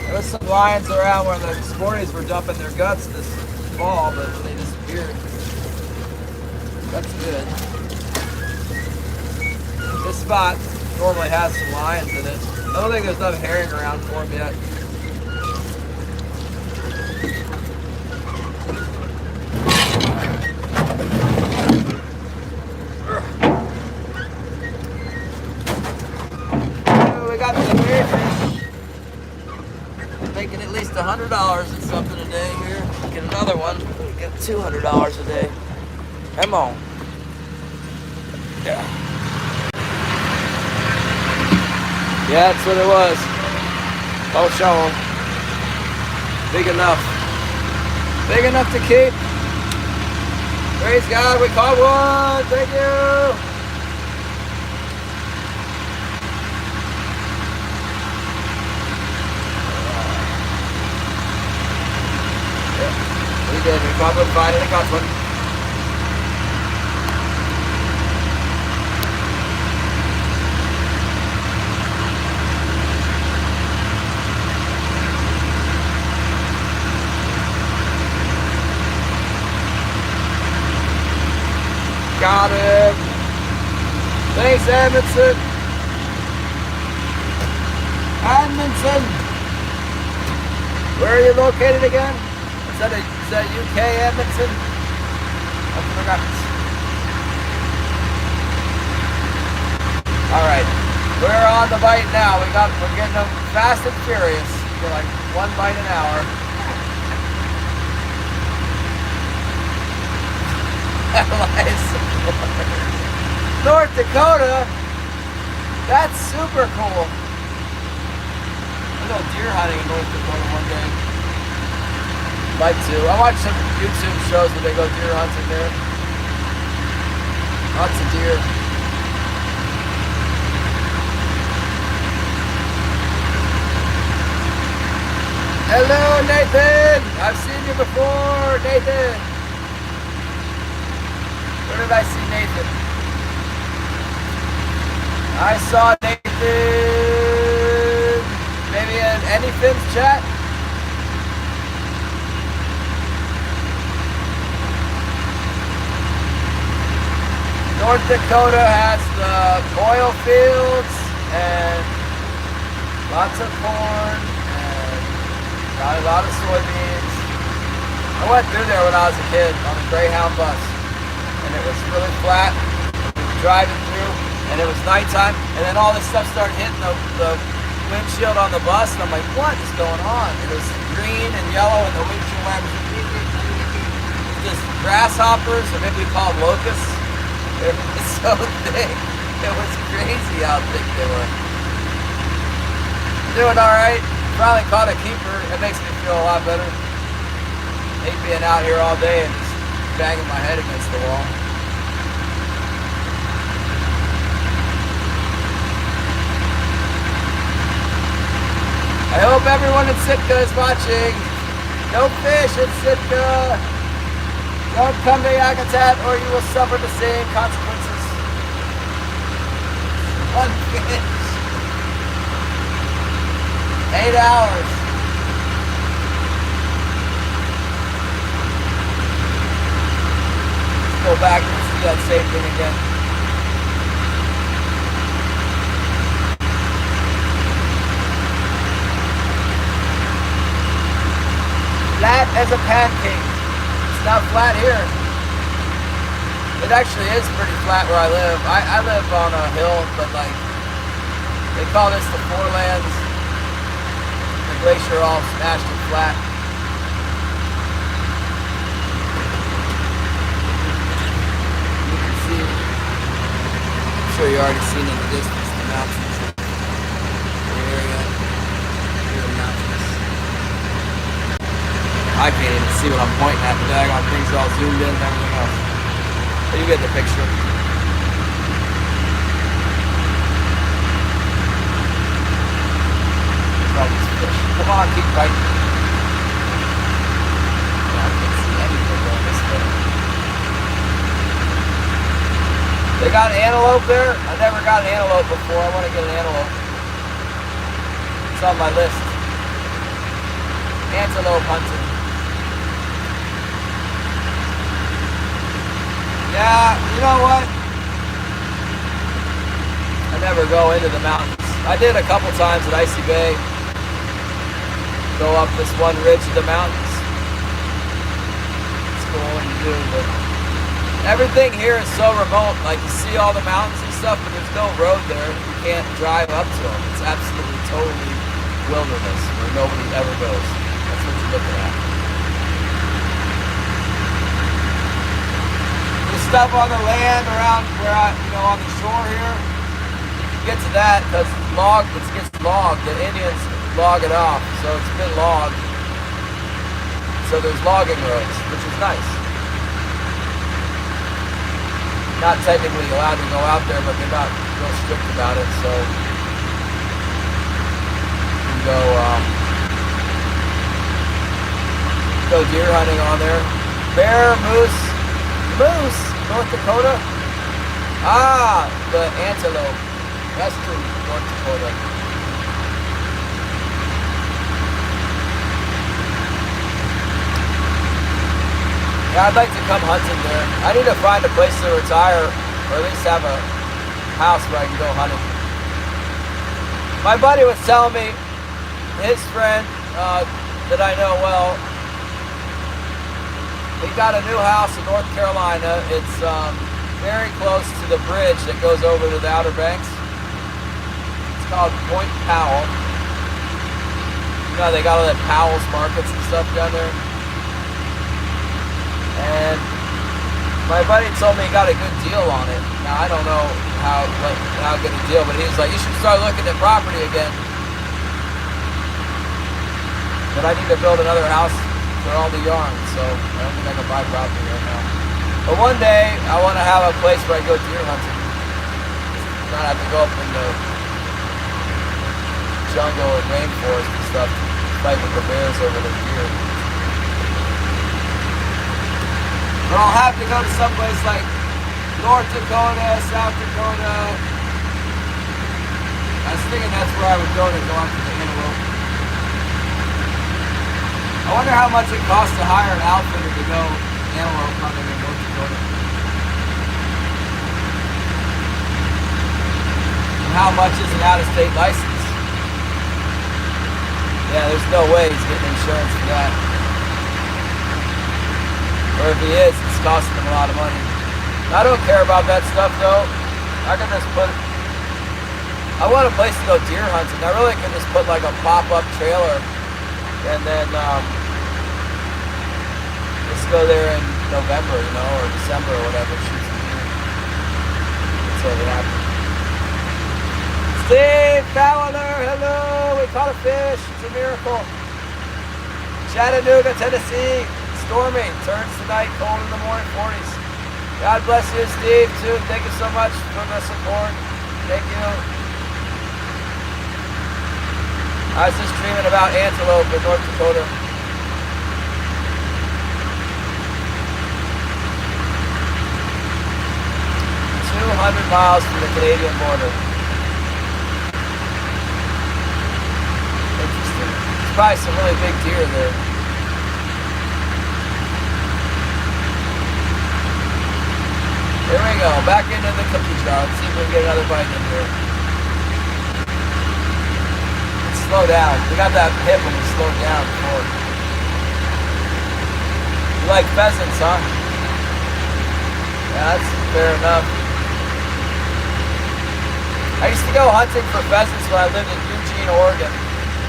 There was some lions around where the sporties were dumping their guts this fall, but they disappeared. That's good. This spot normally has some lions in it. I don't think there's enough herring around for them yet. Making at least $100 and something a day here. Get another one. Get $200 a day. Come on. Yeah. Yeah, that's what it was. I'll show them. Big enough. Big enough to keep. Praise God, we caught one. Thank you. We did. We caught one, finally caught one. Got him. Thanks, Edmondson. Edmondson. Where are you located again? Is that UK, Edmondson? I forgot. Alright, we're on the bite now. We're getting them fast and furious. We're like 1 bite an hour. North Dakota? That's super cool. I'll go deer hunting in North Dakota one day. Like to. I watch some YouTube shows where they go deer hunting there. Lots of deer. Hello, Nathan! I've seen you before, Nathan! Where did I see Nathan? I saw Nathan maybe in Anyfin's chat. North Dakota has the oil fields and lots of corn and probably a lot of soybeans. I went through there when I was a kid on a Greyhound bus, and it was really flat. We were driving through, and it was nighttime, and then all this stuff started hitting the windshield on the bus, and I'm like, what is going on? It was green and yellow, and the windshield wipers were just grasshoppers, or maybe we call them locusts. It was so thick. It was crazy how thick they were. Doing all right. Finally caught a keeper. It makes me feel a lot better. Hate being out here all day and just banging my head against the wall. I hope everyone in Sitka is watching. No fish in Sitka. Don't come to Yakutat or you will suffer the same consequences. One fish. 8 hours. Let's go back and see that same thing again. Flat as a pancake. It's not flat here. It actually is pretty flat where I live. I live on a hill, but like, they call this the Forelands. The glacier all smashed and flat. You can see, I'm sure you already seen in the distance the mountains. The area. Here are the mountains. I can't even see what I'm pointing at. The daggone things all zoomed in and everything else. But you get the picture. All these fish. Come on, keep biting. Yeah, I can't see anything going this way. They got an antelope there. I never got an antelope before. I want to get an antelope. It's on my list. Antelope hunting. Yeah, you know what? I never go into the mountains. I did a couple times at Icy Bay. Go up this one ridge of the mountains. It's cool when you do, but everything here is so remote. Like, you see all the mountains and stuff, but there's no road there. You can't drive up to them. It's absolutely, totally wilderness where nobody ever goes. That's what you're looking at. Stuff on the land around where on the shore here. You get to that because it gets logged. The Indians log it off, so it's been logged. So there's logging roads, which is nice. Not technically allowed to go out there, but they're not real strict about it. So you can go deer hunting on there. Bear, moose. North Dakota? Ah, the antelope. Western North Dakota. Yeah, I'd like to come hunting there. I need to find a place to retire, or at least have a house where I can go hunting. My buddy was telling me, his friend that I know well, he got a new house in North Carolina. It's very close to the bridge that goes over to the Outer Banks. It's called Point Powell. You know, they got all that Powell's markets and stuff down there. And my buddy told me he got a good deal on it. Now, I don't know how good a deal, but he was like, you should start looking at property again. But I need to build another house for all the yarn, so I don't think I can buy property right now. But one day, I want to have a place where I go deer hunting. Not have to go up in the jungle and rainforest and stuff, fight with the bears over the deer. But I'll have to go to someplace like North Dakota, South Dakota. I was thinking that's where I would go to go after the antelope. I wonder how much it costs to hire an outfitter to go antelope hunting in North Dakota. And how much is an out-of-state license? Yeah, there's no way he's getting insurance for that. Or if he is, it's costing him a lot of money. I don't care about that stuff though. I can just I want a place to go deer hunting. I really can just put like a pop-up trailer and then just go there in November, or December or whatever, shoot some deer. That's what would happen. Steve Fowler, hello! We caught a fish. It's a miracle. Chattanooga, Tennessee. Stormy. Turns tonight. Cold in the morning. 40s. God bless you, Steve, too. Thank you so much for the support. Thank you. I was just dreaming about antelope in North Dakota. Miles from the Canadian border. Interesting. There's probably some really big deer there. Here we go, back into the cookie jar. Let's see if we can get another bite in here. Let's slow down. We got that hip when we slowed down before. You like pheasants, huh? Yeah, that's fair enough. I used to go hunting for pheasants when I lived in Eugene, Oregon.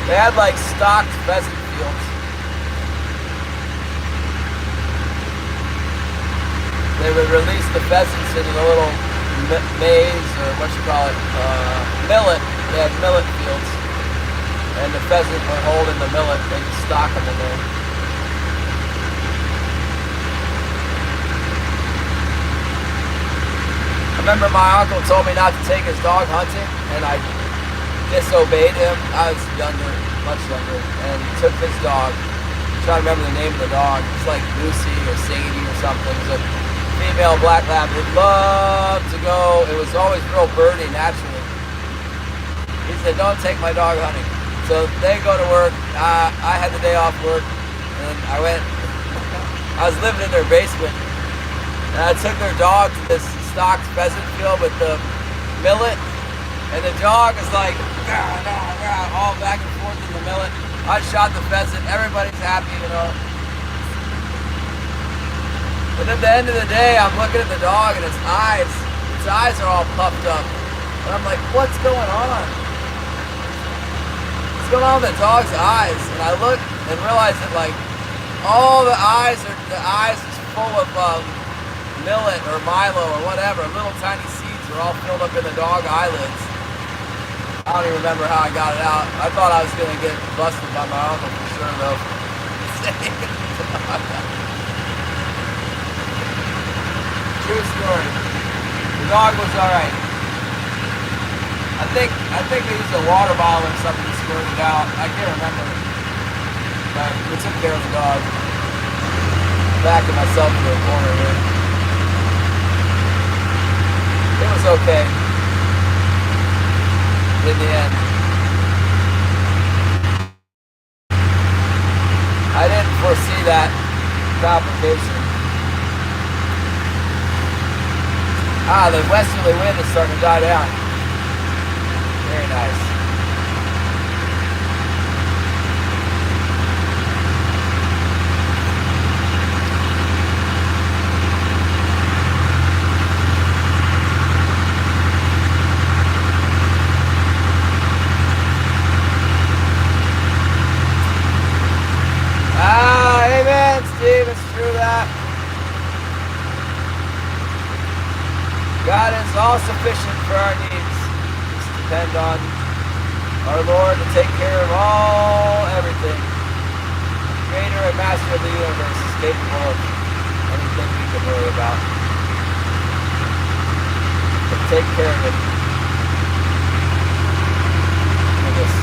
They had like stocked pheasant fields. They would release the pheasants into the little maize, or what you call it, millet. They had millet fields. And the pheasant would hold in the millet. They could stock them in there. I remember my uncle told me not to take his dog hunting, and I disobeyed him. I was younger, much younger, and took his dog. I'm trying to remember the name of the dog. It's like Lucy or Sadie or something. It was a female black lab. Would love to go. It was always real birdie naturally. He said, "Don't take my dog hunting." So they go to work. I had the day off work, and I went. I was living in their basement, and I took their dog to this stocked pheasant field with the millet, and the dog is like all back and forth in the millet. I shot the pheasant. Everybody's happy, you know. But at the end of the day, I'm looking at the dog and its eyes are all puffed up, and I'm like, what's going on? What's going on with the dog's eyes? And I look and realize that like all the eyes is full of millet or Milo or whatever. Little tiny seeds are all filled up in the dog eyelids. I don't even remember how I got it out. I thought I was going to get busted by my uncle for sure, though. True story. The dog was alright. I think they used a water bottle or something to squirt it out. I can't remember. But we took care of the dog. Backing myself into a corner here. It was okay. In the end. I didn't foresee that complication. The westerly wind is starting to die down. Very nice. Amen, Steve, it's true that God is all sufficient for our needs. Just depend on our Lord to take care of everything. Creator and master of the universe is capable of anything we can worry about. But take care of it. Look at this.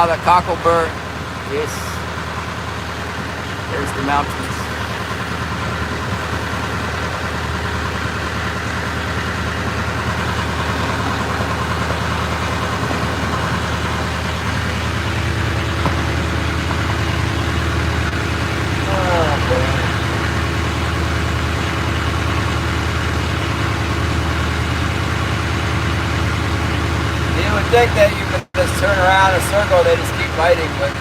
The cocklebird. Yes. There's the mountains. Oh, boy. You would think that you could just turn around in a circle, they just keep biting, but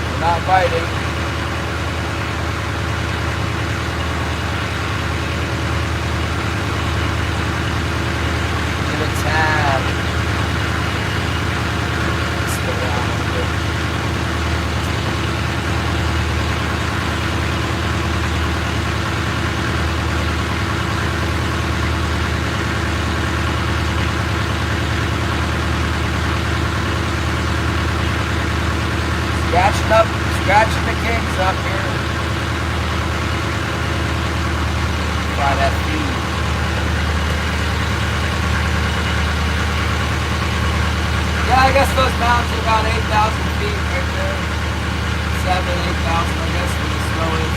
they're not biting. Give it time. fish up here. Try that feed. Yeah, I guess those mountains are about 8,000 feet right there. 7, 8,000, I guess, where the snow is.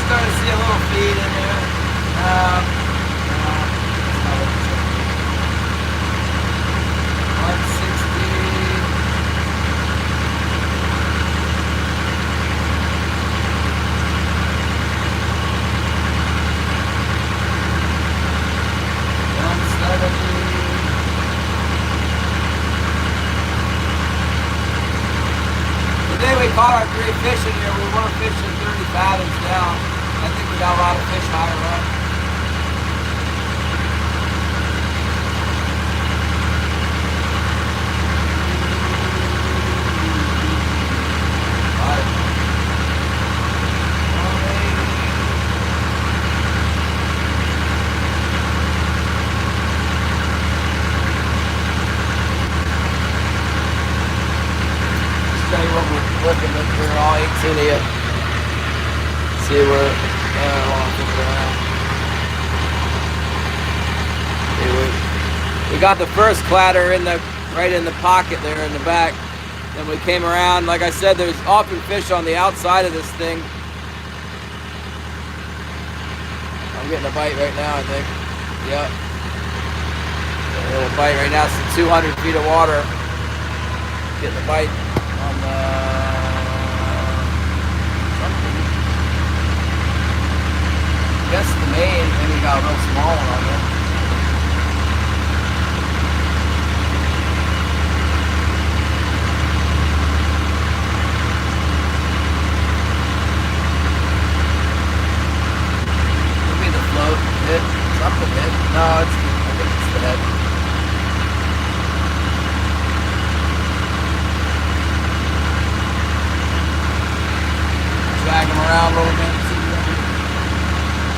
Starting to see a little feed in there. That's not what it should be. 160. Today we caught our 3 fish in here. We weren't fishing 30 fathoms down. I think we got a lot of fish higher up. Let's tell you what we're looking at here, all 18 of you. See where. We got the first clatter in the right in the pocket there in the back. Then we came around. Like I said, there's often fish on the outside of this thing. I'm getting a bite right now, I think. Yep. A little bite right now. It's 200 feet of water. Getting a bite on the something. I guess the main, maybe got a real small one on there. Maybe the float hit, something hit. No, I think it's the head. Drag them around a little bit.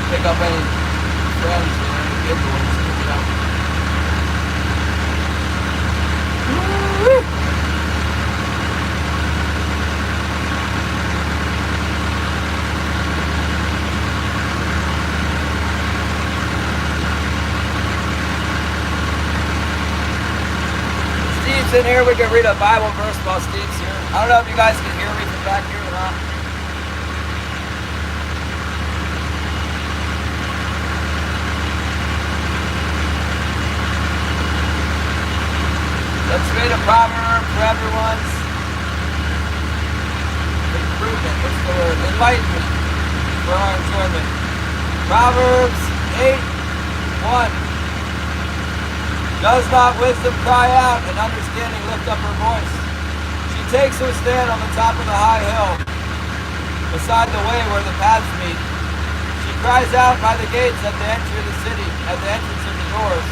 Pick up any friends or any good ones. Steve's in here. We can read a Bible verse while Steve's here. I don't know if you guys can hear me from back here or not. Let's read a proverb for everyone's improvement. What's the word? Enlightenment for our enjoyment. Proverbs 8:1. Does not wisdom cry out and understanding lift up her voice? She takes her stand on the top of the high hill, beside the way where the paths meet. She cries out by the gates at the entry of the city, at the entrance of the doors.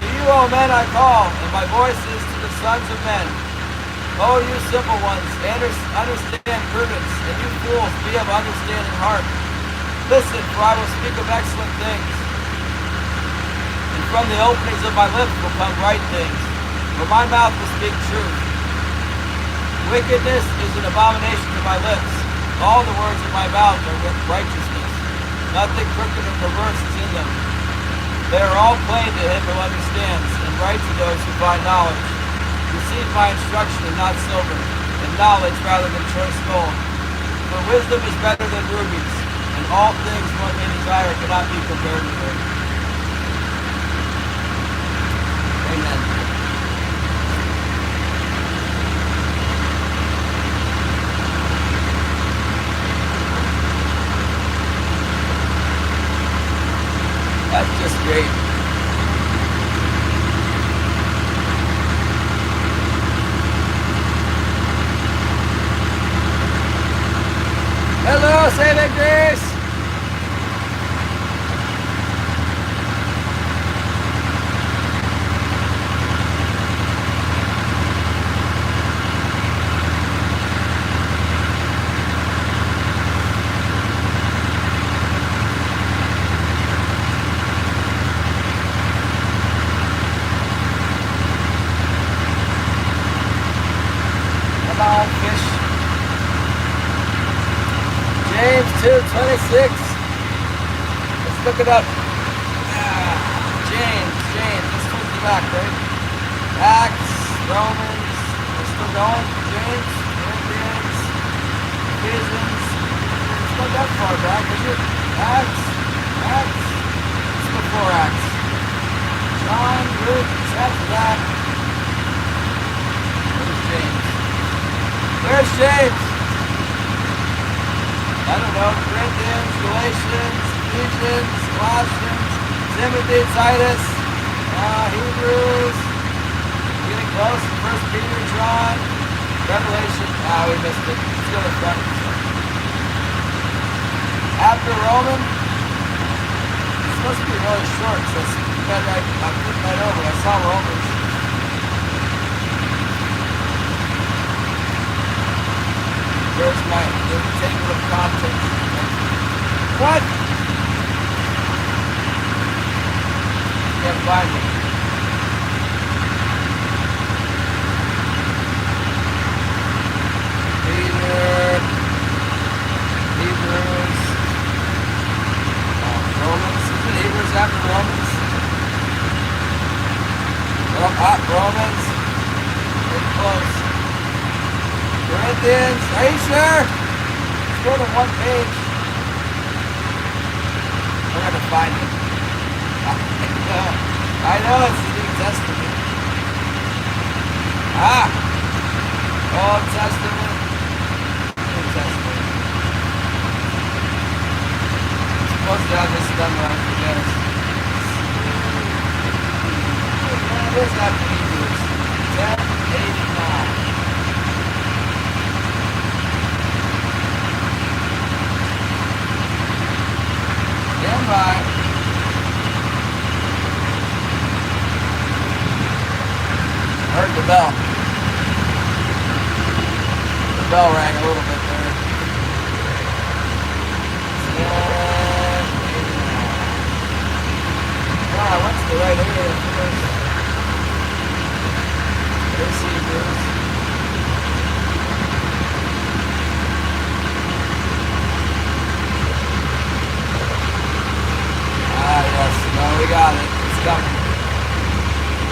To you, O men, I call, and my voice is to the sons of men. O you simple ones, understand prudence, and you fools, be of understanding heart. Listen, for I will speak of excellent things, and from the openings of my lips will come right things, for my mouth will speak truth. Wickedness is an abomination to my lips. All the words of my mouth are with righteousness. Nothing crooked or perverse is in them. They are all plain to him who understands, and right to those who find knowledge. Receive my instruction and not silver, and knowledge rather than choice gold. For wisdom is better than rubies, and all things one may desire cannot be compared with her. Amen. That's just great. Hello, Saving Grace. Fish. James 2:26. Let's look it up. James. Let's flip the back, right? Acts, Romans. We're still going. James, Corinthians, Ephesians. It's not that far back, is it? Acts. It's before Acts. John, Luke, it's after that. Where's James? Where's James? I don't know. Corinthians, Galatians, Ephesians, Colossians, Timothy, Titus, Hebrews. Getting close. 1 Peter, John, Revelation. We missed it. Let's go to the front. After Romans. It's supposed to be really short, so I flipped that over. I saw Romans. Where's my table of contents? What? Can't find it. Peter, Hebrews, Romans. Isn't Hebrews after Romans? Romans. Pretty close. Corinthians, are you sure? It's more than one page. We're going to find it. I know it's the New Testament. Old Testament, New Testament. I'm supposed to have this done right for this. It is after Hebrews. 10:89. Stand by. Heard the bell. The bell rang a little bit there. I went to the right area first. There's Hebrews. Yes. No, we got it. It's coming.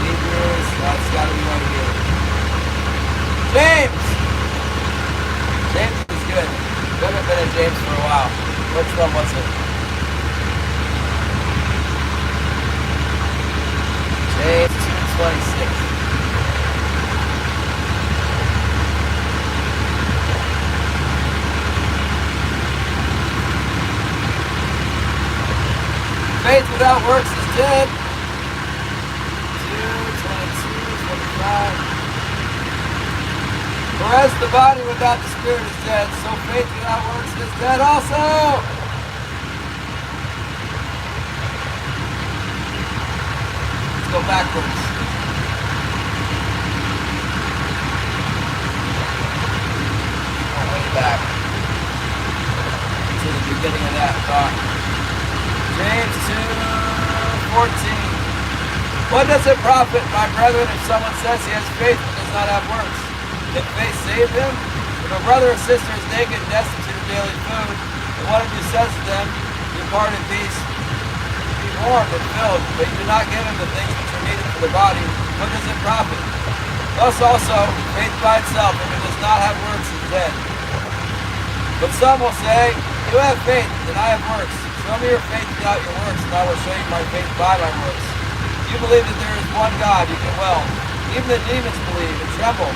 Hebrews. That's got to be right here. James! James is good. We haven't been at James for a while. Which one was it? James 2:26. Faith without works is dead. 2:22-25. For as the body without the spirit is dead, so faith without works is dead also. Let's go backwards. Way back to the beginning of that thought. James 2:14. What does it profit, my brethren, if someone says he has faith but does not have works? Can faith save him? If a brother or sister is naked and destitute of daily food, and one of you says to them, depart in peace, be warmed and filled, but you do not give him the things which are needed for the body, what does it profit? Thus also, faith by itself, if it does not have works, is dead. But some will say, you have faith, and I have works. Show me your faith without your works, and I will show you my faith by my works. You believe that there is one God, you can well. Even the demons believe and tremble.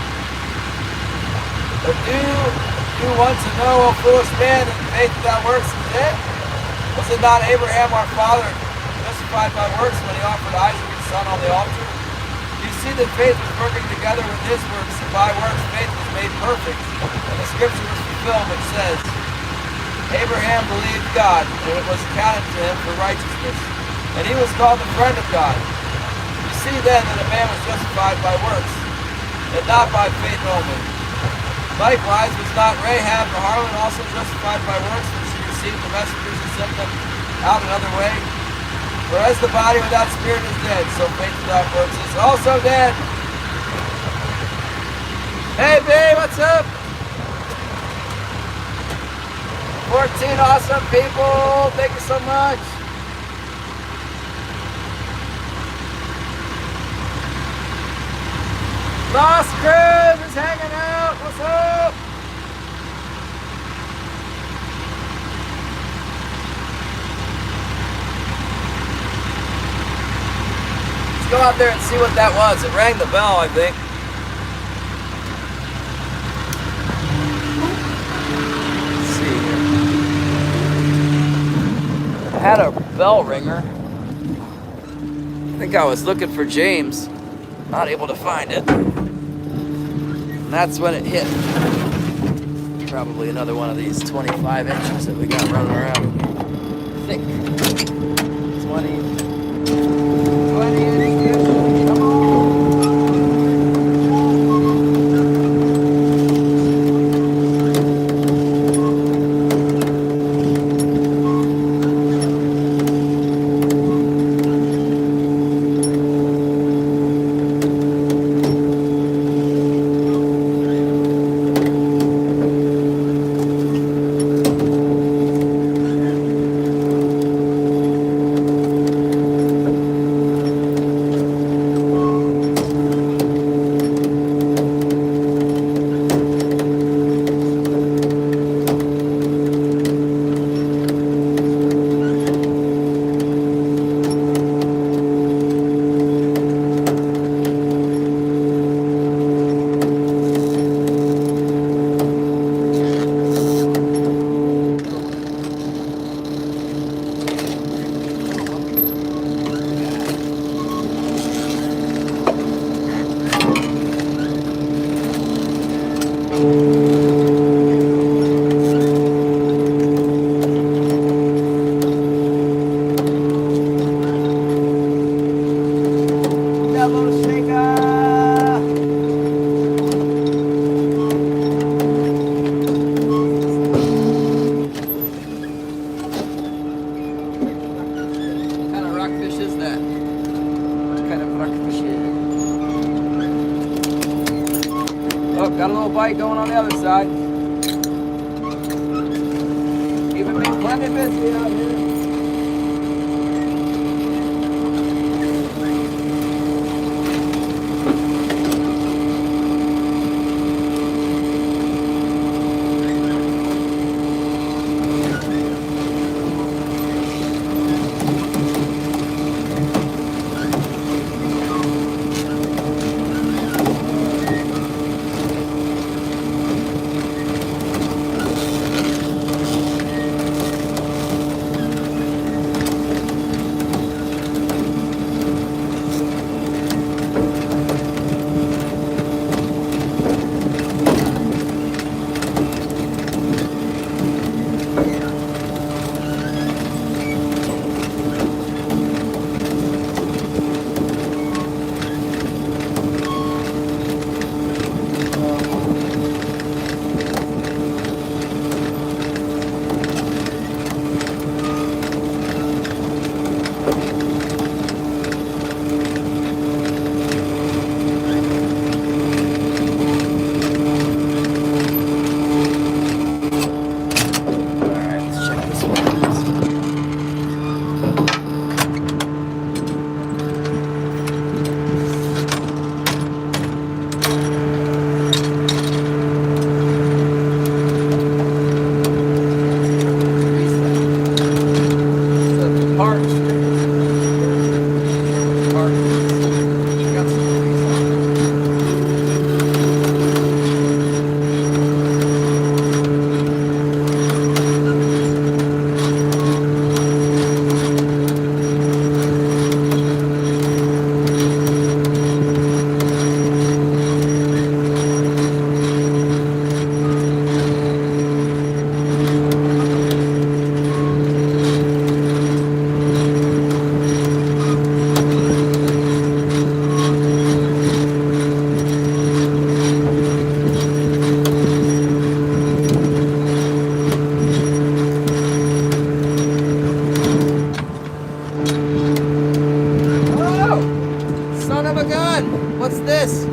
But do you want to know, O foolish man, that faith without works is dead? Was it not Abraham our father, just justified by works when he offered Isaac his son on the altar? You see that faith was working together with his works, and by works faith was made perfect. And the scripture was fulfilled, which says, Abraham believed God, and it was accounted to him for righteousness. And he was called the friend of God. You see then that a man was justified by works, and not by faith only. Likewise, was not Rahab the harlot also justified by works when she received the messengers and sent them out another way? For as the body without spirit is dead, so faith without works is also dead. Hey babe, what's up? 14 awesome people, thank you so much. Lost Crib is hanging out, what's up? Let's go out there and see what that was. It rang the bell, I think. Let's see here. I had a bell ringer. I think I was looking for James. Not able to find it. And that's when it hit. Probably another one of these 25 inches that we got running around. I think 20 inches. Come on. Got a little bite going on the other side. Keeping me plenty busy out here. of a gun! What's this?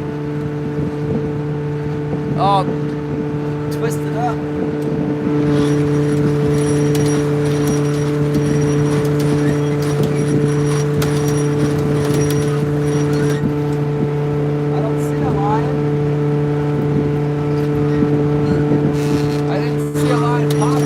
Oh, twisted up. I don't see a lion. I didn't see a lion pop.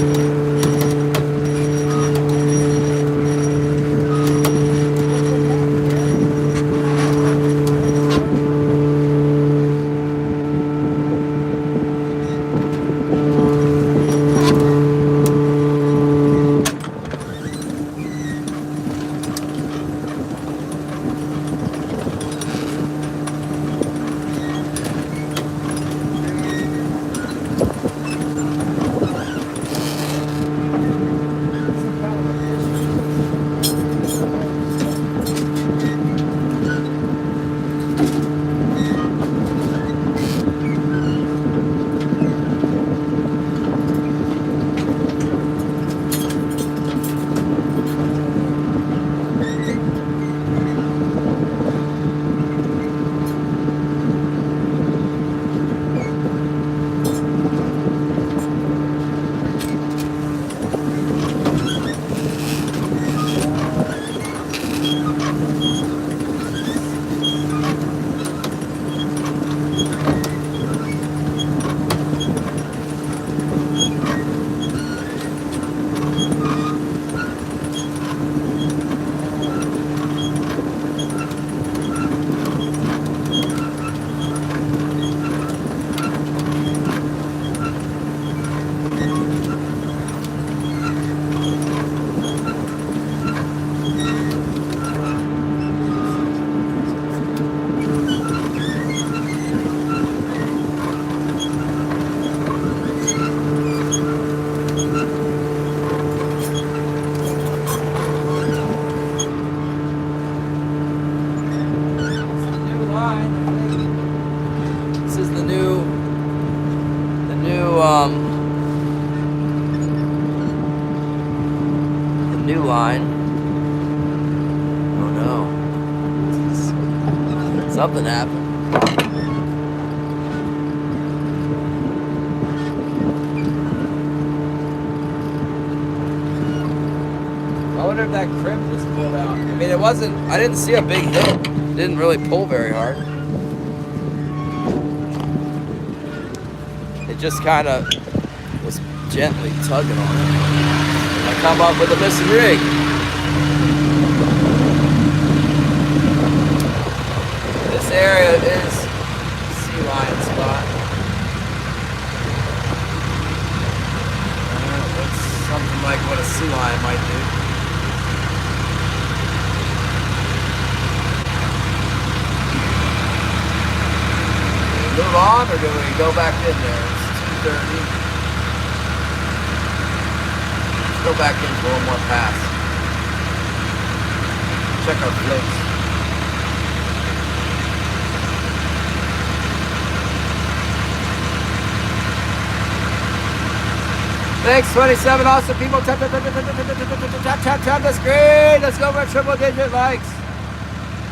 This is the new line. Oh no. Something happened. I wonder if that crimp was pulled out. I mean, it wasn't, I didn't see a big hit. It didn't really pull very hard. It just kind of was gently tugging on it. And I come up with a missing rig. This area is sea lion spot. That's something like what a sea lion might do. Move on, or do we go back in there? It's 2:30. Let's go back in for one more pass. Check our flips. Thanks, 27 awesome people. Tap the screen. Let's go for triple digit likes.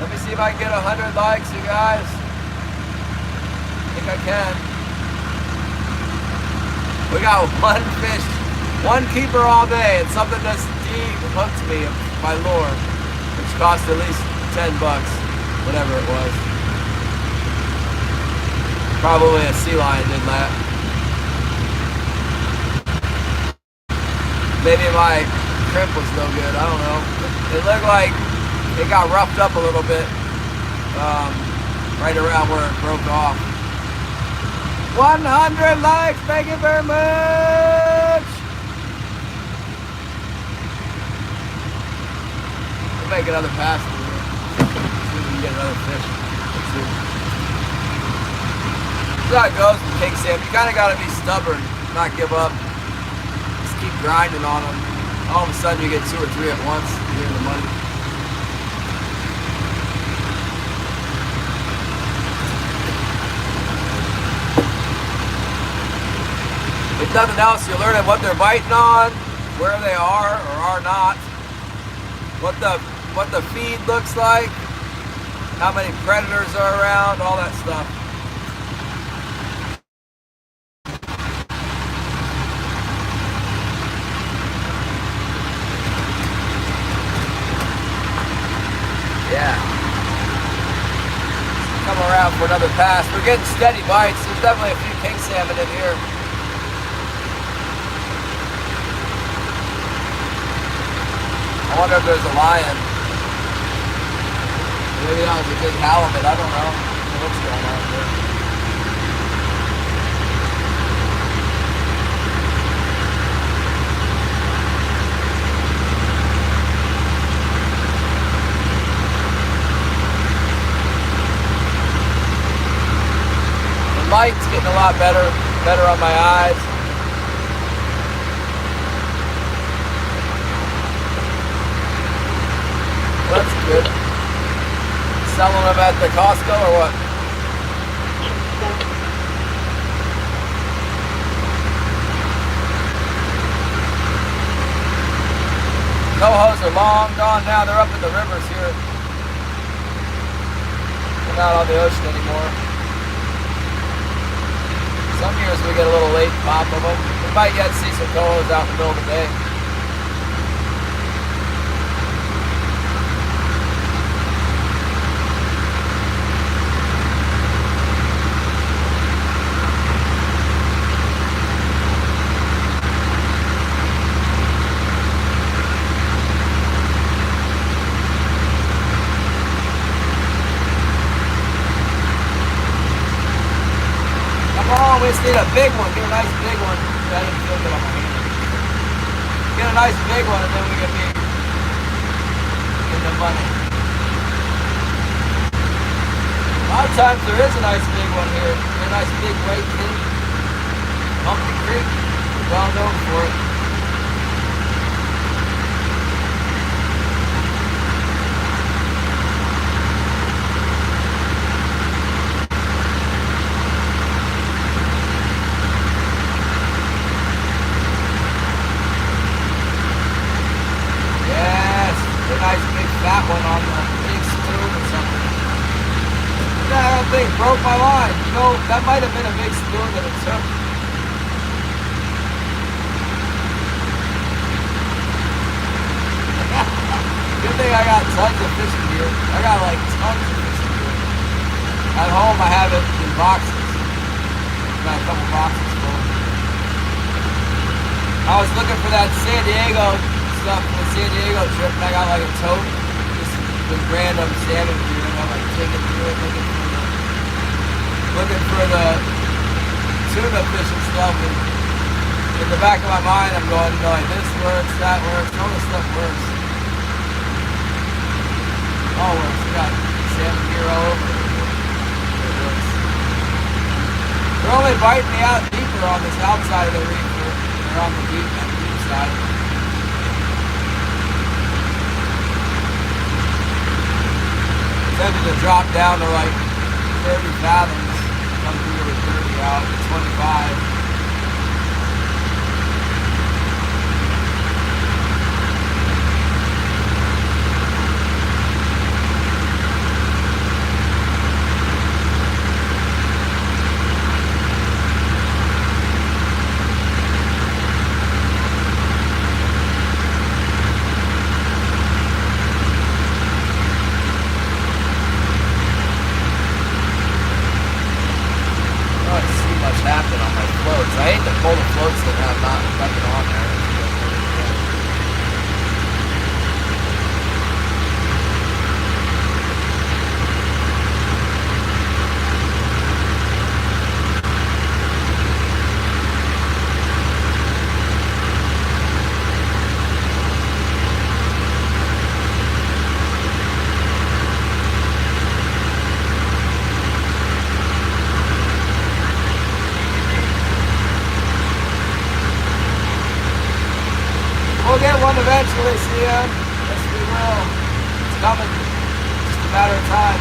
Let me see if I can get 100 likes, you guys. I can. We got one fish, one keeper all day, and something that's deep hooked me, my lord, which cost at least $10, whatever it was. Probably a sea lion did that. Maybe my crimp was no good, I don't know. It looked like it got roughed up a little bit, right around where it broke off. 100 likes, thank you very much. We'll make another pass through here. See if we can get another fish. Let's see. That's how it goes with king salmon. You kind of got to be stubborn, not give up. Just keep grinding on them. All of a sudden you get 2 or 3 at once. You're in the money. If nothing else, you're learning what they're biting on, where they are or are not, what the feed looks like, how many predators are around, all that stuff. Yeah. Come around for another pass. We're getting steady bites. There's definitely a few king salmon in here. I wonder if there's a lion. Maybe that was a big halibut. I don't know what's going on here. The light's getting a lot better on my eyes. That's good. Selling them at the Costco or what? Cohos are long gone now. They're up in the rivers here. They're not on the ocean anymore. Some years we get a little late pop of them. We might yet see some cohos out in the middle of the day. We just need a big one. Get a nice big one. I didn't feel good on my hand. Get a nice big one and then we can be in the money. A lot of times there is a nice big one here. Get a nice big white king. Pumpkin Creek. Well known for it. That one on the big spoon or something. That thing broke my line. You know, that might have been a big spoon that it took. Good thing I got tons of fishing gear. I got like tons of fishing gear. At home I have it in boxes. Got a couple boxes full. I was looking for that San Diego stuff for the San Diego trip and I got like a tote. With random salmon gear, and I'm like taking through it, looking for the tuna fishing stuff, and in the back of my mind I'm going, you know, like this works, that works, all this stuff works. All works. We got salmon gear all over. It works. They're only biting me out deeper on this outside of the reef. They're on the deep side. Tended to drop down to like 30 fathoms, come through with 30 out, 25. Happen on my floats. I hate to pull the floats that have nothing on there. We'll get one eventually, see ya. Yes, we will. It's coming. Just a matter of time.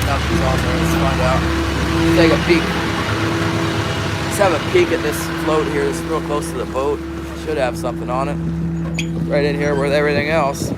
Nothing's on there. Let's find out. Take a peek. Let's have a peek at this float here. It's real close to the boat. Should have something on it. Right in here with everything else.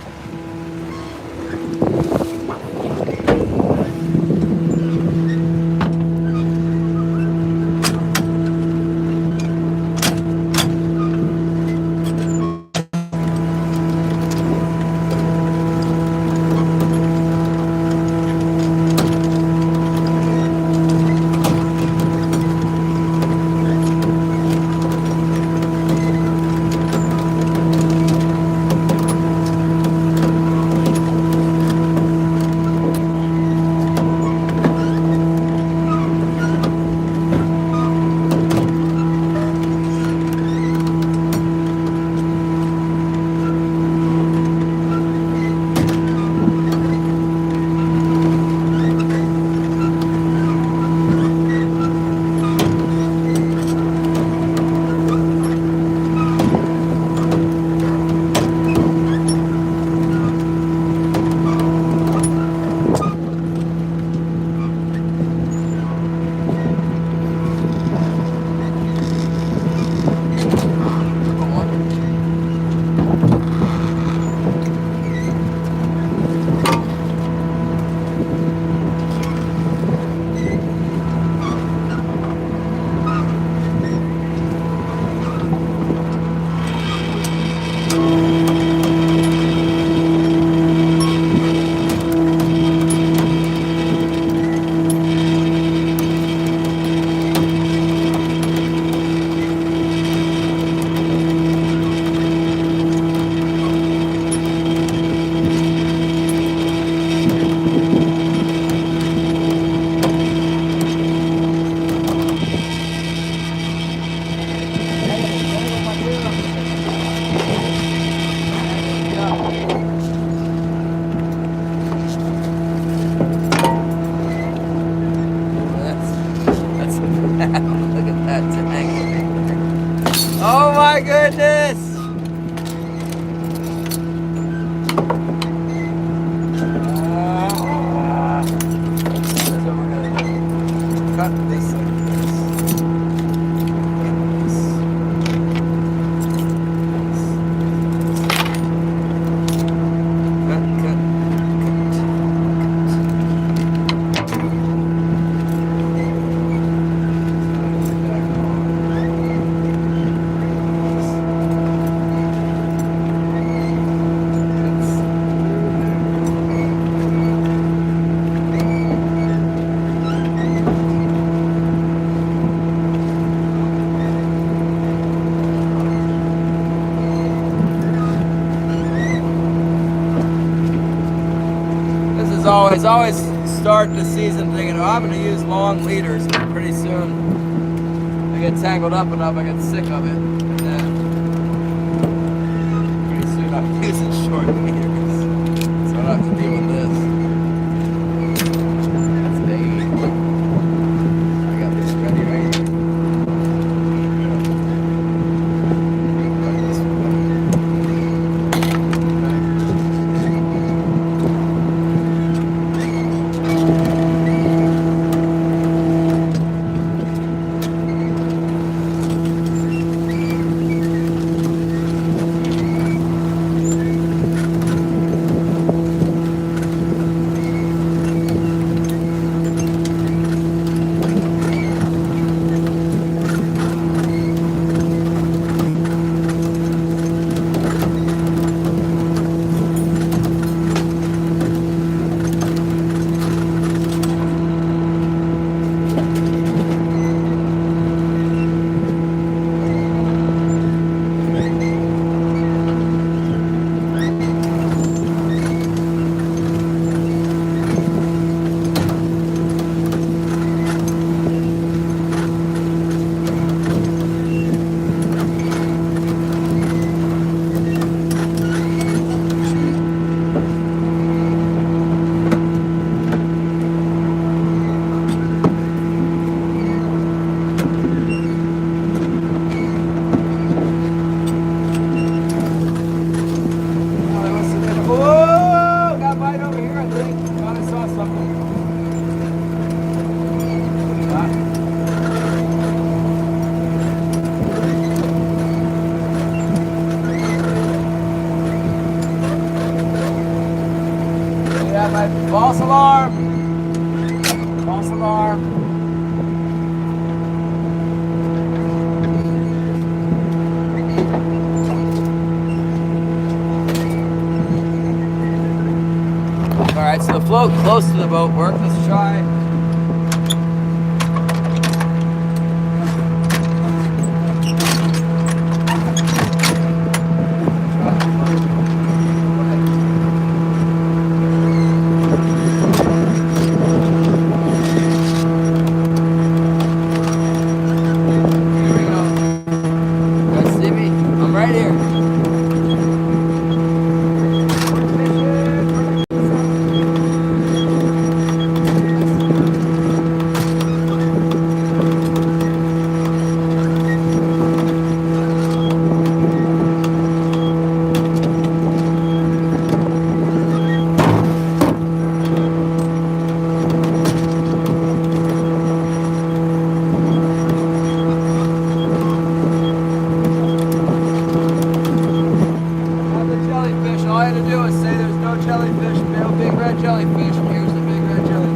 Look at that tangle. Oh my goodness! So we're gonna cut this like this. Always start the season thinking, oh, I'm going to use long leaders, and pretty soon I get tangled up enough, I get sick of it, and then pretty soon I'm using short leaders, so I don't have to deal with this. That's big. I got this ready right here. got my false alarm. False alarm. Alright, so the float close to the boat worked. Let's try. Here we go. You guys see me? I'm right here. All I had to do was say there's no jellyfish, no big red jellyfish, and here's the big red jellyfish.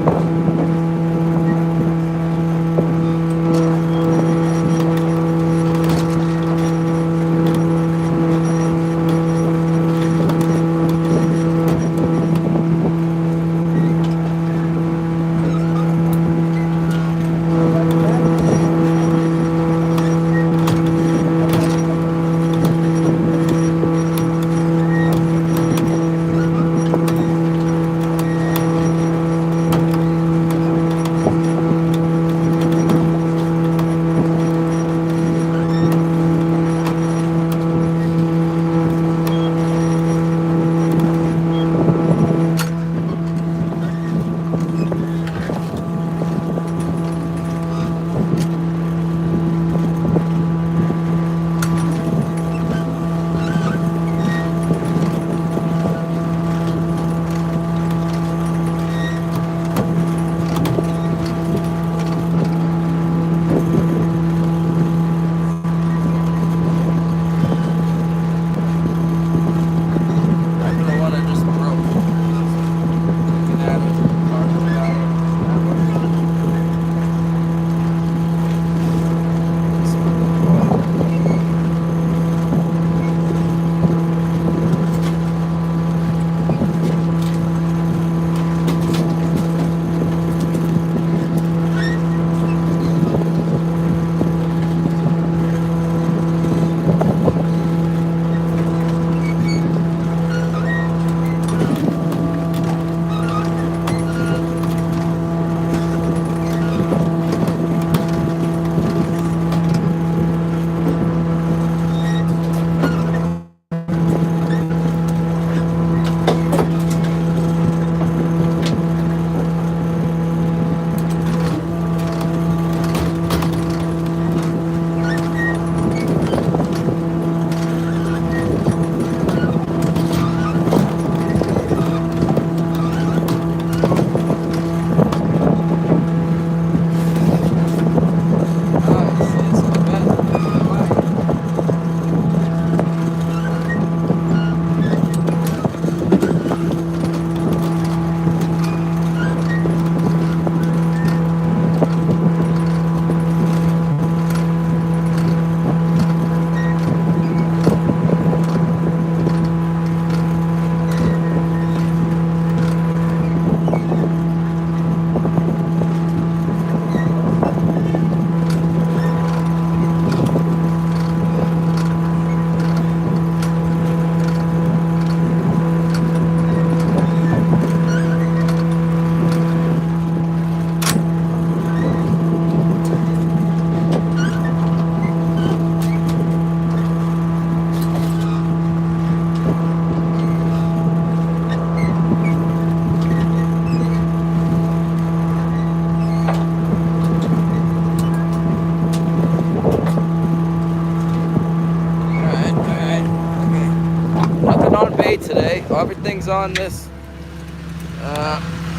Today, everything's on this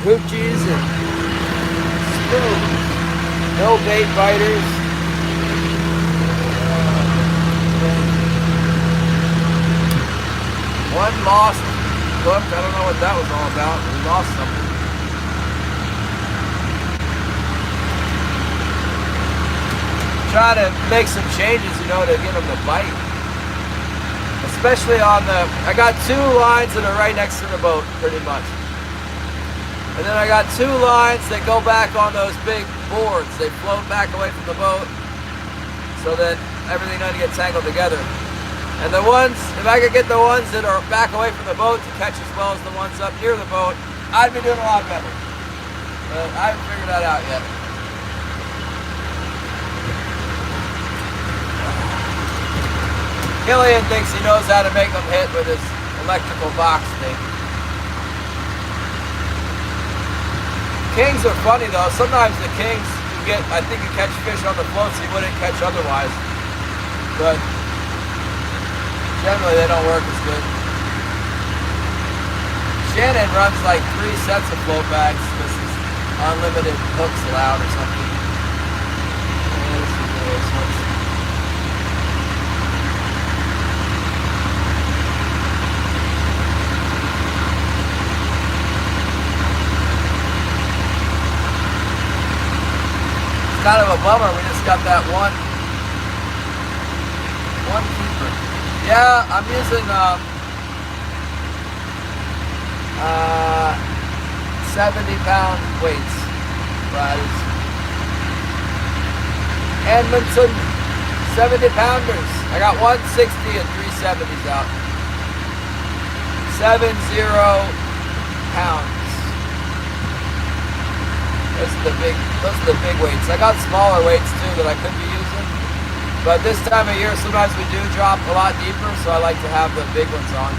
hoochies and spoons. No bait biters. One lost hooked. I don't know what that was all about. We lost something. Try to make some changes, you know, to get them to bite. Especially on the, I got 2 lines that are right next to the boat, pretty much. And then I got 2 lines that go back on those big boards. They float back away from the boat so that everything doesn't get tangled together. And the ones, if I could get the ones that are back away from the boat to catch as well as the ones up near the boat, I'd be doing a lot better. But I haven't figured that out yet. Killian thinks he knows how to make them hit with his electrical box thing. Kings are funny though. Sometimes the kings you get, I think you catch fish on the floats you wouldn't catch otherwise. But generally they don't work as good. Shannon runs like 3 sets of float bags because his unlimited hooks allowed or something. Yeah, this is one of those ones. Kind of a bummer. We just got that one keeper. Yeah, I'm using 70-pound weights. Riders. Edmonton 70-pounders. I got 160 and 370s out. 70 pounds. Those are the big weights. I got smaller weights too that I could be using. But this time of year, sometimes we do drop a lot deeper, so I like to have the big ones on.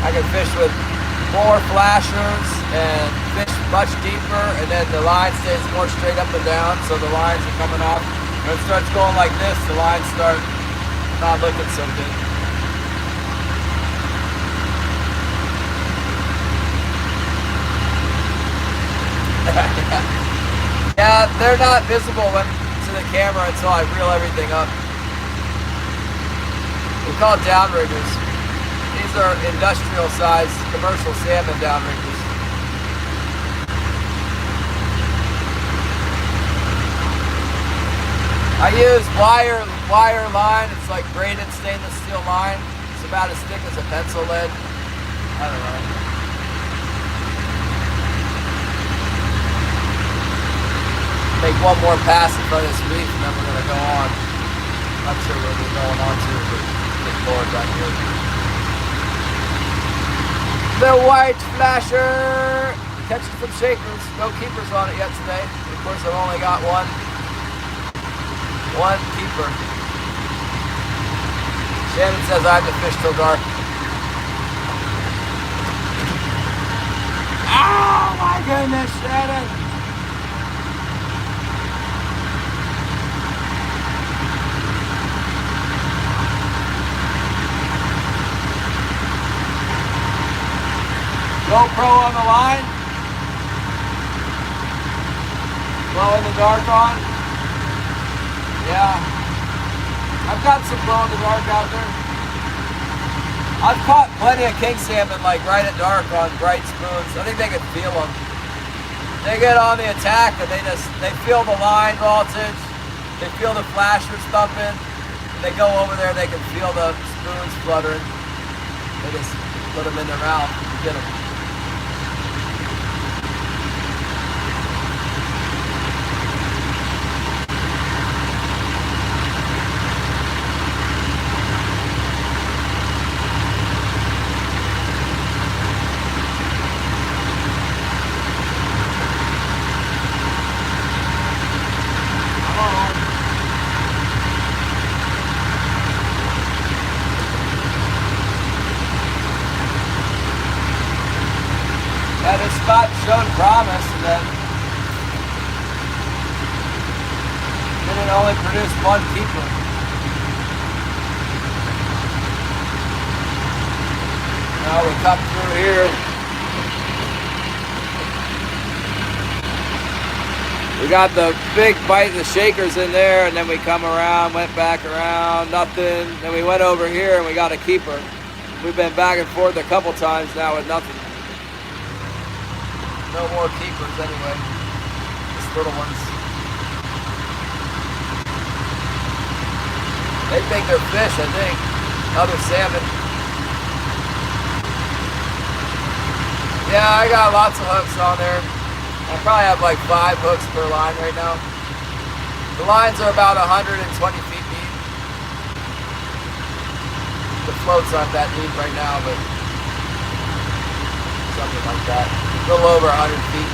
I can fish with more flashers and fish much deeper, and then the line stays more straight up and down, so the lines are coming off. When it starts going like this, the lines start not looking so good. Yeah, they're not visible to the camera until I reel everything up. They're called downriggers. These are industrial size commercial salmon downriggers. I use wire line. It's like braided stainless steel line. It's about as thick as a pencil lead. I don't know. Make one more pass in front of this reef and then we're going to go on. Not sure where we're going on to, but get bored right here. The white flasher! Catching some shakers. No keepers on it yet today. Of course, I've only got one keeper. Shannon says I have to fish till dark. Oh my goodness, Shannon! GoPro on the line. Glow in the dark on. Yeah. I've got some glow in the dark out there. I've caught plenty of king salmon like right at dark on bright spoons. I think they can feel them. They get on the attack and they feel the line voltage. They feel the flashers thumping. They go over there, they can feel the spoons fluttering. They just put them in their mouth and get them. This spot showed promise, and then it only produced one keeper. Now we come through here. We got the big bite of the shakers in there, and then we come around, went back around, nothing. Then we went over here and we got a keeper. We've been back and forth a couple times now with nothing. No more keepers anyway. Just little ones. They think they're fish, I think. Other salmon. Yeah, I got lots of hooks on there. I probably have like 5 hooks per line right now. The lines are about 120 feet deep. The floats aren't that deep right now, but something like that. A little over 100 feet.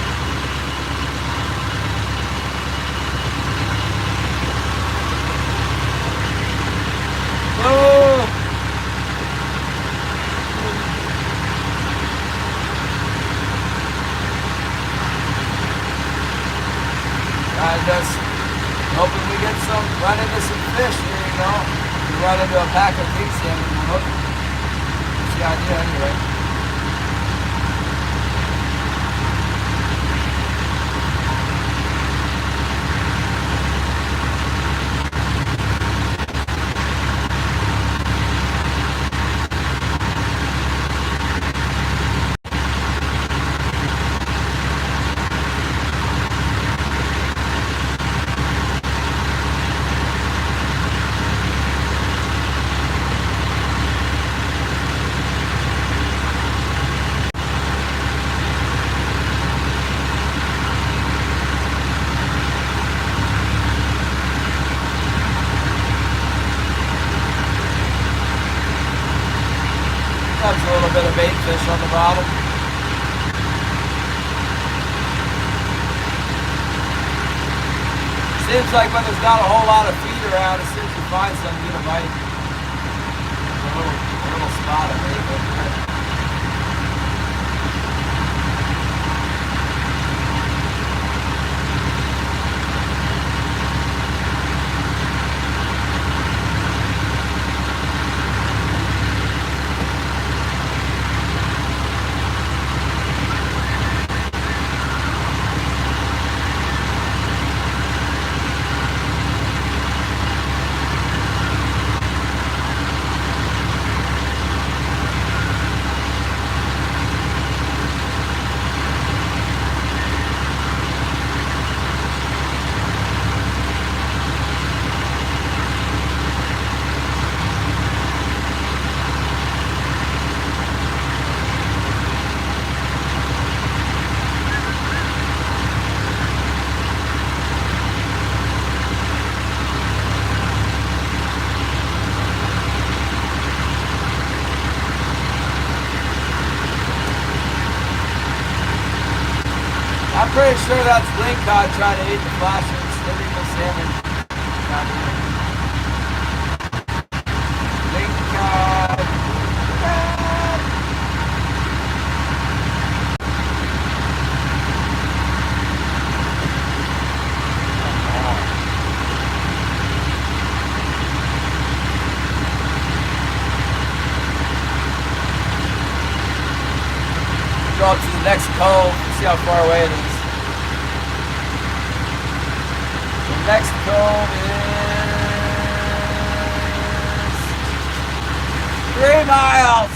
Oh! I'm just hoping we get run into some fish here, you know. We run into a pack of pink salmon, we'll hook them. That's the idea anyway. That's a little bit of bait fish on the bottom. Seems like when there's not a whole lot of feed around, as soon as you find some, you get a bite. A little spot of bait over there. I'm pretty sure that's lingcod trying to eat the flasher and snipping the salmon. Lingcod. Go up to the next cove, see how far away it is. The next cove is 3 miles.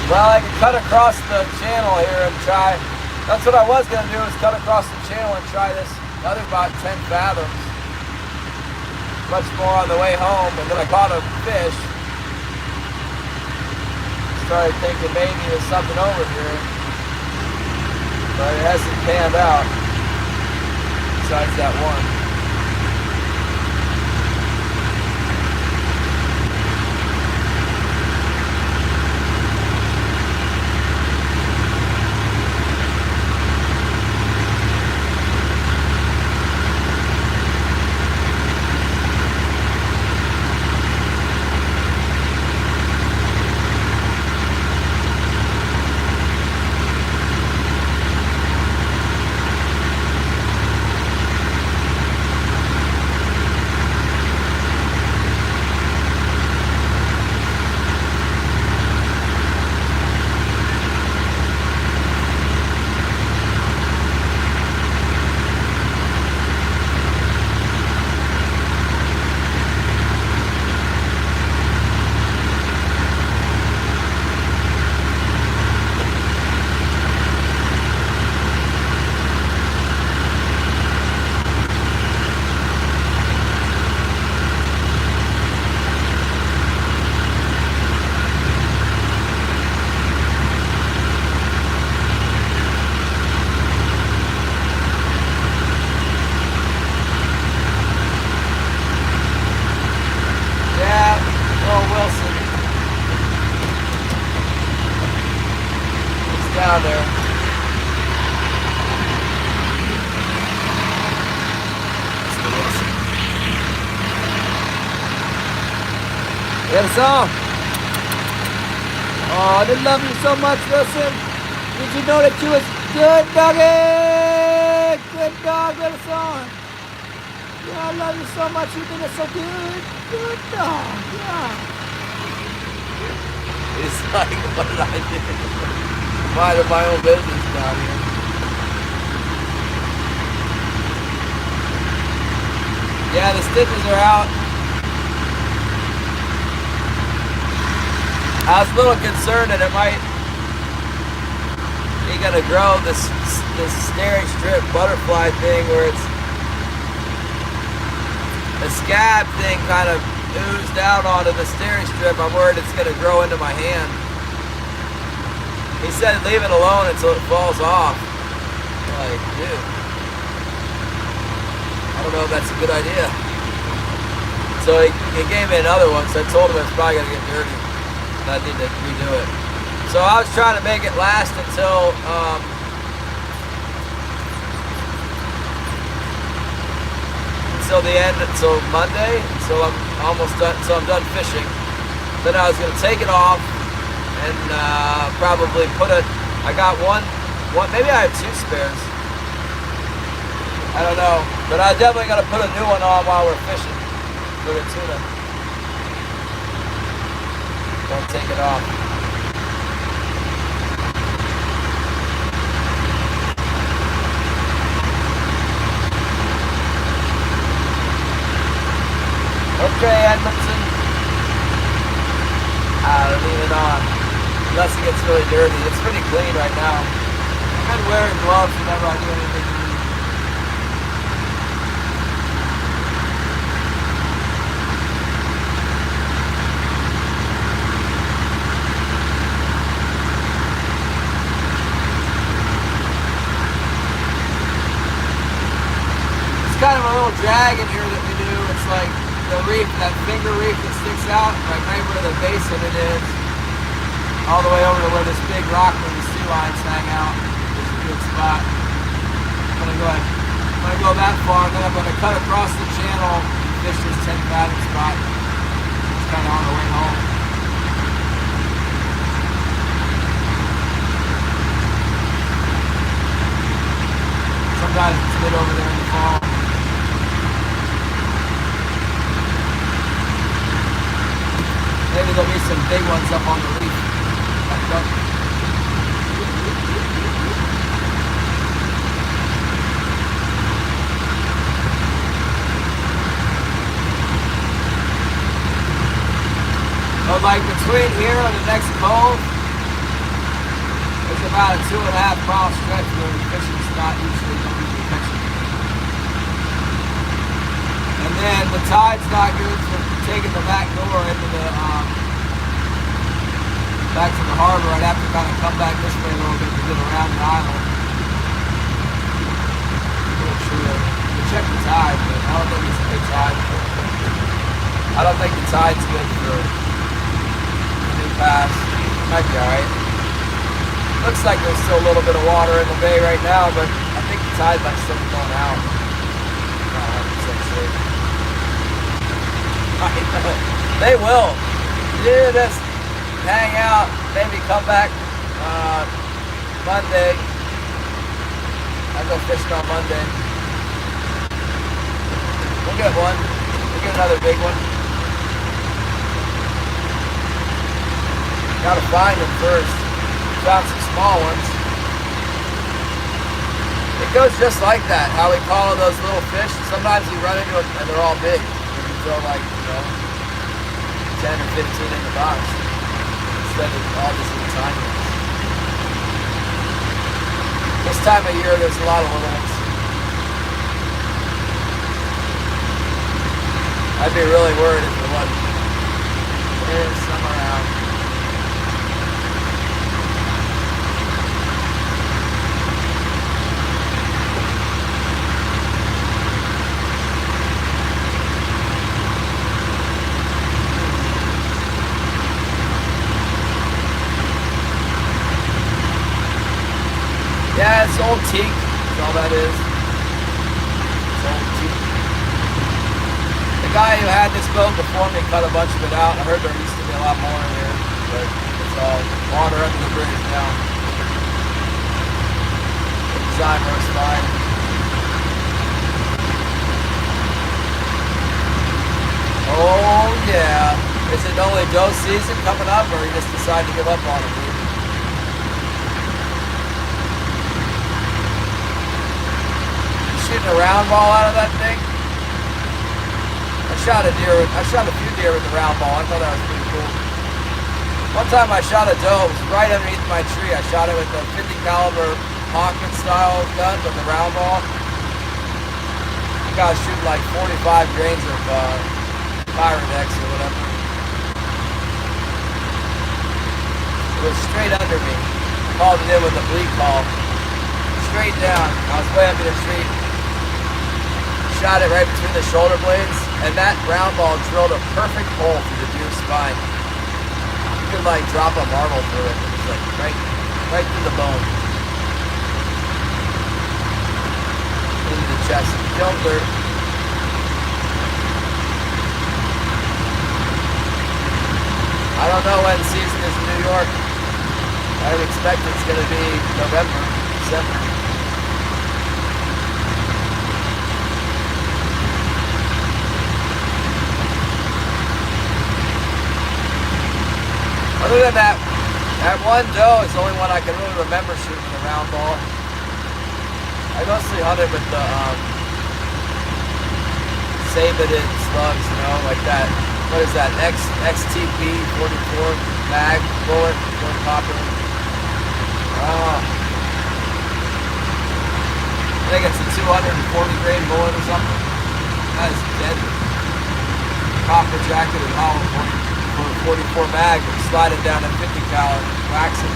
Well, I can cut across the channel here and try. That's what I was going to do, is cut across the channel and try this other about 10 fathoms. Much more on the way home, and then I caught a fish. Started thinking maybe there's something over here. But it hasn't panned out. Besides that one. down there. Still awesome. Get a song. Oh, I did love you so much, Wilson. Did you know that you was good, doggy? Good dog, get a song. Yeah, I love you so much. You did it so good. Good dog, yeah. He's like, what did I do? Minding my own business down here. Yeah, the stitches are out. I was a little concerned that it might be gonna grow this staring strip butterfly thing where it's the scab thing kind of oozed out onto the staring strip. I'm worried it's gonna grow into my hand. He said leave it alone until it falls off. I'm like, dude, I don't know if that's a good idea. So he gave me another one, so I told him it's probably gonna get dirty. I need to redo it. So I was trying to make it last until the end, until Monday. So I'm almost done. So I'm done fishing. Then I was going to take it off and probably put it. I got one. Maybe I have two spares. I don't know, but I definitely got to put a new one on while we're fishing for the tuna. Don't take it off. Okay, Edmondson. I'll leave it on. Unless it gets really dirty. It's pretty clean right now. I've been wearing gloves whenever I do anything. Kind of a little drag in here that we do. It's like the reef, that finger reef that sticks out, like right where the base of it is, all the way over to where this big rock where the sea lions hang out. It's a good spot. I'm gonna go that far, and then I'm gonna cut across the channel and fish this 10 fathom spot. It's kind of on the way home. Sometimes it's good over there in the fall. Maybe there'll be some big ones up on the reef. But like between here and the next cove, there's about a 2.5 mile stretch where the fishing spot usually don't usually catch it. And then the tide's not good for taking the back door into the back to the harbor. I'd have to kind of come back this way a little bit to get around the island. We check the tide, but I don't think it's a big tide. I don't think the tide's good for the new pass. Might be alright. Looks like there's still a little bit of water in the bay right now, but I think the tide might still be going out. Not 100% sure. They will. You just hang out, maybe come back Monday. I go fishing on Monday. We'll get one. We'll get another big one. Gotta find them first. Found some small ones. It goes just like that, how we follow those little fish. Sometimes you run into them and they're all big. You throw like, 10 or 15 in the box instead of all these little tiny ones. This time of year, there's a lot of little ones. I'd be really worried if there wasn't. There's some around. That's old teak. That's all that is. It's old teak. The guy who had this boat before me cut a bunch of it out. I heard there used to be a lot more in here, but it's all water under the bridge now. The design works fine. Oh yeah. Is it only doe season coming up, or you just decide to give up on it, dude? You shooting a round ball out of that thing? I shot a few deer with the round ball. I thought that was pretty cool. One time I shot a doe. It was right underneath my tree. I shot it with a 50 caliber pocket style gun with the round ball. I got shooting like 45 grains of Pyrex or whatever. It was straight under me. I called it in with a bleed call. Straight down. I was way up in the tree. Shot it right between the shoulder blades, and that round ball drilled a perfect hole through the deer's spine. You could like drop a marble through it. It was like right through the bone. Into the chest. Killed her. I don't know when season is in New York. I would expect it's going to be November, December. Other than that one doe is the only one I can really remember shooting with a round ball. I mostly hunted with the sabeted slugs, you know, like that. What is that? XTP 44 mag bullet, one copper. I think it's a 240 grain bullet or something. That is deadly. Copper jacketed hollow point for a 44 mag. Slide it down at 50 cal and wax it.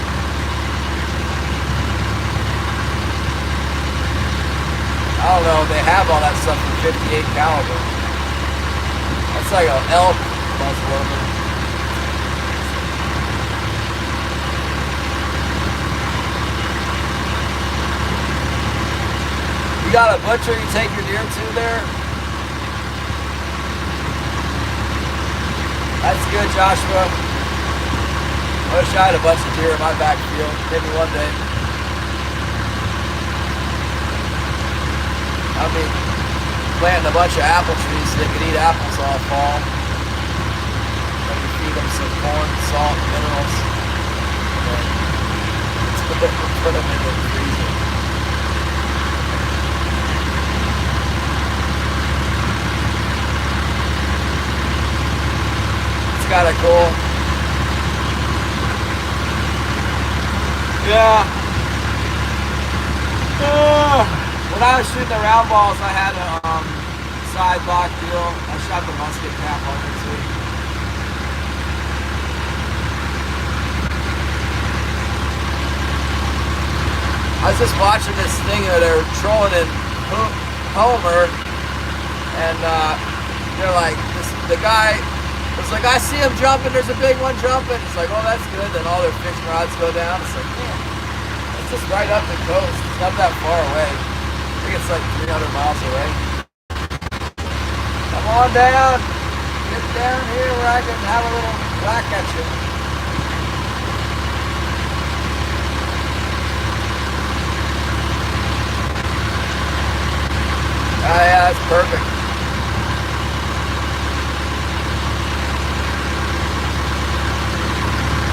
I don't know. They have all that stuff for 58 caliber. That's like an elk muzzleloader. You got a butcher you take your deer to there? That's good, Joshua. I wish I had a bunch of deer in my backfield. Maybe one day. I mean, planting a bunch of apple trees so they could eat apples all fall. Maybe feed them some corn, salt, minerals. And then put them in the freezer. It's kind of cool. Yeah. When I was shooting the round balls, I had a side block deal. I shot the musket cap on it too. I was just watching this thing that they're trolling in Homer, and they're like, the guy was like, I see him jumping, there's a big one jumping. It's like, oh, that's good. Then all their fishing rods go down. It's like, man, it's just right up the coast. It's not that far away. I think it's like 300 miles away. Come on down. Get down here where I can have a little whack at you. Oh yeah, that's perfect.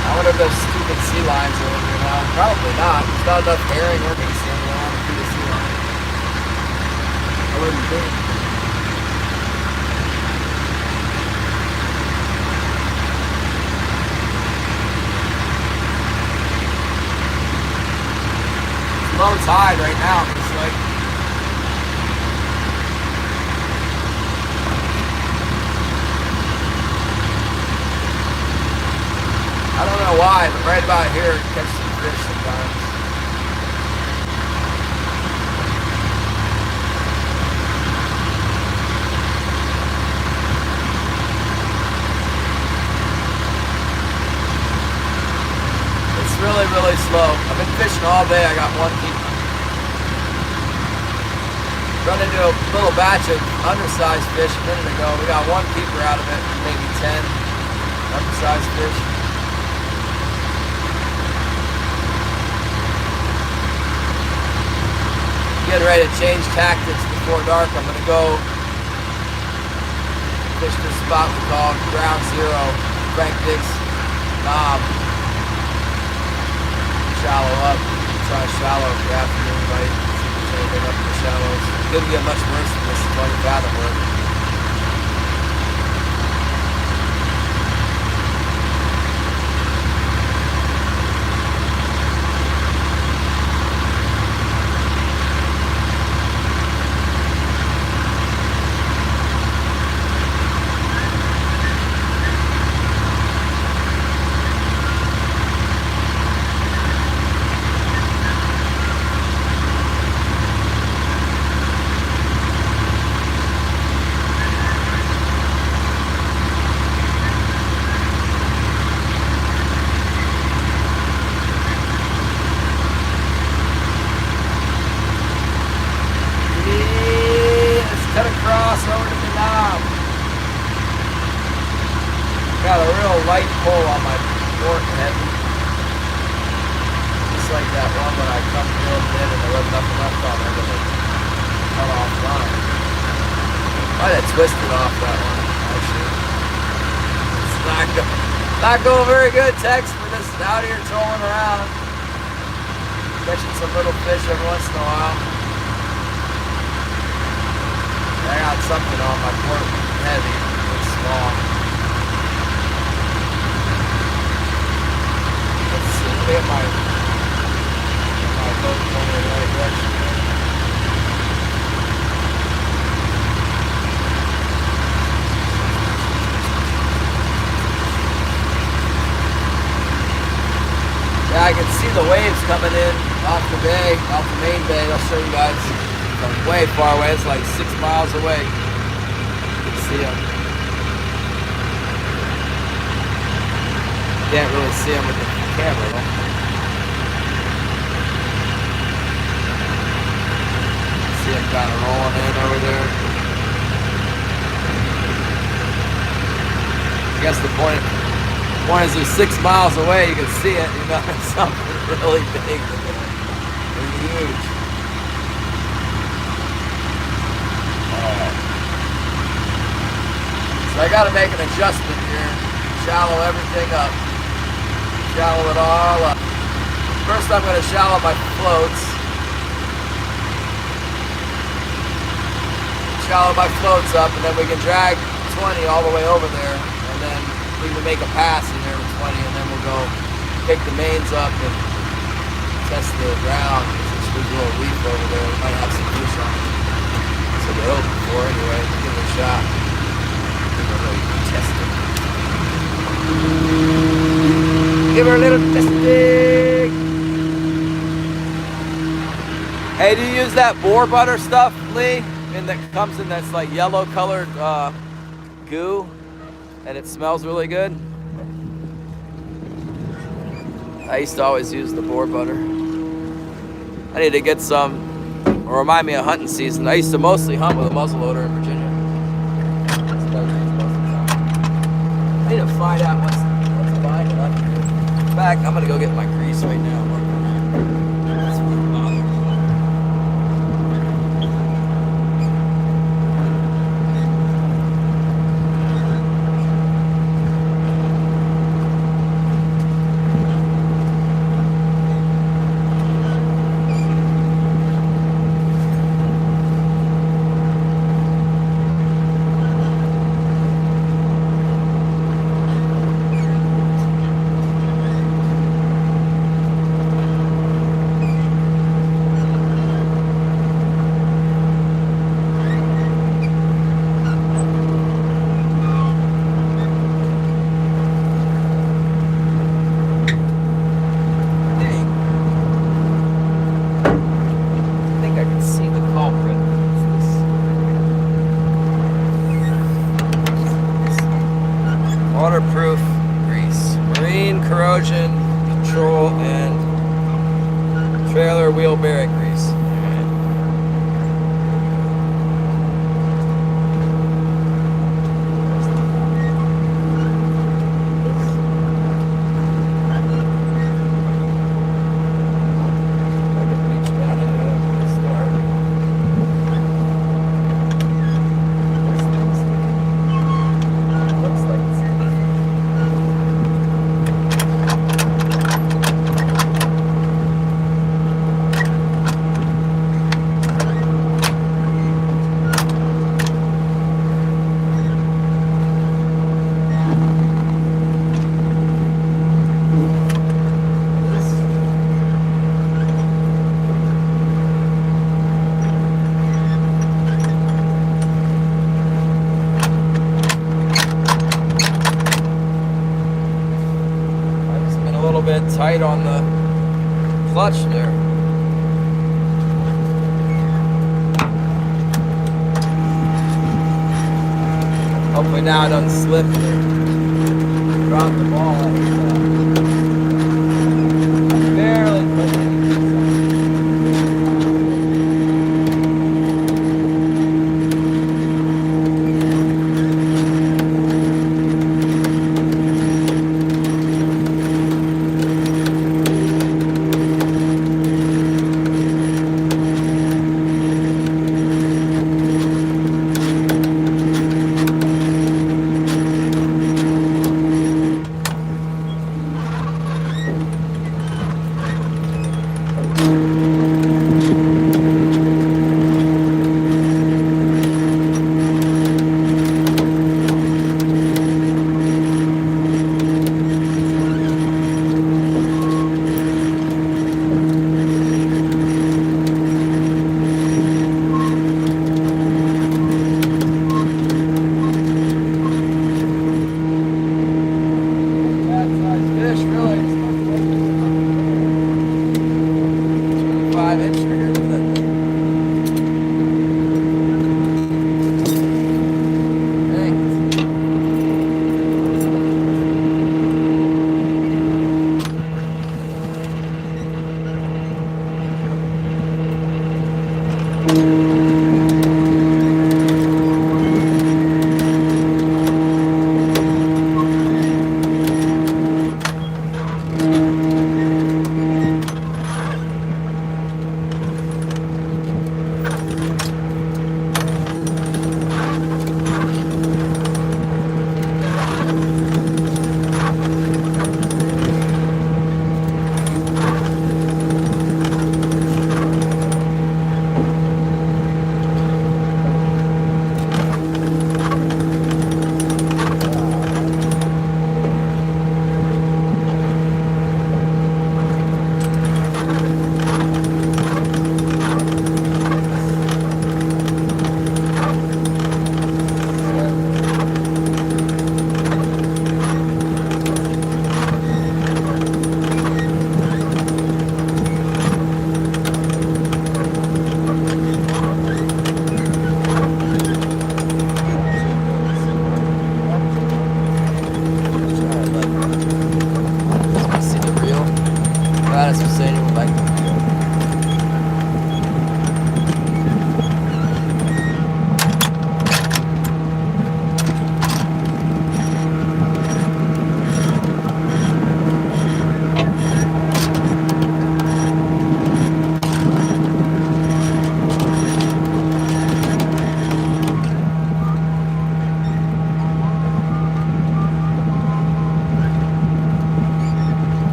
I wonder if those stupid sea lions are looking around. Probably not. There's not enough herring or big salmon around to feed a sea lion. I wouldn't think. It's low tide right now. It's like I don't know why, but right about here, catch some fish sometimes. It's really, really slow. I've been fishing all day. I got one keeper. Run into a little batch of undersized fish a minute ago. We got one keeper out of it, maybe 10 undersized fish. Getting ready to change tactics before dark. I'm gonna go fish this spot we call Ground Zero, Frank Diggs Knob. Shallow up, try shallow for the afternoon bite. See if there's anything up in the shallows. Couldn't get much worse than this 20 fathom work. Over to the knob. Got a real light pull on my fork head. Just like that one when I come real thin and there wasn't nothing left on there that cut off line. Might have twisted off that one, actually. It's not going very good, Tex, for this out here trolling around. Catching some little fish every once in a while. I got something on my fork, heavy, it's small. Let's see, look at my boat going in the right direction. Yeah, I can see the waves coming in off the bay, off the main bay. I'll show you guys. From way far away, it's like 6 miles away. You can see them. Can't really see them with the camera though. See them kind of rolling in over there. I guess the point is they're 6 miles away, you can see it, you know, it's something really big and huge. So I got to make an adjustment here. Shallow everything up. Shallow it all up. First I'm going to shallow my floats. Shallow my floats up, and then we can drag 20 all the way over there, and then we can make a pass in there with 20, and then we'll go pick the mains up and test the ground. There's a little reef over there. We might have some fish on it. So they're open for anyway. Give it a shot. Test it. Give her a little testing. Hey, do you use that boar butter stuff, Lee? And that comes in that's like yellow colored goo, and it smells really good. I used to always use the boar butter. I need to get some. Or remind me of hunting season. I used to mostly hunt with a muzzleloader in Virginia. I need to find out what's binding up here. In fact, I'm gonna go get my grease right now. That's really bothering me. Waterproof grease, marine corrosion control, and trailer wheel bearing grease. tight on the clutch there. Hopefully now it doesn't slip and drop the ball. Barely put it.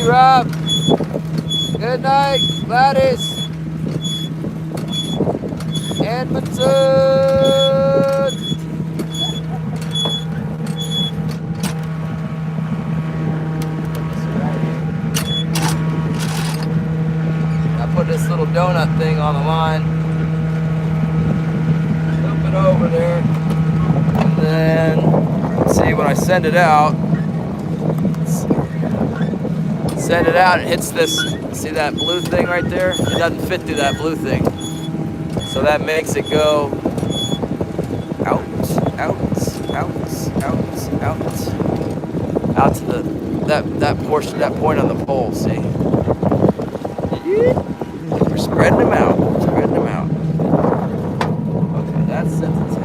Rob. Good night, Gladys. Edmondson. I put this little donut thing on the line. Flip it over there. And then, see, when I send it out, it hits this, see that blue thing right there? It doesn't fit through that blue thing. So that makes it go out, out, out, out, out, out to that portion, that point on the pole, see? We're spreading them out, spreading them out. Okay, that's set to 10.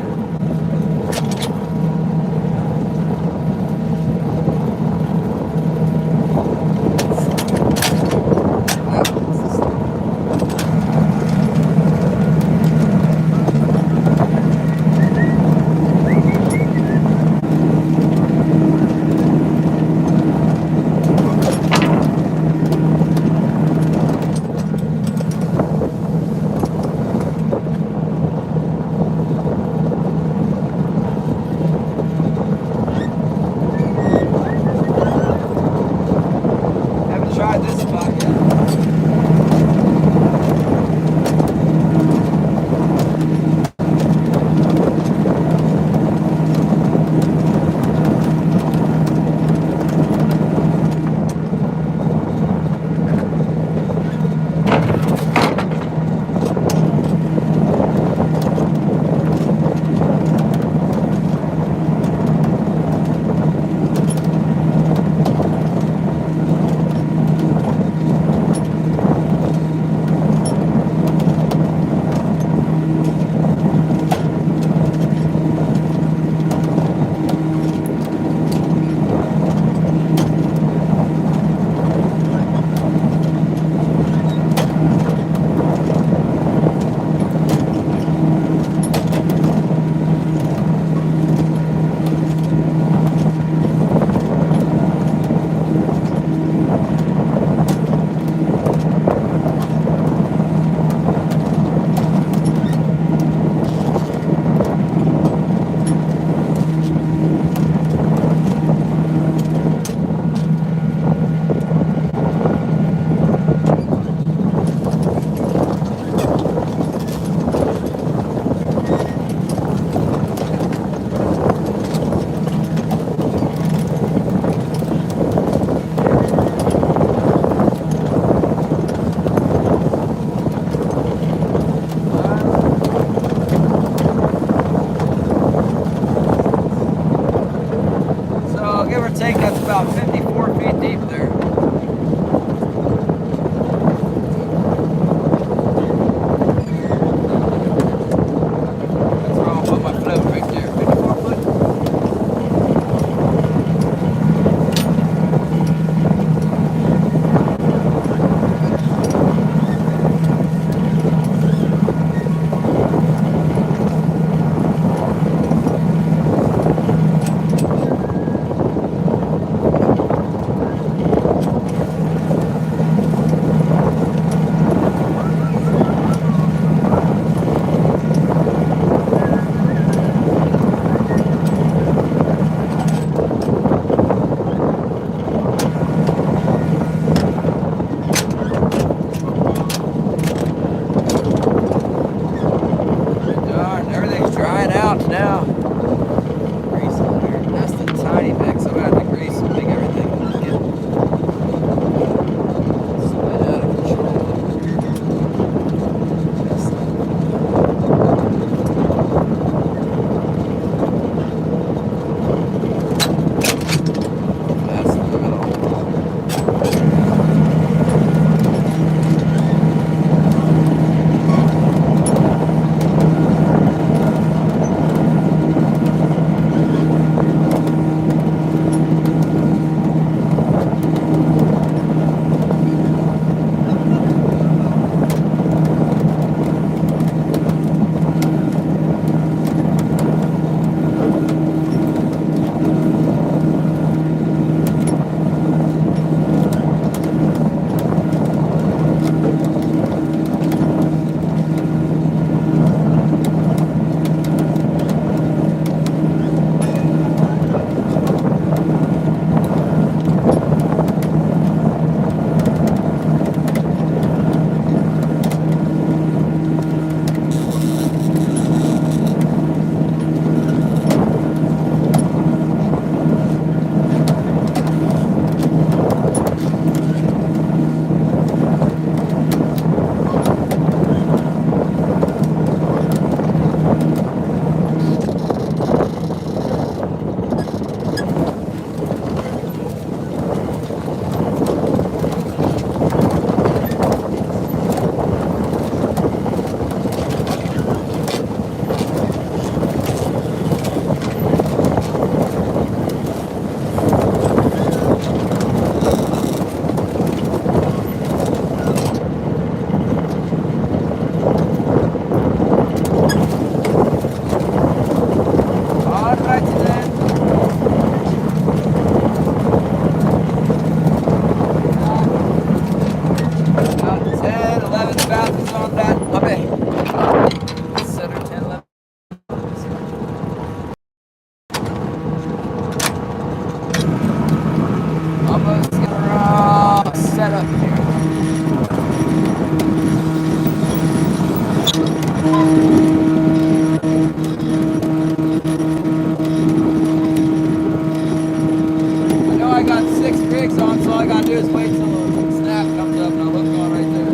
just wait till the snap comes up and I'll hook on right there.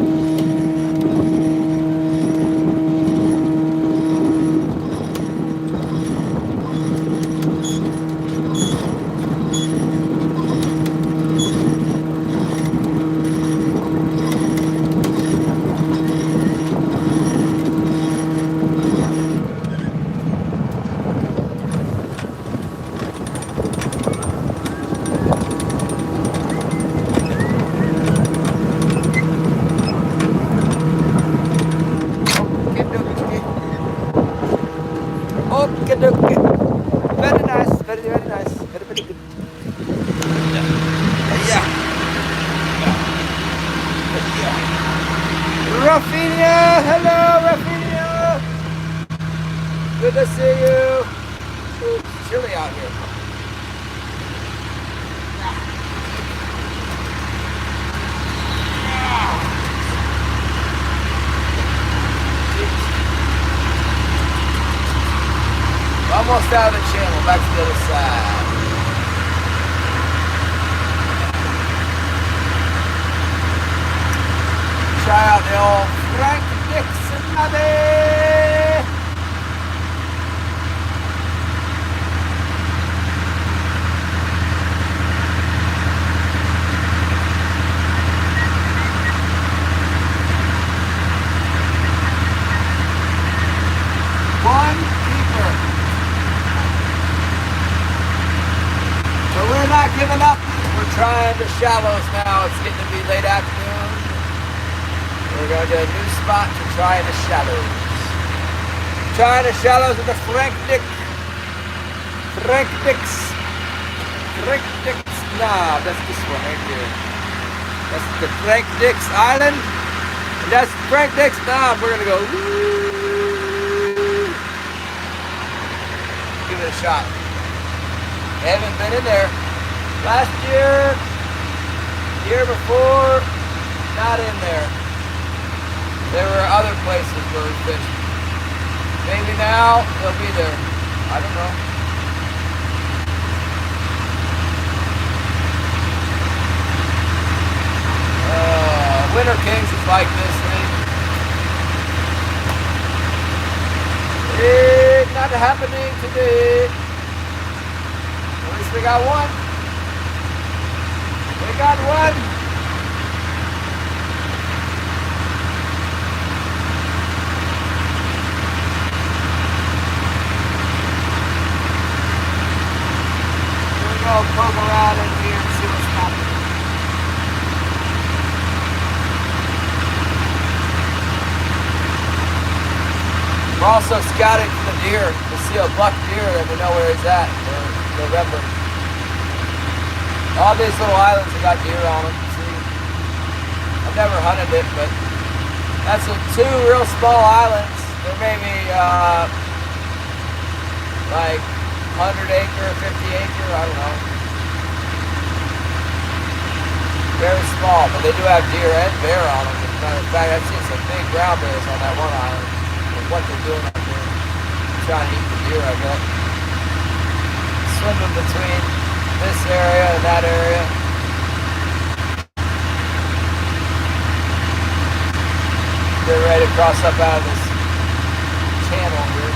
Okay, okay. Very nice, very, very nice. Very, very good. Yeah. Yeah. Raffinia! Hello, Raffinia! Good to see you. Ooh, it's chilly out here. Almost out of the channel, back to the other side. Try out the old Frank Dixon Abbey. One keeper. So we're not giving up. We're trying the shallows now. It's getting to be late afternoon. We're going to do a new spot to try the shallows. Trying the shallows with the Frank Dix. Nah, that's this one right here. That's the Frank Dix Island. And that's Frank Dix Knob. We're going to go. Woo. Give it a shot. Haven't been in there. Last year, year before, not in there. There were other places where we fished. Maybe now they'll be there. I don't know. Winter Kings is like this thing. It's not happening today. At least we got one. We got one. We'll poke around in here and see what's happening. We're also scouting for the deer to see a buck deer and we know where he's at for November. All these little islands have got deer on them. See, I've never hunted it, but that's two real small islands. There may be like 100 acre, 50 acre, I don't know. Very small, but they do have deer and bear on them. As a matter of fact, I've seen some big brown bears on that one island. And what they're doing up there, trying to eat the deer, I bet. Swimming between this area and that area. They're ready to cross up out of this channel here.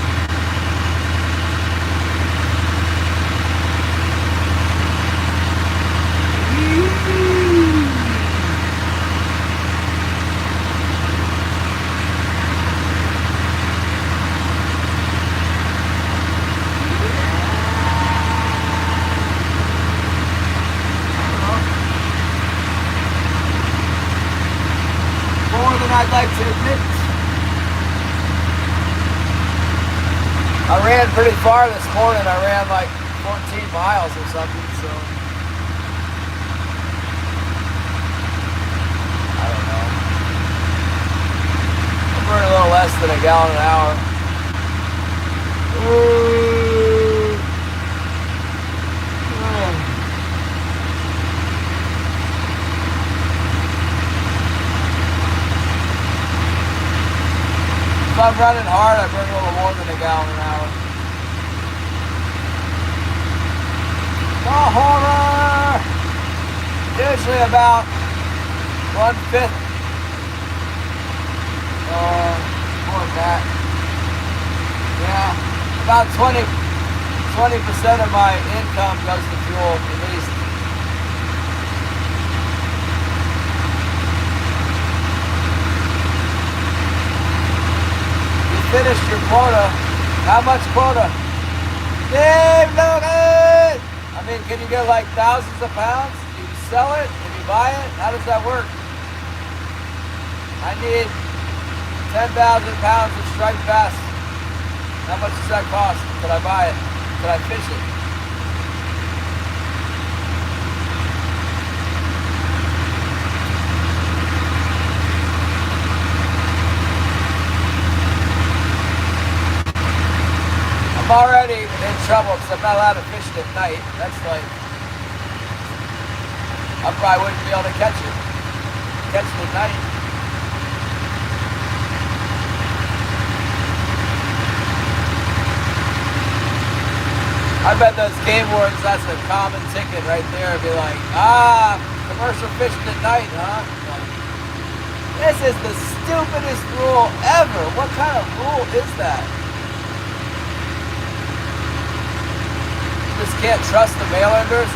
More than I'd like to admit. I ran pretty far this morning. I ran like 14 miles or something, so I don't know. I'm burning a little less than a gallon an hour. Ooh. If I'm running hard, I burn a little more than a gallon an hour. The horror! Usually about 1/5. More than that. Yeah, about 20% of my income goes to fuel, at least. You finished your quota. How much quota? Dave Logan! I mean, can you get like thousands of pounds? Do you sell it? Can you buy it? How does that work? I need 10,000 pounds of striped bass. How much does that cost? Could I buy it? Could I fish it? I'm already in trouble because I'm not allowed to fish it at night. That's like, I probably wouldn't be able to catch it at night. I bet those game wardens, that's a common ticket right there. It'd be like, commercial fishing at night, huh? Like, this is the stupidest rule ever. What kind of rule is that? You just can't trust the mainlanders.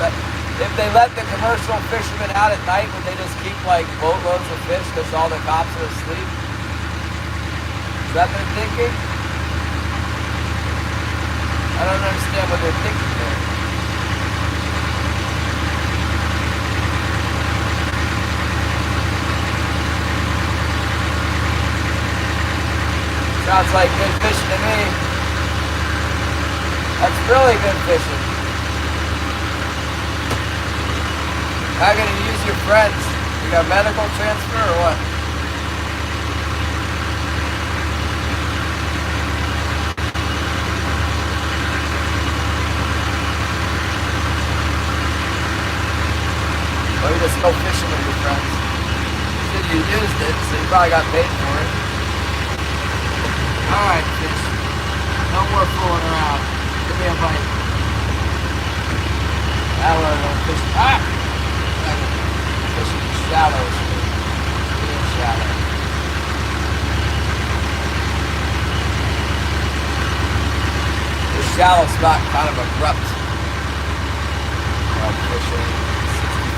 If they let the commercial fishermen out at night, would they just keep like boatloads of fish because all the cops are asleep? Is that their thinking? I don't understand what they're thinking there. Sounds like good fishing to me. That's really good fishing. How can you use your friends? You got medical transfer or what? Or you just go fishing with your friends. You said you used it, so you probably got paid for it. Alright, fish. No more fooling around. Give me a bite. Now we're going to fish. Fishing in shallows. Being shallow. The shallow spot kind of abrupt. Fishing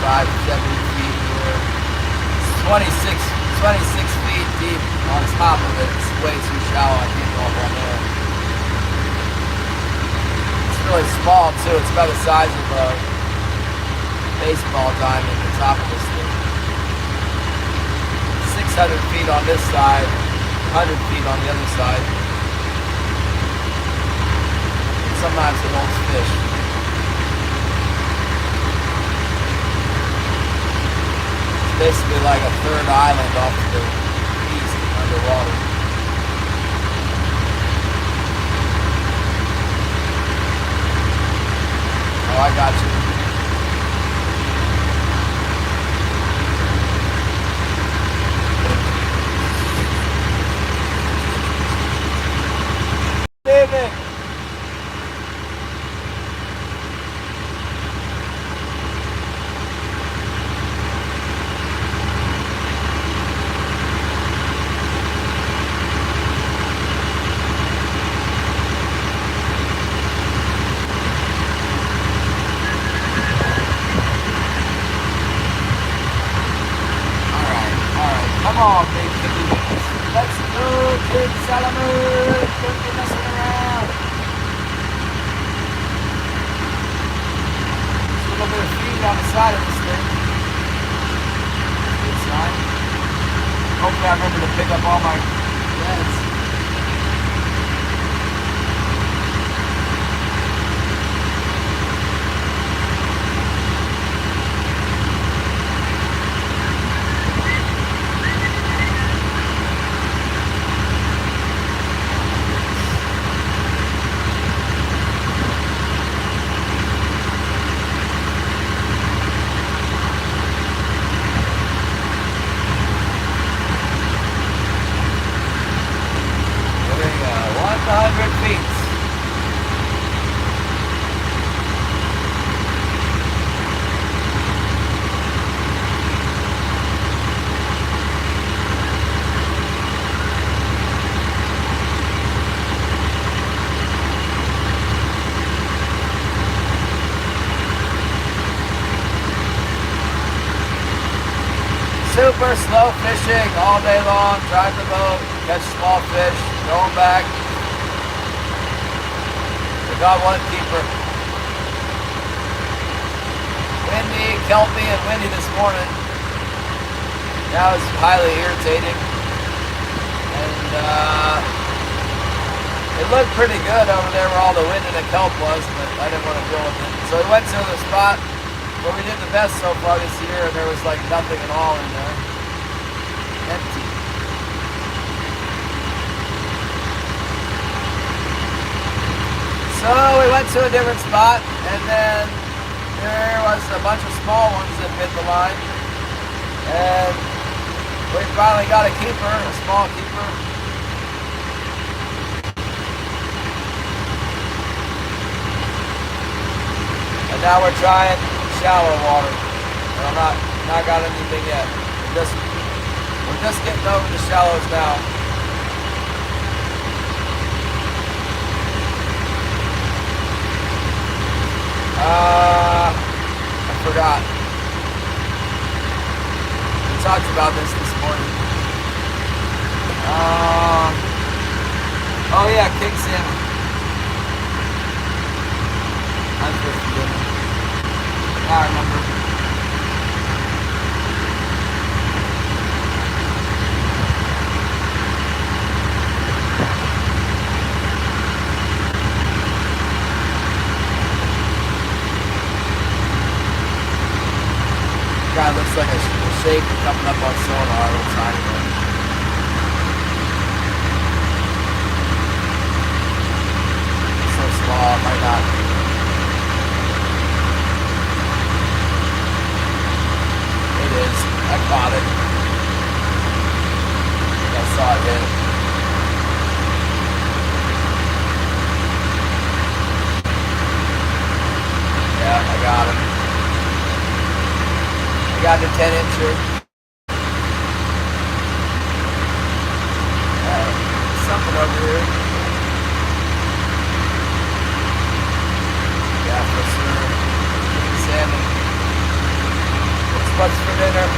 65, 70 feet here. It's 26 feet deep on top of it. It's way too shallow. I can't go up on there. It's really small too. It's about the size of a baseball diamond at the top of this thing. 600 feet on this side, 100 feet on the other side. Sometimes it holds fish. It's basically like a third island off to the east underwater. Oh, I got you. David. Come on, big kitty. Let's go, big salmon. Don't be messing around. There's a little bit of feed on the side of this thing. Good sign. Hopefully I remember to pick up all my leads. super slow fishing all day long. Drive the boat, catch small fish, going back. We got one keeper. Windy, kelpy, and windy this morning. That was highly irritating. And it looked pretty good over there where all the wind and the kelp was, but I didn't want to deal with it. So we went to the spot where we did the best so far this year, and there was like nothing at all in there. Empty. So we went to a different spot, and then there was a bunch of small ones that bit the line. And we finally got a keeper, a small keeper. And now we're trying shallow water. Well, not got anything yet. We're just getting over the shallows now. I forgot. We talked about this morning. Oh yeah, king salmon. I'm supposed to get it. Now I remember. Guy looks like a shape coming up on sonar. Looks like so small, might not. It is. I caught it. I saw it hit. Yeah, I got him. Got the 10-incher. Something over here. Yeah, for sure. King salmon. What's for dinner?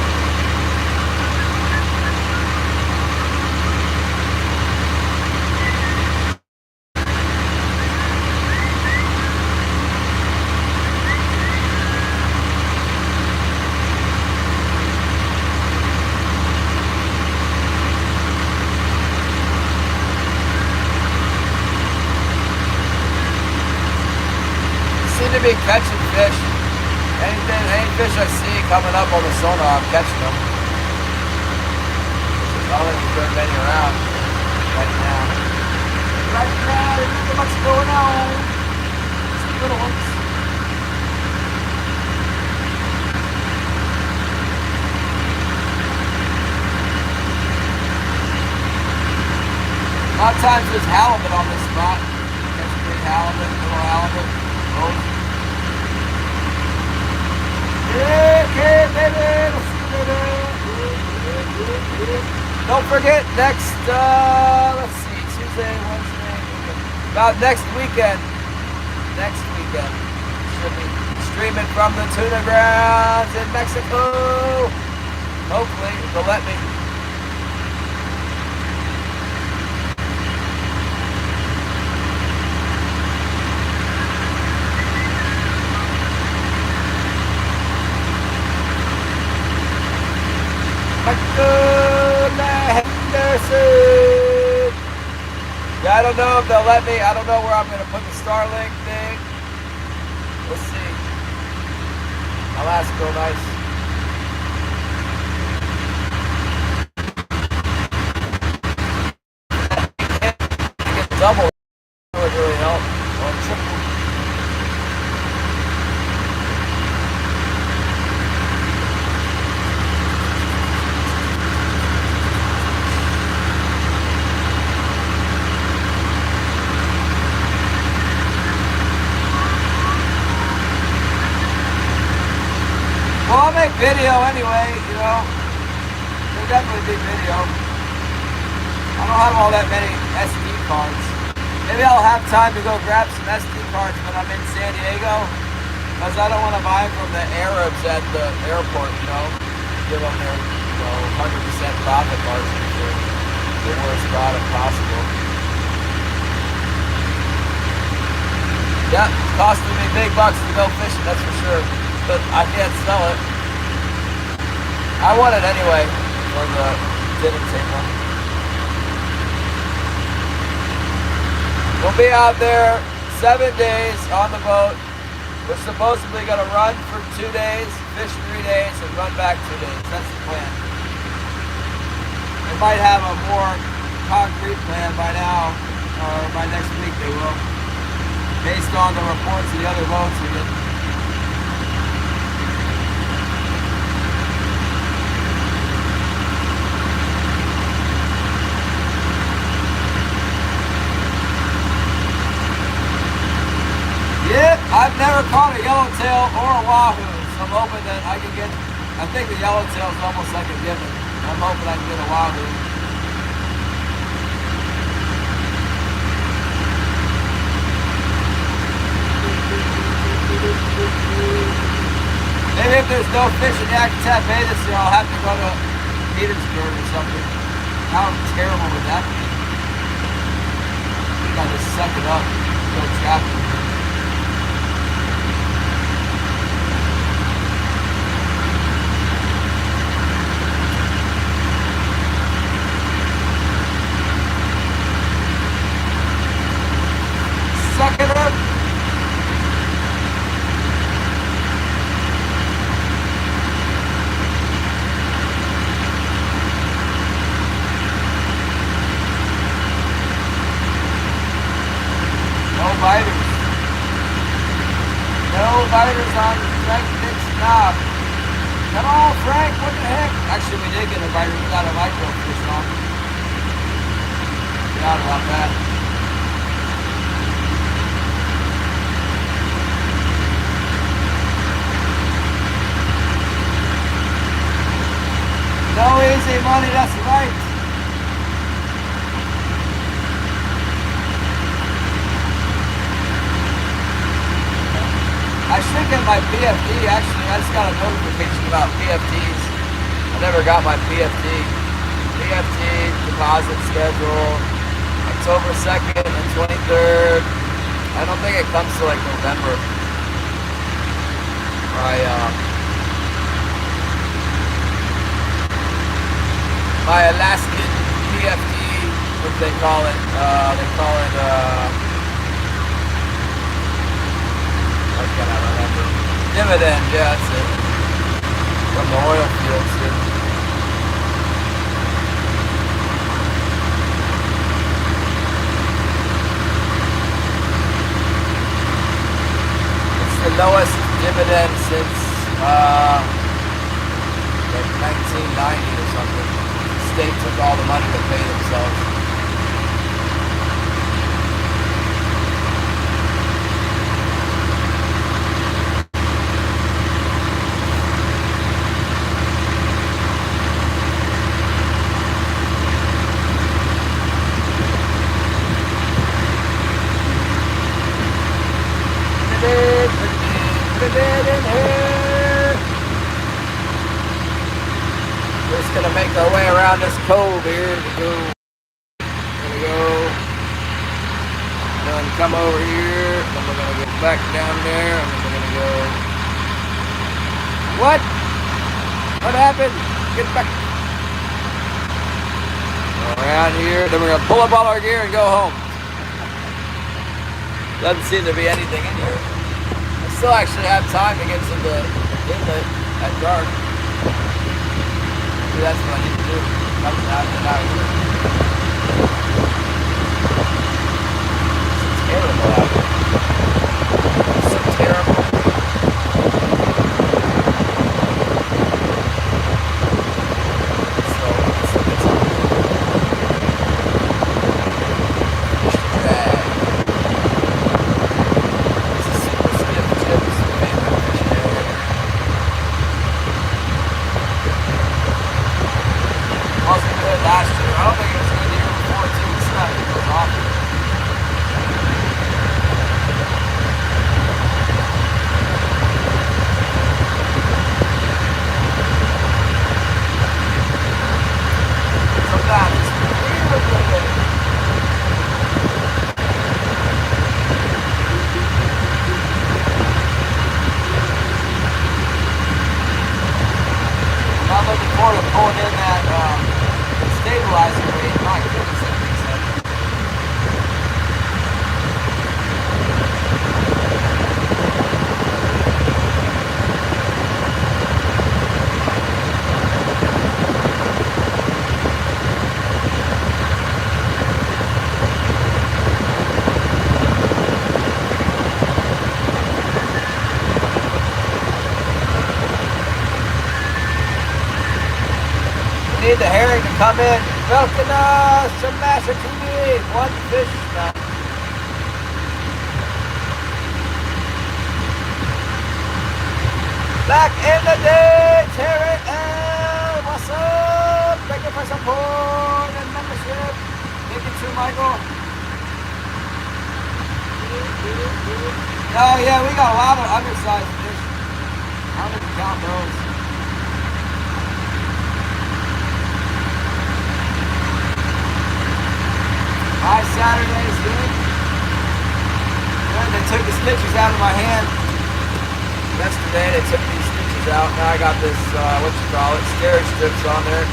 To be catching fish. Any fish I see coming up on the sonar, I'm catching them. I don't think there's very many around right now. Right now, there's not much going on. Some little ones. A lot of times there's halibut on this spot. There's a big halibut, little halibut. Yeah, baby. We'll see you later. Don't forget next, let's see, Tuesday, Wednesday, about next weekend. Should be streaming from the tuna grounds in Mexico. Hopefully they'll let me. Henderson. Yeah, I don't know if they'll let me. I don't know where I'm going to put the Starlink thing. We'll see. I'll ask real nice. Get double. That would really help. Or triple. Well, I'll make video anyway, you know. There'll definitely be video. I don't have all that many SD cards. Maybe I'll have time to go grab some SD cards when I'm in San Diego. Because I don't want to buy them from the Arabs at the airport, you know. Give them their, you know, profit margin for the worst product possible. Yeah, it's costing me big bucks to go fishing, that's for sure. But I can't sell it. I want it anyway for the dinner table. We'll be out there 7 days on the boat. We're supposedly going to run for 2 days, fish 3 days, and run back 2 days. That's the plan. They might have a more concrete plan by now, or by next week they will, based on the reports of the other boats we get. Yeah, I've never caught a yellowtail or a wahoo, so I'm hoping that I can get, I think the yellowtail is almost like a given. I'm hoping I can get a wahoo. Maybe if there's no fish in Yakutat Bay this year, I'll have to go to Petersburg or something. How terrible would that be? You gotta just suck it up, go trapping. Suck it up. No biters. No biters on Frank Dick's knob. Come on, Frank, what the heck? Actually, we did get a biter. We got a microfish on. Forgot about that. No easy money, that's right. I should get my PFD, actually. I just got a notification about PFDs. I never got my PFD. PFD deposit schedule, October 2nd and 23rd. I don't think it comes to like November. My Alaskan PFD, what they call it, I cannot remember. Dividend, yeah, that's it. From the oil fields here. It's the lowest dividend since like 1990 or something. State took all the money to pay themselves. We're just gonna make our way around this cove here to go. Gonna go. Then come over here. Then we're gonna go back down there. And then we're gonna go. What? What happened? Get back. Around here. Then we're gonna pull up all our gear and go home. Doesn't seem to be anything in here. I still actually have time to get to the inlet at dark. Maybe that's what I need to do. Come out and out here. It's terrible out here. It's so terrible. before to pulling in that stabilizer weight. My goodness, that thing's heavy. Need the herring to come in. Milking us some master TV. One fish now. Back in the day, Terry L. What's up? Thank you for support and membership. Thank you too, Michael. Oh yeah, we got a lot of undersized fish. I don't even count those. Hi, Saturday's good. Good. They took the stitches out of my hand yesterday. They took these stitches out. Now I got this, scary strips on there.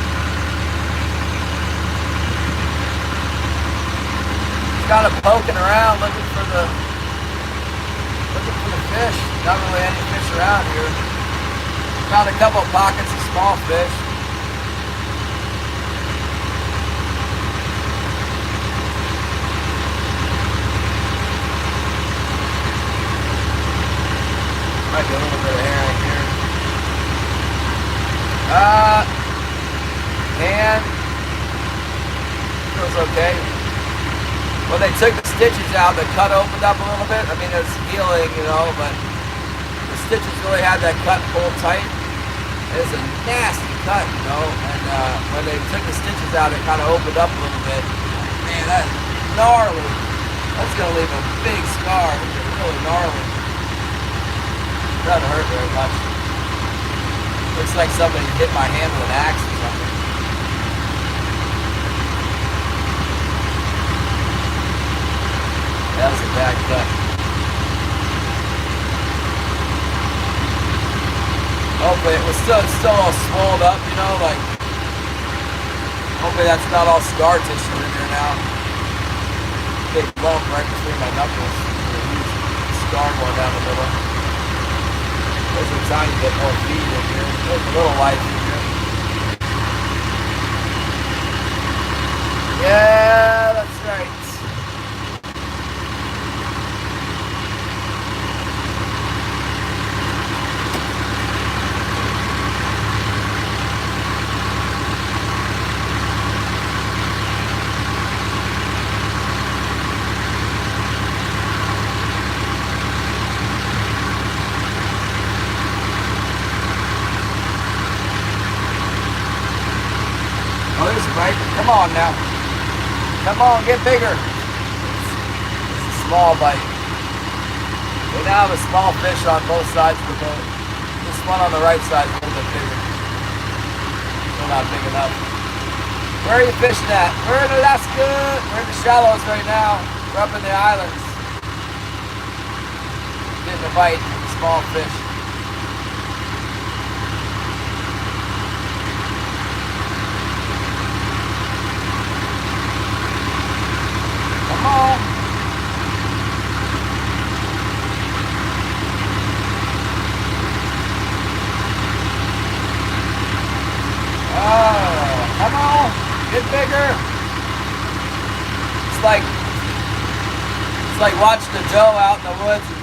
Just kind of poking around, looking for the fish. Not really any fish around here. Found a couple of pockets of small fish. Might be a little bit of herring here. And feels okay. When they took the stitches out, the cut opened up a little bit. I mean, it's healing, you know, but the stitches really had that cut pulled tight. It's a nasty cut, you know, and when they took the stitches out, it kind of opened up a little bit. Man, that's gnarly. That's gonna leave a big scar. It's really gnarly. Doesn't hurt very much. Looks like somebody hit my hand with an axe or something. That was a bad cut. Hopefully it's still all swelled up, you know, like hopefully that's not all scar tissue in there now. Big bump right between my knuckles. A huge scar going down the middle. There's a tiny bit more feed in here. There's a little life in here. Yeah, that's right. Right? Come on now. Come on, get bigger. It's a small bite. We now have a small fish on both sides of the boat. This one on the right side is a little bit bigger. Still not big enough. Where are you fishing at? We're in Alaska. We're in the shallows right now. We're up in the islands. Getting a bite from a small fish. Come on. Oh, come on. Get bigger. It's like watching the doe out in the woods and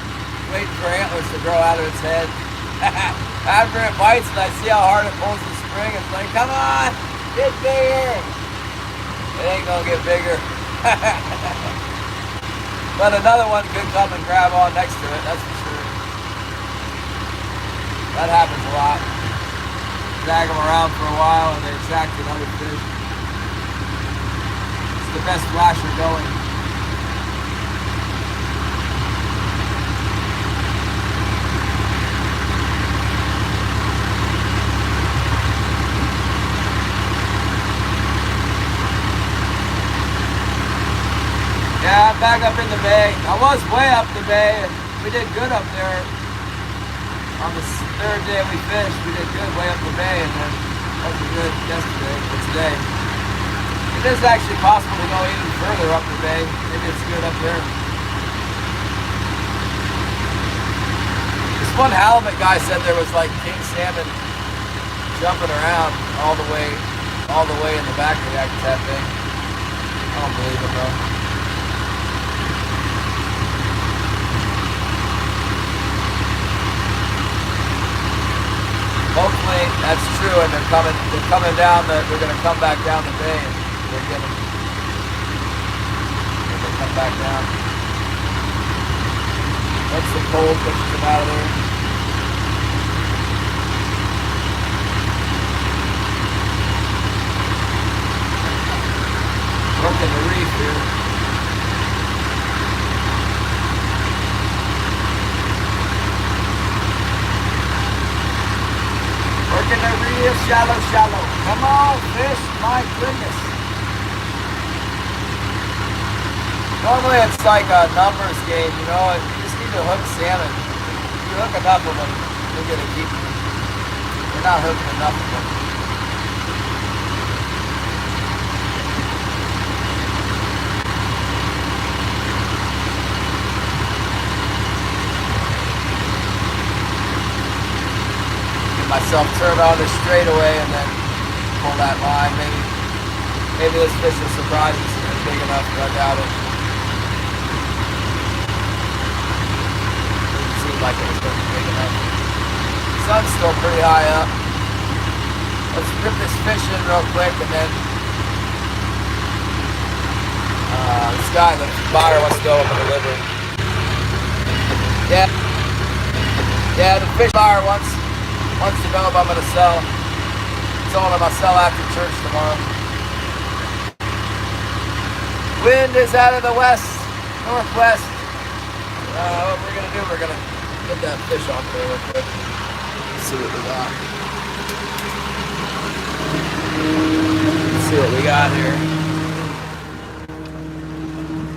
waiting for antlers to grow out of its head. After it bites and I see how hard it pulls the spring, it's like, come on, get bigger. It ain't gonna get bigger. But another one could come and grab on next to it, that's for sure. That happens a lot. Drag them around for a while and they attract another fish. It's the best flasher going. Yeah, I'm back up in the bay. I was way up the bay, and we did good up there. On the third day we fished, we did good way up the bay, and then Wasn't good yesterday, but today. It is actually possible to go even further up the bay. Maybe it's good up there. This one halibut guy said there was like king salmon jumping around all the way in the back of the that thing. I don't believe him though. Hopefully that's true, and they're coming down. They're going to come back down the bay, and they're going to come back down. Once the cold pushes them out of there. Working the reef here. Working the reef, shallow. Come on, fish, my goodness. Normally it's like a numbers game, you know, and you just need to hook salmon. If you hook enough of them, you're going to keep them. You're not hooking enough of them. Myself turn on the straightaway and then pull that line. Maybe this fish will surprise us and it's big enough, but I doubt it. Didn't seem like it was going to be big enough. The sun's still pretty high up. Let's rip this fish in real quick and then this guy, the buyer, wants to go up and deliver. Yeah, the fish buyer wants to know if I'm going to sell. Told him I'll sell after church tomorrow. Wind is out of the west, northwest. What we're going to do, we're going to get that fish off there real quick. Let's see what we got. Let's see what we got here.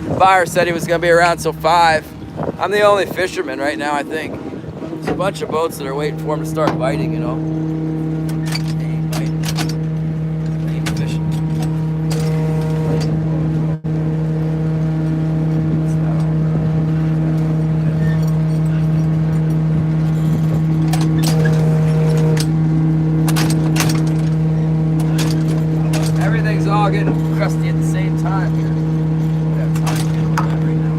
The buyer said he was going to be around till 5. I'm the only fisherman right now, I think. There's a bunch of boats that are waiting for him to start biting, you know. They ain't biting. They ain't fishing. Everything's all getting crusty at the same time here. We have time to get on that right now.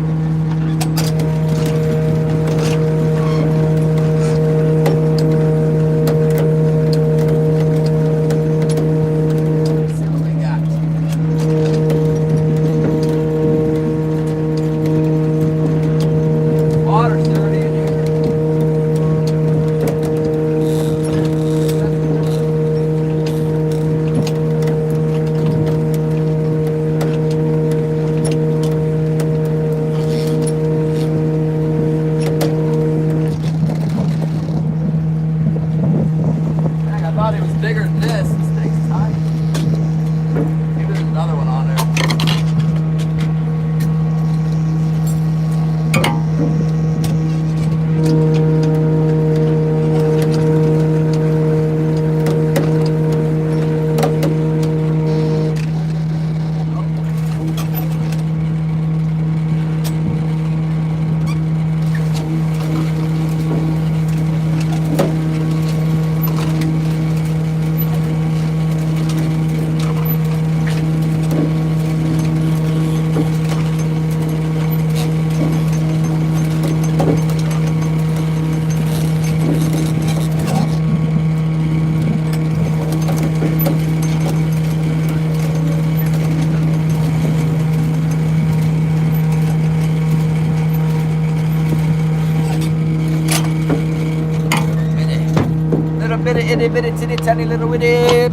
Itty bitty titty tiny little bitty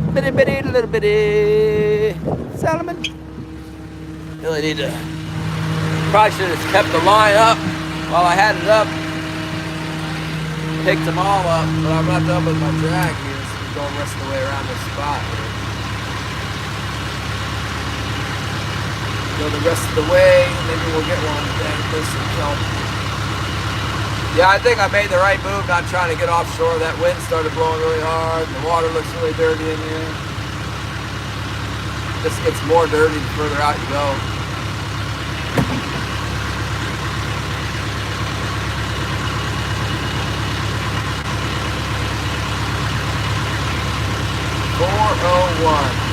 little bitty salmon. Really need to. Probably should have kept the line up while I had it up. Picked them all up, but I'm not done with my drag here, so I'm going the rest of the way around this spot here. Go the rest of the way, maybe we'll get one today. There's some kelp. Yeah, I think I made the right move not trying to get offshore. That wind started blowing really hard. The water looks really dirty in here. This gets more dirty the further out you go. .401.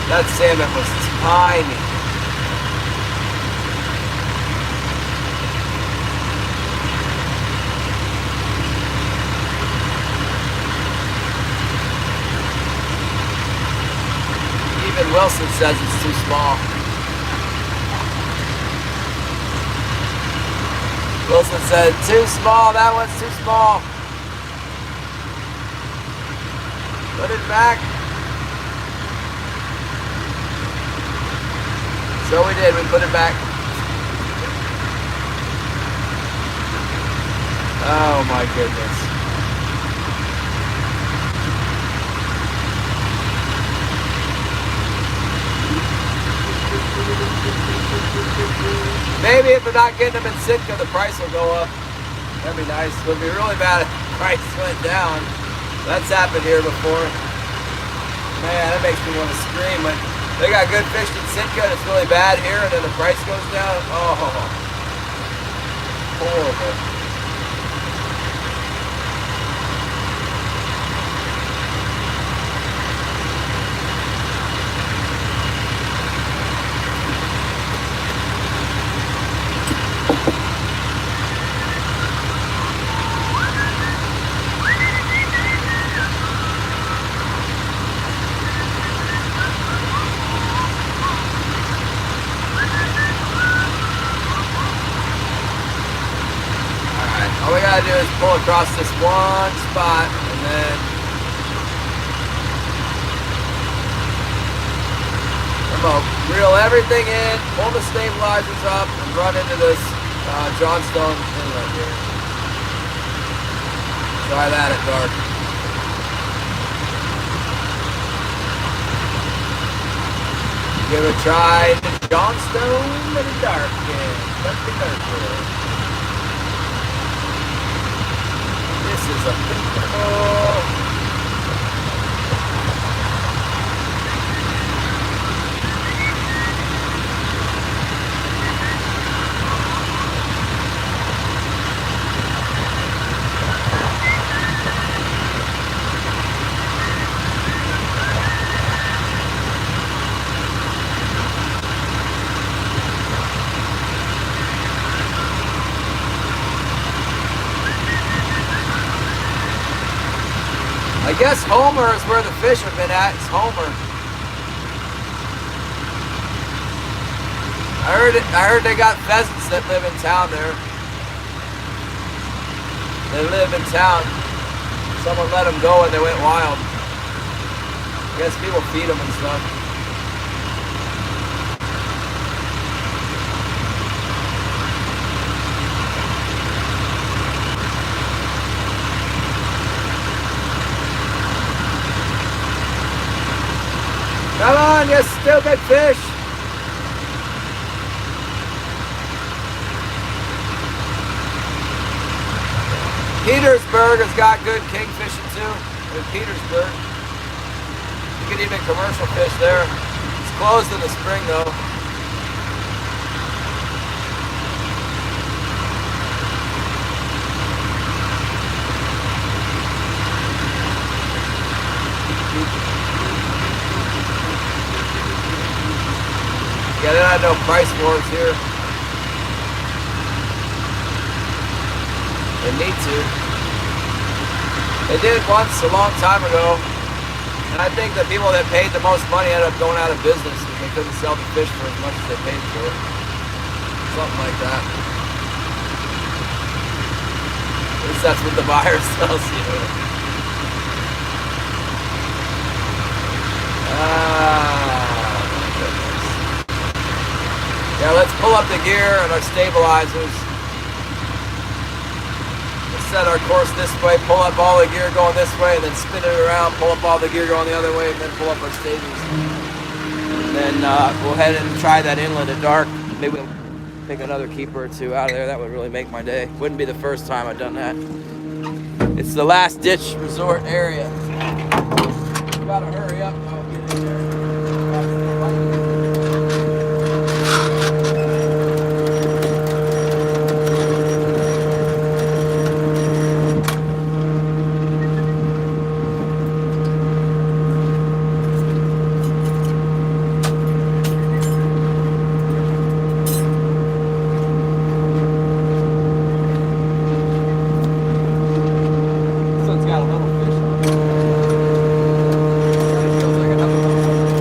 That salmon was tiny. Even Wilson says it's too small. Wilson said, too small, that one's too small. Put it back. So we did, we put it back. Oh my goodness. Maybe if we're not getting them in Sitka, the price will go up. That'd be nice. It would be really bad if the price went down. That's happened here before. Man, that makes me want to scream when they got good fish in Sitka and it's really bad here and then the price goes down. Oh, horrible. All we gotta do is pull across this one spot and then I'm gonna reel everything in, pull the stabilizers up, and run into this Johnstone inlet here. Try that at dark. Give it a try to Johnstone at the dark. Yeah, this is a beautiful. I guess Homer is where the fish have been at. It's Homer. I heard they got pheasants that live in town there. They live in town. Someone let them go and they went wild. I guess people feed them and stuff. Come on, you stupid fish! Petersburg has got good kingfishing too. In Petersburg. You can even commercial fish there. It's closed in the spring though. Yeah, they're not no price wars here. They need to. They did once a long time ago. And I think the people that paid the most money ended up going out of business because they couldn't sell the fish for as much as they paid for it. Something like that. At least that's what the buyer tells you. Yeah, let's pull up the gear and our stabilizers. set our course this way, pull up all the gear going this way, and then spin it around, pull up all the gear going the other way, and then pull up our stages. And then we'll head and try that inlet at dark. Maybe we'll pick another keeper or two out of there. That would really make my day. Wouldn't be the first time I've done that. It's the last ditch resort area. Gotta hurry up. I'll get in there. This one's got a little fish on it. It feels like another one.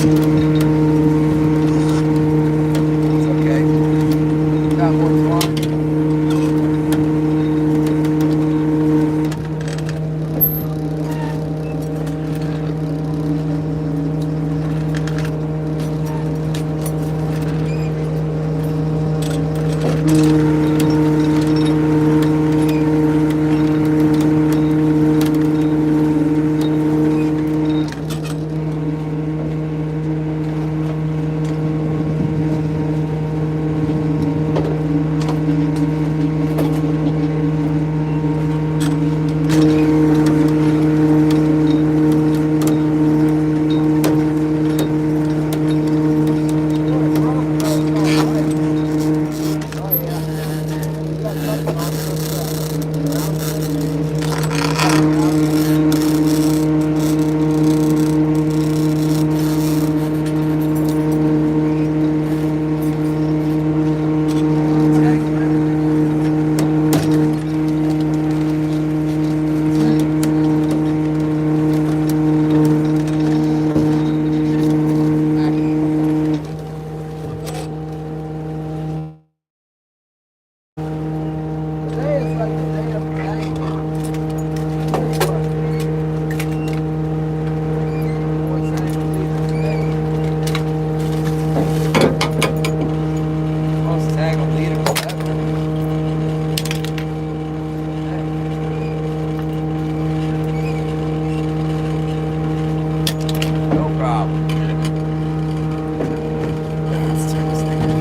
It's okay. Got more twine. Today is like the day of tangles. Most tangle leaders ever. No problem. Let's turn this thing on.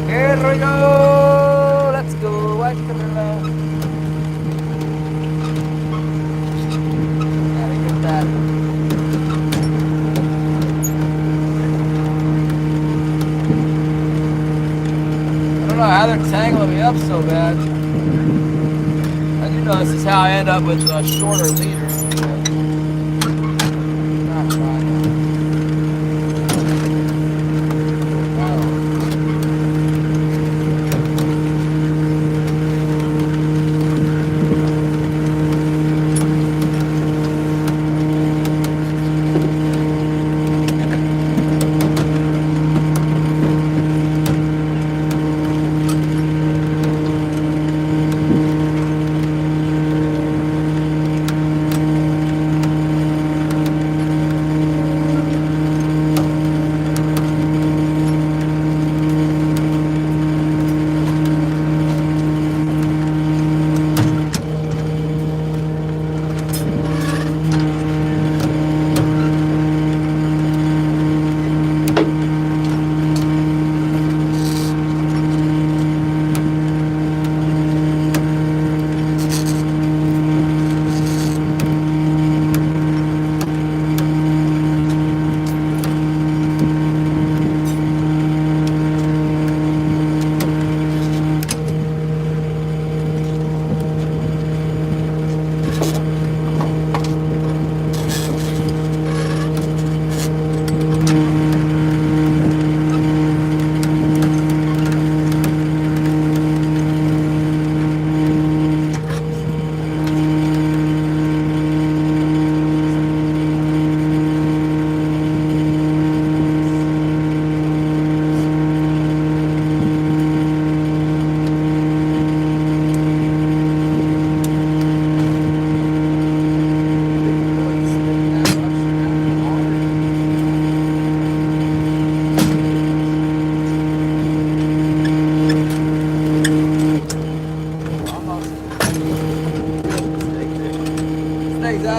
Here we go. Let's go. Gotta get that. I don't know how they're tangling me up so bad. I do know this is how I end up with shorter leaders. Not right.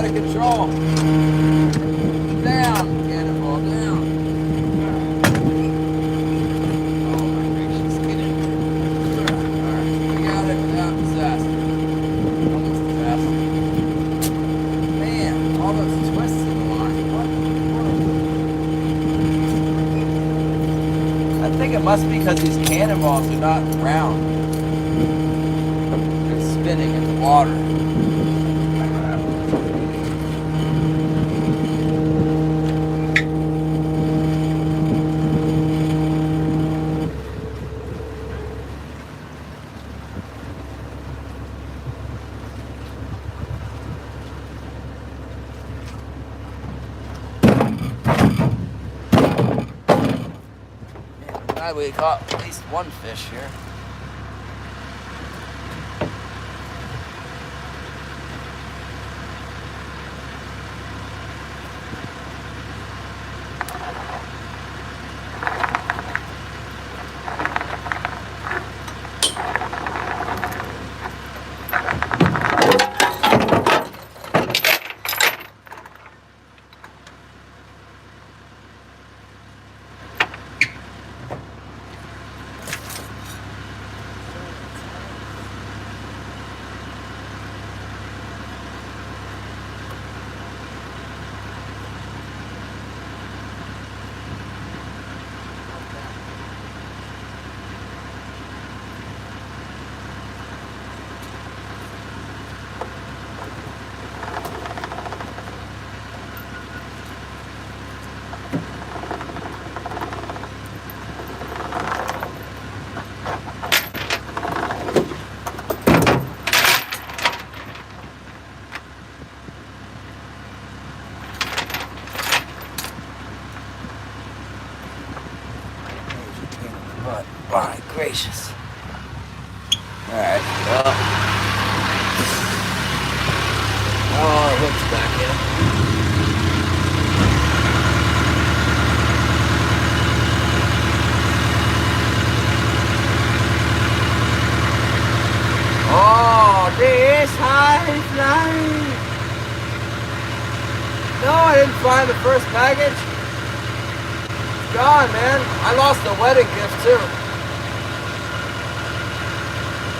of control. Down, cannonball, down. Oh my gracious, get in. Alright, we got it without disaster. Almost disaster. Man, all those twists in the line. What in the world? I think it must be because these cannonballs are not round. They're spinning in the water. Glad we caught at least one fish here. My gracious. Alright, well. Oh, our hook's back in. Oh, this high flying. No, I didn't find the first package. It's gone, man. I lost the wedding gift too.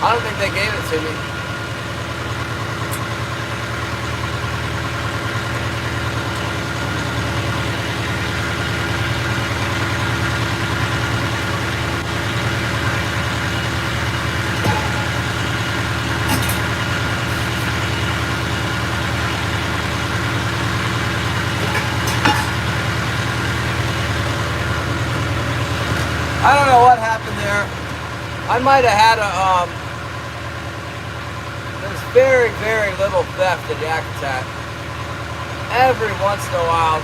I don't think they gave it to me. I don't know what happened there. I might have had a there's very, very little theft in Yakutat. Every once in a while,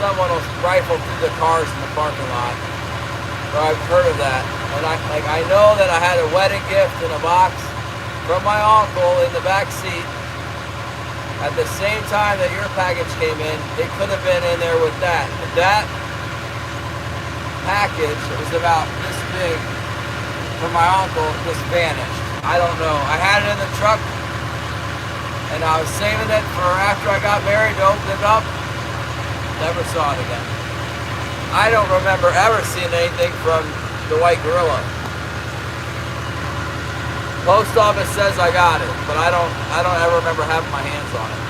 someone will rifle through the cars in the parking lot. So I've heard of that. And I know that I had a wedding gift in a box from my uncle in the back seat. At the same time that your package came in, it could have been in there with that. But that package, it was about this big, from my uncle, just vanished. I don't know. I had it in the truck, and I was saving it for after I got married to open it up. Never saw it again. I don't remember ever seeing anything from the White Gorilla. Post office says I got it, but I don't ever remember having my hands on it.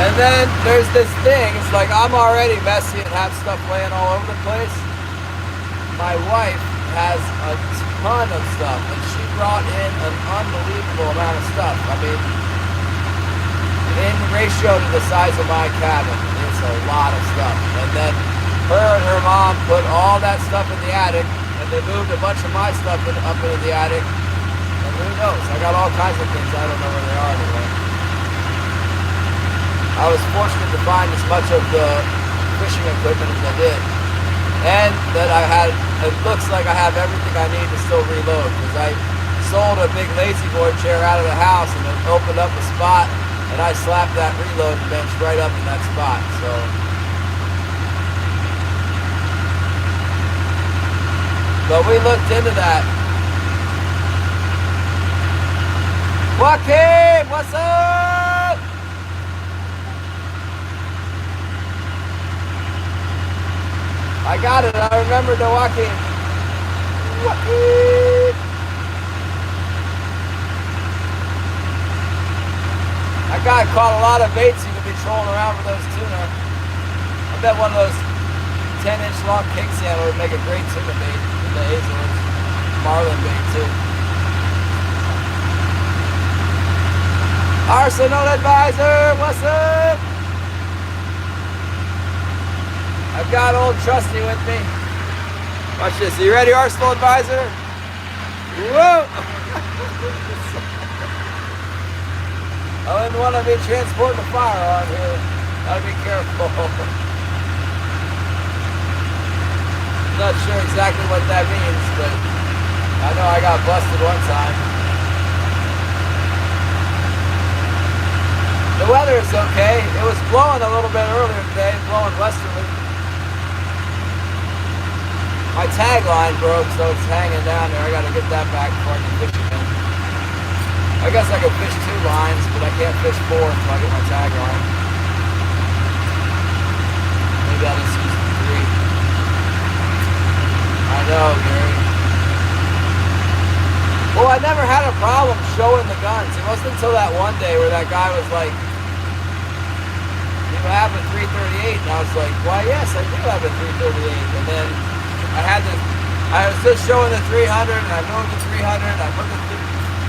And then there's this thing, it's like I'm already messy and have stuff laying all over the place. My wife has a ton of stuff, and she brought in an unbelievable amount of stuff. I mean, in ratio to the size of my cabin, it's a lot of stuff. And then her and her mom put all that stuff in the attic, and they moved a bunch of my stuff up into the attic. And who knows? I got all kinds of things, I don't know where they are anyway. I was fortunate to find as much of the fishing equipment as I did. And that I had, it looks like I have everything I need to still reload, because I sold a big lazy boy chair out of the house and it opened up a spot And I slapped that reload bench right up in that spot, so. But we looked into that. Joaquin, what's up? I got it, I remember the Joaquin. Joaquin. That guy caught a lot of baits he could be trolling around with those tuna. I bet one of those 10-inch long king salmon would make a great tuna bait in the Azores. Marlin bait too. Arsenal Advisor, what's up? I've got old Trusty with me. Watch this. Are you ready, Arsenal Advisor? Whoa! I wouldn't want to be transporting a fire on here. Gotta be careful. Not sure exactly what that means, but I know I got busted one time. The weather is okay. It was blowing a little bit earlier today, blowing westerly. My tag line broke, so it's hanging down there. I gotta get that back before I can fish again. I guess I could fish 2 lines, but I can't fish 4 until I get my tag line. Maybe I'll just use 3. I know, Gary. Well, I never had a problem showing the guns. It wasn't until that one day where that guy was like, "You have a 338," and I was like, "Why, yes, I do have a 338." And then I was just showing the 300, and I moved the 300, and I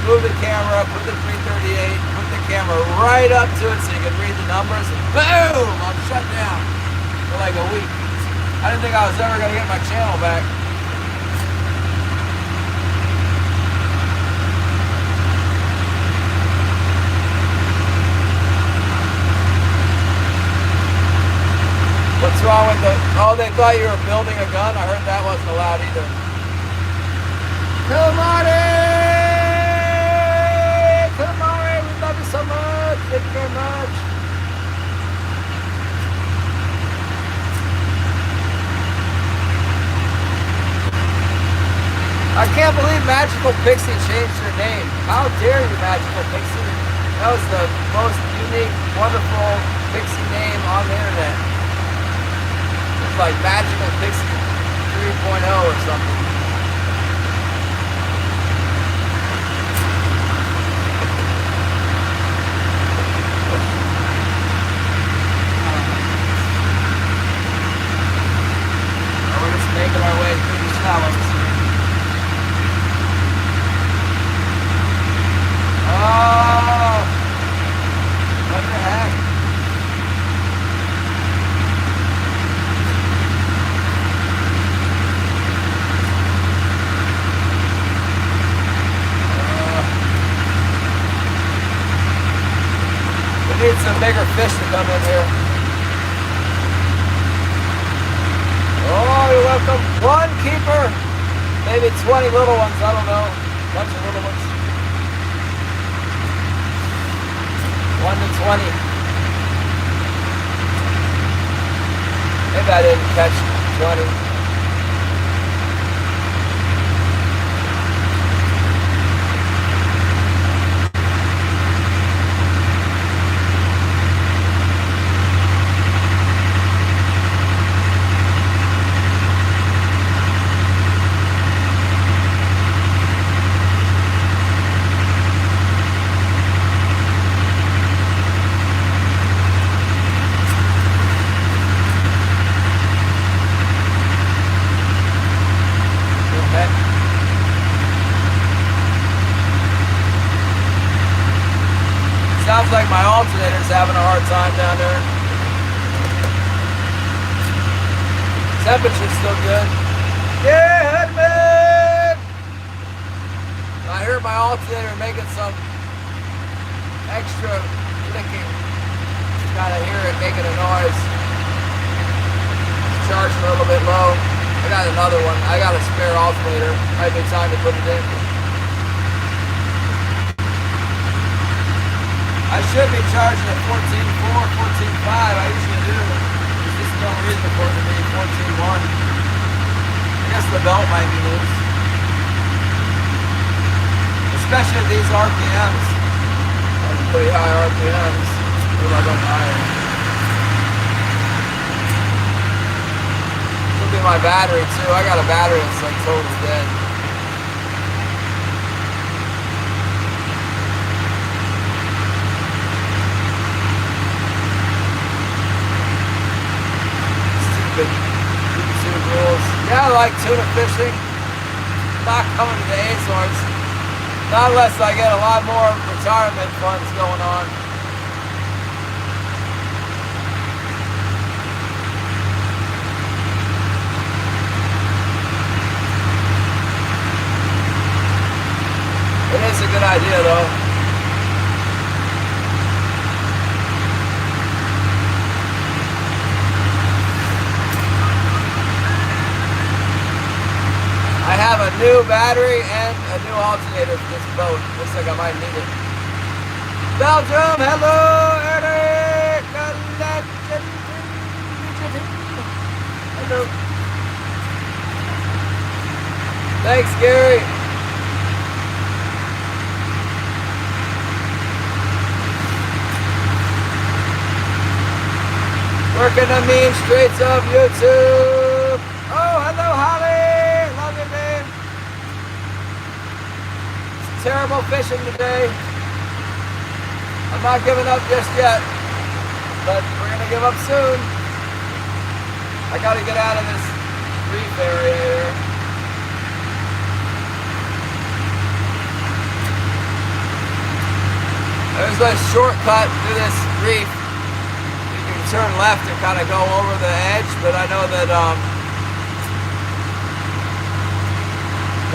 moved the camera, put the 338, put the camera right up to it so you could read the numbers, and boom, I'm shut down for like a week. I didn't think I was ever going to get my channel back. What's wrong with the, oh, they thought you were building a gun? I heard that wasn't allowed either. Come on in! Come on in, we love you so much. Thank you very much. I can't believe Magical Pixie changed her name. How dare you, Magical Pixie? That was the most unique, wonderful Pixie name on the internet. It's like Magical Pixie 3.0 or something. We're just making our way through the shallows. Oh! What the heck? We need some bigger fish to come in here. Oh, you're welcome. One keeper. Maybe 20 little ones, I don't know. Bunch of little ones. 1 to 20. Maybe I didn't catch 20. Sounds like my alternator's having a hard time down there. Temperature's still good. Yeah, Hedman! I heard my alternator making some extra clicking. Just gotta hear it making a noise. It's charging a little bit low. I got another one. I got a spare alternator. Might be time to put it in. I should be charging at 14.4, 14.5. I usually do. There's just no reason for it to be 14.1. I guess the belt might be loose. Especially at these RPMs. Pretty high RPMs. Maybe I don't higher. Could be my battery too. I got a battery that's like totally dead. Stupid rules. Yeah, I like tuna fishing. Not coming to the Azores. Not unless I get a lot more retirement funds going on. It is a good idea though. I have a new battery and a new alternator for this boat. Looks like I might need it. Belgium, hello, Eric. Hello. Thanks, Gary. Working the mean streets of YouTube. Oh, hello, Holly. Love you, man. It's terrible fishing today. I'm not giving up just yet, but we're gonna give up soon. I gotta get out of this reef area here. There's a shortcut through this reef. Turn left and kind of go over the edge, but I know that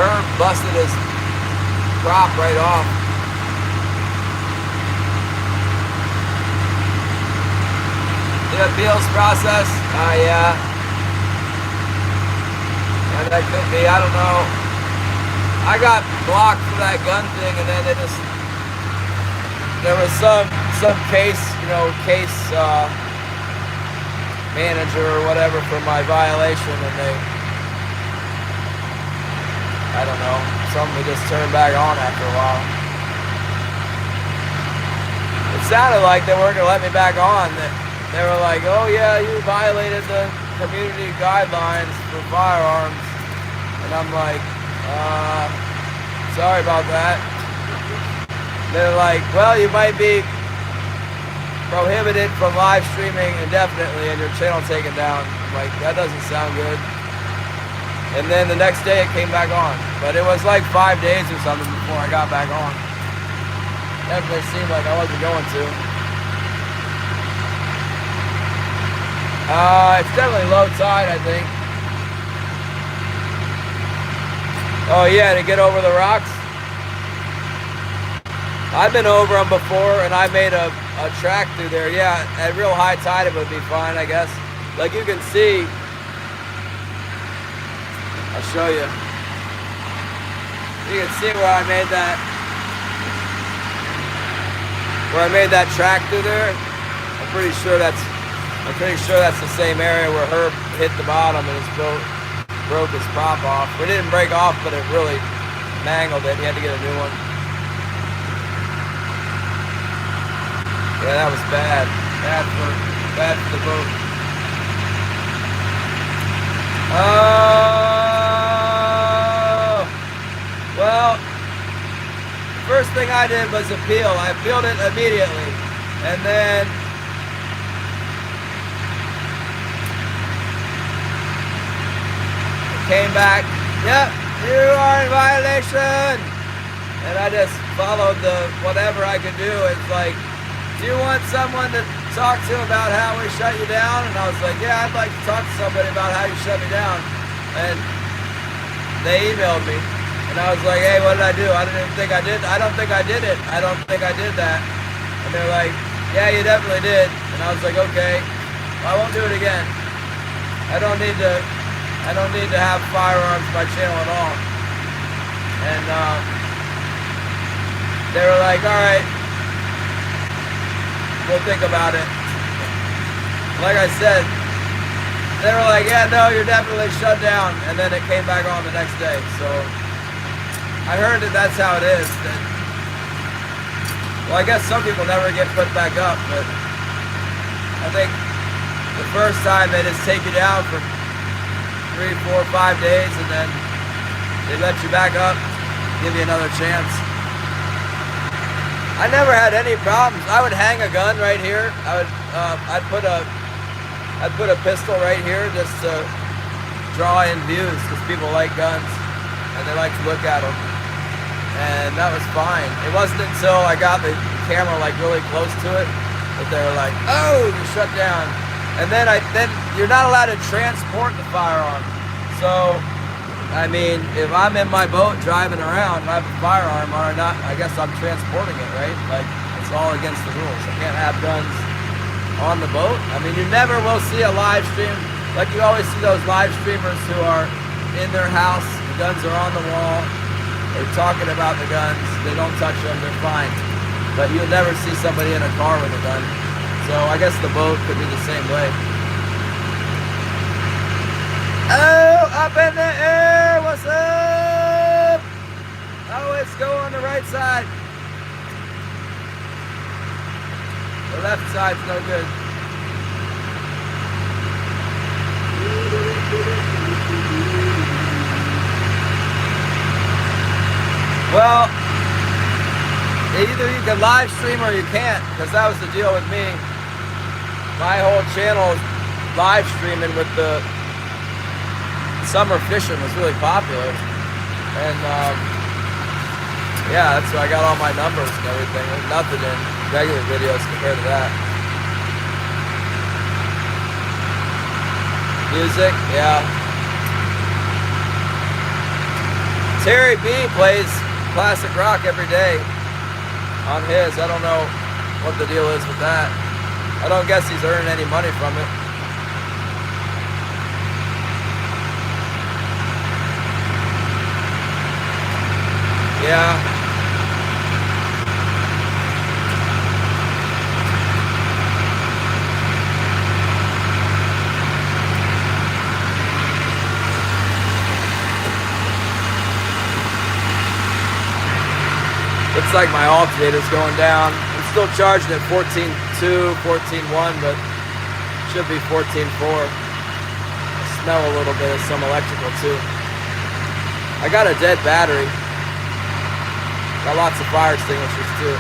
Herb busted his prop right off. The appeals process, yeah. And that could be, I don't know. I got blocked for that gun thing, and then there was some case, case manager or whatever for my violation, and I don't know, something just turned back on after a while. It sounded like they weren't gonna let me back on. They were like, oh yeah, you violated the community guidelines for firearms, and I'm like, sorry about that. They're like, well, you might be prohibited from live streaming indefinitely and your channel taken down. I'm like, that doesn't sound good. And then the next day it came back on. But it was like 5 days or something before I got back on. Definitely seemed like I wasn't going to. It's definitely low tide, I think. Oh yeah, to get over the rocks. I've been over them before, and I made a track through there. Yeah, at real high tide it would be fine, I guess. Like you can see, I'll show you. You can see where I made that track through there. I'm pretty sure that's the same area where Herb hit the bottom and his boat broke his prop off. It didn't break off, but it really mangled it. He had to get a new one. Yeah, that was bad. Bad for the boat. Oh, well, the first thing I did was appeal. I appealed it immediately, and then it came back. Yep, you are in violation. And I just followed the whatever I could do. It's like, do you want someone to talk to about how we shut you down? And I was like, yeah, I'd like to talk to somebody about how you shut me down. And they emailed me. And I was like, hey, what did I do? I don't think I did it. I don't think I did that. And they're like, yeah, you definitely did. And I was like, okay, well, I won't do it again. I don't need to have firearms on my channel at all. And they were like, all right. we'll think about it. Like I said, they were like, yeah, no, you're definitely shut down. And then it came back on the next day. So I heard that that's how it is. That, well, I guess some people never get put back up, but I think the first time they just take you down for 3, 4, 5 days, and then they let you back up, give you another chance. I never had any problems. I would hang a gun right here. I'd put a pistol right here just to draw in views because people like guns and they like to look at them. And that was fine. It wasn't until I got the camera like really close to it that they were like, "Oh, you're shut down." And then you're not allowed to transport the firearm. So, I mean, if I'm in my boat driving around and I have a firearm or not, I guess I'm transporting it, right? Like, it's all against the rules. I can't have guns on the boat. I mean, you never will see a live stream. Like, you always see those live streamers who are in their house, the guns are on the wall, they're talking about the guns, they don't touch them, they're fine. But you'll never see somebody in a car with a gun. So I guess the boat could be the same way. Oh, up in the air, what's up? Oh, let's go on the right side. The left side's no good. Well, either you can live stream or you can't, because that was the deal with me. My whole channel is live streaming with the summer fishing was really popular. And yeah, that's where I got all my numbers and everything. There's nothing in regular videos compared to that. Music, yeah. Terry B plays classic rock every day on his. I don't know what the deal is with that. I don't guess he's earning any money from it. Yeah. Looks like my alternator's going down. I'm still charging at 14.2, 14.1, but should be 14.4. I smell a little bit of some electrical too. I got a dead battery. Got lots of fire extinguishers too.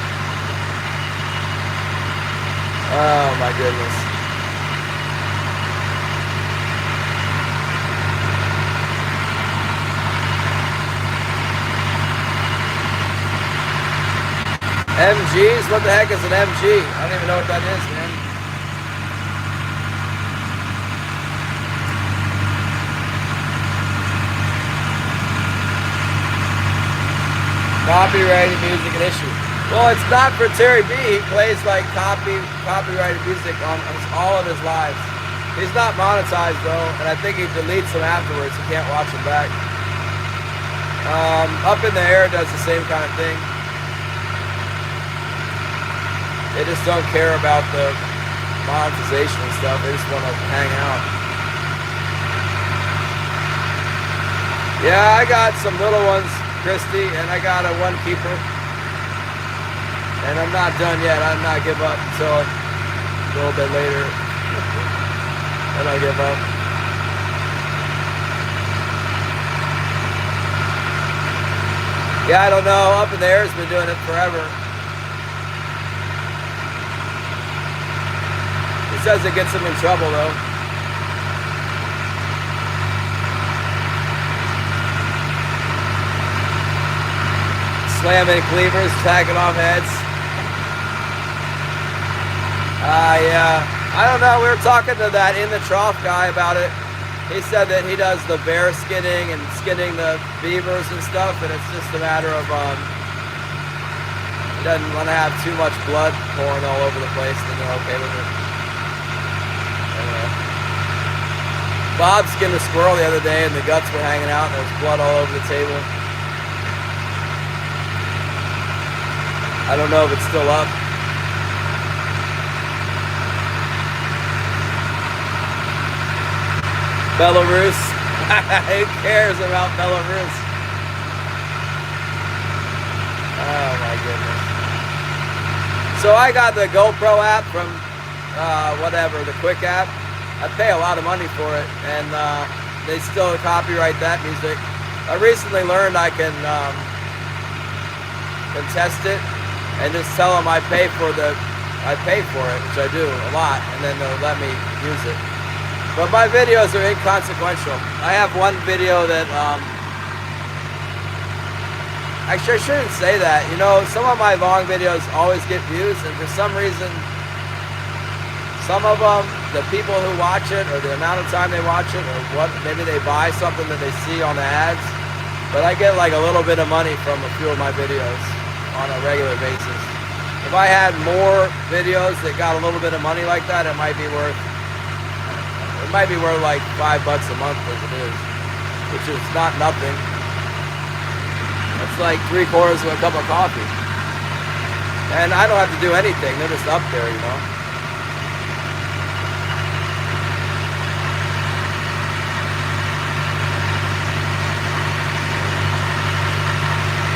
Oh my goodness. MGs? What the heck is an MG? I don't even know what that is, man. Copyrighted music an issue. Well, it's not for Terry B. He plays like copyrighted music on all of his lives. He's not monetized though, and I think he deletes them afterwards. You can't watch them back. Up in the Air does the same kind of thing. They just don't care about the monetization and stuff. They just want to hang out. Yeah, I got some little ones, Christy, and I got a one keeper. And I'm not done yet. I'm not give up until a little bit later. Then I give up. Yeah, I don't know. Up in the Air's been doing it forever. He says it gets him in trouble though. Slamming cleavers, tagging off heads. Yeah. I don't know. We were talking to that In the Trough guy about it. He said that he does the bear skinning and skinning the beavers and stuff, and it's just a matter of he doesn't want to have too much blood pouring all over the place, then they're okay with it. Bob skinned a squirrel the other day and the guts were hanging out and there was blood all over the table. I don't know if it's still up. Belarus. Who cares about Belarus? Oh my goodness. So I got the GoPro app from whatever, the Quick app. I pay a lot of money for it, and they still copyright that music. I recently learned I can contest it and just tell them I pay for it, which I do a lot, and then they'll let me use it. But my videos are inconsequential. I have one video that, actually I shouldn't say that. You know, some of my long videos always get views, and for some reason, some of them, the people who watch it, or the amount of time they watch it, or what, maybe they buy something that they see on the ads, but I get like a little bit of money from a few of my videos on a regular basis. If I had more videos that got a little bit of money like that, it might be worth like $5 a month as it is, which is not nothing. It's like 3/4 of a cup of coffee. And I don't have to do anything, they're just up there, you know.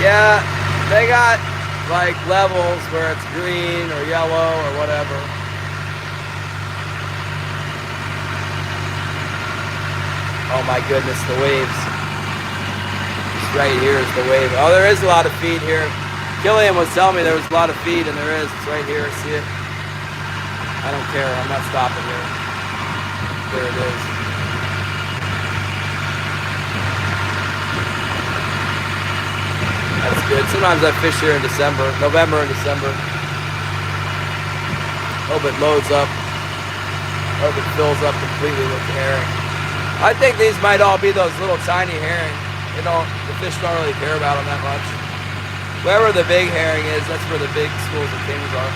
Yeah, they got like levels where it's green or yellow or whatever. Oh my goodness, the waves. Just right here is the wave. Oh, there is a lot of feed here. Killian was telling me there was a lot of feed, and there is. It's right here, see it? I don't care, I'm not stopping here. There it is. That's good. Sometimes I fish here in November and December. Hope it loads up. Hope it fills up completely with herring. I think these might all be those little tiny herring. You know, the fish don't really care about them that much. Wherever the big herring is, that's where the big schools of kings are.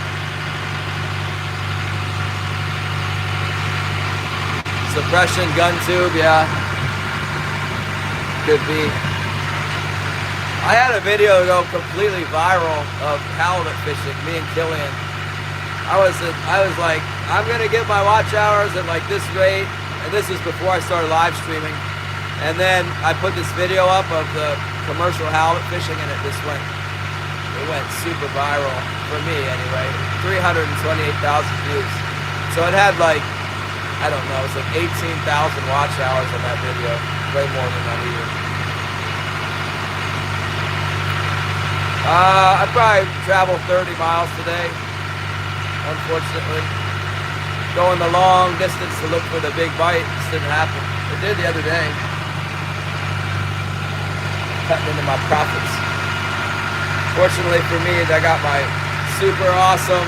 Suppression gun tube, yeah. Could be. I had a video go completely viral of halibut fishing, me and Killian. I was like, I'm gonna get my watch hours at like this rate. And this is before I started live streaming. And then I put this video up of the commercial halibut fishing, and it went super viral, for me anyway. 328,000 views. So it had like, I don't know, it's like 18,000 watch hours on that video. Way more than I needed. I probably traveled 30 miles today, unfortunately. Going the long distance to look for the big bite. This didn't happen. It did the other day. Cutting into my profits. Fortunately for me, I got my super awesome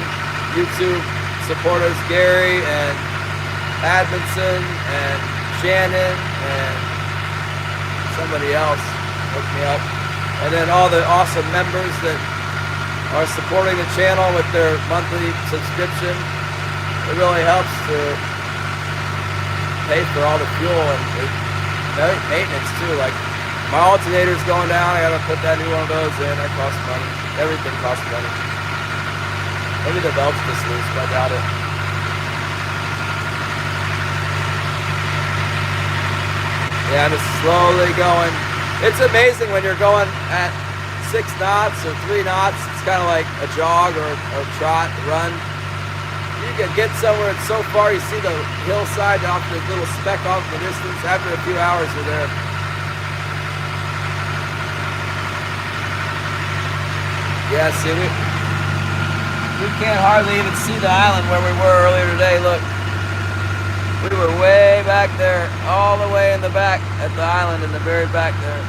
YouTube supporters, Gary and Admonson and Shannon and somebody else hooked me up. And then all the awesome members that are supporting the channel with their monthly subscription. It really helps to pay for all the fuel and maintenance too. Like my alternator's going down, I gotta put that new one of those in. That costs money. Everything costs money. Maybe the belt's just loose, but I doubt it. Yeah, just slowly going. It's amazing when you're going at 6 knots or 3 knots. It's kind of like a jog or trot, run. You can get somewhere and so far you see the hillside off the little speck off in the distance. After a few hours you're there. Yeah, see, we can't hardly even see the island where we were earlier today. Look, we were way back there, all the way in the back at the island in the very back there.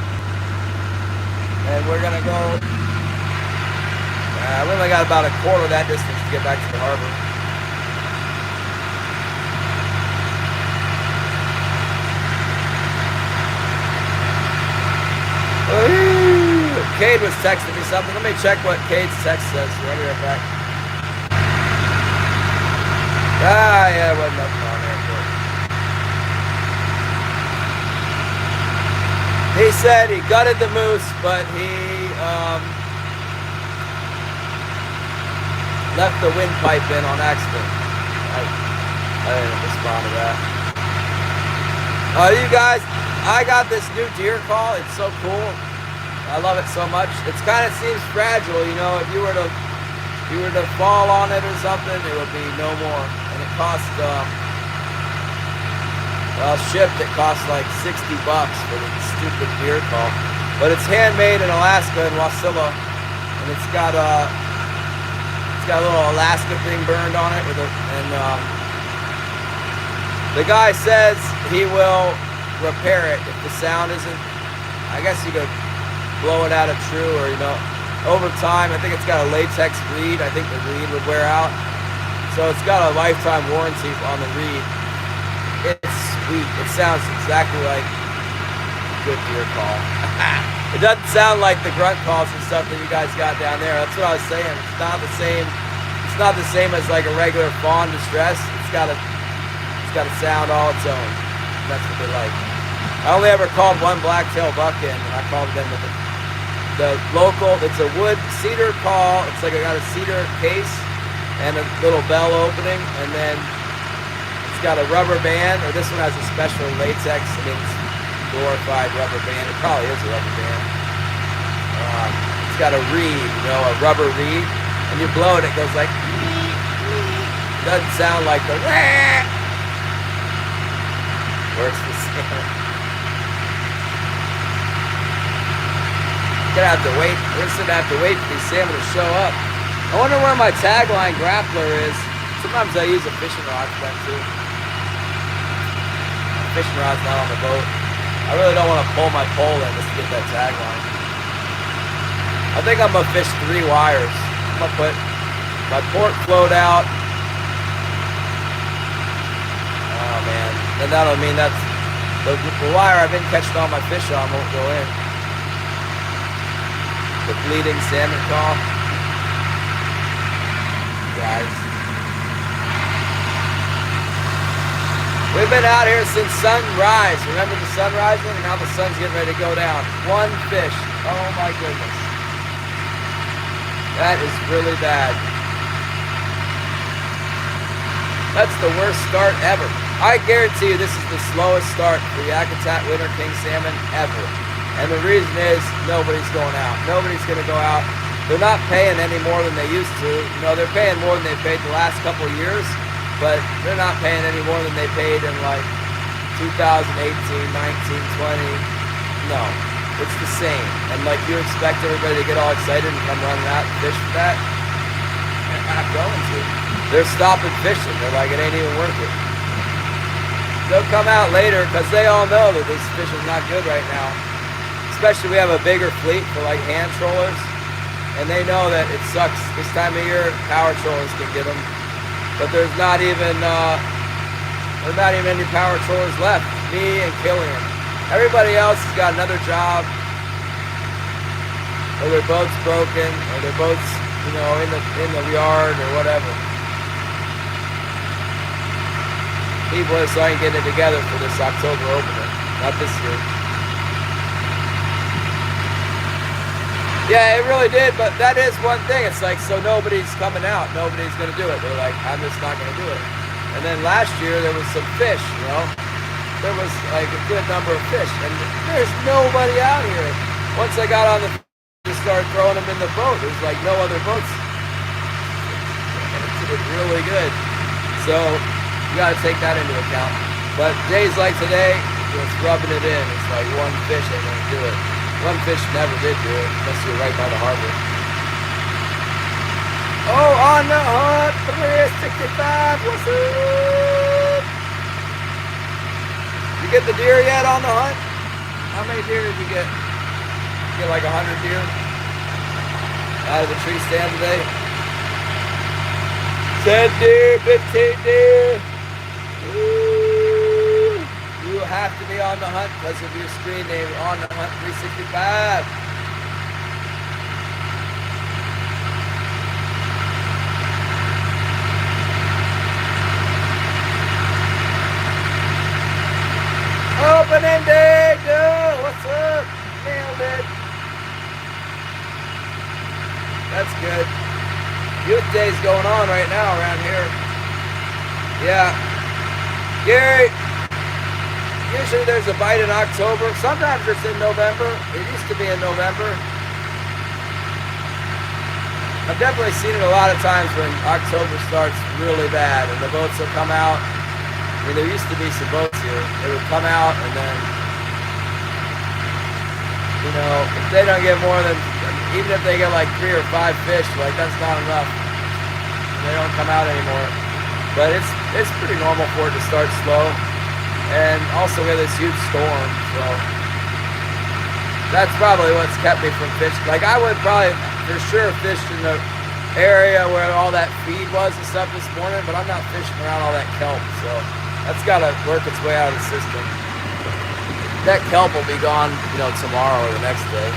And we're gonna go, we only got about a quarter of that distance to get back to the harbor. Cade was texting me something. Let me check what Cade's text says. I'll be right back. Yeah, it wasn't nothing on there. He said he gutted the moose, but he left the windpipe in on accident. I didn't respond to that. You guys, I got this new deer call. It's so cool. I love it so much. It kind of seems fragile, you know. If you were to fall on it or something, it would be no more. And it costs, well, shipped. It costs like $60 for the stupid deer call. But it's handmade in Alaska in Wasilla, and it's got a little Alaska thing burned on it the guy says he will repair it if the sound isn't. I guess you could blow it out of true, or you know, over time. I think it's got a latex reed. I think the reed would wear out, so it's got a lifetime warranty on the reed. It's sweet. It sounds exactly like a good deer call. It doesn't sound like the grunt calls and stuff that you guys got down there. That's what I was saying. It's not the same. It's not the same as like a regular fawn distress. It's got a sound all its own. That's what they like. I only ever called one blacktail buck in, and I called them with the local. It's a wood cedar call. It's like I got a cedar case and a little bell opening, and then it's got a rubber band, or this one has a special latex. I mean, it's glorified rubber band. It probably is a rubber band. It's got a reed, you know, a rubber reed, and you blow it, it goes like. It doesn't sound like the. Works the same. Gonna have to wait. We're just gonna have to wait for these salmon to show up. I wonder where my tagline grappler is. Sometimes I use a fishing rod for that too. My fishing rod's not on the boat. I really don't want to pull my pole in just to get that tagline. I think I'm gonna fish 3 wires. I'm gonna put my port float out. Oh man. Then that'll mean that's the wire I've been catching all my fish on won't go in. The bleeding salmon call. Guys. We've been out here since sunrise. Remember the sun rising? And now the sun's getting ready to go down. 1 fish. Oh my goodness. That is really bad. That's the worst start ever. I guarantee you this is the slowest start for Yakutat Winter King salmon ever. And the reason is nobody's going out. Nobody's going to go out. They're not paying any more than they used to. You know, they're paying more than they paid the last couple of years, but they're not paying any more than they paid in like 2018, 19, 20. No, it's the same. And like you expect everybody to get all excited and come running out and fish for that? They're not going to. They're stopping fishing. They're like, it ain't even worth it. They'll come out later because they all know that this fishing's not good right now. Especially we have a bigger fleet for like hand trollers, and they know that it sucks this time of year. Power trollers can get them, but there's not even any power trollers left. Me and Killian. Everybody else has got another job, or their boat's broken, or their boat's, you know, in the yard or whatever. People just ain't getting it together for this October opener. Not this year. Yeah, it really did, but that is one thing. It's like, so nobody's coming out. Nobody's going to do it. They're like, I'm just not going to do it. And then last year, there was some fish, you know. There was like a good number of fish, and there's nobody out here. Once I got on the just started throwing them in the boat, there's like no other boats. And it did really good. So you got to take that into account. But days like today, just rubbing it in. It's like 1 fish ain't going to do it. 1 fish never did do it, unless you're right by the harbor. Oh, on the hunt, 365, what's up? You get the deer yet on the hunt? How many deer did you get? You get like 100 deer out of the tree stand today? 10 deer, 15 deer. Woo. You have to be on the hunt because of your screen name, On the Hunt 365. Opening day, dude. What's up? Nailed it. That's good. Youth Day's going on right now around here. Yeah. Gary. Usually there's a bite in October. Sometimes it's in November. It used to be in November. I've definitely seen it a lot of times when October starts really bad and the boats will come out. I mean, there used to be some boats here. They would come out and then, you know, if they don't get more than, even if they get like 3 or 5 fish, like that's not enough. They don't come out anymore. But it's pretty normal for it to start slow. And also we have this huge storm, so that's probably what's kept me from fishing. Like I would probably for sure fish in the area where all that feed was and stuff this morning, but I'm not fishing around all that kelp, so that's got to work its way out of the system. That kelp will be gone, you know, tomorrow or the next day.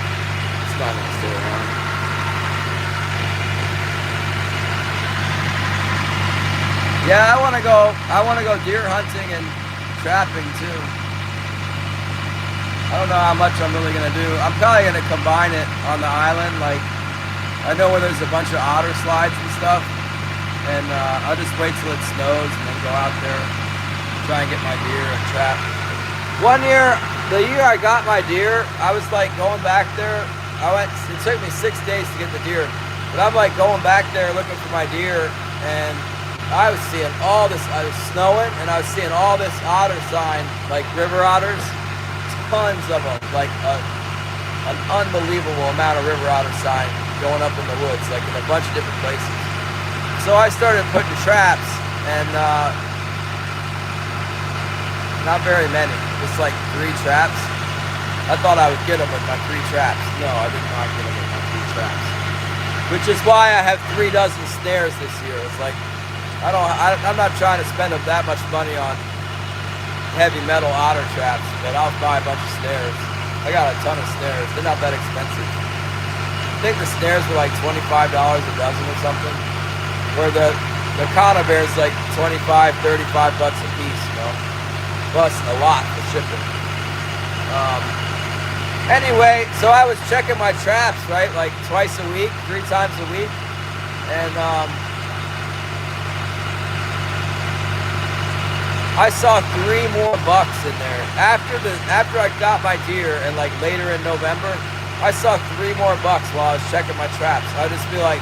It's not going to stay around. Yeah, I want to go deer hunting and trapping too. I don't know how much I'm really going to do. I'm probably going to combine it on the island. Like, I know where there's a bunch of otter slides and stuff. And I'll just wait till it snows and then go out there, try and get my deer and trap. One year, the year I got my deer, I was like going back there. It took me 6 days to get the deer. But I'm like going back there looking for my deer, and I was seeing all this, I was snowing, and I was seeing all this otter sign, like river otters, tons of them, like an unbelievable amount of river otter sign going up in the woods, like in a bunch of different places. So I started putting traps, and not very many, just like 3 traps. I thought I would get them with my 3 traps. No, I did not get them with my 3 traps. Which is why I have 3 dozen snares this year. It's like, I'm not trying to spend that much money on heavy metal otter traps, but I'll buy a bunch of snares. I got a ton of snares. They're not that expensive. I think the snares were like $25 a dozen or something. Where the conibear is like 25, 35 bucks a piece, you know. Plus a lot for shipping. Anyway, so I was checking my traps, right? Like twice a week, 3 times a week. And I saw 3 more bucks in there. After I got my deer and like later in November, I saw 3 more bucks while I was checking my traps. I'd just be like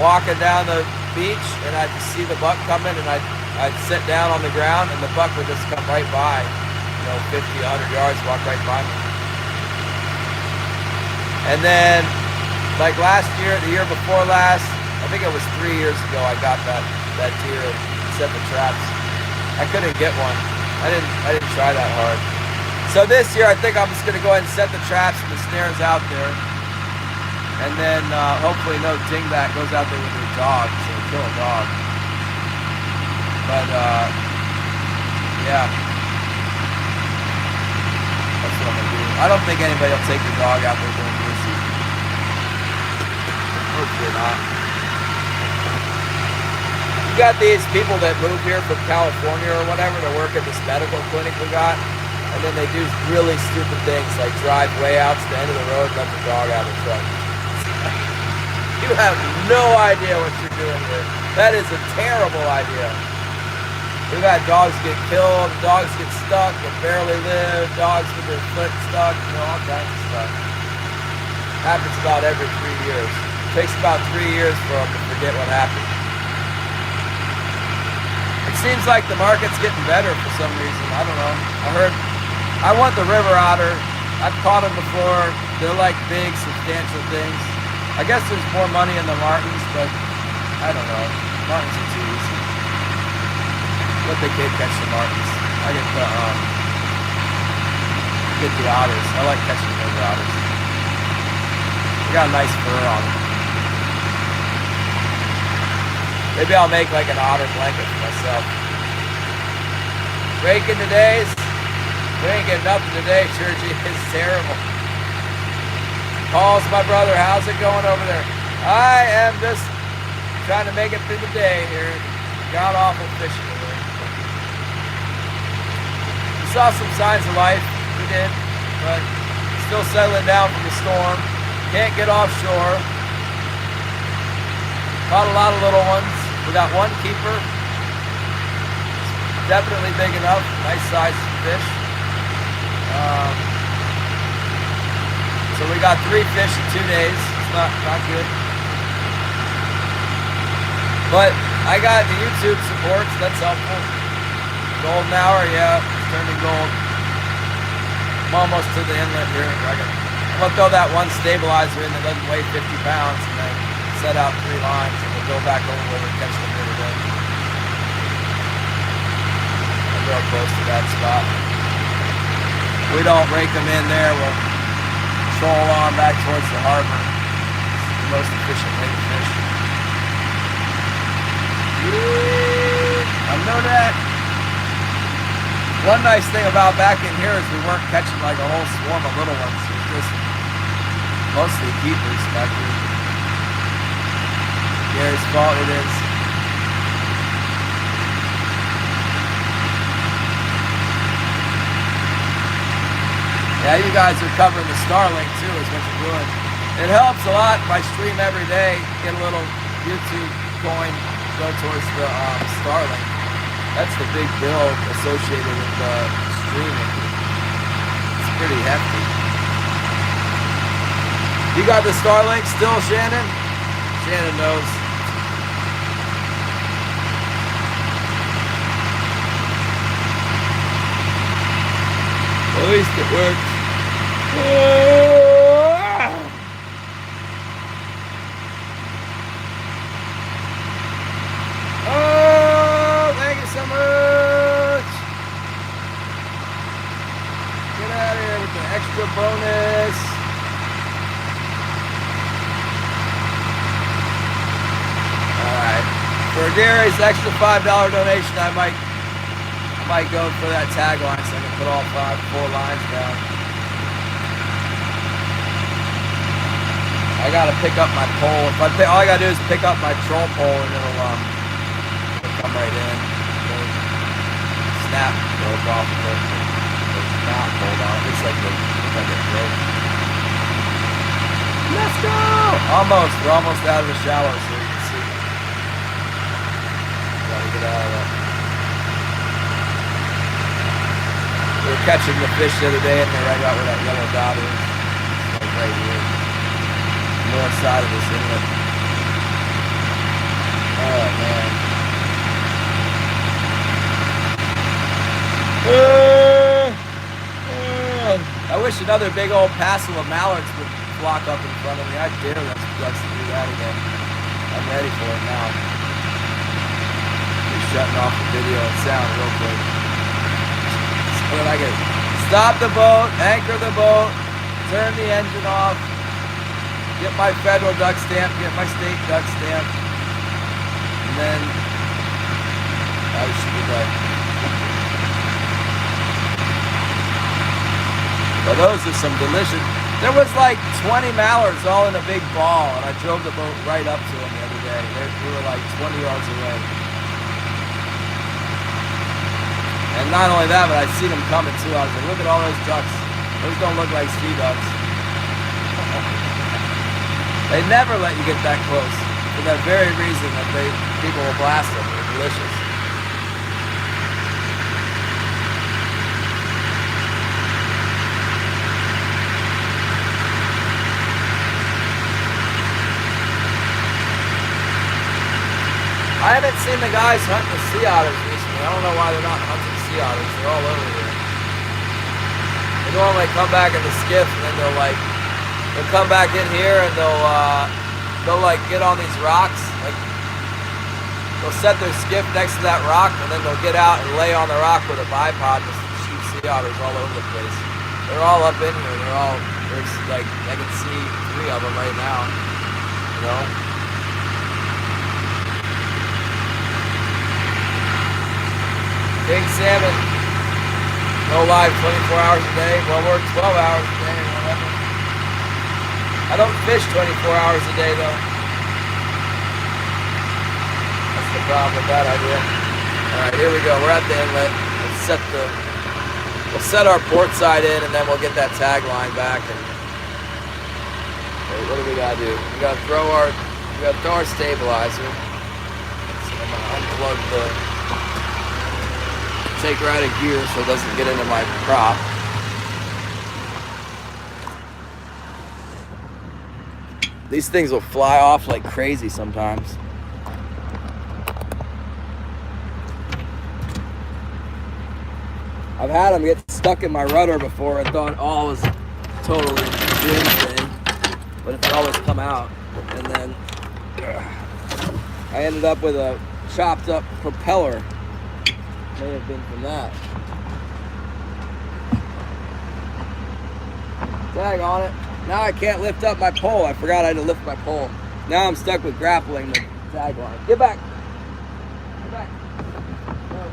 walking down the beach and I'd just see the buck coming and I'd sit down on the ground and the buck would just come right by, you know, 50, 100 yards, walk right by me. And then like last year, the year before last, I think it was 3 years ago, I got that deer and set the traps. I couldn't get one. I didn't try that hard. So this year, I think I'm just gonna go ahead and set the traps and the snares out there, and then hopefully no dingbat goes out there with their dog, so kill a dog. But yeah, that's what I'm gonna do. I don't think anybody will take the dog out there during deer season. Hopefully not. You got these people that move here from California or whatever to work at this medical clinic we got, and then they do really stupid things like drive way out to the end of the road and let the dog out of the truck. You have no idea what you're doing here. That is a terrible idea. We've had dogs get killed, dogs get stuck and barely live, dogs with their foot stuck, you know, all kinds of stuff. Happens about every 3 years. It takes about 3 years for them to forget what happened. It seems like the market's getting better for some reason. I don't know. I want the river otter. I've caught them before. They're like big, substantial things. I guess there's more money in the martins, but I don't know. Martins are too easy. But they can't catch the martins. I get the otters. I like catching the river otters. They got a nice fur on them. Maybe I'll make like an otter blanket for myself. Raking today's. We ain't getting nothing today, Churchy. It's terrible. Calls my brother. How's it going over there? I am just trying to make it through the day here. God awful fishing today. We saw some signs of life. We did. But still settling down from the storm. Can't get offshore. Caught a lot of little ones. We got 1 keeper. Definitely big enough. Nice sized fish. Um, so we got 3 fish in 2 days. It's not good. But I got the YouTube support, so that's helpful. Golden hour, yeah, it's turning gold. I'm almost to the inlet here. I'm gonna throw that one stabilizer in that doesn't weigh 50 pounds and then set out 3 lines and we'll go back over where we catch them the other day. I'm real close to that spot. We don't rake them in there, we'll troll on back towards the harbor. It's the most efficient way to fish. I know that. One nice thing about back in here is we weren't catching like a whole swarm of little ones. It was just mostly keepers back here. Gary's fault it is. Yeah, you guys are covering the Starlink too, is what you're doing. It helps a lot if I stream every day, get a little YouTube coin, go towards the Starlink. That's the big bill associated with streaming. It's pretty hefty. You got the Starlink still, Shannon? Shannon knows. At least it works. Oh, thank you so much. Get out of here with the extra bonus. Alright. For Gary's extra $5 donation, I might go for that tagline so I can put all 4 lines down. I gotta pick up my pole. All I gotta do is pick up my troll pole and it'll come right in. The snap broke off the mount pulled out. Looks like it broke. Let's go! Almost. We're almost out of the shallows so you can see. Gotta get out of that. We were catching the fish the other day and they're right about where that yellow dot is. Like right here. North side of this inlet. Oh man. I wish another big old passel of mallards would flock up in front of me. I dare those ducks to do that again. I'm ready for it now. Just shutting off the video and sound real quick. So that I can stop the boat, anchor the boat, turn the engine off, get my federal duck stamp, get my state duck stamp, and then I should be done. Well, those are some delicious. There was like 20 mallards all in a big ball, and I drove the boat right up to them the other day. We were like 20 yards away. And not only that, but I'd seen them coming too. I was like, look at all those ducks. Those don't look like sea ducks. They never let you get that close for that very reason that people will blast them. They're delicious. I haven't seen the guys hunting the sea otters recently. I don't know why they're not hunting sea otters. They're all over here. They normally come back in the skiff and then they'll come back in here and they'll like get on these rocks. Like they'll set their skiff next to that rock and then they'll get out and lay on the rock with a bipod and shoot sea otters all over the place. They're all up in here. There's like I can see 3 of them right now. You know. Big salmon, no live 24 hours a day. Well, we're 12 hours a day or whatever. I don't fish 24 hours a day though. That's the problem with that idea. Alright, here we go. We're at the inlet. We'll set our port side in and then we'll get that tag line back. And wait, what do we gotta do? We gotta throw our stabilizer. So I'm gonna unplug take her out of gear so it doesn't get into my prop. These things will fly off like crazy sometimes. I've had them get stuck in my rudder before and thought all was totally doomsday, but it's always come out. And then I ended up with a chopped up propeller. May have been from that. Tag on it. Now I can't lift up my pole. I forgot I had to lift my pole. Now I'm stuck with grappling the tag line. Get back. Get back. No.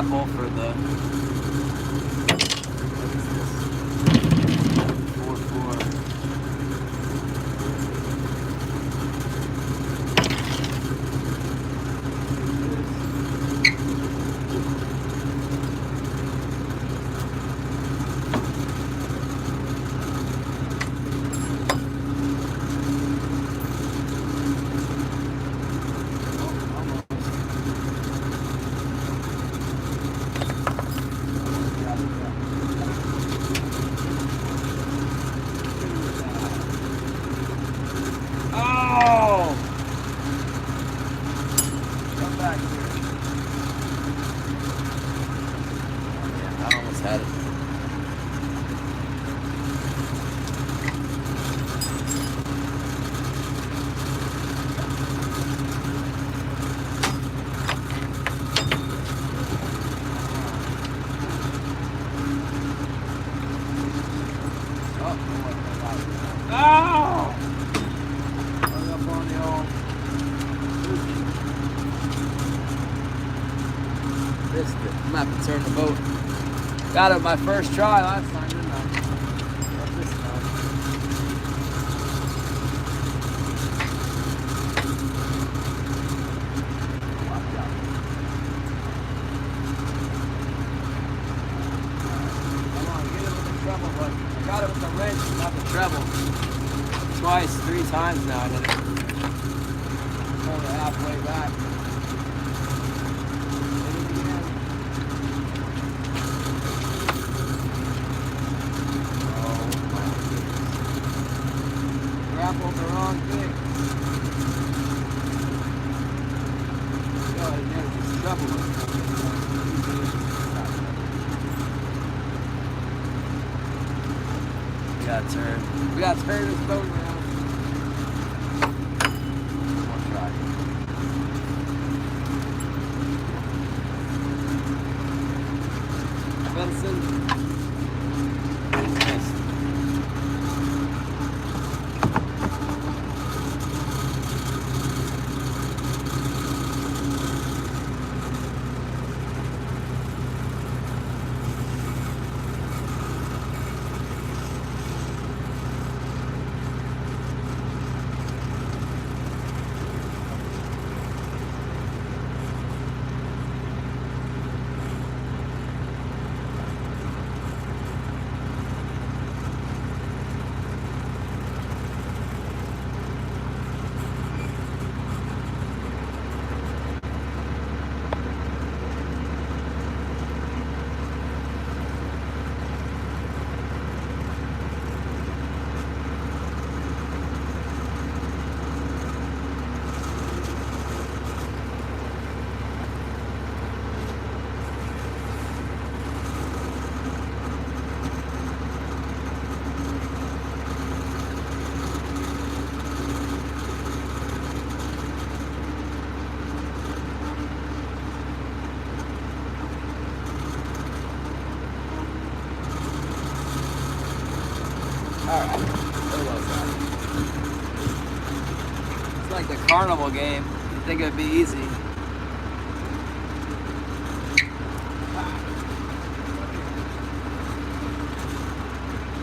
grapple for the. What is this? 4-4. I'm gonna have to turn the boat. Got it my first try last time, didn't I? Not this time. Come on, get it with the treble, but I got it with the wrench, not the treble. Twice, 3 times now, and then pulled it halfway back. Grappled the wrong thing. God, yeah, it's trouble. We gotta turn. We gotta turn this boat around. One try. Benson. Alright, it's like the carnival game. You'd think it'd be easy.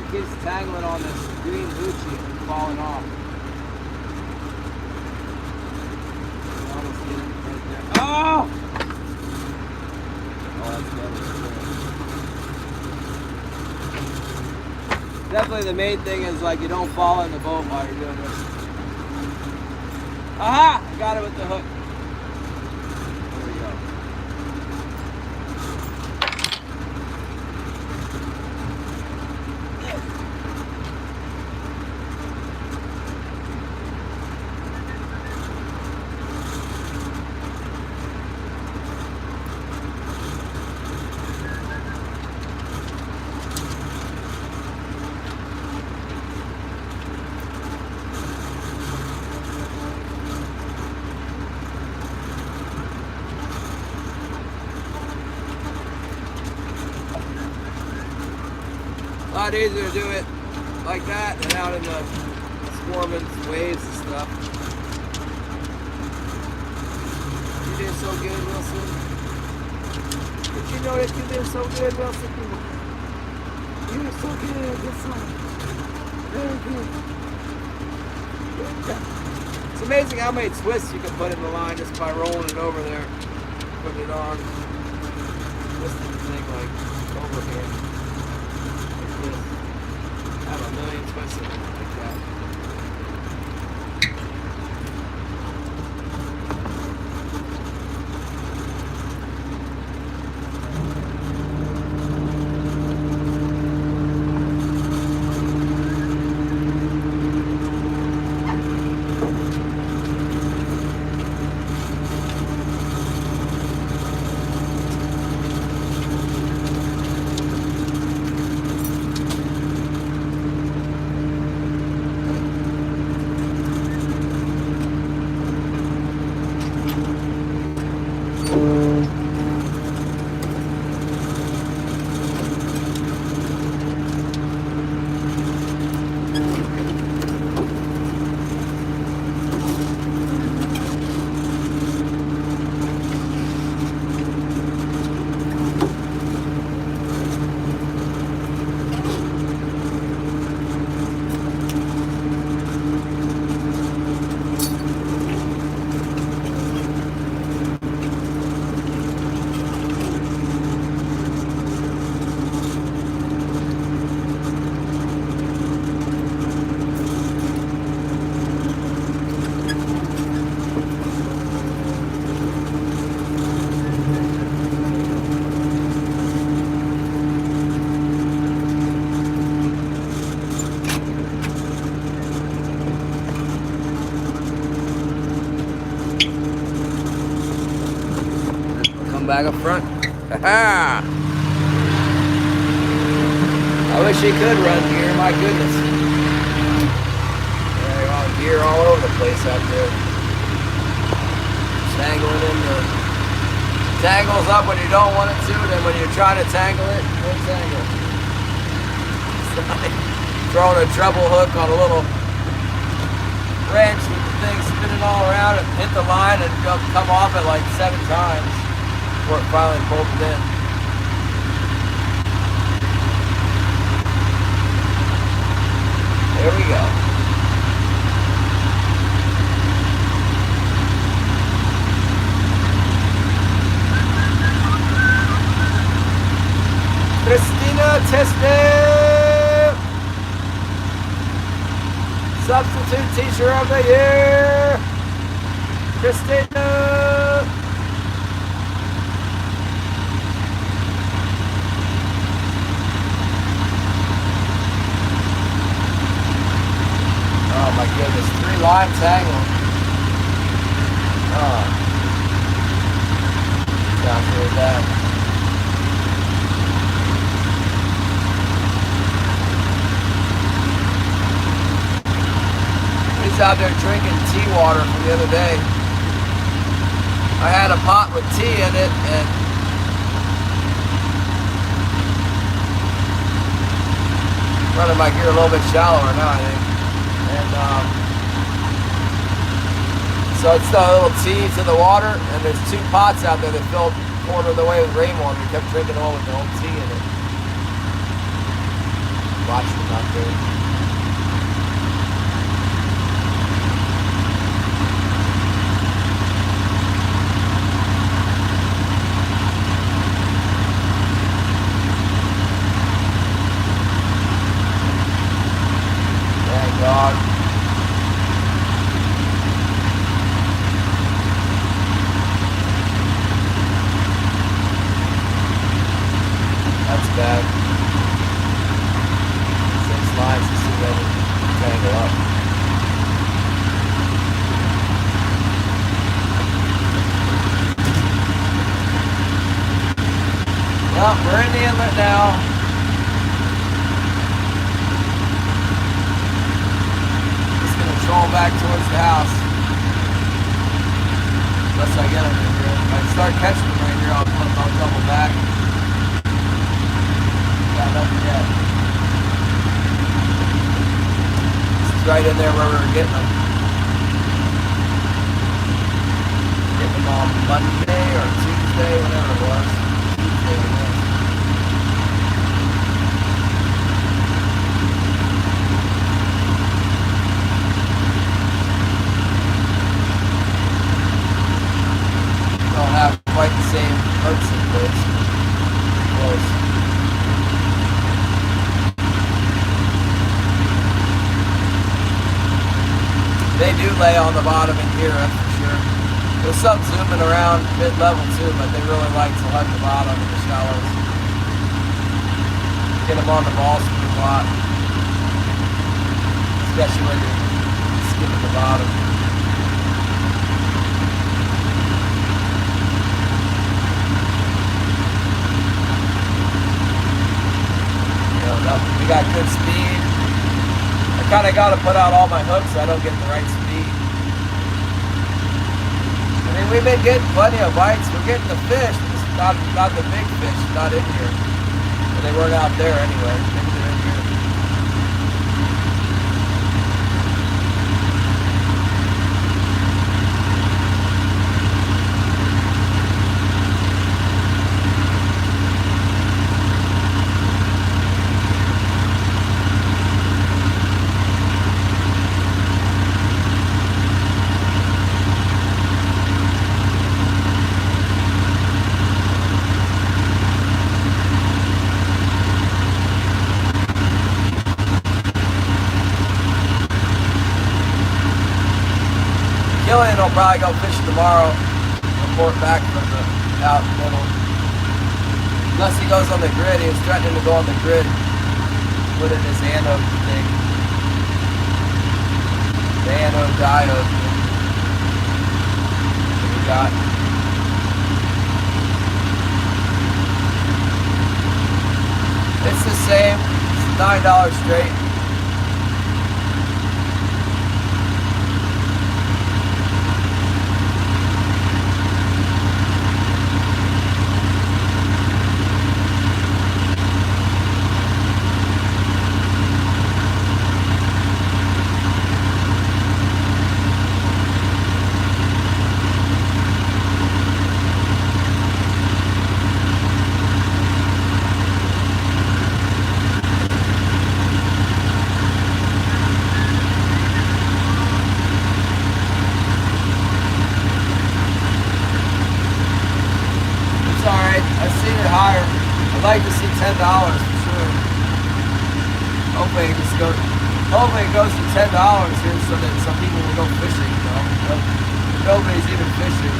It keeps tangling on this green hoochie and falling off. Almost get it right there. Oh! Oh, that's better. Definitely the main thing is like you don't fall in the boat while you're doing this. Aha! I got it with the hook. There we go. A lot easier to do it like that than out in the swarming waves and stuff. You did so good, Wilson. You know that you've been so good, Wilson. You were so good. Good son. Very good. Good job. It's amazing how many twists you can put in the line just by rolling it over there. Putting it on. Twisting the thing like over here. Like this. I have a million twists in it like that. Back up front. Ha-ha! I wish he could run gear, my goodness. There are gear all over the place out there. Tangling in the tangles up when you don't want it to, then when you're trying to tangle it, no tangle. It's like throwing a treble hook on a little wrench with the thing spinning all around and hit the line and come off it like 7 times. Before it finally bolted in. There we go. Christina Tested, Substitute Teacher of the Year. Christina. Oh my goodness, 3 line tangle. Oh. Sounds really bad. He's out there drinking tea water from the other day. I had a pot with tea in it and running my gear a little bit shallower now, I think. And so it's the little tea to the water, and there's 2 pots out there that filled a quarter of the way with rainwater. We kept drinking all with the old tea in it. Watching them out there. Thank God. That's bad. 6 lines to see that tangle up. Well, we're in the inlet now. Just gonna troll back towards the house. Unless I get them in here. If I start catching them right here, I'll double back. Got nothing yet. This is right in there where we were getting them. Getting them on Monday or Tuesday, whatever it was. Don't have quite the same hooks in place. Close. They do lay on the bottom in here, that's for sure. There's some zooming around mid-level too, but they really like to hug the bottom in the shallows. Get them on the ball screw a lot, especially when you're skimming the bottom. We got good speed. I kind of got to put out all my hooks so I don't get the right speed. I mean, we've been getting plenty of bites. We're getting the fish, just not the big fish, not in here. But they weren't out there anyway. Maybe they're in here. Killian will probably go fishing tomorrow. Report back from the out middle. Unless he goes on the grid, he was threatening to go on the grid. Put in his anode thing. The anode diode that we got. It's the same. It's $9 straight. I'd like to see $10 for sure. Hopefully it goes to $10 here so that some people will go fishing, you know. But nobody's even fishing.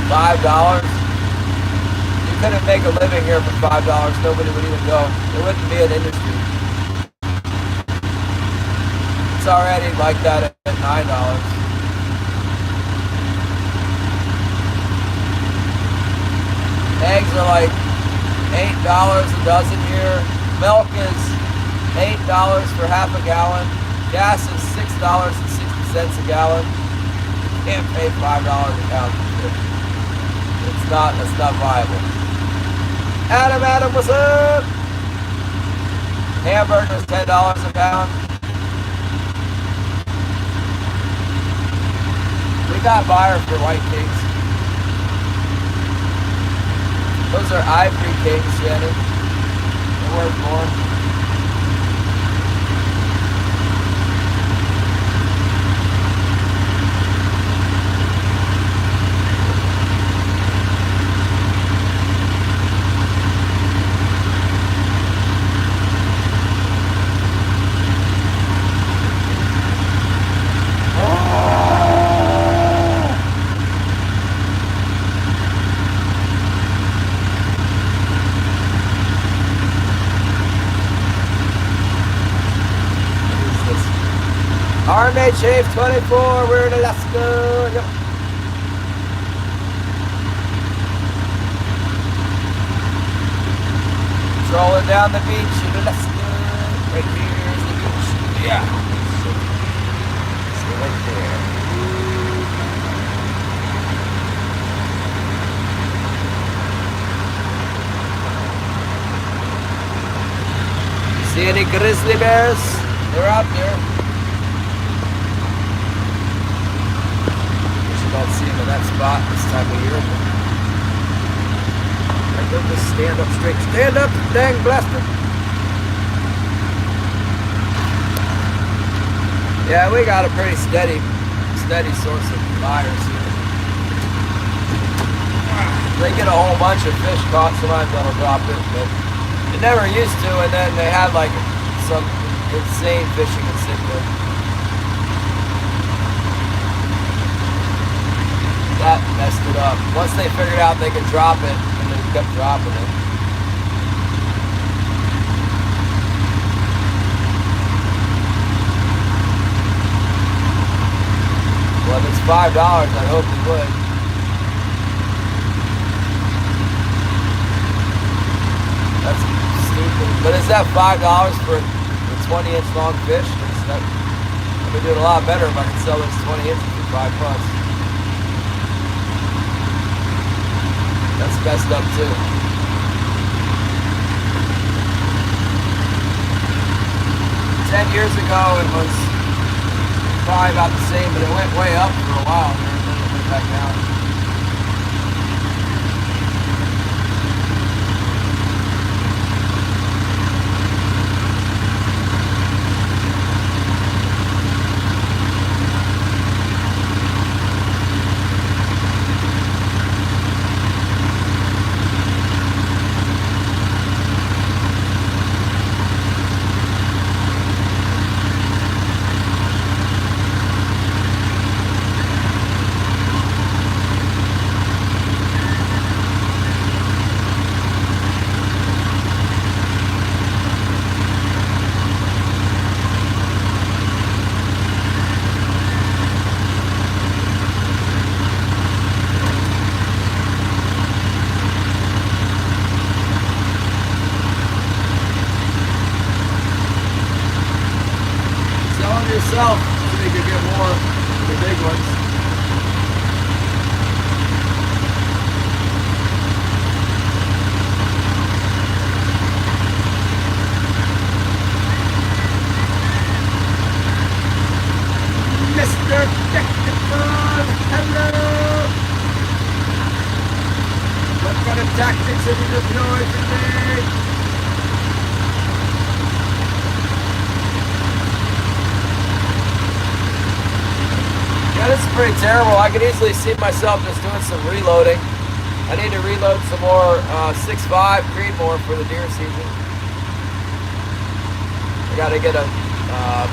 $5. You couldn't make a living here for $5. Nobody would even go. It wouldn't be an industry. It's already like that at $9. Eggs are like $8 a dozen here. Milk is $8 for half a gallon. Gas is $6.60 a gallon. You can't pay $5 a gallon for fish. It's not viable. Adam, what's up? Hamburgers, $10 a pound. We got buyer for white cakes. Those are ivory cakes, Shannon. They're worth more. Army Chief 24, we're in Alaska. Yep. Strolling down the beach in Alaska. Right here is the beach. Yeah. See right there. See any grizzly bears? They're out there. You don't see them in that spot this time of year. They'll just stand up straight. Stand up, dang blaster. Yeah, we got a pretty steady source of buyers here. They get a whole bunch of fish caught, sometimes that'll drop it, but it never used to, and then they had like some insane fishing in Sitka. That messed it up. Once they figured out they could drop it, and they kept dropping it. Well, if it's $5, I hope they would. That's stupid. But is that $5 for a 20-inch long fish? I'd be doing a lot better if I could sell this 20 inches for $5. That's messed up too. $10 ago it was probably about the same, but it went way up for a while there, and then it went back down. Yourself so you could get more of the big ones. Mr. Technical, hello! What kind of tactics have you deployed today? Yeah, this is pretty terrible. I could easily see myself just doing some reloading. I need to reload some more 6.5 Creedmoor for the deer season. I got to get a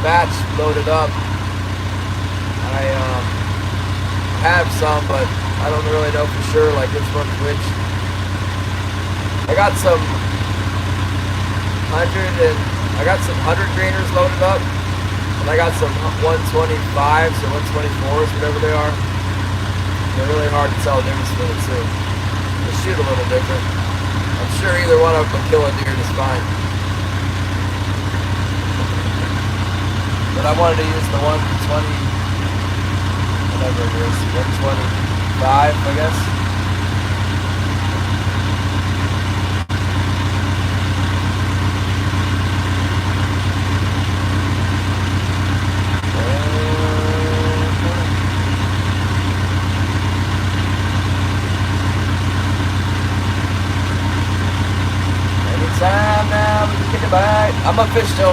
batch loaded up. I have some, but I don't really know for sure like which one's which. I got some 100 greeners loaded up. And I got some 125s or 124s, whatever they are. They're really hard to tell the difference between the two. They shoot a little different. I'm sure either one of them will kill a deer just fine. But I wanted to use the 120, whatever it is, 125, I guess. Time now, we can get a bite. I'm gonna fish till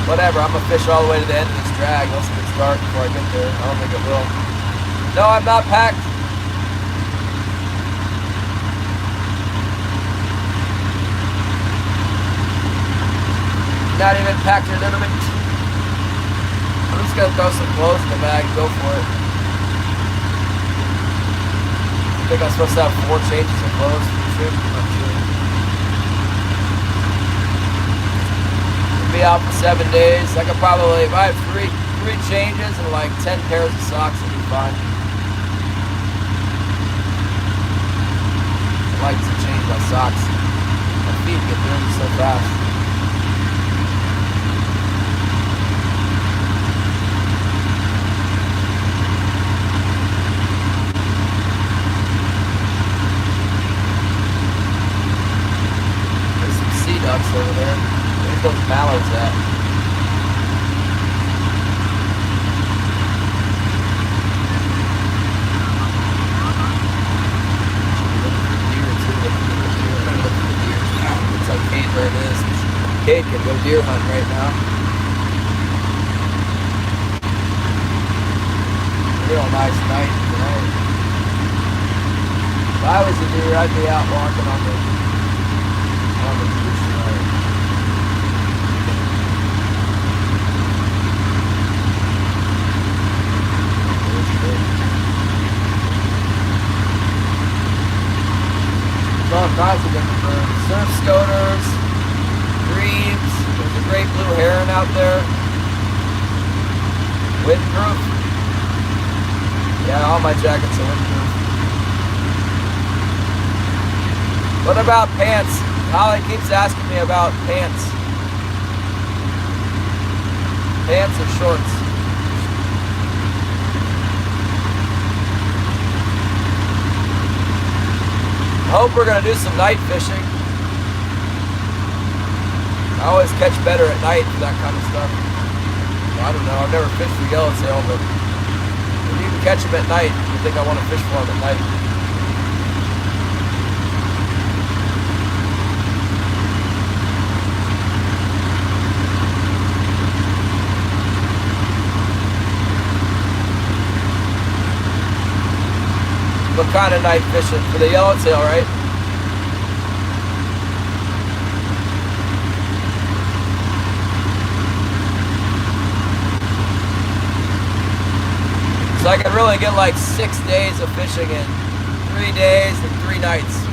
whatever. I'm gonna fish all the way to the end of this drag. Let's get started before I get there. I don't think it will. No, I'm not packed. Not even packed a little bit. I'm just gonna throw some clothes in the bag and go for it. I think I'm supposed to have 4 changes of clothes for the trip. I'm not sure. Be out for 7 days. I could probably, if I have three changes and like 10 pairs of socks, it'd be fine. I like to change my socks. My feet get dirty so fast. There's some sea ducks over there. Where's those mallards at? Looks like Kate where it is. Kate can go deer hunt right now. Real nice night tonight. If I was a deer, I'd be out walking on the beach tonight. There's all kinds of different birds. Surf scoters, grebes. There's a great blue heron out there. Windproof. Yeah, all my jackets are windproof. What about pants? Holly keeps asking me about pants. Pants or shorts? I hope we're going to do some night fishing. I always catch better at night for that kind of stuff. I don't know, I've never fished for yellowtail, but if you can catch them at night, you think I want to fish for them at night. What kind of night fishing? For the yellowtail, right? So I can really get like 6 days of fishing in 3 days and 3 nights.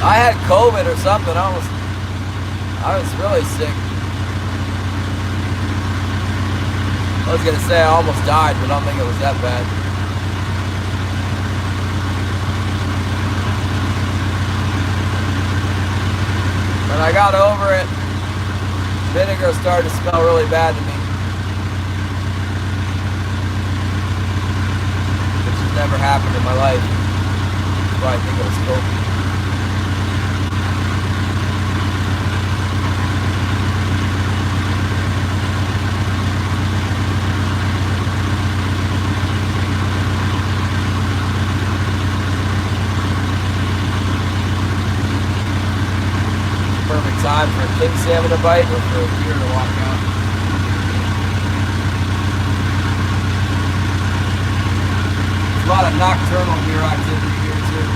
I had COVID or something. I was really sick. I was gonna say I almost died, but I don't think it was that bad. When I got over it, vinegar started to smell really bad to me, which has never happened in my life. That's why I think it was COVID. Time for a king salmon to bite or for a deer to walk out. There's a lot of nocturnal deer activity here too.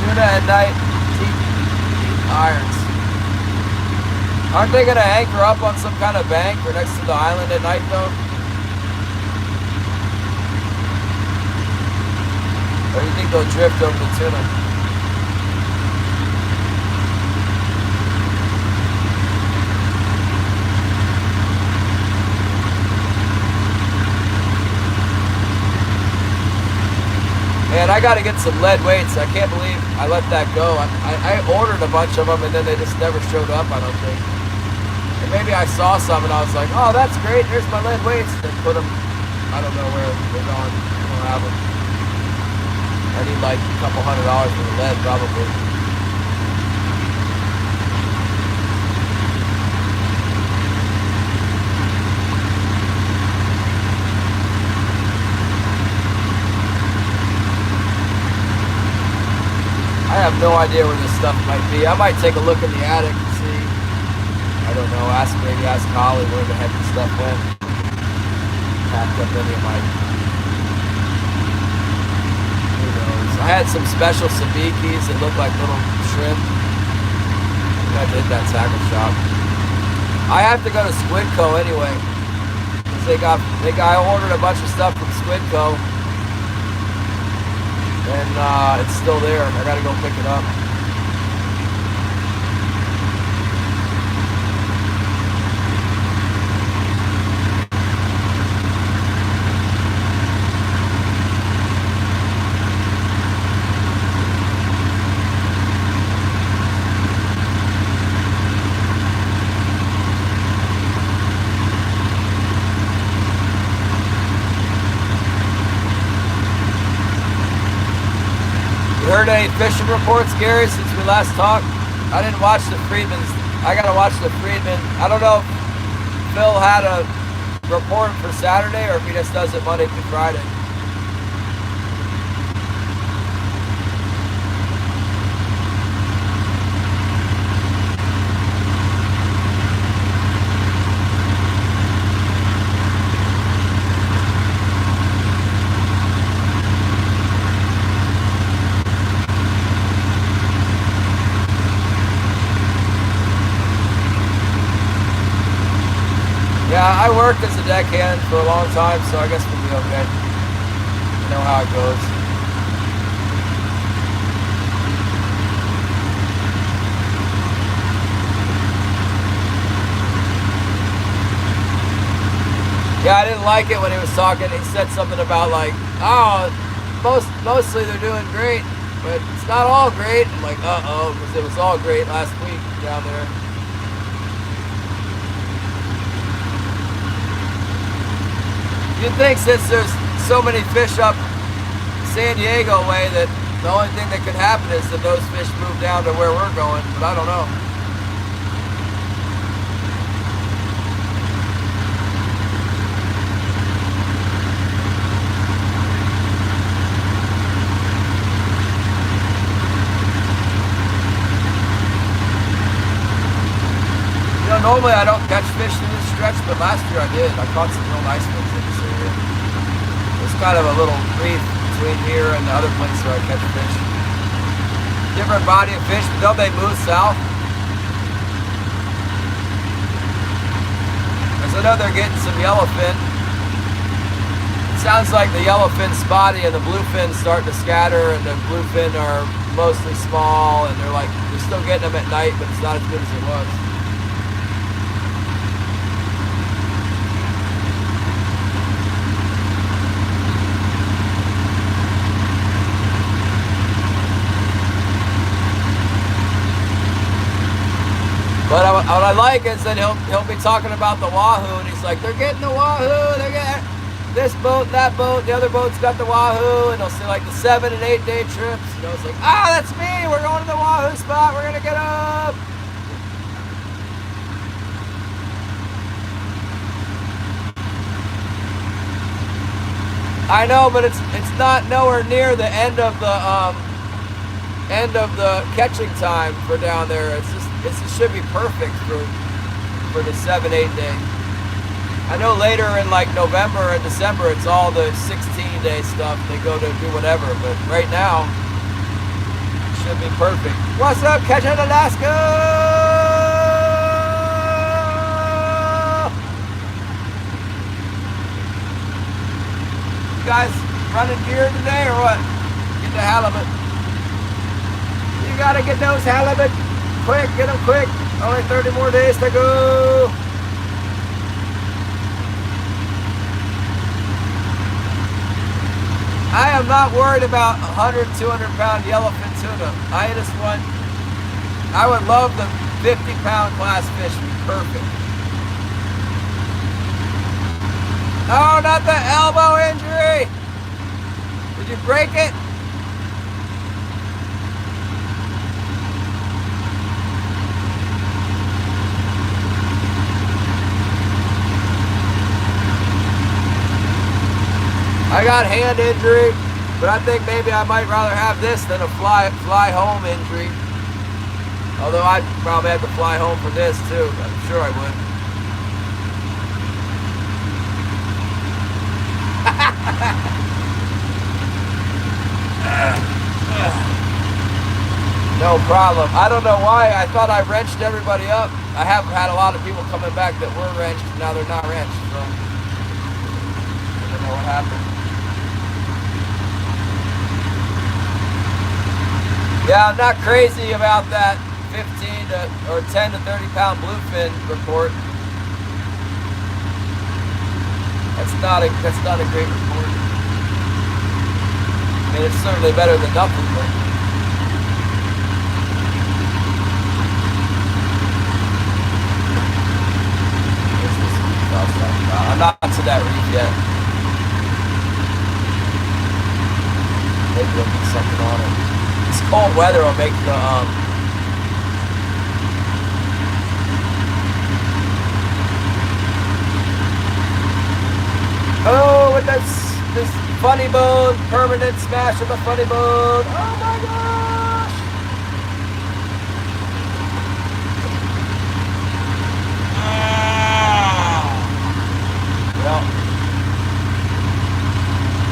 Tuna at night, deep irons. Aren't they going to anchor up on some kind of bank or next to the island at night though? Or do you think they'll drift over the tuna? Man, I gotta get some lead weights. I can't believe I let that go. I ordered a bunch of them and then they just never showed up, I don't think. And maybe I saw some and I was like, oh, that's great, here's my lead weights. And put them, I don't know where they're going. I don't have them. I need like a couple $100 for the lead, probably. I have no idea where this stuff might be. I might take a look in the attic and see. I don't know. Maybe ask Holly where the heck this stuff went. Packed up any of my. I had some special sabikis that look like little shrimp. I did that tackle shop. I have to go to Squidco anyway. Cause I ordered a bunch of stuff from Squidco. And it's still there. I gotta go pick it up. You heard any fishing reports, Gary, since we last talked? I didn't watch the Freedmen's. I gotta watch the Freedmen. I don't know if Phil had a report for Saturday or if he just does it Monday through Friday. Yeah, I worked as a deckhand for a long time, so I guess we'll be okay. You know how it goes. Yeah, I didn't like it when he was talking. He said something about like, oh, mostly they're doing great, but it's not all great. I'm like, uh-oh, because it was all great last week down there. You'd think since there's so many fish up San Diego way that the only thing that could happen is that those fish move down to where we're going, but I don't know. You know, normally I don't catch fish in this stretch, but last year I did. I caught some real nice ones in this area. There's kind of a little reef between here and the other place where I catch fish. Different body of fish, but don't they move south? Because I know they're getting some yellowfin. It sounds like the yellowfin's spotty and the bluefin starting to scatter, and the bluefin are mostly small, and they're still getting them at night, but it's not as good as it was. But what I like is that he'll be talking about the wahoo, and he's like, they're getting the wahoo, they're getting this boat, that boat, the other boat's got the wahoo, and he'll say like the 7 and 8 day trips. You know, it's like, that's me, we're going to the wahoo spot, we're gonna get up. I know, but it's not nowhere near the end of the catching time for down there. It should be perfect for the 7-8 day. I know later in like November and December it's all the 16-day stuff. They go to do whatever, but right now it should be perfect. What's up, Catching Alaska? You guys running gear today or what? Get the halibut. You gotta get those halibut. Quick, get them quick. Only 30 more days to go. I am not worried about 100, 200 pound yellowfin tuna. I would love the 50 pound class fish. Would be perfect. Oh, not the elbow injury. Did you break it? I got hand injury, but I think maybe I might rather have this than a fly home injury. Although I'd probably have to fly home for this too. I'm sure I would. No problem. I don't know why. I thought I wrenched everybody up. I have had a lot of people coming back that were wrenched. Now they're not wrenched. So I don't know what happened. Yeah, I'm not crazy about that 15 or 10 to 30 pound bluefin report. That's not a great report. I mean, it's certainly better than nothing, but I'm not to that reef yet. Maybe there'll be something on it. cold weather will make the oh, with this funny bone, permanent smash of the funny bone. Oh my gosh! Well,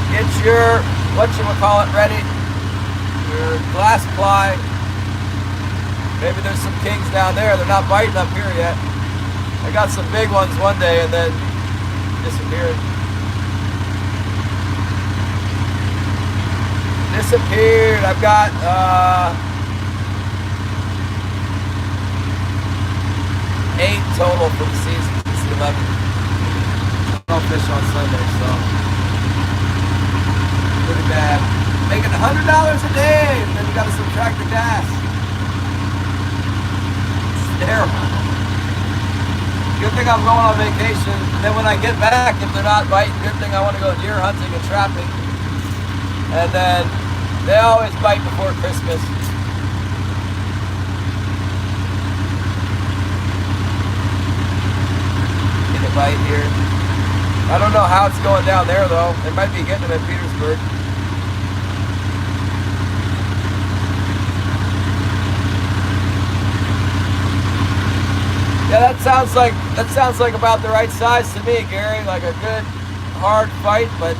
get your, whatchamacallit ready, your glass ply. Maybe there's some kings down there. They're not biting up here yet. I got some big ones one day and then disappeared. I've got 8 total for the season. It's the 11th. I'll fish on Sunday, so pretty bad. Making $100 a day, and then you got to subtract the gas. It's terrible. Good thing I'm going on vacation. Then when I get back, if they're not biting, good thing I want to go deer hunting and trapping. And then they always bite before Christmas. Get a bite here. I don't know how it's going down there though. They might be getting them in Petersburg. Yeah, that sounds like about the right size to me, Gary. Like a good hard fight, but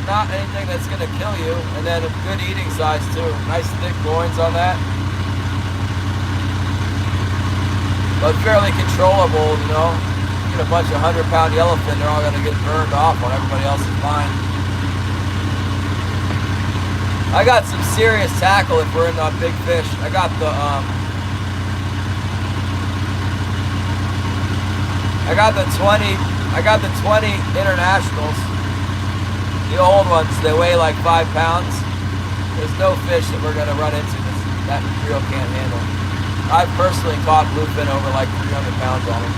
not anything that's gonna kill you. And then a good eating size too. Nice thick loins on that. But fairly controllable, you know. Get a bunch of 100-pound yellowfin, they're all gonna get burned off on everybody else's line. I got some serious tackle if we're in on big fish. I got the 20 internationals. The old ones, they weigh like 5 pounds. There's no fish that we're gonna run into that reel can't handle. I've personally caught bluefin over like 300 pounds on them.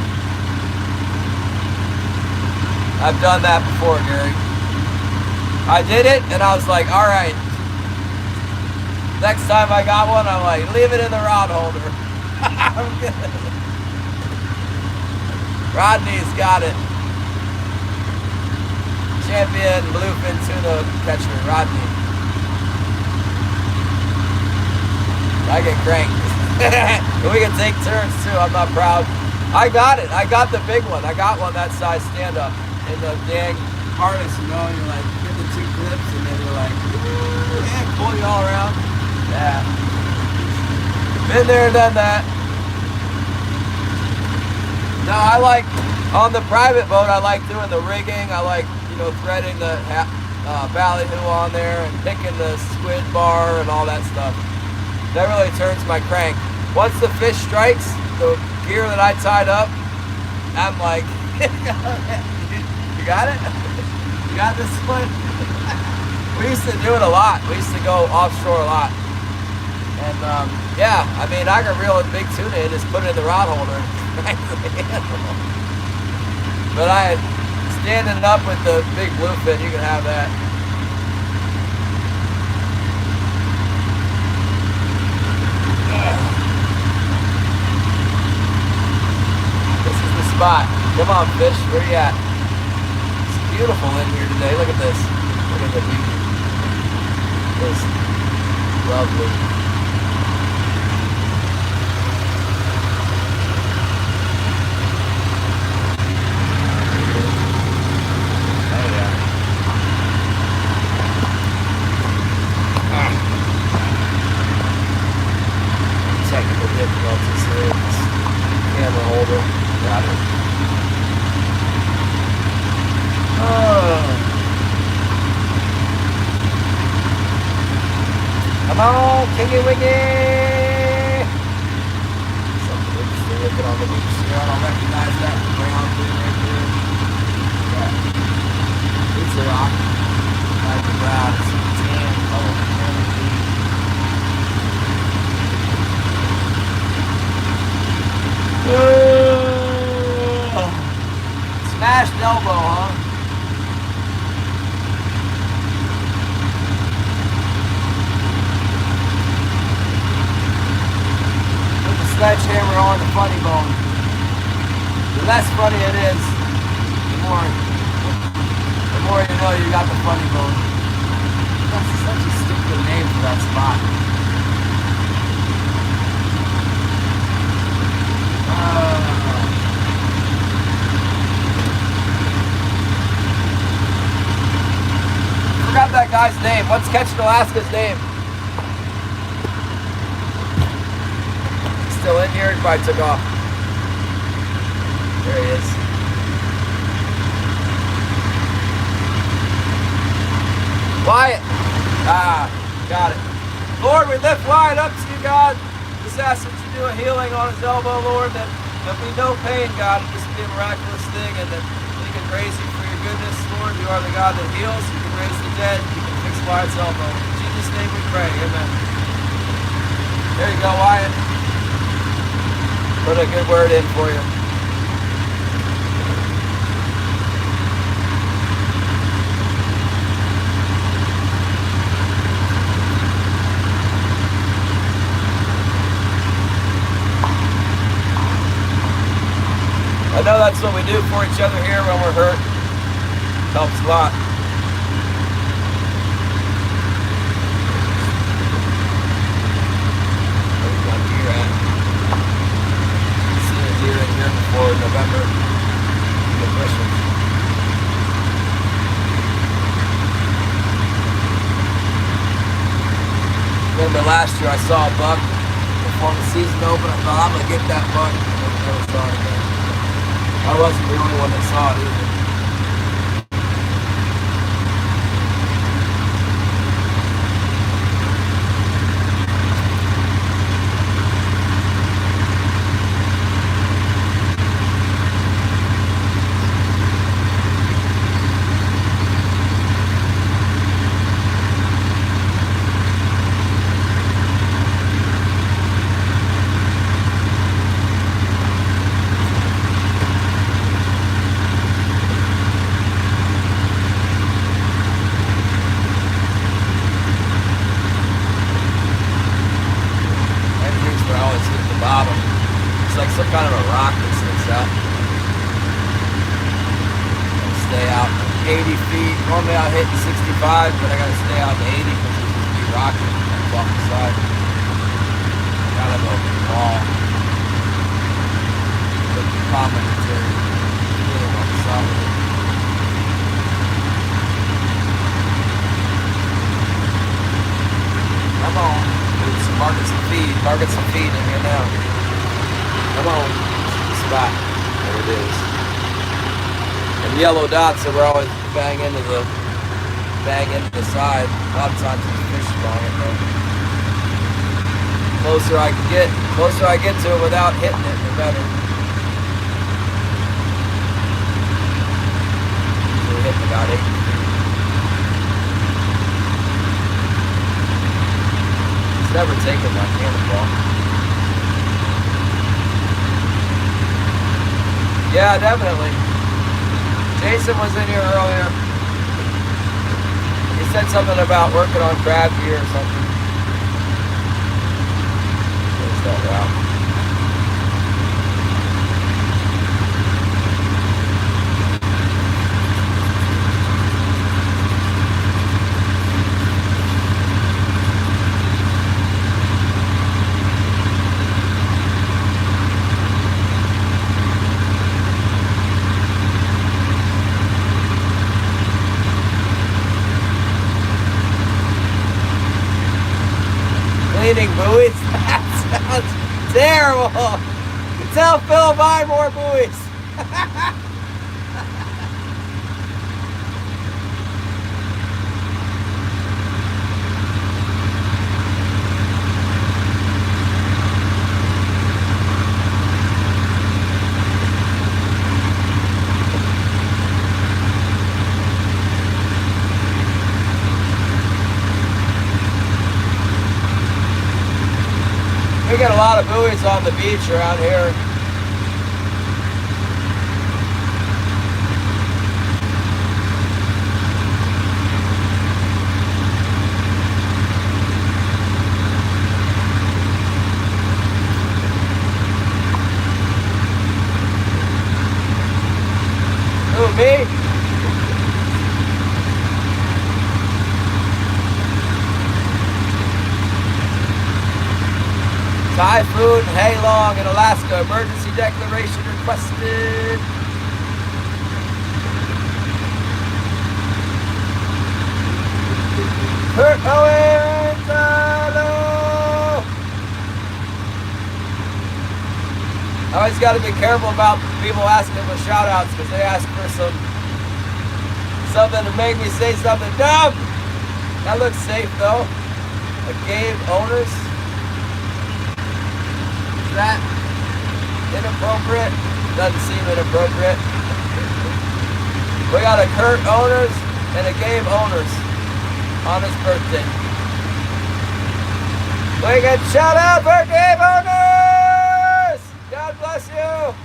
I've done that before, Gary. I did it and I was like, all right. Next time I got one, I'm like, leave it in the rod holder. I'm good. Rodney's got it. Champion bluefin tuna catcher, Rodney. I get cranked. We can take turns too, I'm not proud. I got it, I got the big one. I got one that size stand up in the dang harness, you know, and you're like, get the 2 clips and then you're like, yeah, pull you all around. Yeah. Been there, done that. No, I like, on the private boat, I like doing the rigging. I like, you know, threading the ballyhoo on there and picking the squid bar and all that stuff. That really turns my crank. Once the fish strikes, the gear that I tied up, I'm like, you got it? You got this one? We used to do it a lot. We used to go offshore a lot. And yeah, I mean, I can reel a big tuna and just put it in the rod holder and crank the handle. But standing up with the big bluefin, you can have that. This is the spot. Come on, fish. Where you at? It's beautiful in here today. Look at this. Look at the beauty. It's lovely. Technical difficulties here. Camera holder. Got it. Come on, kingy wiggy! Something interesting looking on the beach here. I don't recognize that brown thing right there. Yeah. It's a rock. Like the brown. It's a tan color. Smashed elbow, huh? sledgehammer on the funny bone. The less funny it is, the more you know you got the funny bone. That's such a stupid name for that spot. Forgot that guy's name. What's Catching Alaska's name? Still in here? He probably took off. There he is. Wyatt. Got it. Lord, we lift Wyatt up to you, God. Just ask that you do a healing on his elbow, Lord, that there'll be no pain, God. It'll just be a miraculous thing, and that we can praise you for your goodness, Lord. You are the God that heals. You can raise the dead. You can fix Wyatt's elbow. In Jesus' name we pray. Amen. There you go, Wyatt. Put a good word in for you. I know that's what we do for each other here when we're hurt. Helps a lot. Where's my deer at? Seen a deer in here before in November. The bushes. Remember last year I saw a buck before the season opened. I thought I'm gonna get that buck. I never saw it again. I wasn't the only one that saw it either. Some kind of a rock that sticks out. Stay out 80 feet. Normally I'll hit 65, but I gotta stay out to 80 because there's this big rock that's off the side. Kind of a wall. But commentary feeling on the side of it. Come on. There's some target some feed in here now. Come on, the spot. There it is. And yellow dots that we're always bang into the side. A lot of times there's fish on it though. Closer I get to it without hitting it, the better. Usually hitting about 8 feet. It's never taken my cannonball. Yeah, definitely. Jason was in here earlier. He said something about working on crab gear or something. Where's that route? Cleaning buoys? That sounds terrible. Tell Phil buy more buoys. We got a lot of buoys on the beach around here. Typhoon Hailong in Alaska. Emergency declaration requested. Kurt Owens, hello. I always got to be careful about people asking for shout outs because they ask for something to make me say something dumb. That looks safe though. A game owners. Is that inappropriate? Doesn't seem inappropriate. We got a Kurt owners and a game owners on his birthday. We can shout out for game owners! God bless you.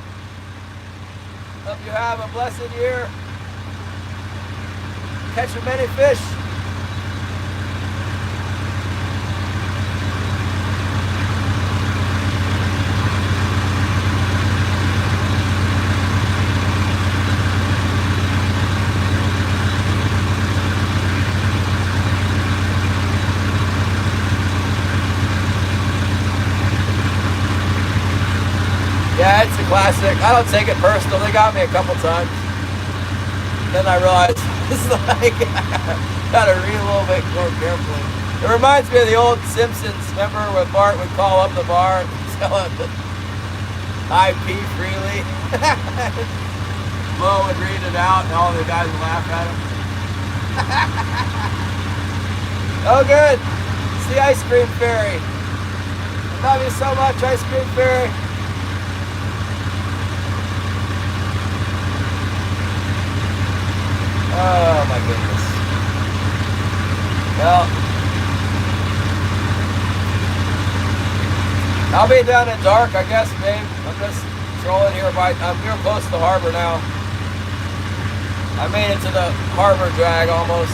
Hope you have a blessed year. Catching many fish. Yeah, it's a classic. I don't take it personal. They got me a couple times. Then I realized it's like gotta read a little bit more carefully. It reminds me of the old Simpsons. Remember when Bart would call up the bar and tell him that I pee freely? Mo would read it out and all the guys would laugh at him. Oh good. It's the ice cream fairy. I love you so much, ice cream fairy. Oh my goodness. Well, I'll be down in dark, I guess, babe. I'm just trolling here I'm real close to the harbor now. I made it to the harbor drag almost.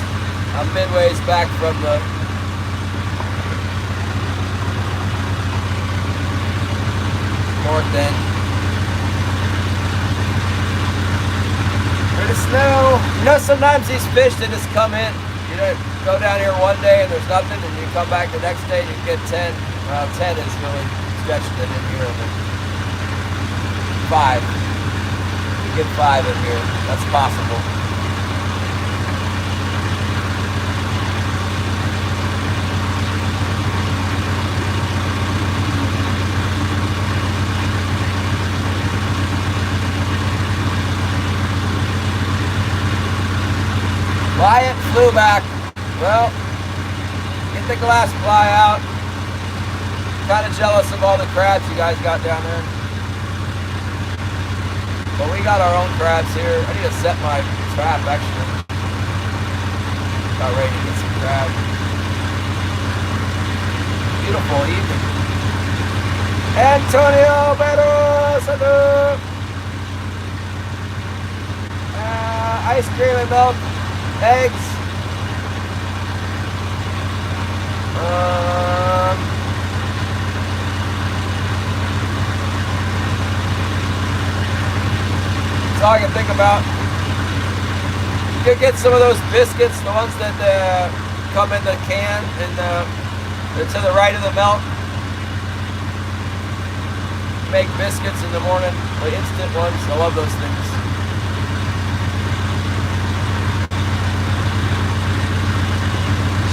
I'm midways back from the north end. The snow. You know, sometimes these fish, they just come in. You know, go down here one day and there's nothing, and you come back the next day and you get 10. Well, 10 is really stretching it in here. But 5. You get 5 in here. That's possible. Wyatt flew back. Well, get the glass fly out. Kind of jealous of all the crabs you guys got down there. But we got our own crabs here. I need to set my trap actually. About ready to get some crab. Beautiful evening. Antonio Beros, ice cream and milk. Eggs. That's all I can think about. You could get some of those biscuits, the ones that come in the can, and they're to the right of the milk. Make biscuits in the morning, the instant ones. I love those things.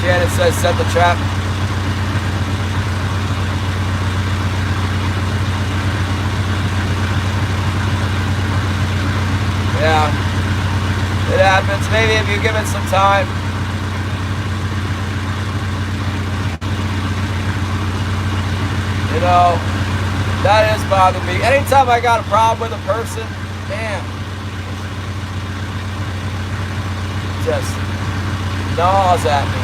Shannon says set the trap. Yeah, it happens. Maybe if you give it some time. You know, that is bothering me. Anytime I got a problem with a person, damn, just gnaws at me.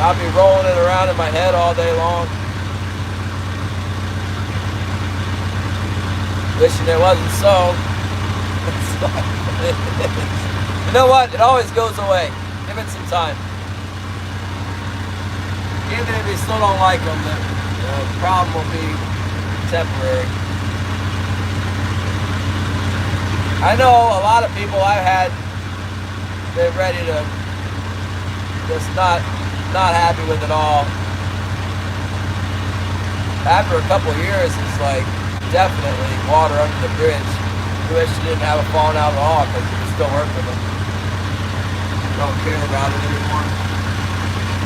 I'll be rolling it around in my head all day long. Wishing it wasn't so. You know what? It always goes away. Give it some time. Even if you still don't like them, the problem will be temporary. I know a lot of people I've had, they're ready to just not happy with it all. after a couple of years, it's like definitely water under the bridge. I wish you didn't have it falling out at all because you can still work with them. Don't care about it anymore.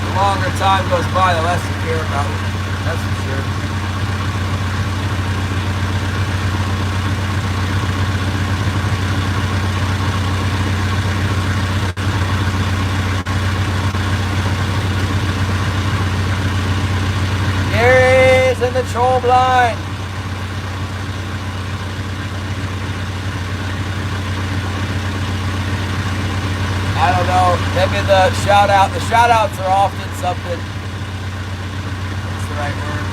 The longer time goes by, the less you care about it. That's for sure. Gary's in the troll blind. I don't know, maybe the shout-outs are often something, what's the right word?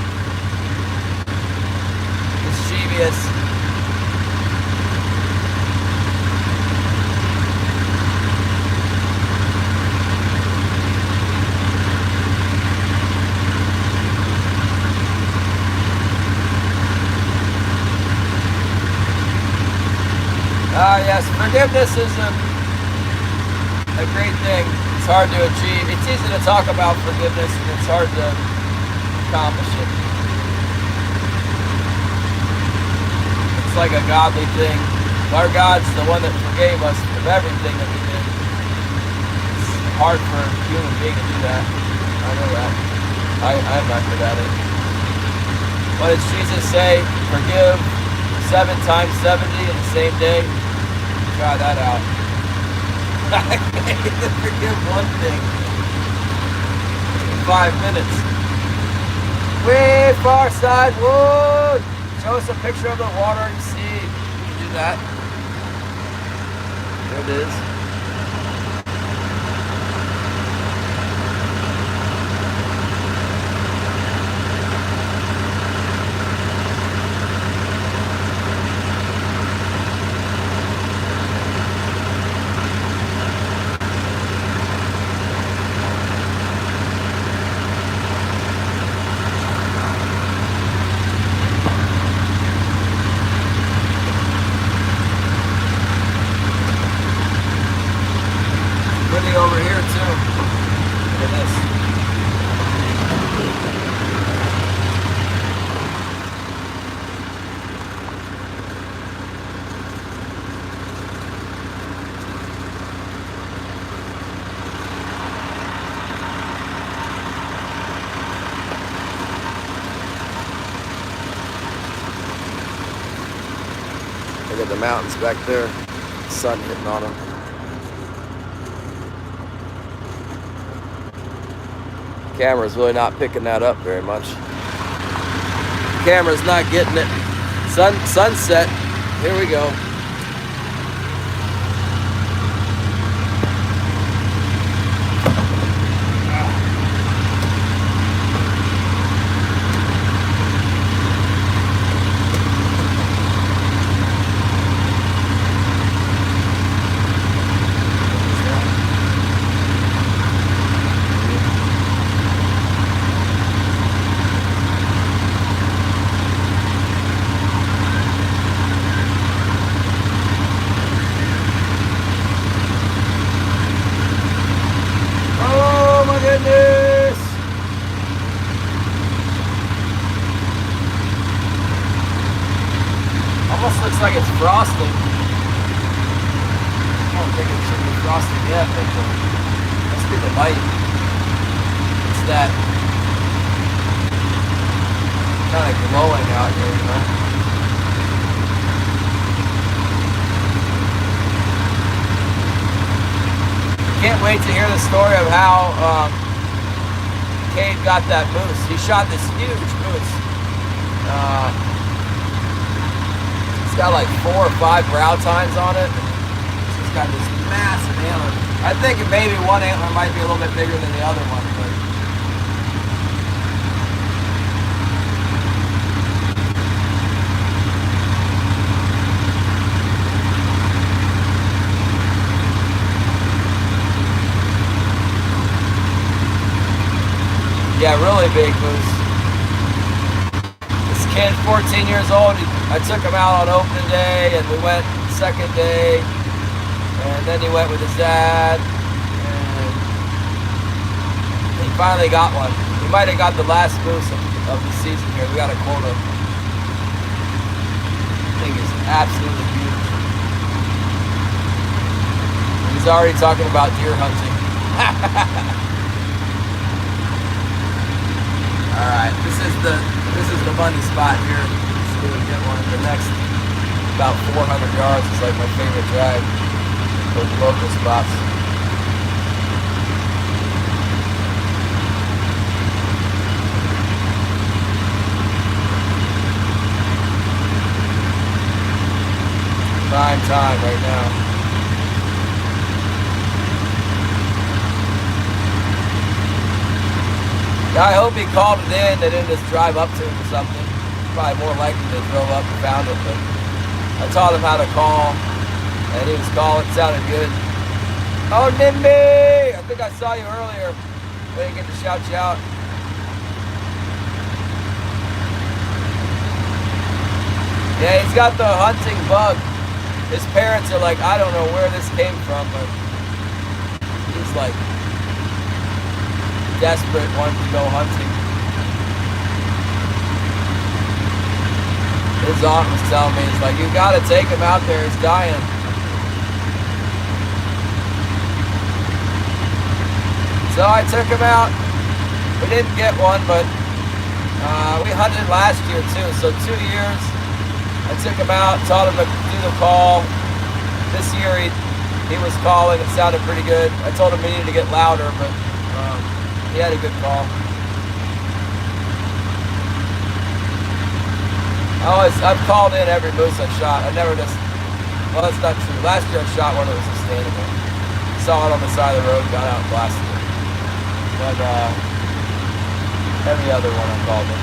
Mischievous. Yes, forgiveness is a great thing. It's hard to achieve. It's easy to talk about forgiveness, and it's hard to accomplish it. It's like a godly thing. Our God's the one that forgave us of everything that we did. It's hard for a human being to do that. I know that. I'm not good at it. What does Jesus say? Forgive 7 times 70 in the same day. Try that out. I can't forgive one thing in 5 minutes. Way far side wood. Show us a picture of the water and sea. You can do that. There it is. Over here too. Look at this. Look at the mountains back there. Sun hitting on them. Camera's really not picking that up very much. Camera's not getting it. Sunset. Here we go. Almost looks like it's frosting. I don't think it should be frosting yet, but must be the light. It's that kind of glowing out here, you know? Can't wait to hear the story of how Cade got that moose. He shot this huge moose. It's got like 4 or 5 brow tines on it. It's got this massive antler. I think maybe one antler might be a little bit bigger than the other one. But yeah, really big moose. This kid, 14 years old, I took him out on opening day, and we went second day, and then he went with his dad, and he finally got one. He might have got the last moose of the season here. We got a quota. Thing is absolutely huge. He's already talking about deer hunting. All right, this is the money spot here. So we get one. The next about 400 yards is like my favorite drag. Those local spots. Prime time right now. Yeah, I hope he called it in. They didn't just drive up to him or something. Probably more likely they drove up and found it, but I taught him how to call, and he was calling. It sounded good. Oh, Nimby! I think I saw you earlier. I didn't get to shout you out. Yeah, he's got the hunting bug. His parents are like, I don't know where this came from, but he's like desperate, wanting to go hunting. His aunt was telling me, he's like, you gotta take him out there, he's dying. So I took him out. We didn't get one, but we hunted last year too, so 2 years. I took him out, taught him to do the call. This year he was calling, it sounded pretty good. I told him he needed to get louder, but he had a good call. I've called in every moose I shot. I never just, well, that's not true. Last year I shot one that was sustainable. Saw it on the side of the road, got out and blasted it. But every other one I called in.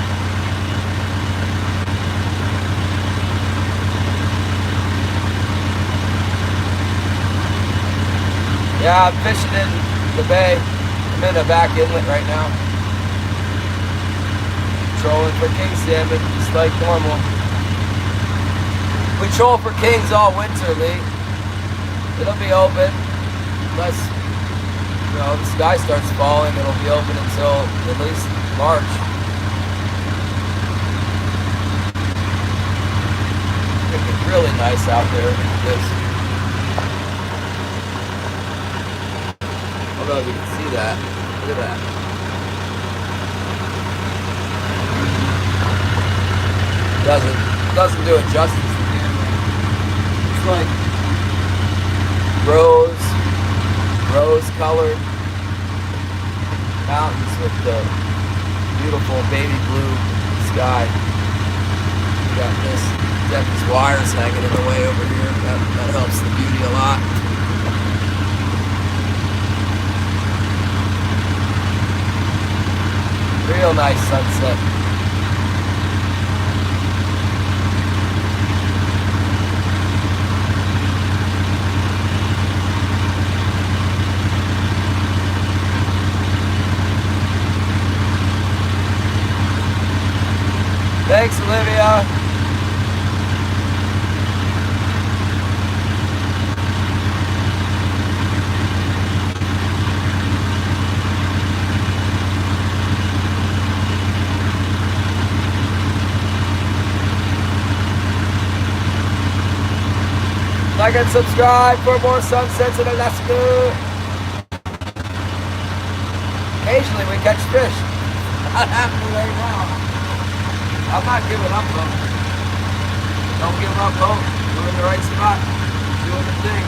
Yeah, I'm fishing in the bay. I'm in a back inlet right now. Trolling for king salmon, just like normal. We troll for kings all winter, Lee. It'll be open unless, you know, the sky starts falling. It'll be open until at least March. It's really nice out there. Look at this. I don't know if you can see that. Look at that. Doesn't do it justice again. It's like rose colored mountains with the beautiful baby blue sky. We got these wires hanging in the way over here. That helps the beauty a lot. Real nice sunset. Thanks, Olivia. Like and subscribe for more sunsets in Alaska. Occasionally we catch fish. Not happening right now. I'm not giving up though. Don't give up hope. We're in the right spot. Doing the thing.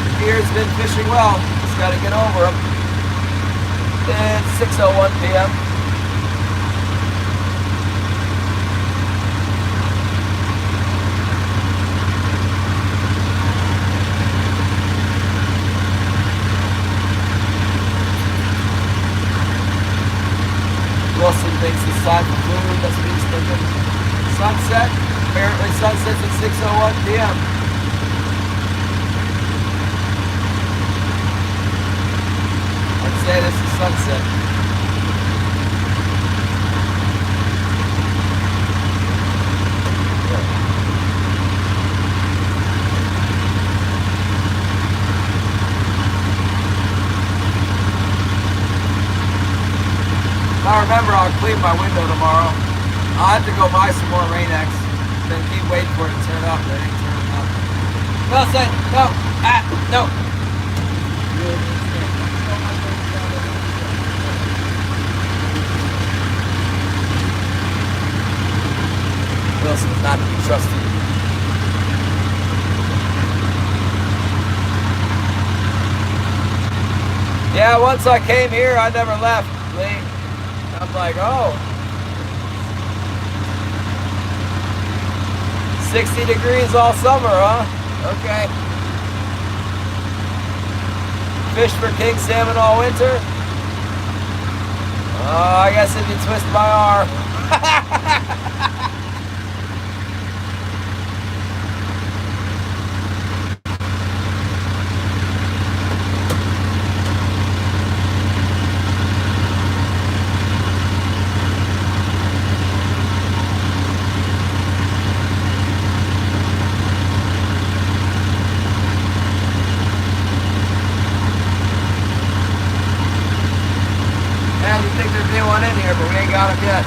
The deer's been fishing well. Just gotta get over them. It's 6:01 p.m. Wilson thinks it's time for food. That's what he's thinking. Sunset. Apparently sunset's at 6:01 p.m. I'd say this is sunset. I remember I'll clean my window tomorrow. I'll have to go buy some more Rain-X. Then keep waiting for it to turn up, but it ain't turning up. No, say, no, no. Wilson is not to be trusted. Yeah, once I came here, I never left, Lee. I'm like, oh. 60 degrees all summer, huh? Okay. Fish for king salmon all winter? Oh, I guess if you twist my arm. You think there'd be one in here, but we ain't got him yet.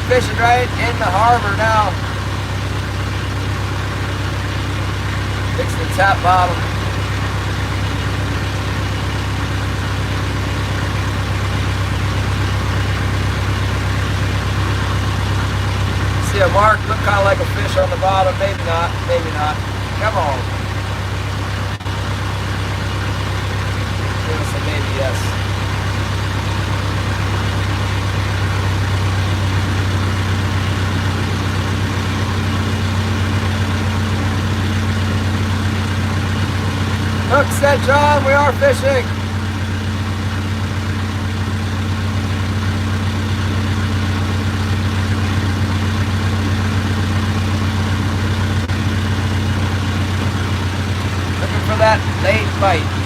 Fishing right in the harbor now. Fixing the tap bottom. See a mark, look kind of like a fish on the bottom. Maybe not, maybe not. Come on. Give us a maybe yes. Hook set, John, we are fishing. Looking for that late bite.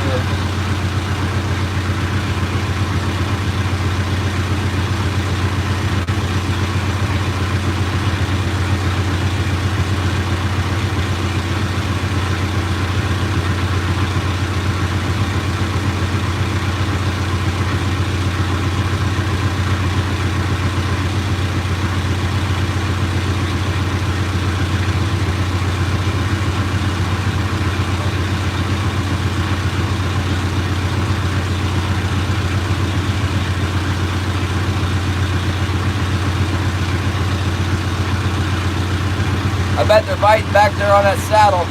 I bet they're biting back there on that saddle.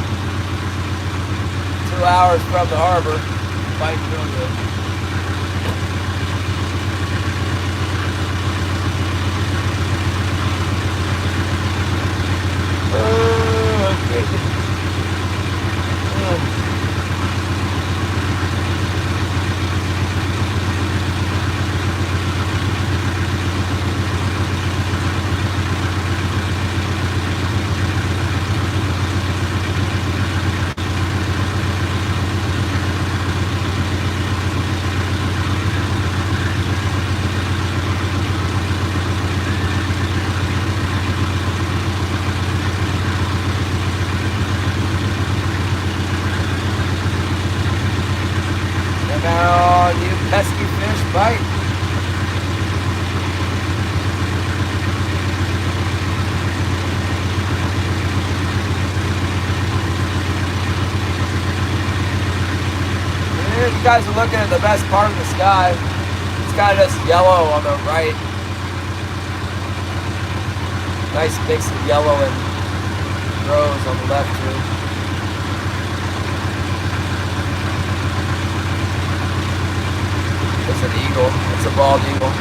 2 hours from the harbor. Biting real good. Now, you pesky fish, bite. Here, you guys are looking at the best part of the sky. It's kind of just yellow on the right. Nice mix of yellow and rose on the left too. It's an eagle. It's a bald eagle.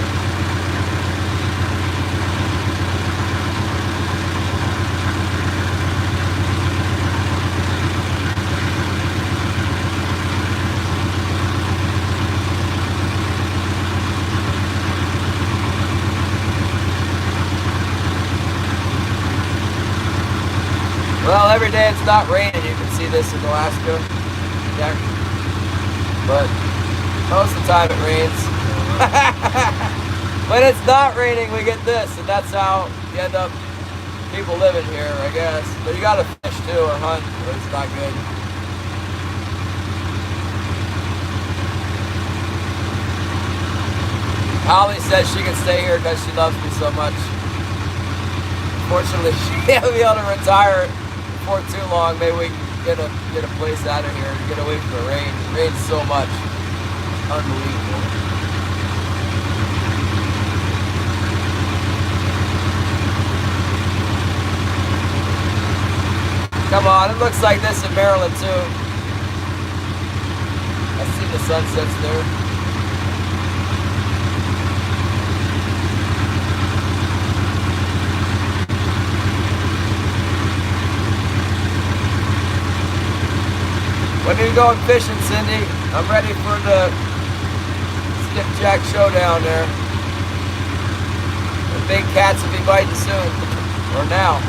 every day it's not raining, you can see this in Alaska. Yeah. But most of the time it rains. When it's not raining, we get this, and that's how you end up people living here, I guess. But you gotta fish too or hunt, or it's not good. Holly says she can stay here because she loves me so much. Fortunately, she will be able to retire before too long. Maybe we can get a place out of here and get away from the rain. It rains so much. Unbelievable. Come on, it looks like this in Maryland too. I see the sunsets there. When are you going fishing, Cindy? I'm ready for the skipjack showdown there. The big cats will be biting soon. Or now.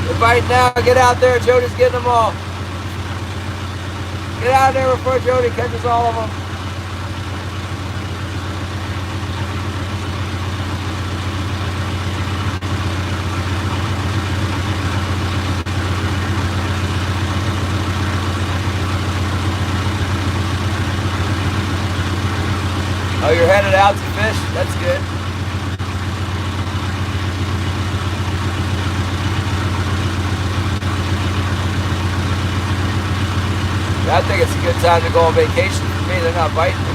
They're biting now. Get out there. Jody's getting them all. Get out there before Jody catches all of them. Oh, you're headed out to fish? That's good. I think it's a good time to go on vacation for me. They're not biting me.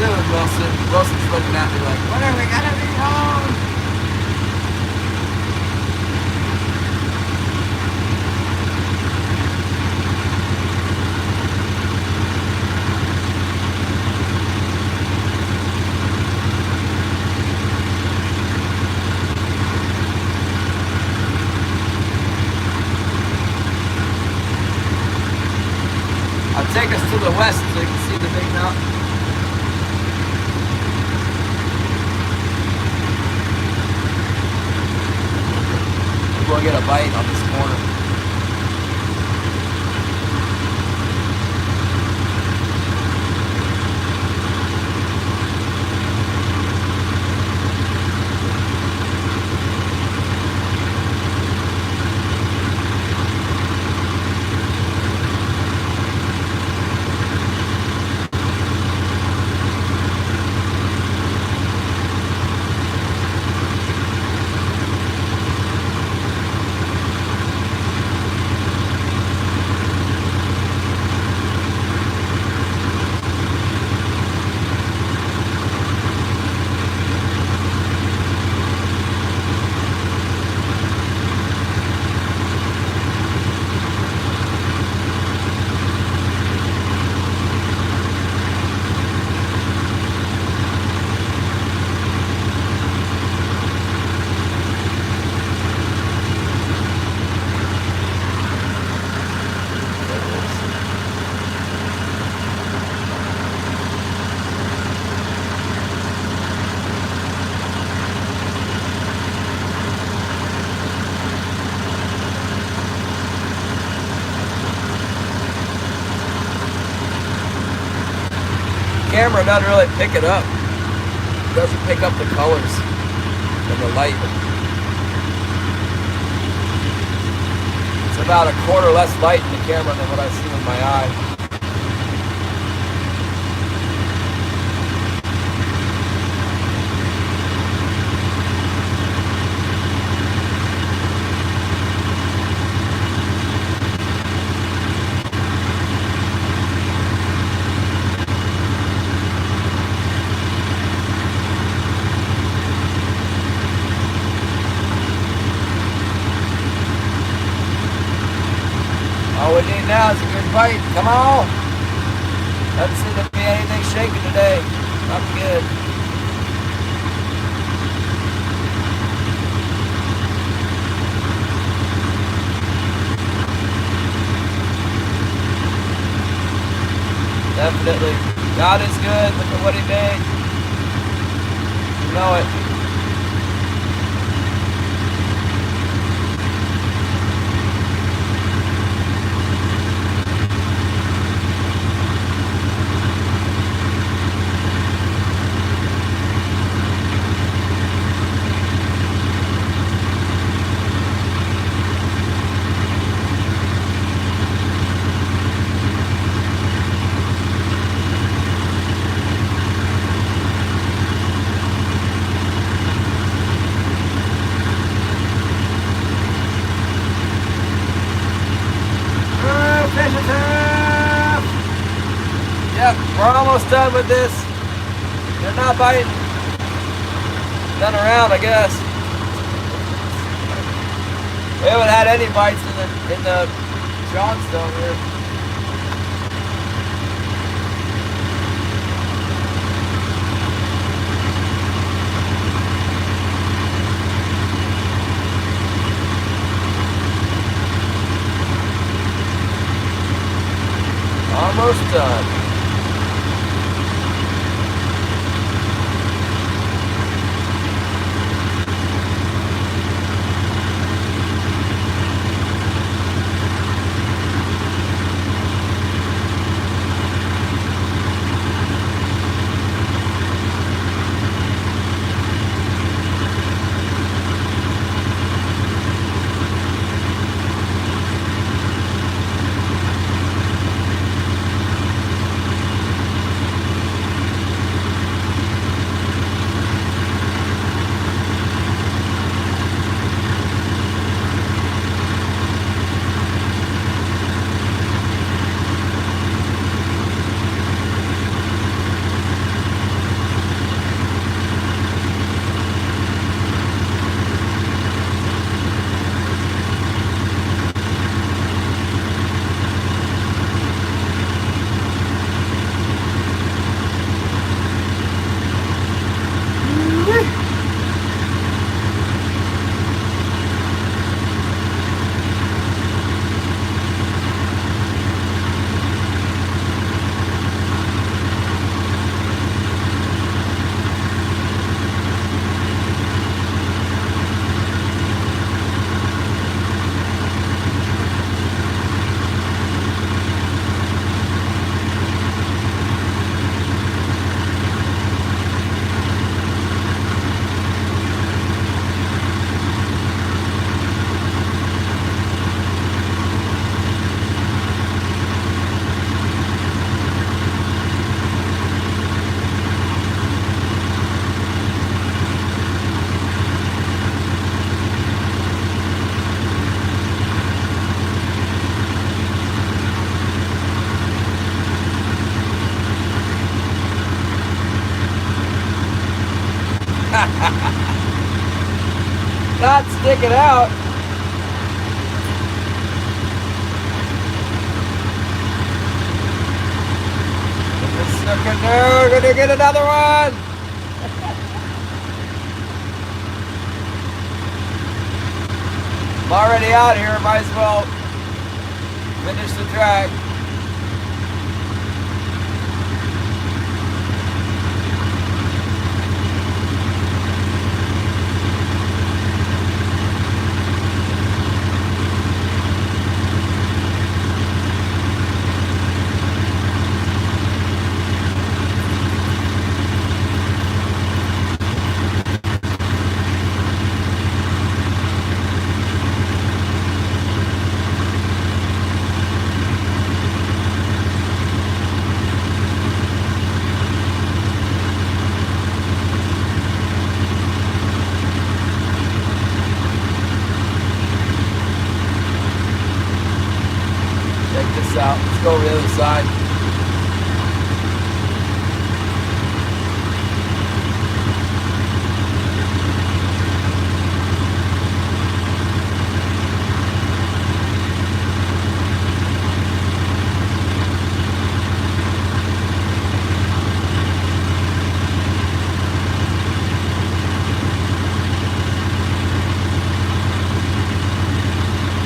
Soon, Wilson. Wilson's looking at me like, when are we gonna be home? Take us to the west so you can see the big mountain. We'll get a bite on this corner. Camera doesn't really pick it up. It doesn't pick up the colors and the light. It's about a quarter less light in the camera than what I see with my eye. All we need now is a good bite. Come on. Doesn't seem to be anything shaking today. Not good. Definitely. God is good. Look at what He made. You know it. Yep, we're almost done with this. They're not biting. Done around, I guess. We haven't had any bites in the Johnstone here. Almost done. Not sticking out. No, we're gonna get another one. I'm already out here. Might as well finish the track. Out. Let's go over the other side.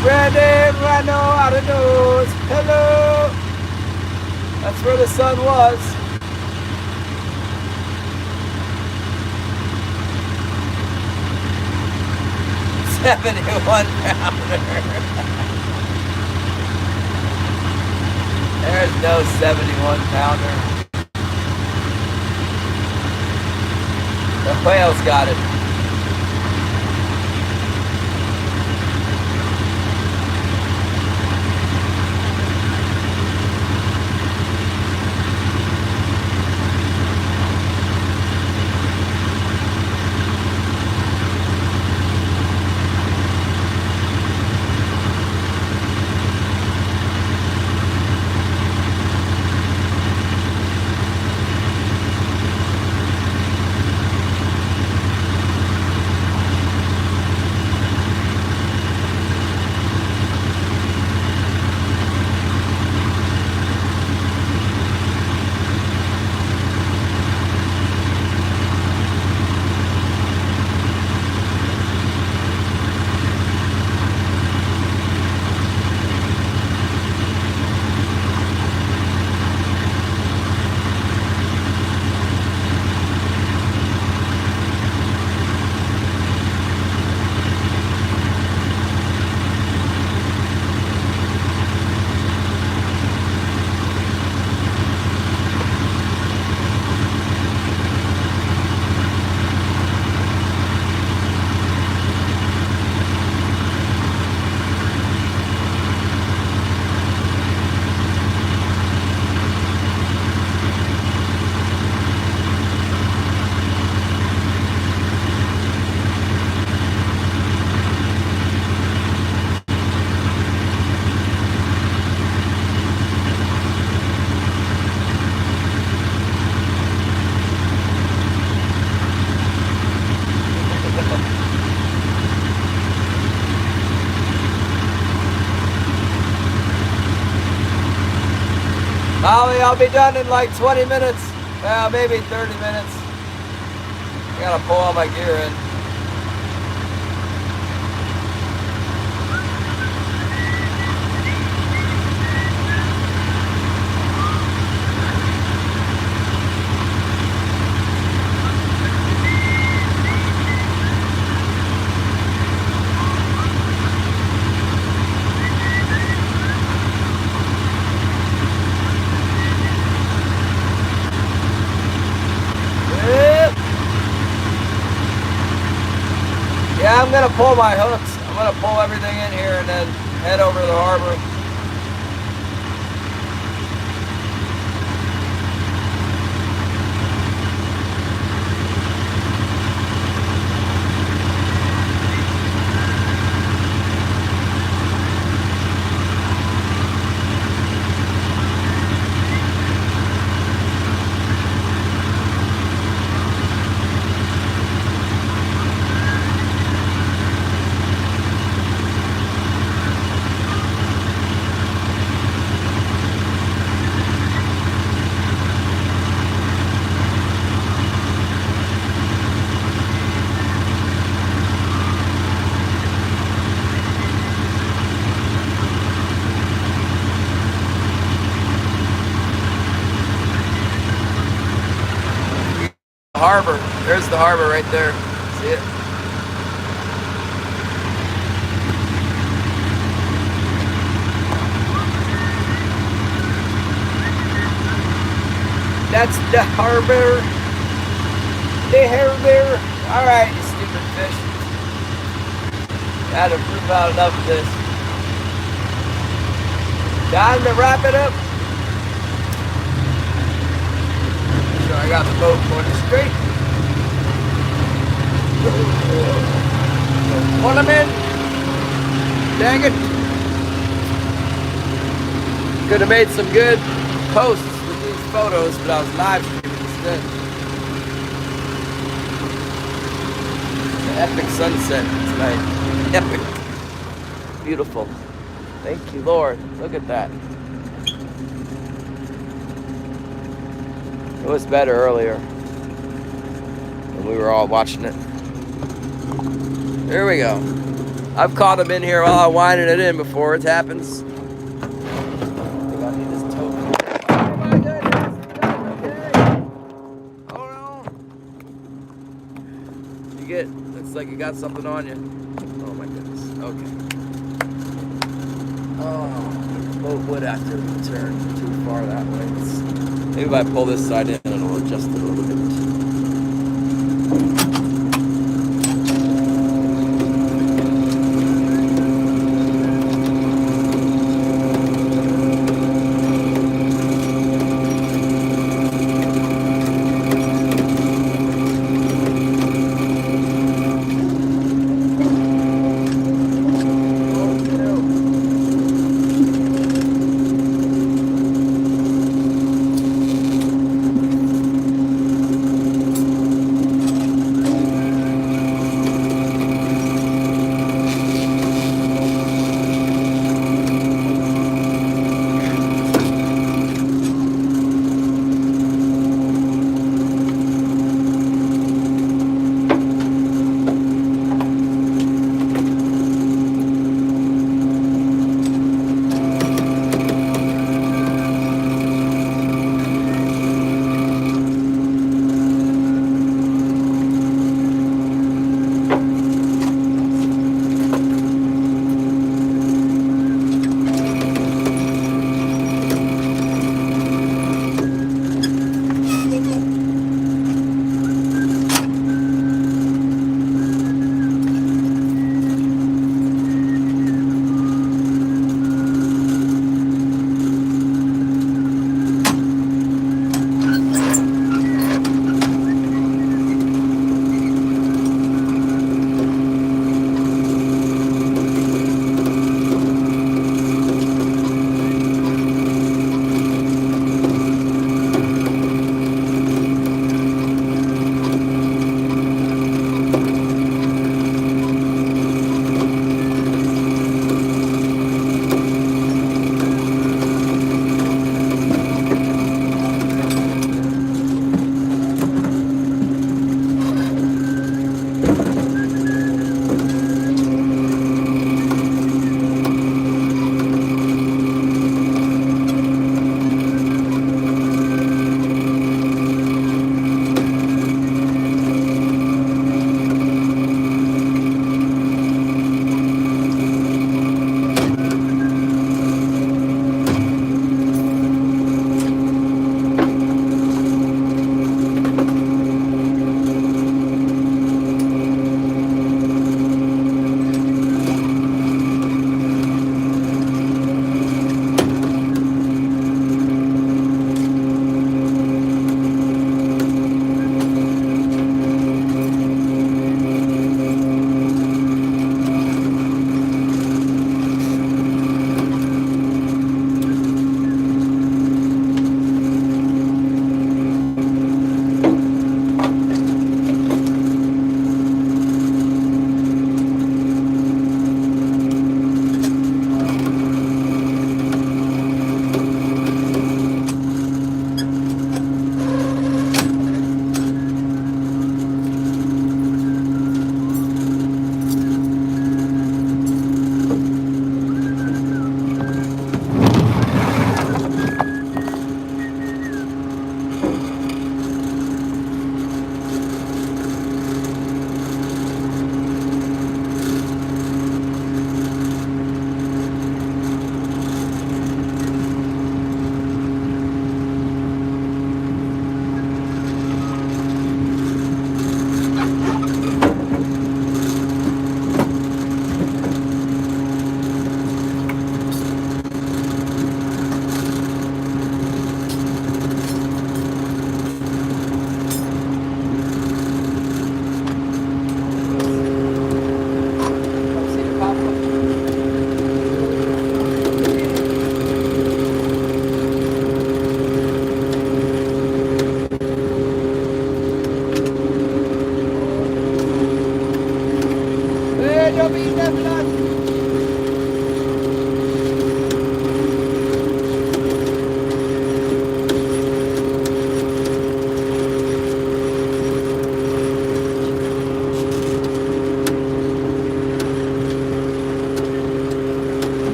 Brandon, I know how to do. Hello. That's where the sun was. 71 pounder. There's no 71 pounder. The whale's got it. Molly, I'll be done in like 20 minutes. Well, maybe 30 minutes. I gotta pull all my gear in. Yeah, I'm gonna pull my hooks. I'm gonna pull everything in here and then head over to the harbor. Harbor. There's the harbor right there. See it? That's the harbor. The harbor. Alright, you stupid fish. Gotta prove out enough of this. Time to wrap it up. So I got the boat going straight. Pull them in. Dang it. Could have made some good posts with these photos, but I was live streaming instead. An epic sunset tonight. Epic. Beautiful. Thank you, Lord. Look at that. It was better earlier when we were all watching it. There we go. I've caught them in here while I'm winding it in before it happens. I think I need this tote. Oh my goodness! Okay. Oh no! You get, looks like you got something on you. Oh my goodness. Okay. Oh, the boat would have to turn too far that way. Maybe if I pull this side in, it'll adjust it a little bit.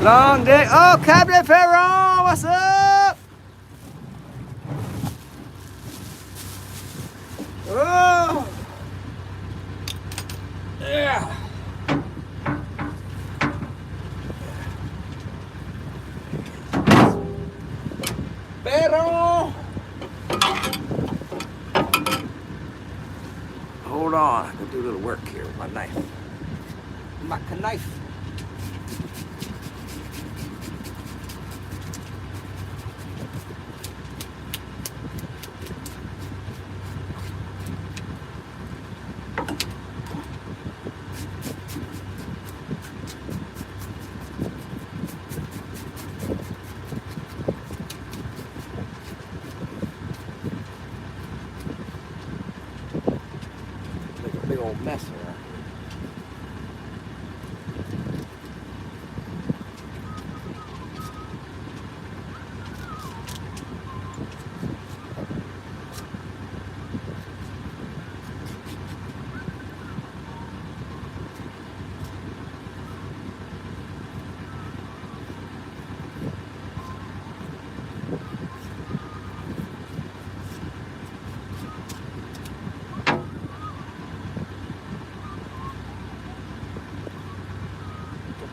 Long day. Oh, Captain Ferron, what's up? Oh. Yeah. Ferron. Hold on, I can do a little work here with my knife. My knife. Make a big old mess around here.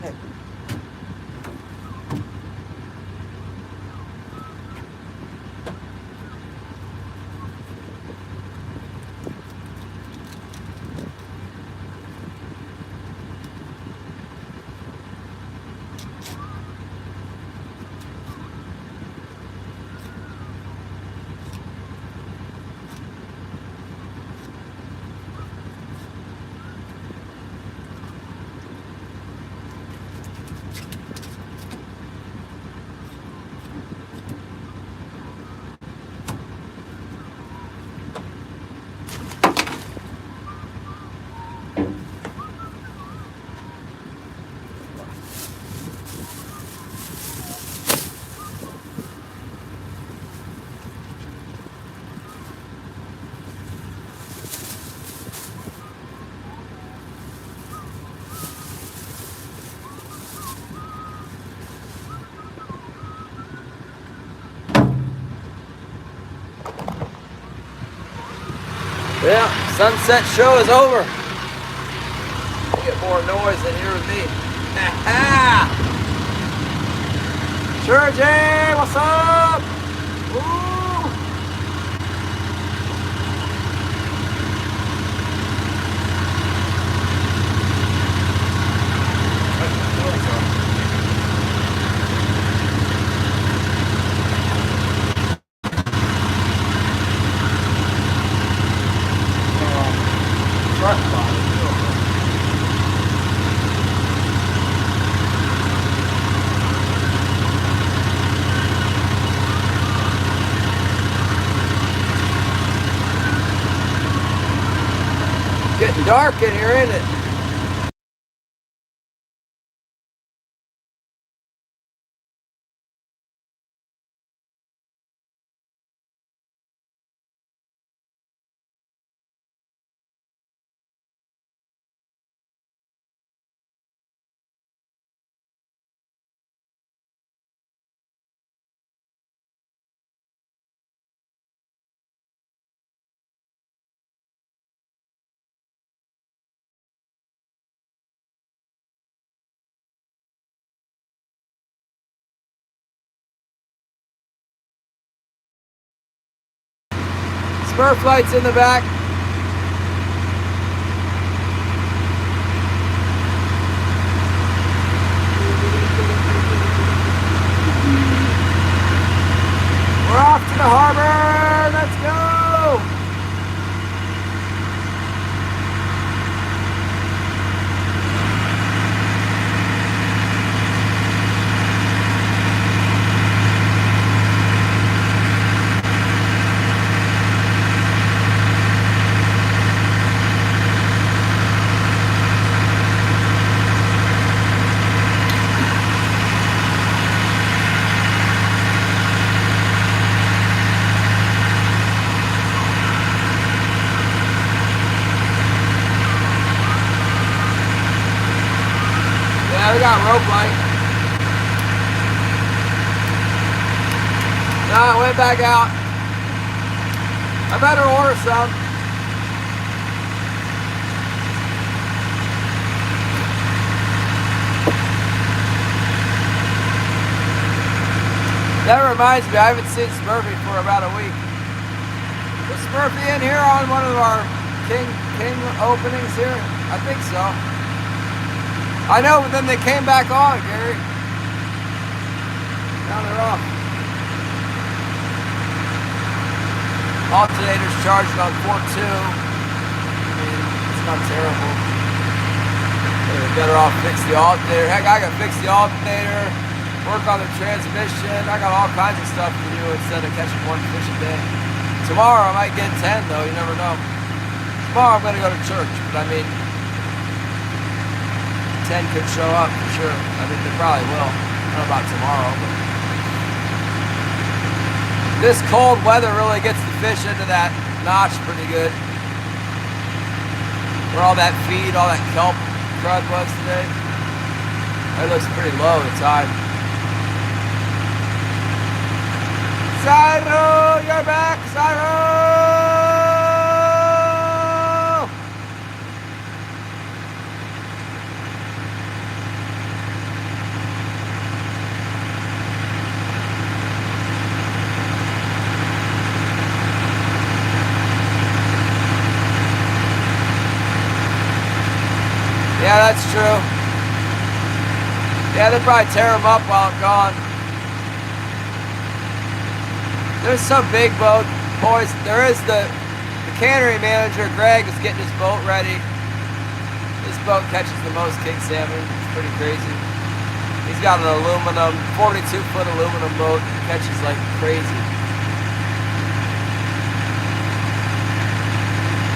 Hey. Yeah, sunset show is over. You get more noise than here with me. Sure, Jay, what's up? Ooh. Getting dark in here, isn't it? Smurf lights in the back. We're off to the harbor. Let's go. Yeah, we got rope light. No, I went back out. I better order some. That reminds me, I haven't seen Smurfy for about a week. Was Smurfy in here on one of our King openings here? I think so. I know, but then they came back on, Gary. Now they're off. Alternator's charging on 4.2. I mean, it's not terrible. They're better off fix the alternator. Heck, I gotta fix the alternator, work on the transmission. I got all kinds of stuff to do instead of catching one fish a day. Tomorrow I might get 10 though, you never know. Tomorrow I'm gonna go to church, but I mean, 10 could show up for sure. I mean, they probably will. I don't know about tomorrow, but this cold weather really gets the fish into that notch pretty good. Where all that feed, all that kelp crud was today. It looks pretty low the tide. Cyro, you're back, Cyro! Yeah, that's true. Yeah, they'll probably tear them up while I'm gone. There's some big boat, boys. There is the cannery manager, Greg, is getting his boat ready. This boat catches the most king salmon. It's pretty crazy. He's got an aluminum, 42-foot aluminum boat. He catches like crazy.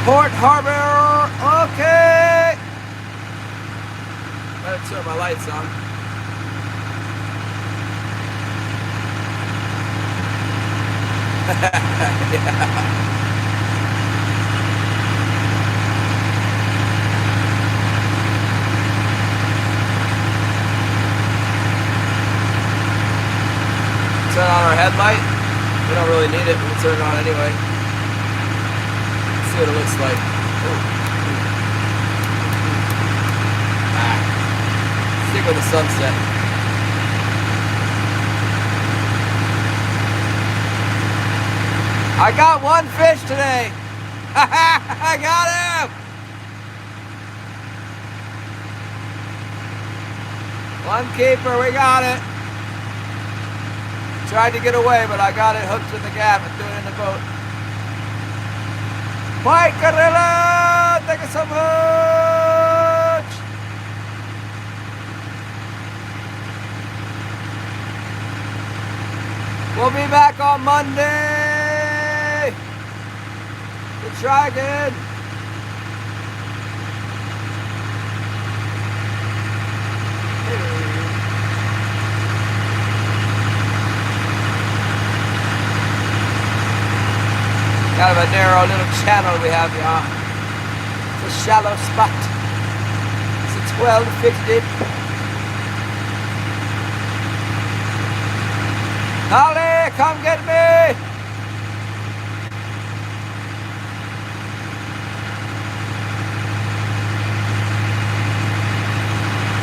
Port Harbor, okay. Better turn my lights on. Yeah. Turn on our headlight. We don't really need it, but we'll turn it on anyway. Let's see what it looks like. Stick with the sunset. I got one fish today. I got him. One keeper, we got it. Tried to get away, but I got it hooked in the gap and threw it in the boat. Bye, Carrera! Thank you so much! We'll be back on Monday! We'll try again. Kind of a narrow little channel we have here. It's a shallow spot. It's a 1250. Holly, come get me!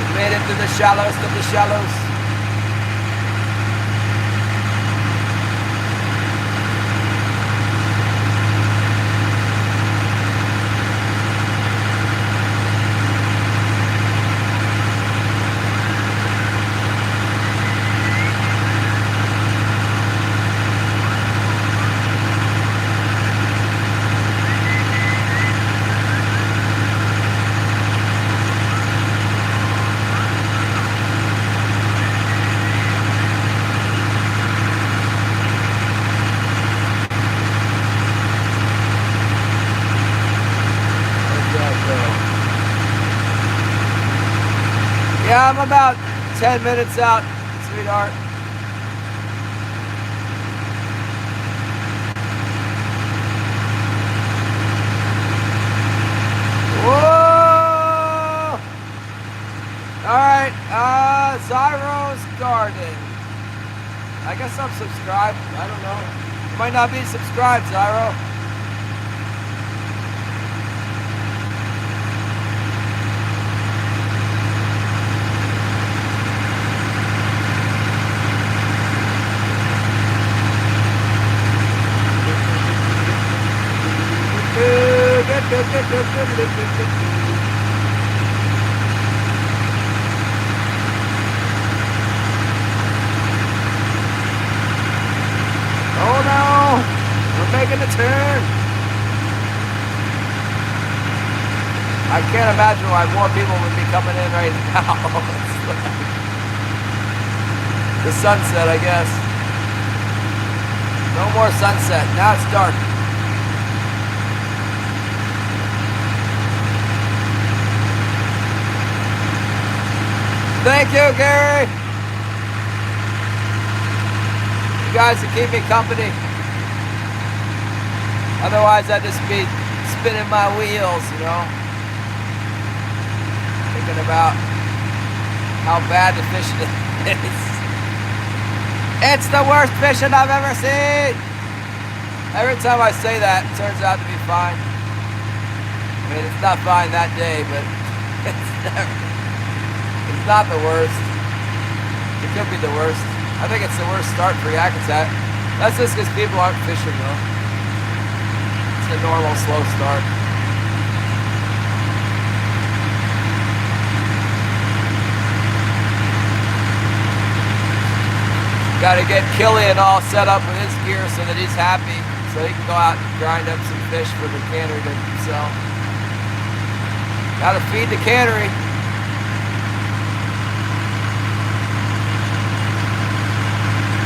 We made it to the shallowest of the shallows. Yeah, I'm about 10 minutes out, sweetheart. Whoa! All right, Zyro's Garden. I guess I'm subscribed. I don't know. You might not be subscribed, Zyro. Oh no, we're making a turn. I can't imagine why more people would be coming in right now. The sunset, I guess. No more sunset. Now it's dark. Thank you, Gary. You guys will keep me company. Otherwise, I'd just be spinning my wheels, you know. Thinking about how bad the fishing is. It's the worst fishing I've ever seen. Every time I say that, it turns out to be fine. I mean, it's not fine that day, but it's not the worst. It could be the worst. I think it's the worst start for Yakutat. That's just because people aren't fishing though. It's a normal slow start. Got to get Killian all set up with his gear so that he's happy, so he can go out and grind up some fish for the cannery to sell. Got to feed the cannery.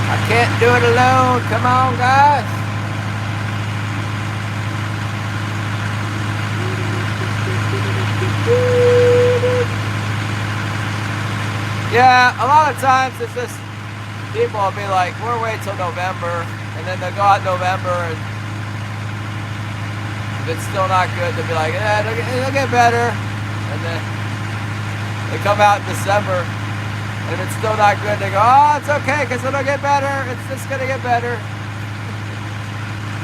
I can't do it alone. Come on, guys. Yeah, a lot of times it's just people will be like, we'll wait till November, and then they'll go out in November, and if it's still not good, they'll be like, yeah, it'll get better, and then they come out in December. And if it's still not good, they go, oh, it's okay, because it'll get better. It's just going to get better.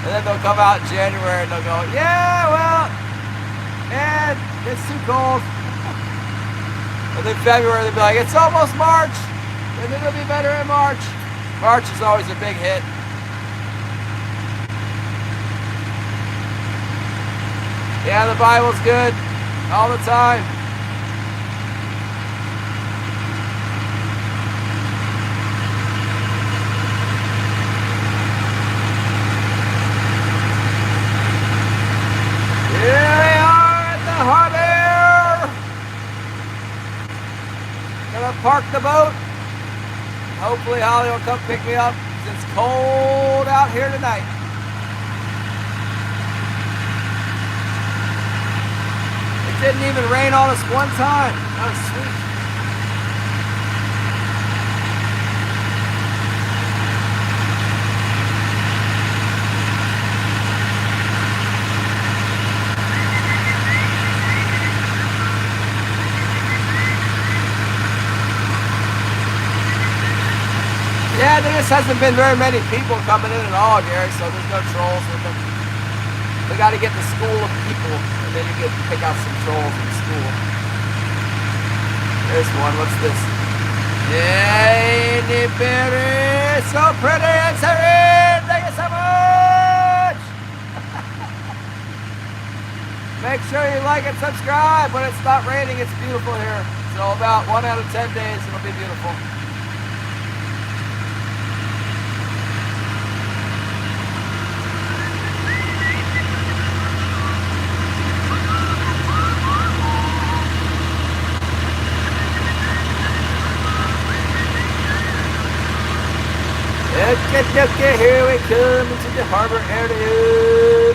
And then they'll come out in January and they'll go, yeah, well, man, it's too cold. And then February, they'll be like, it's almost March. And then it'll be better in March. March is always a big hit. Yeah, the Bible's good all the time. Here we are at the harbor. Gonna park the boat. Hopefully Holly will come pick me up. It's cold out here tonight. It didn't even rain on us one time. That was sweet. Yeah, there just hasn't been very many people coming in at all, Gary, so there's no trolls with them. We got to get the school of people, and then you get to pick out some trolls in the school. There's one. What's this? Yay, Nibiri! So pretty and serene! Thank you so much! Make sure you like and subscribe. When it's not raining, it's beautiful here. So about 1 out of 10 days, it'll be beautiful. Okay, here we come into the harbor area.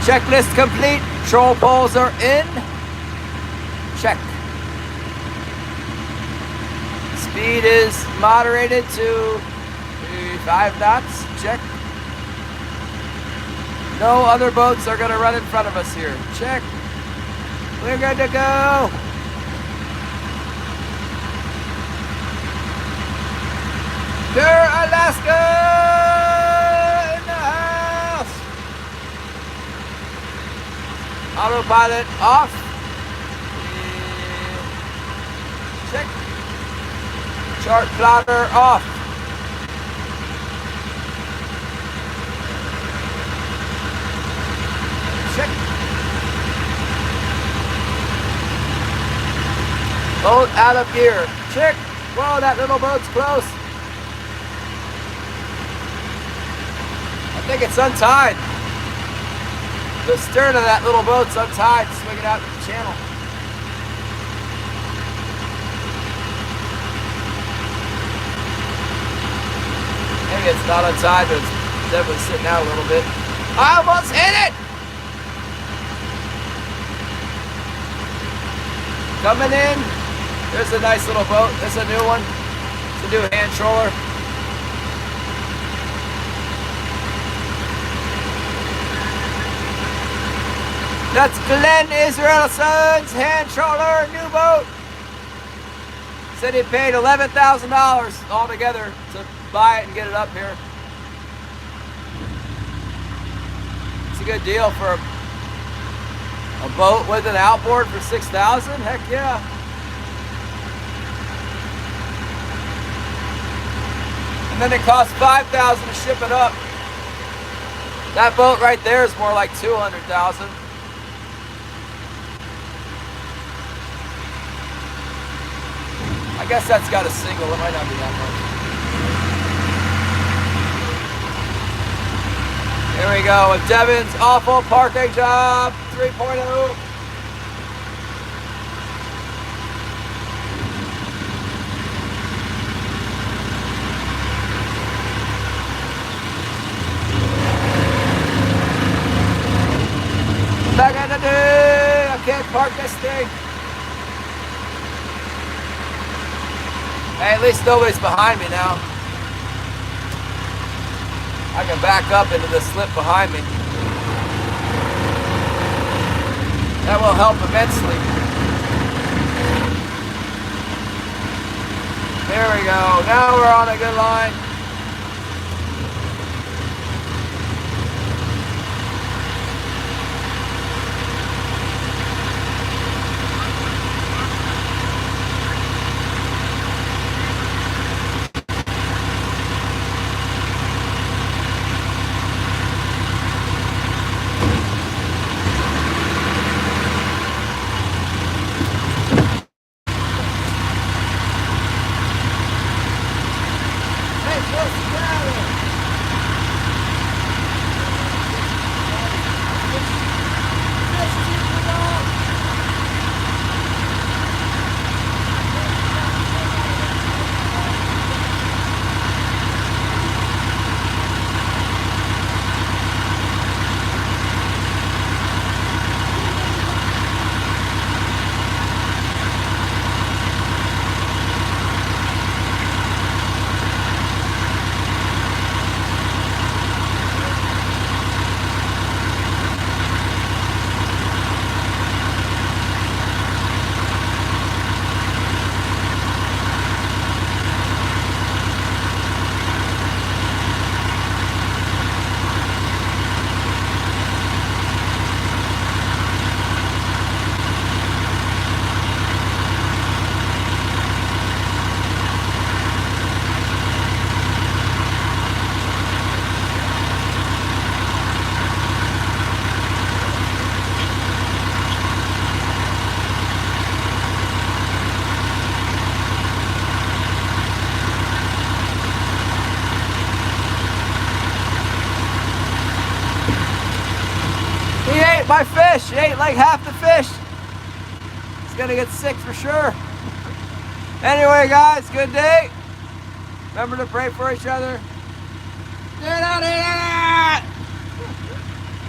Checklist complete. Troll poles are in. Check. Speed is moderated to 5 knots. Check. No other boats are going to run in front of us here. Check. We're good to go. Pure Alaska in the house. Autopilot off. Check. Chart plotter off. Check. Boat out of gear. Check. Whoa, that little boat's close. I think it's untied. The stern of that little boat's untied, swinging out to the channel. Maybe it's not untied, but it's definitely sitting out a little bit. I almost hit it! Coming in. There's a nice little boat. This is a new one. It's a new hand troller. That's Glenn Israelson's hand trawler, new boat. Said he paid $11,000 altogether to buy it and get it up here. It's a good deal for a boat with an outboard for $6,000. Heck yeah. And then it costs $5,000 to ship it up. That boat right there is more like $200,000. I guess that's got a single, it might not be that much. Here we go with Devin's awful parking job 3.0. Back in the day, I can't park this thing. Hey, at least nobody's behind me now. I can back up into the slip behind me. That will help immensely. There we go. Now we're on a good line. He ate my fish. He ate like half the fish. He's gonna get sick for sure. Anyway, guys, good day. Remember to pray for each other.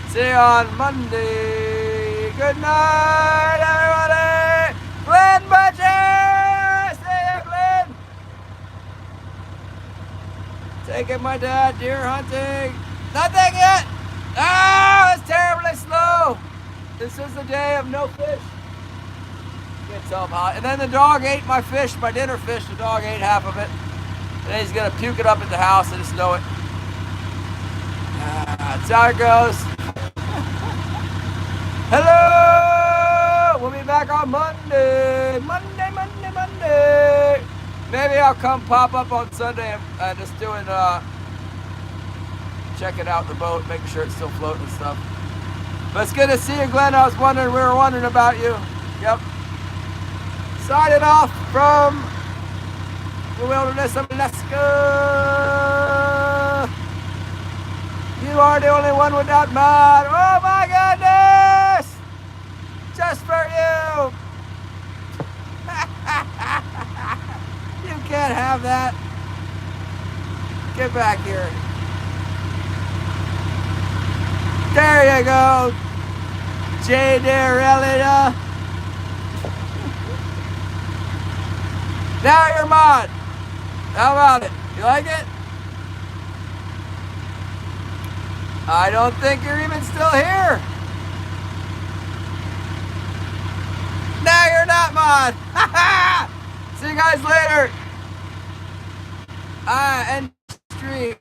See you on Monday. Good night, everybody. Glenn Butcher! See ya, Glenn. Taking my dad deer hunting. Nothing yet. Oh, it's terribly slow. This is the day of no fish. Can't tell him how. And then the dog ate my fish, my dinner fish. The dog ate half of it. then he's gonna puke it up at the house. I just know it. That's how it goes. Hello! We'll be back on Monday. Monday. Maybe I'll come pop up on Sunday and just doing, checking out the boat, making sure it's still floating and stuff. But it's good to see you, Glenn. We were wondering about you. Yep. Signing off from the wilderness of Alaska. You are the only one without mud. Oh my goodness! Just for you. You can't have that. Get back here. There you go. J. Derelita. Now you're mine. How about it? You like it? I don't think you're even still here. Now you're not mine. See you guys later. End stream.